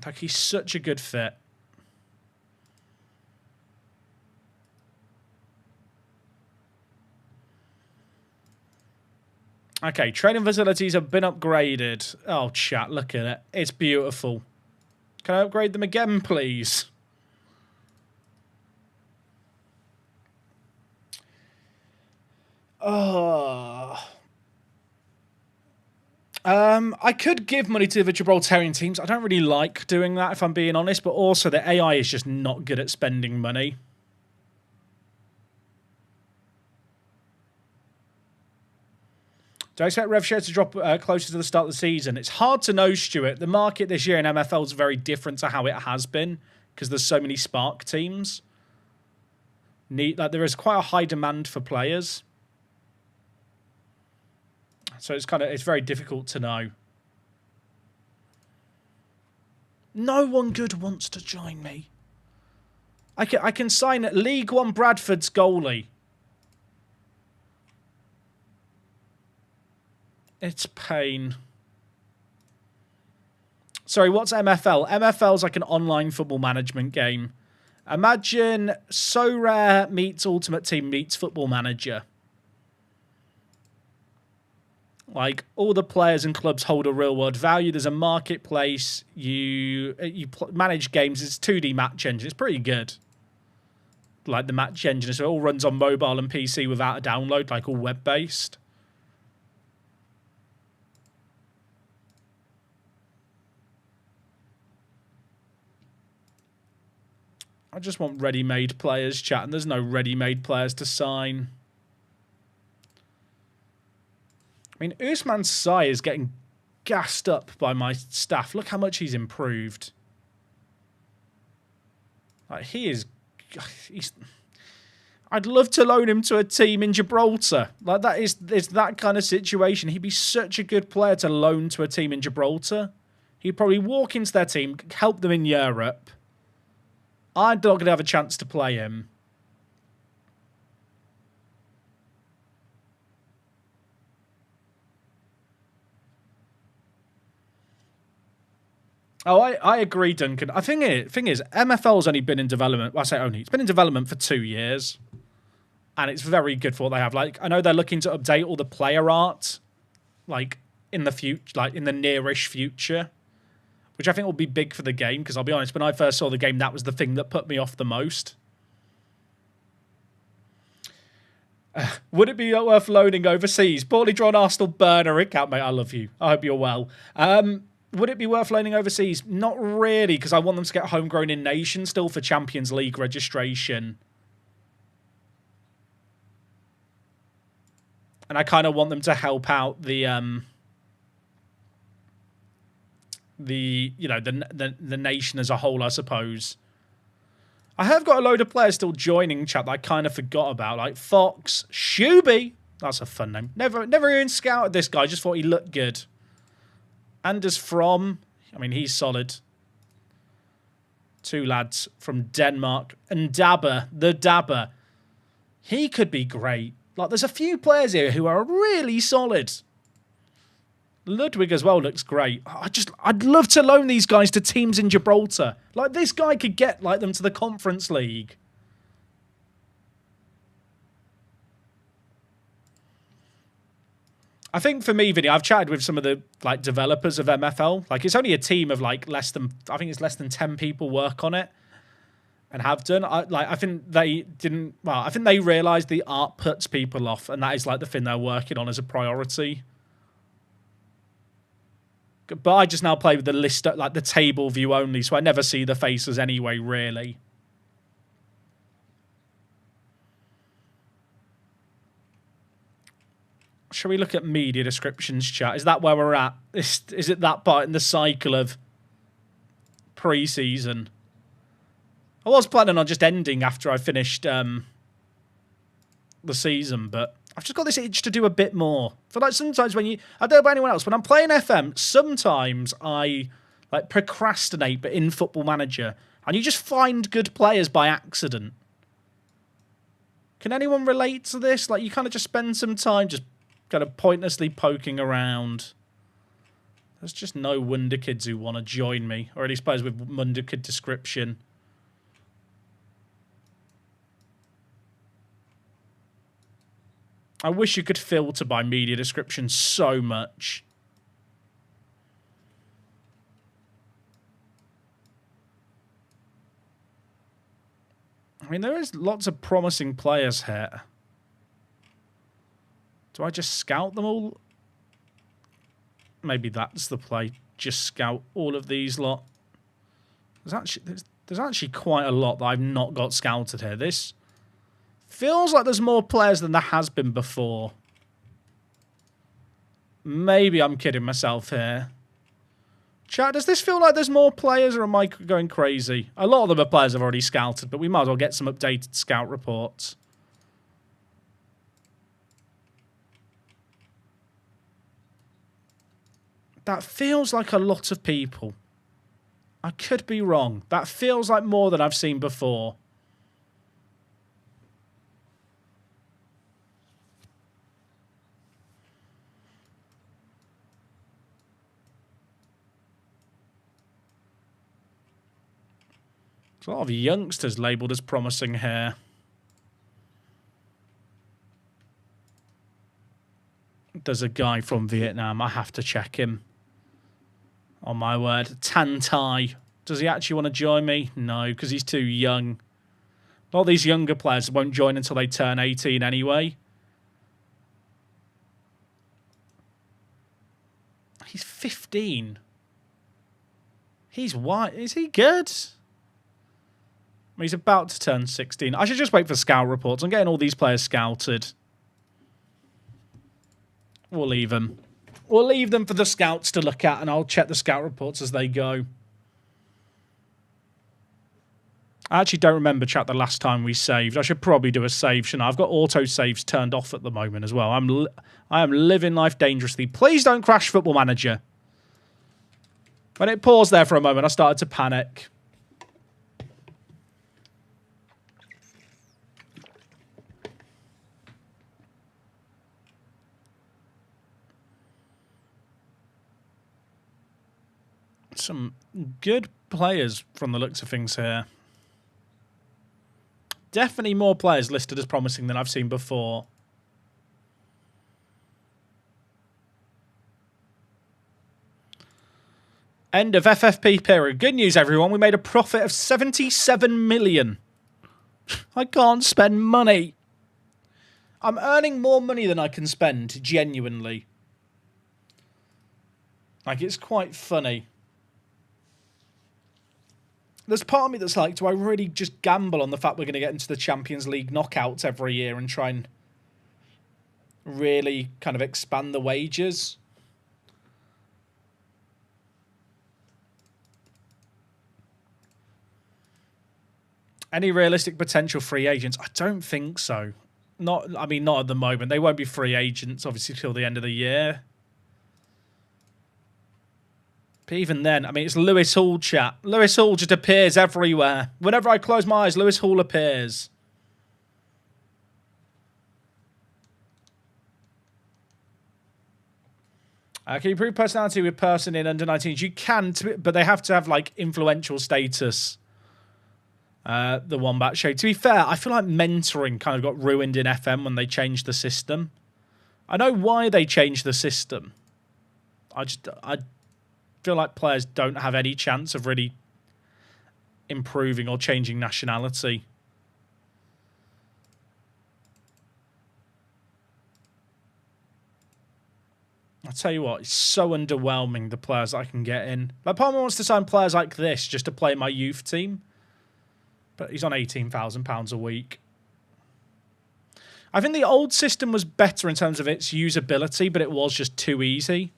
[SPEAKER 1] Like, he's such a good fit. Okay, training facilities have been upgraded. Oh, chat, look at it. It's beautiful. Can I upgrade them again, please? Oh. I could give money to the Gibraltarian teams. I don't really like doing that, if I'm being honest, but also the AI is just not good at spending money. Do I expect rev share to drop closer to the start of the season? It's hard to know, Stuart. The market this year in MFL is very different to how it has been because there's so many Spark teams. There is quite a high demand for players. So it's very difficult to know. No one good wants to join me. I can sign League One Bradford's goalie. It's pain. Sorry, what's MFL? MFL's like an online football management game. Imagine So Rare meets Ultimate Team meets Football Manager. Like, all the players and clubs hold a real-world value. There's a marketplace. You manage games. It's 2D match engine. It's pretty good. Like, the match engine. So it all runs on mobile and PC without a download, like all web-based. I just want ready-made players, chat, and there's no ready-made players to sign. I mean, Usman Sai is getting gassed up by my staff. Look how much he's improved. Like, he's... I'd love to loan him to a team in Gibraltar. Like, it's that kind of situation. He'd be such a good player to loan to a team in Gibraltar. He'd probably walk into their team, help them in Europe. I'm not going to have a chance to play him. Oh, I agree, Duncan. I think thing is, MFL's only been in development. Well, I say only. It's been in development for 2 years. And it's very good for what they have. Like, I know they're looking to update all the player art, like, in the future, like, in the nearish future. Which I think will be big for the game, because I'll be honest, when I first saw the game, that was the thing that put me off the most. Would it be worth loaning overseas? Poorly drawn Arsenal burner account, mate. I love you. I hope you're well. Would it be worth loaning overseas? Not really, because I want them to get homegrown in nation still for Champions League registration. And I kind of want them to help out the nation as a whole, I suppose. I have got a load of players still joining, chat, that I kind of forgot about, like Fox, Shuby. That's a fun name. Never even scouted this guy. Just thought he looked good. Anders From, I mean, he's solid. 2 lads from Denmark. And Dabber, the Dabber. He could be great. Like, there's a few players here who are really solid. Ludwig as well looks great. I'd love to loan these guys to teams in Gibraltar. Like, this guy could get like them to the Conference League. I think for me, Vinny, I've chatted with some of the like developers of MFL. Like, it's only a team of like less than 10 people work on it and have done. I think they didn't. Well, I think they realised the art puts people off, and that is like the thing they're working on as a priority. But I just now play with the list, like the table view only, so I never see the faces anyway, really. Shall we look at media descriptions, chat? Is that where we're at? Is it that part in the cycle of pre-season? I was planning on just ending after I finished the season, but I've just got this itch to do a bit more. So like sometimes when I don't know about anyone else, when I'm playing FM, sometimes I like procrastinate, but in Football Manager, and you just find good players by accident. Can anyone relate to this? Like, you kind of just spend some time just kind of pointlessly poking around. There's just no Wonder Kids who want to join me, or at least players with Wonder Kid description. I wish you could filter by media description so much. I mean, there is lots of promising players here. Do I just scout them all? Maybe that's the play. Just scout all of these lot. There's actually quite a lot that I've not got scouted here. This feels like there's more players than there has been before. Maybe I'm kidding myself here. Chat, does this feel like there's more players, or am I going crazy? A lot of them are players I've already scouted, but we might as well get some updated scout reports. That feels like a lot of people. I could be wrong. That feels like more than I've seen before. There's a lot of youngsters labelled as promising here. There's a guy from Vietnam. I have to check him. On my word. Tan Tai. Does he actually want to join me? No, because he's too young. A lot of these younger players won't join until they turn 18 anyway. He's 15. He's white. Is he good? He's about to turn 16. I should just wait for scout reports. I'm getting all these players scouted. We'll leave them. We'll leave them for the scouts to look at, and I'll check the scout reports as they go. I actually don't remember, chat, the last time we saved. I should probably do a save, shouldn't I? I've got auto saves turned off at the moment as well. I am living life dangerously. Please don't crash Football Manager. When it paused there for a moment, I started to panic. Some good players from the looks of things here. Definitely more players listed as promising than I've seen before. End of FFP period. Good news, everyone. We made a profit of 77 million. I can't spend money. I'm earning more money than I can spend, genuinely. Like, it's quite funny. There's part of me that's like, do I really just gamble on the fact we're going to get into the Champions League knockouts every year and try and really kind of expand the wages? Any realistic potential free agents? I don't think so. Not at the moment. They won't be free agents, obviously, till the end of the year. But even then, I mean, it's Lewis Hall, chat. Lewis Hall just appears everywhere. Whenever I close my eyes, Lewis Hall appears. Can you prove personality with person in under 19s? You can, but they have to have, like, influential status. The Wombat Show. To be fair, I feel like mentoring kind of got ruined in FM when they changed the system. I know why they changed the system. I feel like players don't have any chance of really improving or changing nationality. I'll tell you what, it's so underwhelming, the players I can get in. Like, Palmer wants to sign players like this just to play my youth team. But he's on £18,000 a week. I think the old system was better in terms of its usability, but it was just too easy.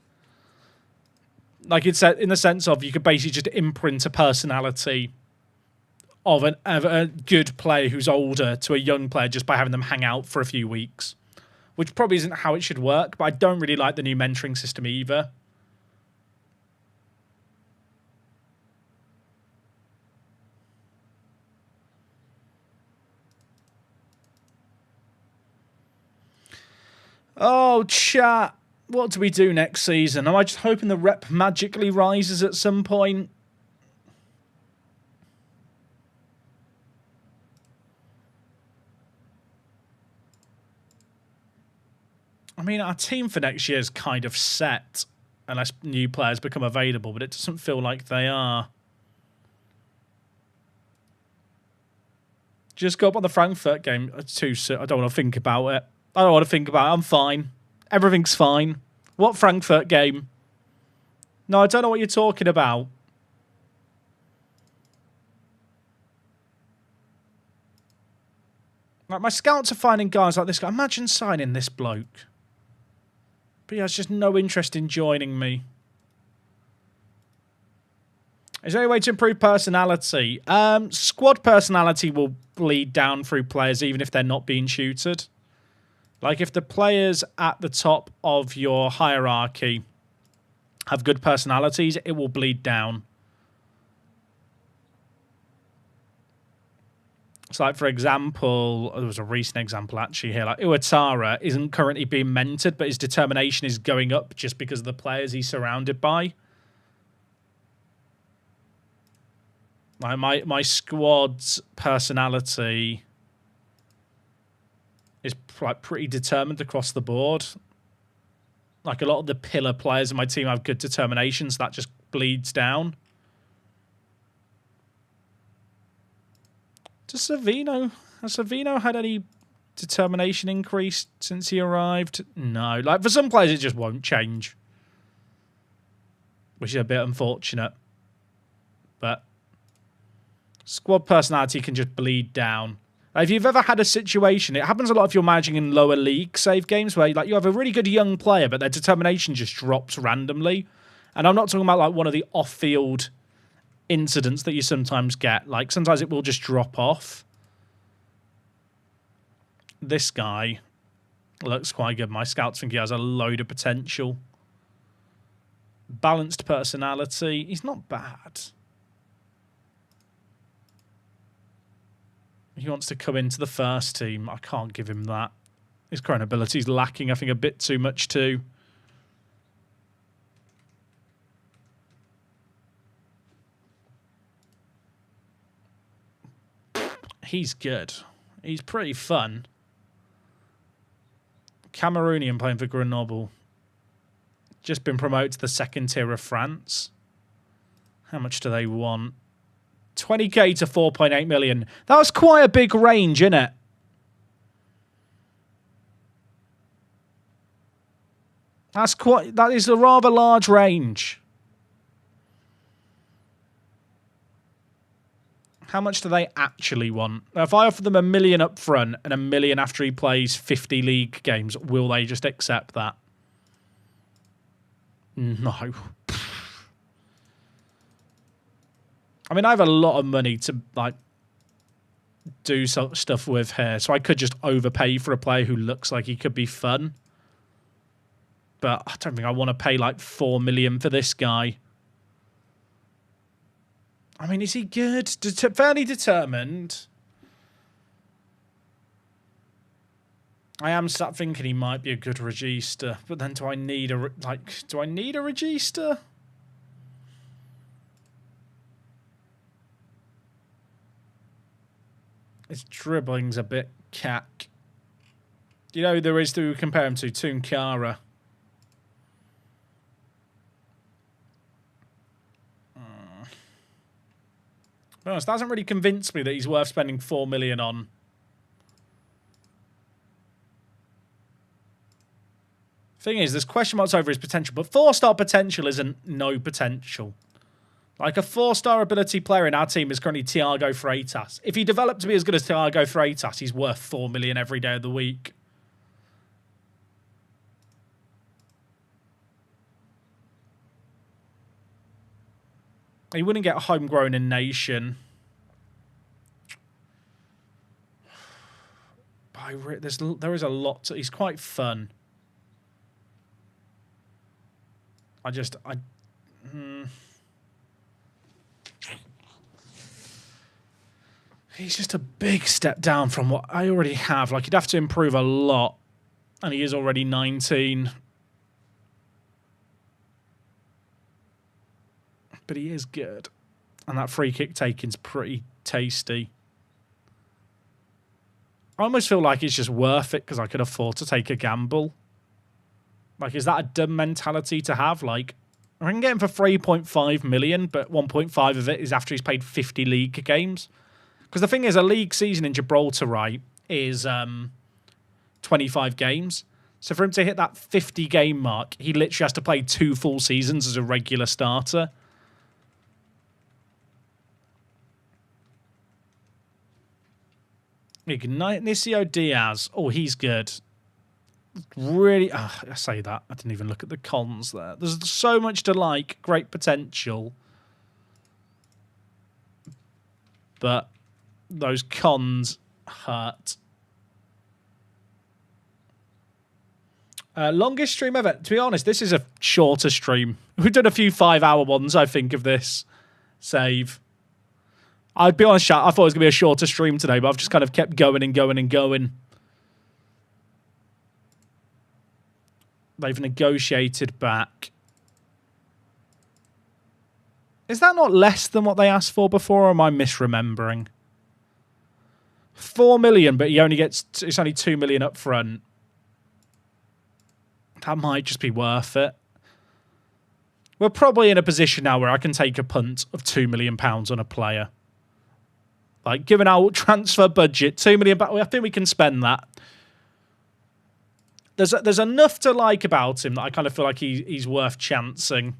[SPEAKER 1] Like, it's in the sense of you could basically just imprint a personality of a good player who's older to a young player just by having them hang out for a few weeks. Which probably isn't how it should work, but I don't really like the new mentoring system either. Oh, chat. What do we do next season? Am I just hoping the rep magically rises at some point? I mean, our team for next year is kind of set, unless new players become available, but it doesn't feel like they are. Just go up on the Frankfurt game. It's too soon. I don't want to think about it. I don't want to think about it. I'm fine. Everything's fine. What Frankfurt game? No, I don't know what you're talking about. Like, my scouts are finding guys like this guy. Imagine signing this bloke. But he has just no interest in joining me. Is there any way to improve personality? Squad personality will bleed down through players even if they're not being tutored. Like, if the players at the top of your hierarchy have good personalities, it will bleed down. So, like, for example, there was a recent example actually here. Like, Iwatara isn't currently being mentored, but his determination is going up just because of the players he's surrounded by. My squad's personality is like pretty determined across the board. Like, a lot of the pillar players in my team have good determination, so that just bleeds down. Has Savino had any determination increase since he arrived? No. Like, for some players, it just won't change. Which is a bit unfortunate. But squad personality can just bleed down. Like, if you've ever had a situation, it happens a lot if you're managing in lower league save games where like you have a really good young player, but their determination just drops randomly. And I'm not talking about like one of the off-field incidents that you sometimes get. Like, sometimes it will just drop off. This guy looks quite good. My scouts think he has a load of potential. Balanced personality. He's not bad. He wants to come into the first team. I can't give him that. His current ability's lacking, I think, a bit too much too. He's good. He's pretty fun. Cameroonian playing for Grenoble. Just been promoted to the second tier of France. How much do they want? 20k to 4.8 million. That was quite a big range, isn't it? That is a rather large range. How much do they actually want? If I offer them $1 million up front and $1 million after he plays 50 league games, will they just accept that? No. I mean, I have a lot of money to like do some stuff with here, so I could just overpay for a player who looks like he could be fun. But I don't think I want to pay like $4 million for this guy. I mean, is he good? Fairly determined. I am start thinking he might be a good regista, but then do I need a regista? His dribbling's a bit cack. You know, there is to compare him to Tunkara. To be honest, that hasn't really convinced me that he's worth spending $4 million on. Thing is, there's question marks over his potential, but 4-star potential isn't no potential. Like, a 4-star ability player in our team is currently Thiago Freitas. If he developed to be as good as Thiago Freitas, he's worth $4 million every day of the week. He wouldn't get homegrown in nation. There is a lot to... He's quite fun. He's just a big step down from what I already have. Like, he'd have to improve a lot. And he is already 19. But he is good. And that free kick taking's pretty tasty. I almost feel like it's just worth it because I could afford to take a gamble. Like, is that a dumb mentality to have? Like, I can get him for 3.5 million, but 1.5 of it is after he's played 50 league games. Because the thing is, a league season in Gibraltar, right, is 25 games. So for him to hit that 50 game mark, he literally has to play 2 full seasons as a regular starter. Ignacio Diaz. Oh, he's good. Really, I say that. I didn't even look at the cons there. There's so much to like. Great potential. But those cons hurt. Longest stream ever. To be honest, this is a shorter stream. We've done a few 5-hour ones, I think, of this save. I'd be honest, chat, I thought it was going to be a shorter stream today, but I've just kind of kept going and going and going. They've negotiated back. Is that not less than what they asked for before, or am I misremembering? 4 million, but he only gets... It's only 2 million up front. That might just be worth it. We're probably in a position now where I can take a punt of £2 million on a player. Like, given our transfer budget, £2 million, I think we can spend that. There's enough to like about him that I kind of feel like he's worth chancing.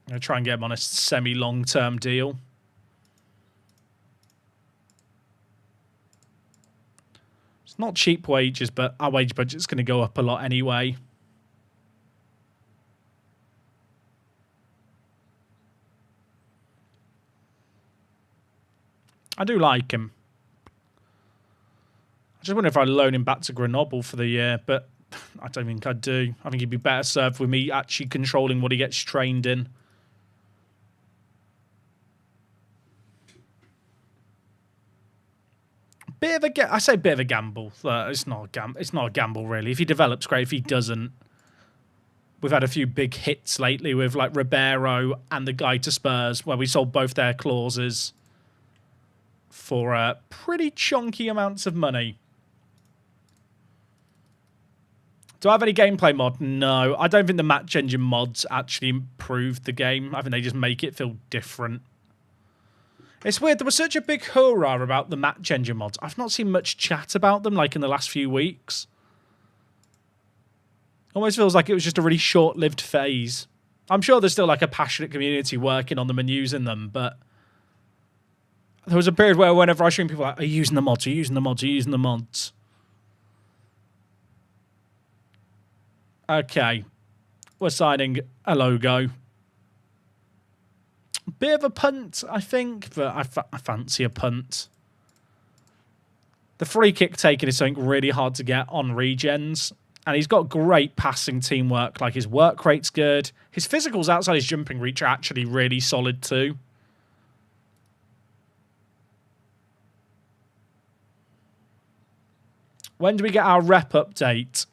[SPEAKER 1] I'm going to try and get him on a semi-long-term deal. It's not cheap wages, but our wage budget's going to go up a lot anyway. I do like him. I just wonder if I loan him back to Grenoble for the year, but I don't think I do. I think he'd be better served with me actually controlling what he gets trained in. I say bit of a gamble. It's not a gamble. It's not a gamble really. If he develops, great. If he doesn't, we've had a few big hits lately with like Ribeiro and the guy to Spurs, where we sold both their clauses for pretty chunky amounts of money. Do I have any gameplay mod? No. I don't think the match engine mods actually improved the game. I think they just make it feel different. It's weird. There was such a big hoorah about the match engine mods. I've not seen much chat about them like in the last few weeks. Almost feels like it was just a really short-lived phase. I'm sure there's still like a passionate community working on them and using them, but there was a period where whenever I stream, people were like, are you using the mods? Are you using the mods? Are you using the mods? Okay. We're signing a logo. Bit of a punt, I think, but I fancy a punt. The free kick taken is something really hard to get on regens, and he's got great passing teamwork. Like, his work rate's good. His physicals outside his jumping reach are actually really solid too. When do we get our rep update?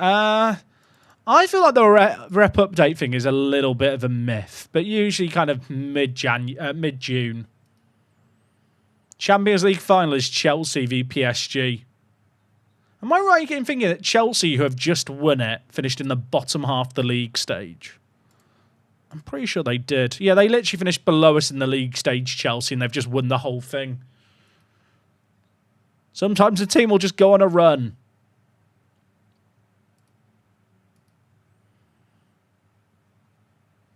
[SPEAKER 1] I feel like the rep update thing is a little bit of a myth, but usually kind of mid-June. Champions League final is Chelsea v PSG. Am I right in thinking that Chelsea, who have just won it, finished in the bottom half of the league stage? I'm pretty sure they did. Yeah, they literally finished below us in the league stage, Chelsea, and they've just won the whole thing. Sometimes a team will just go on a run.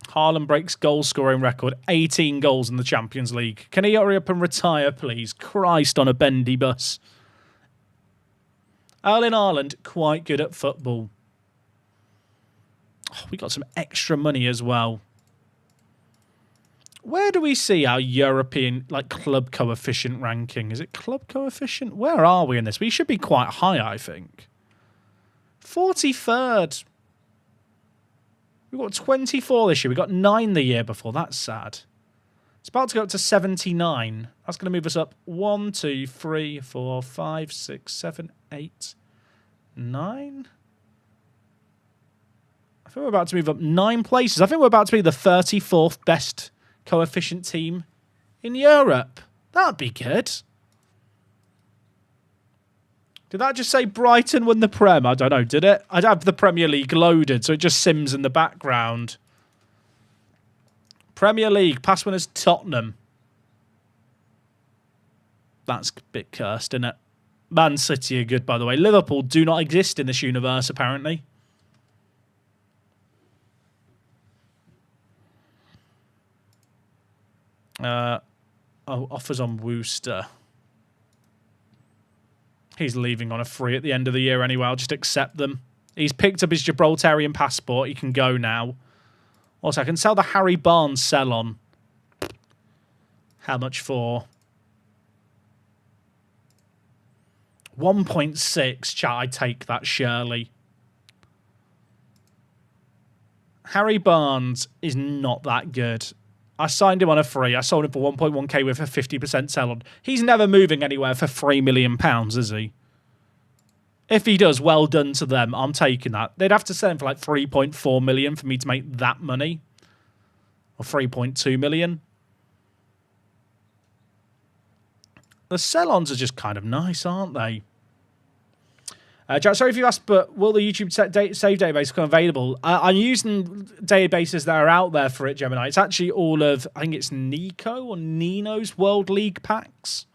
[SPEAKER 1] Haaland breaks goal-scoring record. 18 goals in the Champions League. Can he hurry up and retire, please? Christ on a bendy bus. Erling Haaland, quite good at football. Oh, we got some extra money as well. Where do we see our European club coefficient ranking? Is it club coefficient? Where are we in this? We should be quite high, I think. 43rd. We got 24 this year. We got 9 the year before. That's sad. It's about to go up to 79. That's going to move us up 1, 2, 3, 4, 5, 6, 7, 8, 9. I think we're about to move up 9 places. I think we're about to be the 34th best coefficient team in Europe. That'd be good. Did that just say Brighton won the Prem? I don't know, did it? I'd have the Premier League loaded, so it just sims in the background. Premier League, past winners Tottenham. That's a bit cursed, isn't it? Man City are good, by the way. Liverpool do not exist in this universe, apparently. Offers on Wooster. He's leaving on a free at the end of the year anyway. I'll just accept them. He's picked up his Gibraltarian passport. He can go now. Also, I can sell the Harry Barnes sell-on. How much for? 1.6. Chat, I take that, surely. Harry Barnes is not that good. I signed him on a free. I sold him for 1.1k with a 50% sell-on. He's never moving anywhere for £3 million, is he? If he does, well done to them. I'm taking that. They'd have to sell him for like 3.4 million for me to make that money. Or 3.2 million. The sell-ons are just kind of nice, aren't they? Jack, sorry if you asked, but will the YouTube save database become available? I'm using databases that are out there for it, Gemini. It's actually all of, I think it's Nico or Nino's World League packs.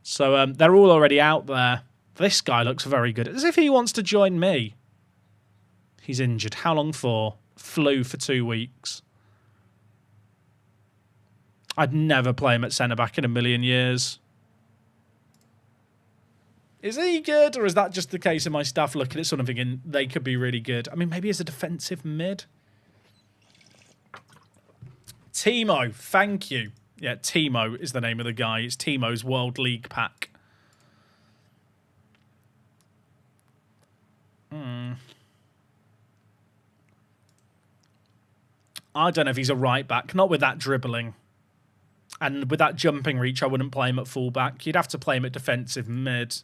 [SPEAKER 1] So they're all already out there. This guy looks very good. As if he wants to join me. He's injured. How long for? Flu for 2 weeks. I'd never play him at centre-back in a million years. Is he good, or is that just the case of my staff looking at someone thinking they could be really good? I mean, maybe as a defensive mid. Timo, thank you. Yeah, Timo is the name of the guy. It's Timo's World League pack. I don't know if he's a right back. Not with that dribbling. And with that jumping reach, I wouldn't play him at full back. You'd have to play him at defensive mid.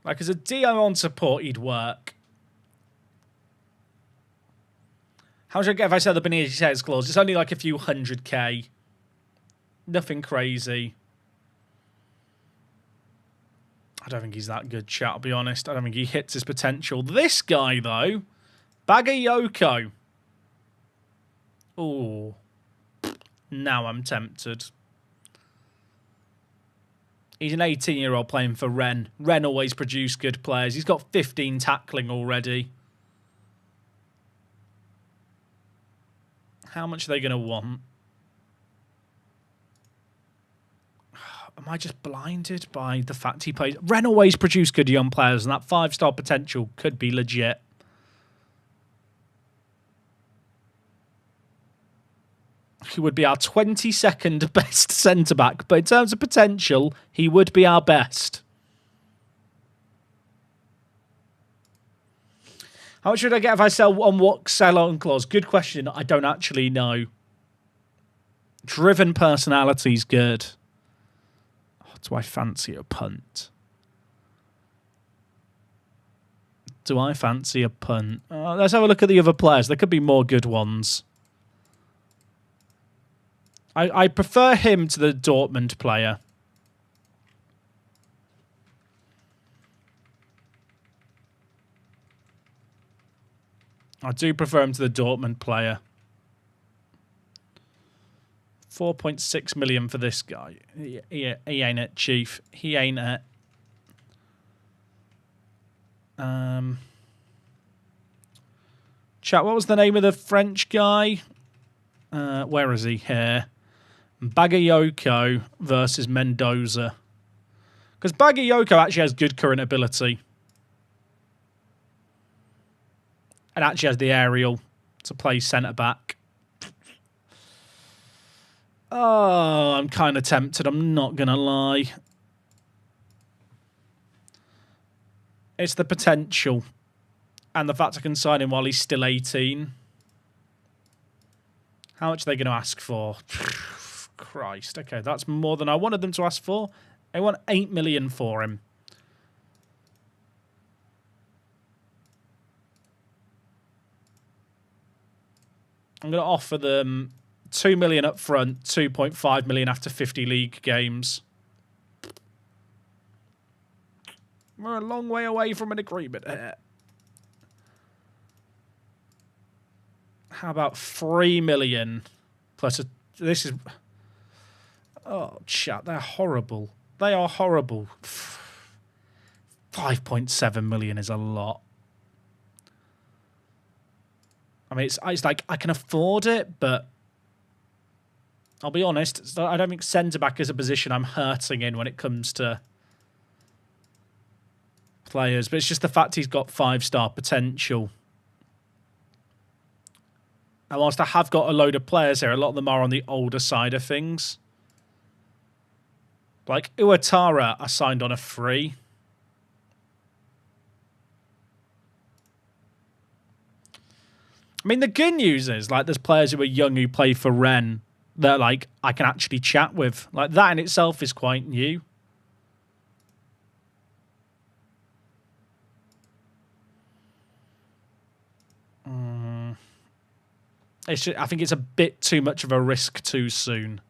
[SPEAKER 1] Like, as a DM on support, he'd work. How much I get if I sell the Benitez clause? It's only like a few 100k. Nothing crazy. I don't think he's that good, chat, I'll be honest. I don't think he hits his potential. This guy, though. Bagayoko. Ooh. Now I'm tempted. He's an 18-year-old playing for Rennes. Rennes always produce good players. He's got 15 tackling already. How much are they going to want? Am I just blinded by the fact he plays? Rennes always produce good young players, and that 5-star potential could be legit. He would be our 22nd best centre-back, but in terms of potential, he would be our best. How much would I get if I sell on what sell-on clause? Good question. I don't actually know. Driven personality's good. Oh, do I fancy a punt? Do I fancy a punt? Let's have a look at the other players. There could be more good ones. I prefer him to the Dortmund player. I do prefer him to the Dortmund player. 4.6 million for this guy. He ain't it, Chief. He ain't it. Chat, what was the name of the French guy? Where is he? Here. Bagayoko versus Mendoza. Because Bagayoko actually has good current ability. And actually has the aerial to play centre-back. Oh, I'm kind of tempted. I'm not going to lie. It's the potential. And the fact I can sign him while he's still 18. How much are they going to ask for? Christ. Okay, that's more than I wanted them to ask for. They want 8 million for him. I'm going to offer them 2 million up front, 2.5 million after 50 league games. We're a long way away from an agreement here. How about 3 million plus a... This is... Oh, chat, they're horrible. They are horrible. 5.7 million is a lot. I mean, it's like I can afford it, but I'll be honest, I don't think centre-back is a position I'm hurting in when it comes to players. But it's just the fact he's got 5-star potential. And whilst I have got a load of players here, a lot of them are on the older side of things. Like Uatara, I signed on a free. I mean, the good news is, like, there's players who are young who play for Rennes that, like, I can actually chat with. Like, that in itself is quite new. I think it's a bit too much of a risk too soon.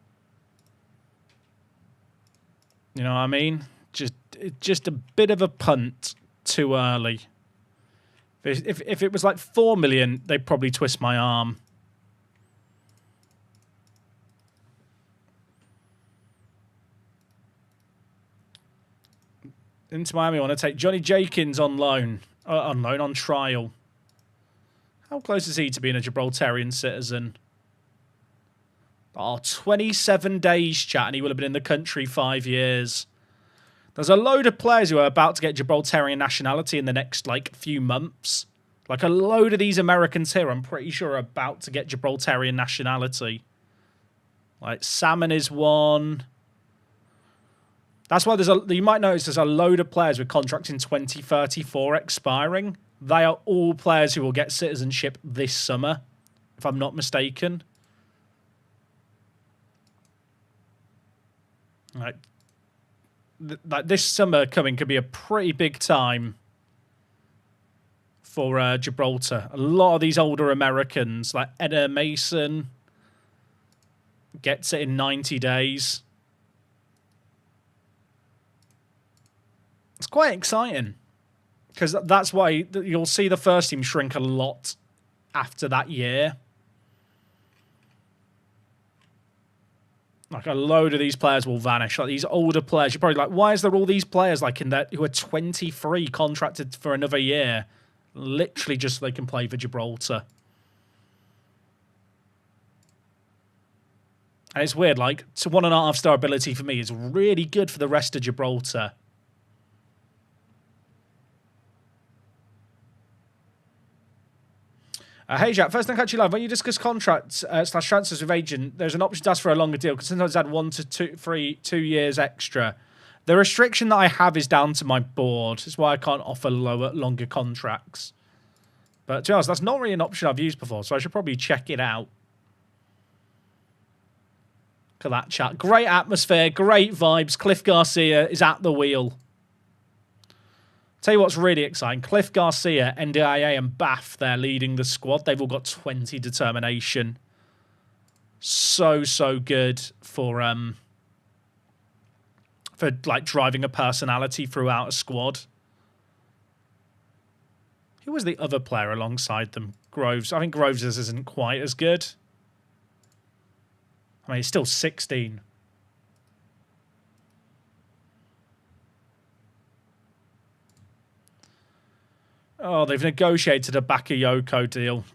[SPEAKER 1] You know what I mean? Just a bit of a punt too early. If it was like 4 million, they'd probably twist my arm. Into Miami, I want to take Johnny Jenkins on loan. On trial. How close is he to being a Gibraltarian citizen? Oh, 27 days, chat, and he will have been in the country 5 years. There's a load of players who are about to get Gibraltarian nationality in the next, like, few months. Like, a load of these Americans here, I'm pretty sure, are about to get Gibraltarian nationality. Like, Salmon is one. That's why you might notice there's a load of players with contracts in 2034 expiring. They are all players who will get citizenship this summer, if I'm not mistaken. Like this summer coming could be a pretty big time for Gibraltar. A lot of these older Americans, like Edna Mason, gets it in 90 days. It's quite exciting. Because that's why you'll see the first team shrink a lot after that year. Like, a load of these players will vanish. Like, these older players, you're probably like, why is there all these players like in that who are 23 contracted for another year? Literally just so they can play for Gibraltar. And it's weird, like, 1.5-star ability for me is really good for the rest of Gibraltar. Hey Jack, first time catch you live. When you discuss contracts / transfers with agent, there's an option to ask for a longer deal because sometimes add 1 to 2 years extra. The restriction that I have is down to my board. That's why I can't offer longer contracts. But to be honest, that's not really an option I've used before, so I should probably check it out. Look at that chat. Great atmosphere, great vibes. Cliff Garcia is at the wheel. Tell you what's really exciting. Cliff Garcia, NDIA, and Bath, they're leading the squad. They've all got 20 determination. So good for like driving a personality throughout a squad. Who was the other player alongside them? Groves. I think Groves isn't quite as good. I mean, he's still 16. Oh, they've negotiated a Bakayoko deal.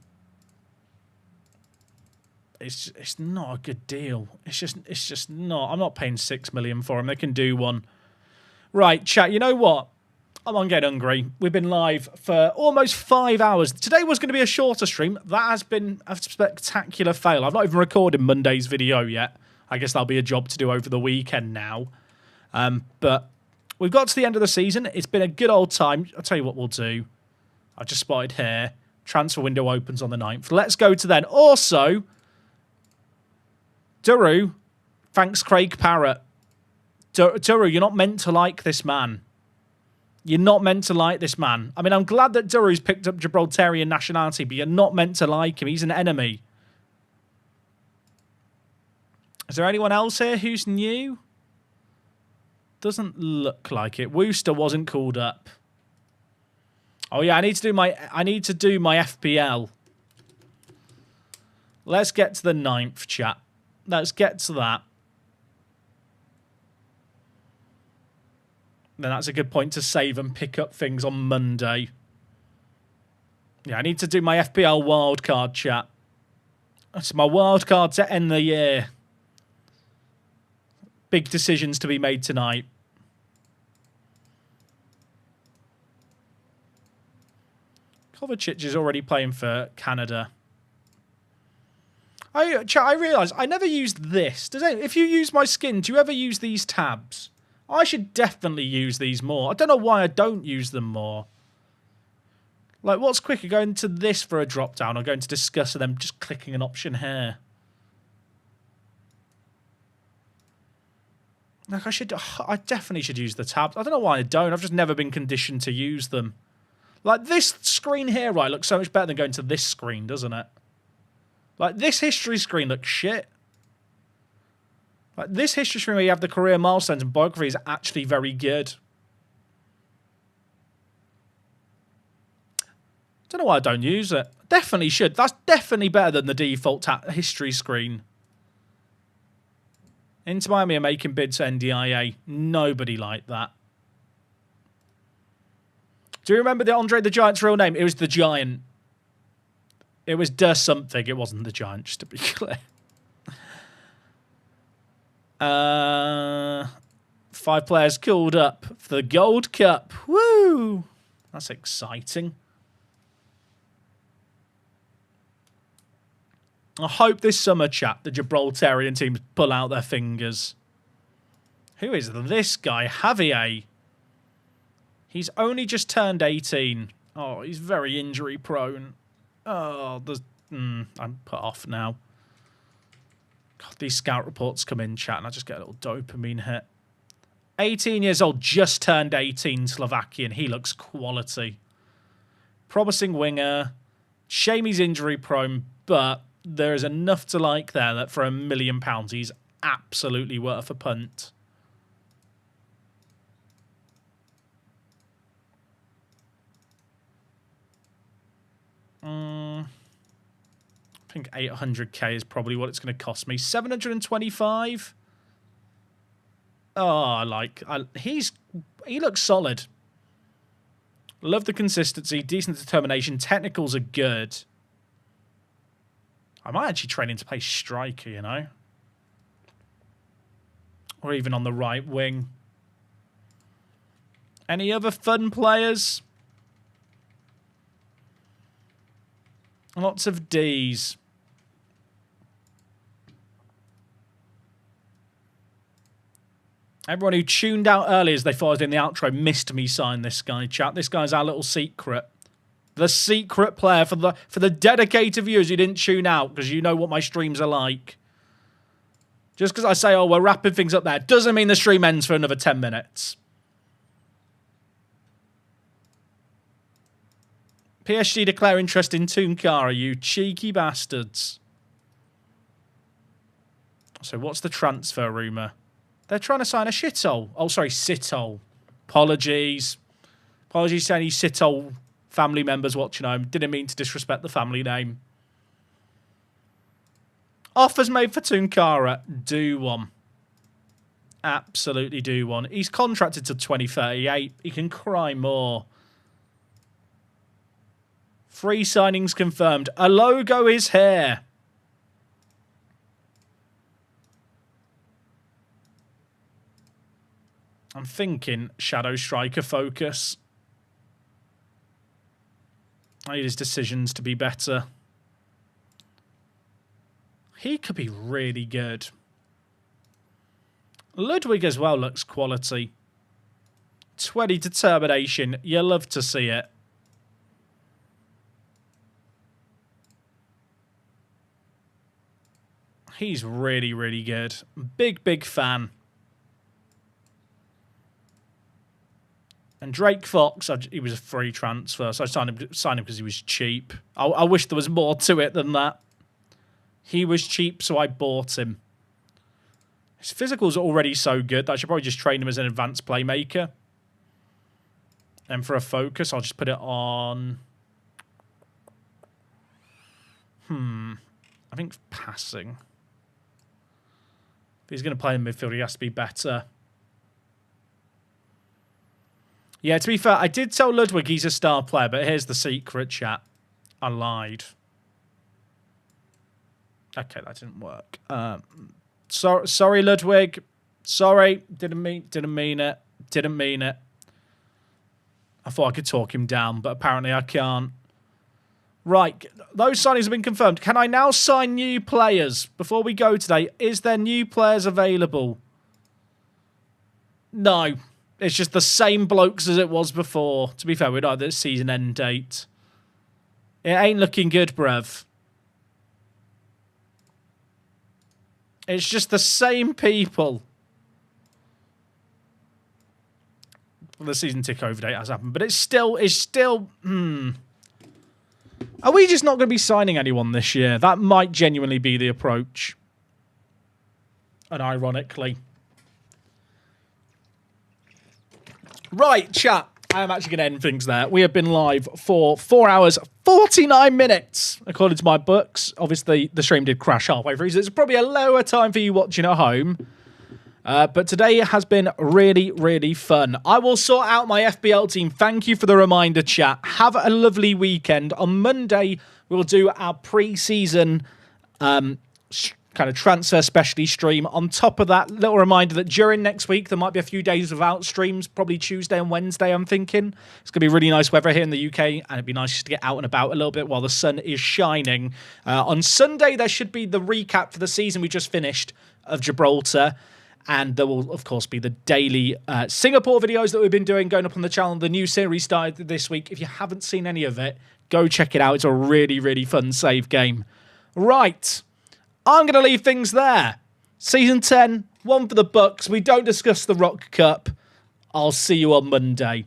[SPEAKER 1] It's not a good deal. It's just not. I'm not paying 6 million for him. They can do one. Right, chat. You know what? I'm on Get Hungry. We've been live for almost 5 hours. Today was going to be a shorter stream. That has been a spectacular fail. I've not even recorded Monday's video yet. I guess that'll be a job to do over the weekend now. But we've got to the end of the season. It's been a good old time. I'll tell you what we'll do. I've just spotted here. Transfer window opens on the 9th. Let's go to then. Also, Duru, thanks Craig Parrott. Duru, you're not meant to like this man. You're not meant to like this man. I mean, I'm glad that Duru's picked up Gibraltarian nationality, but you're not meant to like him. He's an enemy. Is there anyone else here who's new? Doesn't look like it. Wooster wasn't called up. Oh yeah, I need to do my FPL. Let's get to the 9th, chat. Let's get to that. then that's a good point to save and pick up things on Monday. Yeah, I need to do my FPL wildcard chat. That's my wildcard to end the year. Big decisions to be made tonight. Kovacic is already playing for Canada. I realise I never used this. If you use my skin, do you ever use these tabs? I should definitely use these more. I don't know why I don't use them more. Like, what's quicker, going to this for a drop down or going to discuss and then just clicking an option here? Like, I definitely should use the tabs. I don't know why I don't. I've just never been conditioned to use them. Like, this screen here, right, looks so much better than going to this screen, doesn't it? Like, this history screen looks shit. Like, this history screen where you have the career milestones and biography is actually very good. Don't know why I don't use it. Definitely should. That's definitely better than the default history screen. Inter Miami are making bids for NDIA. Nobody liked that. Do you remember the Andre the Giant's real name? It was the Giant. It was the something. It wasn't the Giant, just to be clear. 5 players called up for the Gold Cup. Woo! That's exciting. I hope this summer, chat, the Gibraltarian teams pull out their fingers. Who is this guy? Javier. He's only just turned 18. Oh, he's very injury prone. Oh, I'm put off now. God, these scout reports come in, chat, and I just get a little dopamine hit. 18 years old, just turned 18, Slovakian. He looks quality. Promising winger. Shame he's injury prone, but there is enough to like there that for £1 million, he's absolutely worth a punt. I think 800k is probably what it's going to cost me. 725. Oh, he looks solid. Love the consistency, decent determination. Technicals are good. I might actually train him to play striker, you know, or even on the right wing. Any other fun players? Lots of Ds. Everyone who tuned out early as they thought I was in the outro missed me sign this guy, chat. This guy's our little secret. The secret player for the dedicated viewers who didn't tune out because you know what my streams are like. Just because I say, oh, we're wrapping things up there, doesn't mean the stream ends for another 10 minutes. PSG declare interest in Tunkara, you cheeky bastards. So what's the transfer rumour? They're trying to sign a shithole. Oh, sorry, shithole. Apologies. Apologies to any shithole family members watching home. Didn't mean to disrespect the family name. Offers made for Tunkara. Do one. Absolutely do one. He's contracted to 2038. He can cry more. 3 signings confirmed. A logo is here. I'm thinking Shadow Striker focus. I need his decisions to be better. He could be really good. Ludwig as well looks quality. 20 determination. You love to see it. He's really, really good. Big fan. And Drake Fox, he was a free transfer, so I signed him because he was cheap. I wish there was more to it than that. He was cheap, so I bought him. His physical's already so good that I should probably just train him as an advanced playmaker. And for a focus, I'll just put it on... I think passing. If he's going to play in midfield, he has to be better. Yeah, to be fair, I did tell Ludwig he's a star player, but here's the secret, chat. I lied. Okay, that didn't work. Sorry, Ludwig. Sorry, didn't mean it. Didn't mean it. I thought I could talk him down, but apparently I can't. Right, those signings have been confirmed. Can I now sign new players before we go today? Is there new players available? No. It's just the same blokes as it was before. To be fair, we're not at the season end date. It ain't looking good, bruv. It's just the same people. Well, the season tick over date has happened, but it's still. Are we just not going to be signing anyone this year? That might genuinely be the approach. And ironically. Right, chat. I am actually going to end things there. We have been live for 4 hours, 49 minutes, according to my books. Obviously, the stream did crash halfway through, so it's probably a lower time for you watching at home. But today has been really, really fun. I will sort out my FBL team. Thank you for the reminder, chat. Have a lovely weekend. On Monday, we'll do our pre-season kind of transfer specialty stream. On top of that, little reminder that during next week, there might be a few days without streams, probably Tuesday and Wednesday, I'm thinking. It's going to be really nice weather here in the UK, and it'd be nice just to get out and about a little bit while the sun is shining. On Sunday, there should be the recap for the season we just finished of Gibraltar. And there will, of course, be the daily Singapore videos that we've been doing going up on the channel. The new series started this week. If you haven't seen any of it, go check it out. It's a really, really fun save game. Right. I'm going to leave things there. Season 10, one for the books. We don't discuss the Rock Cup. I'll see you on Monday.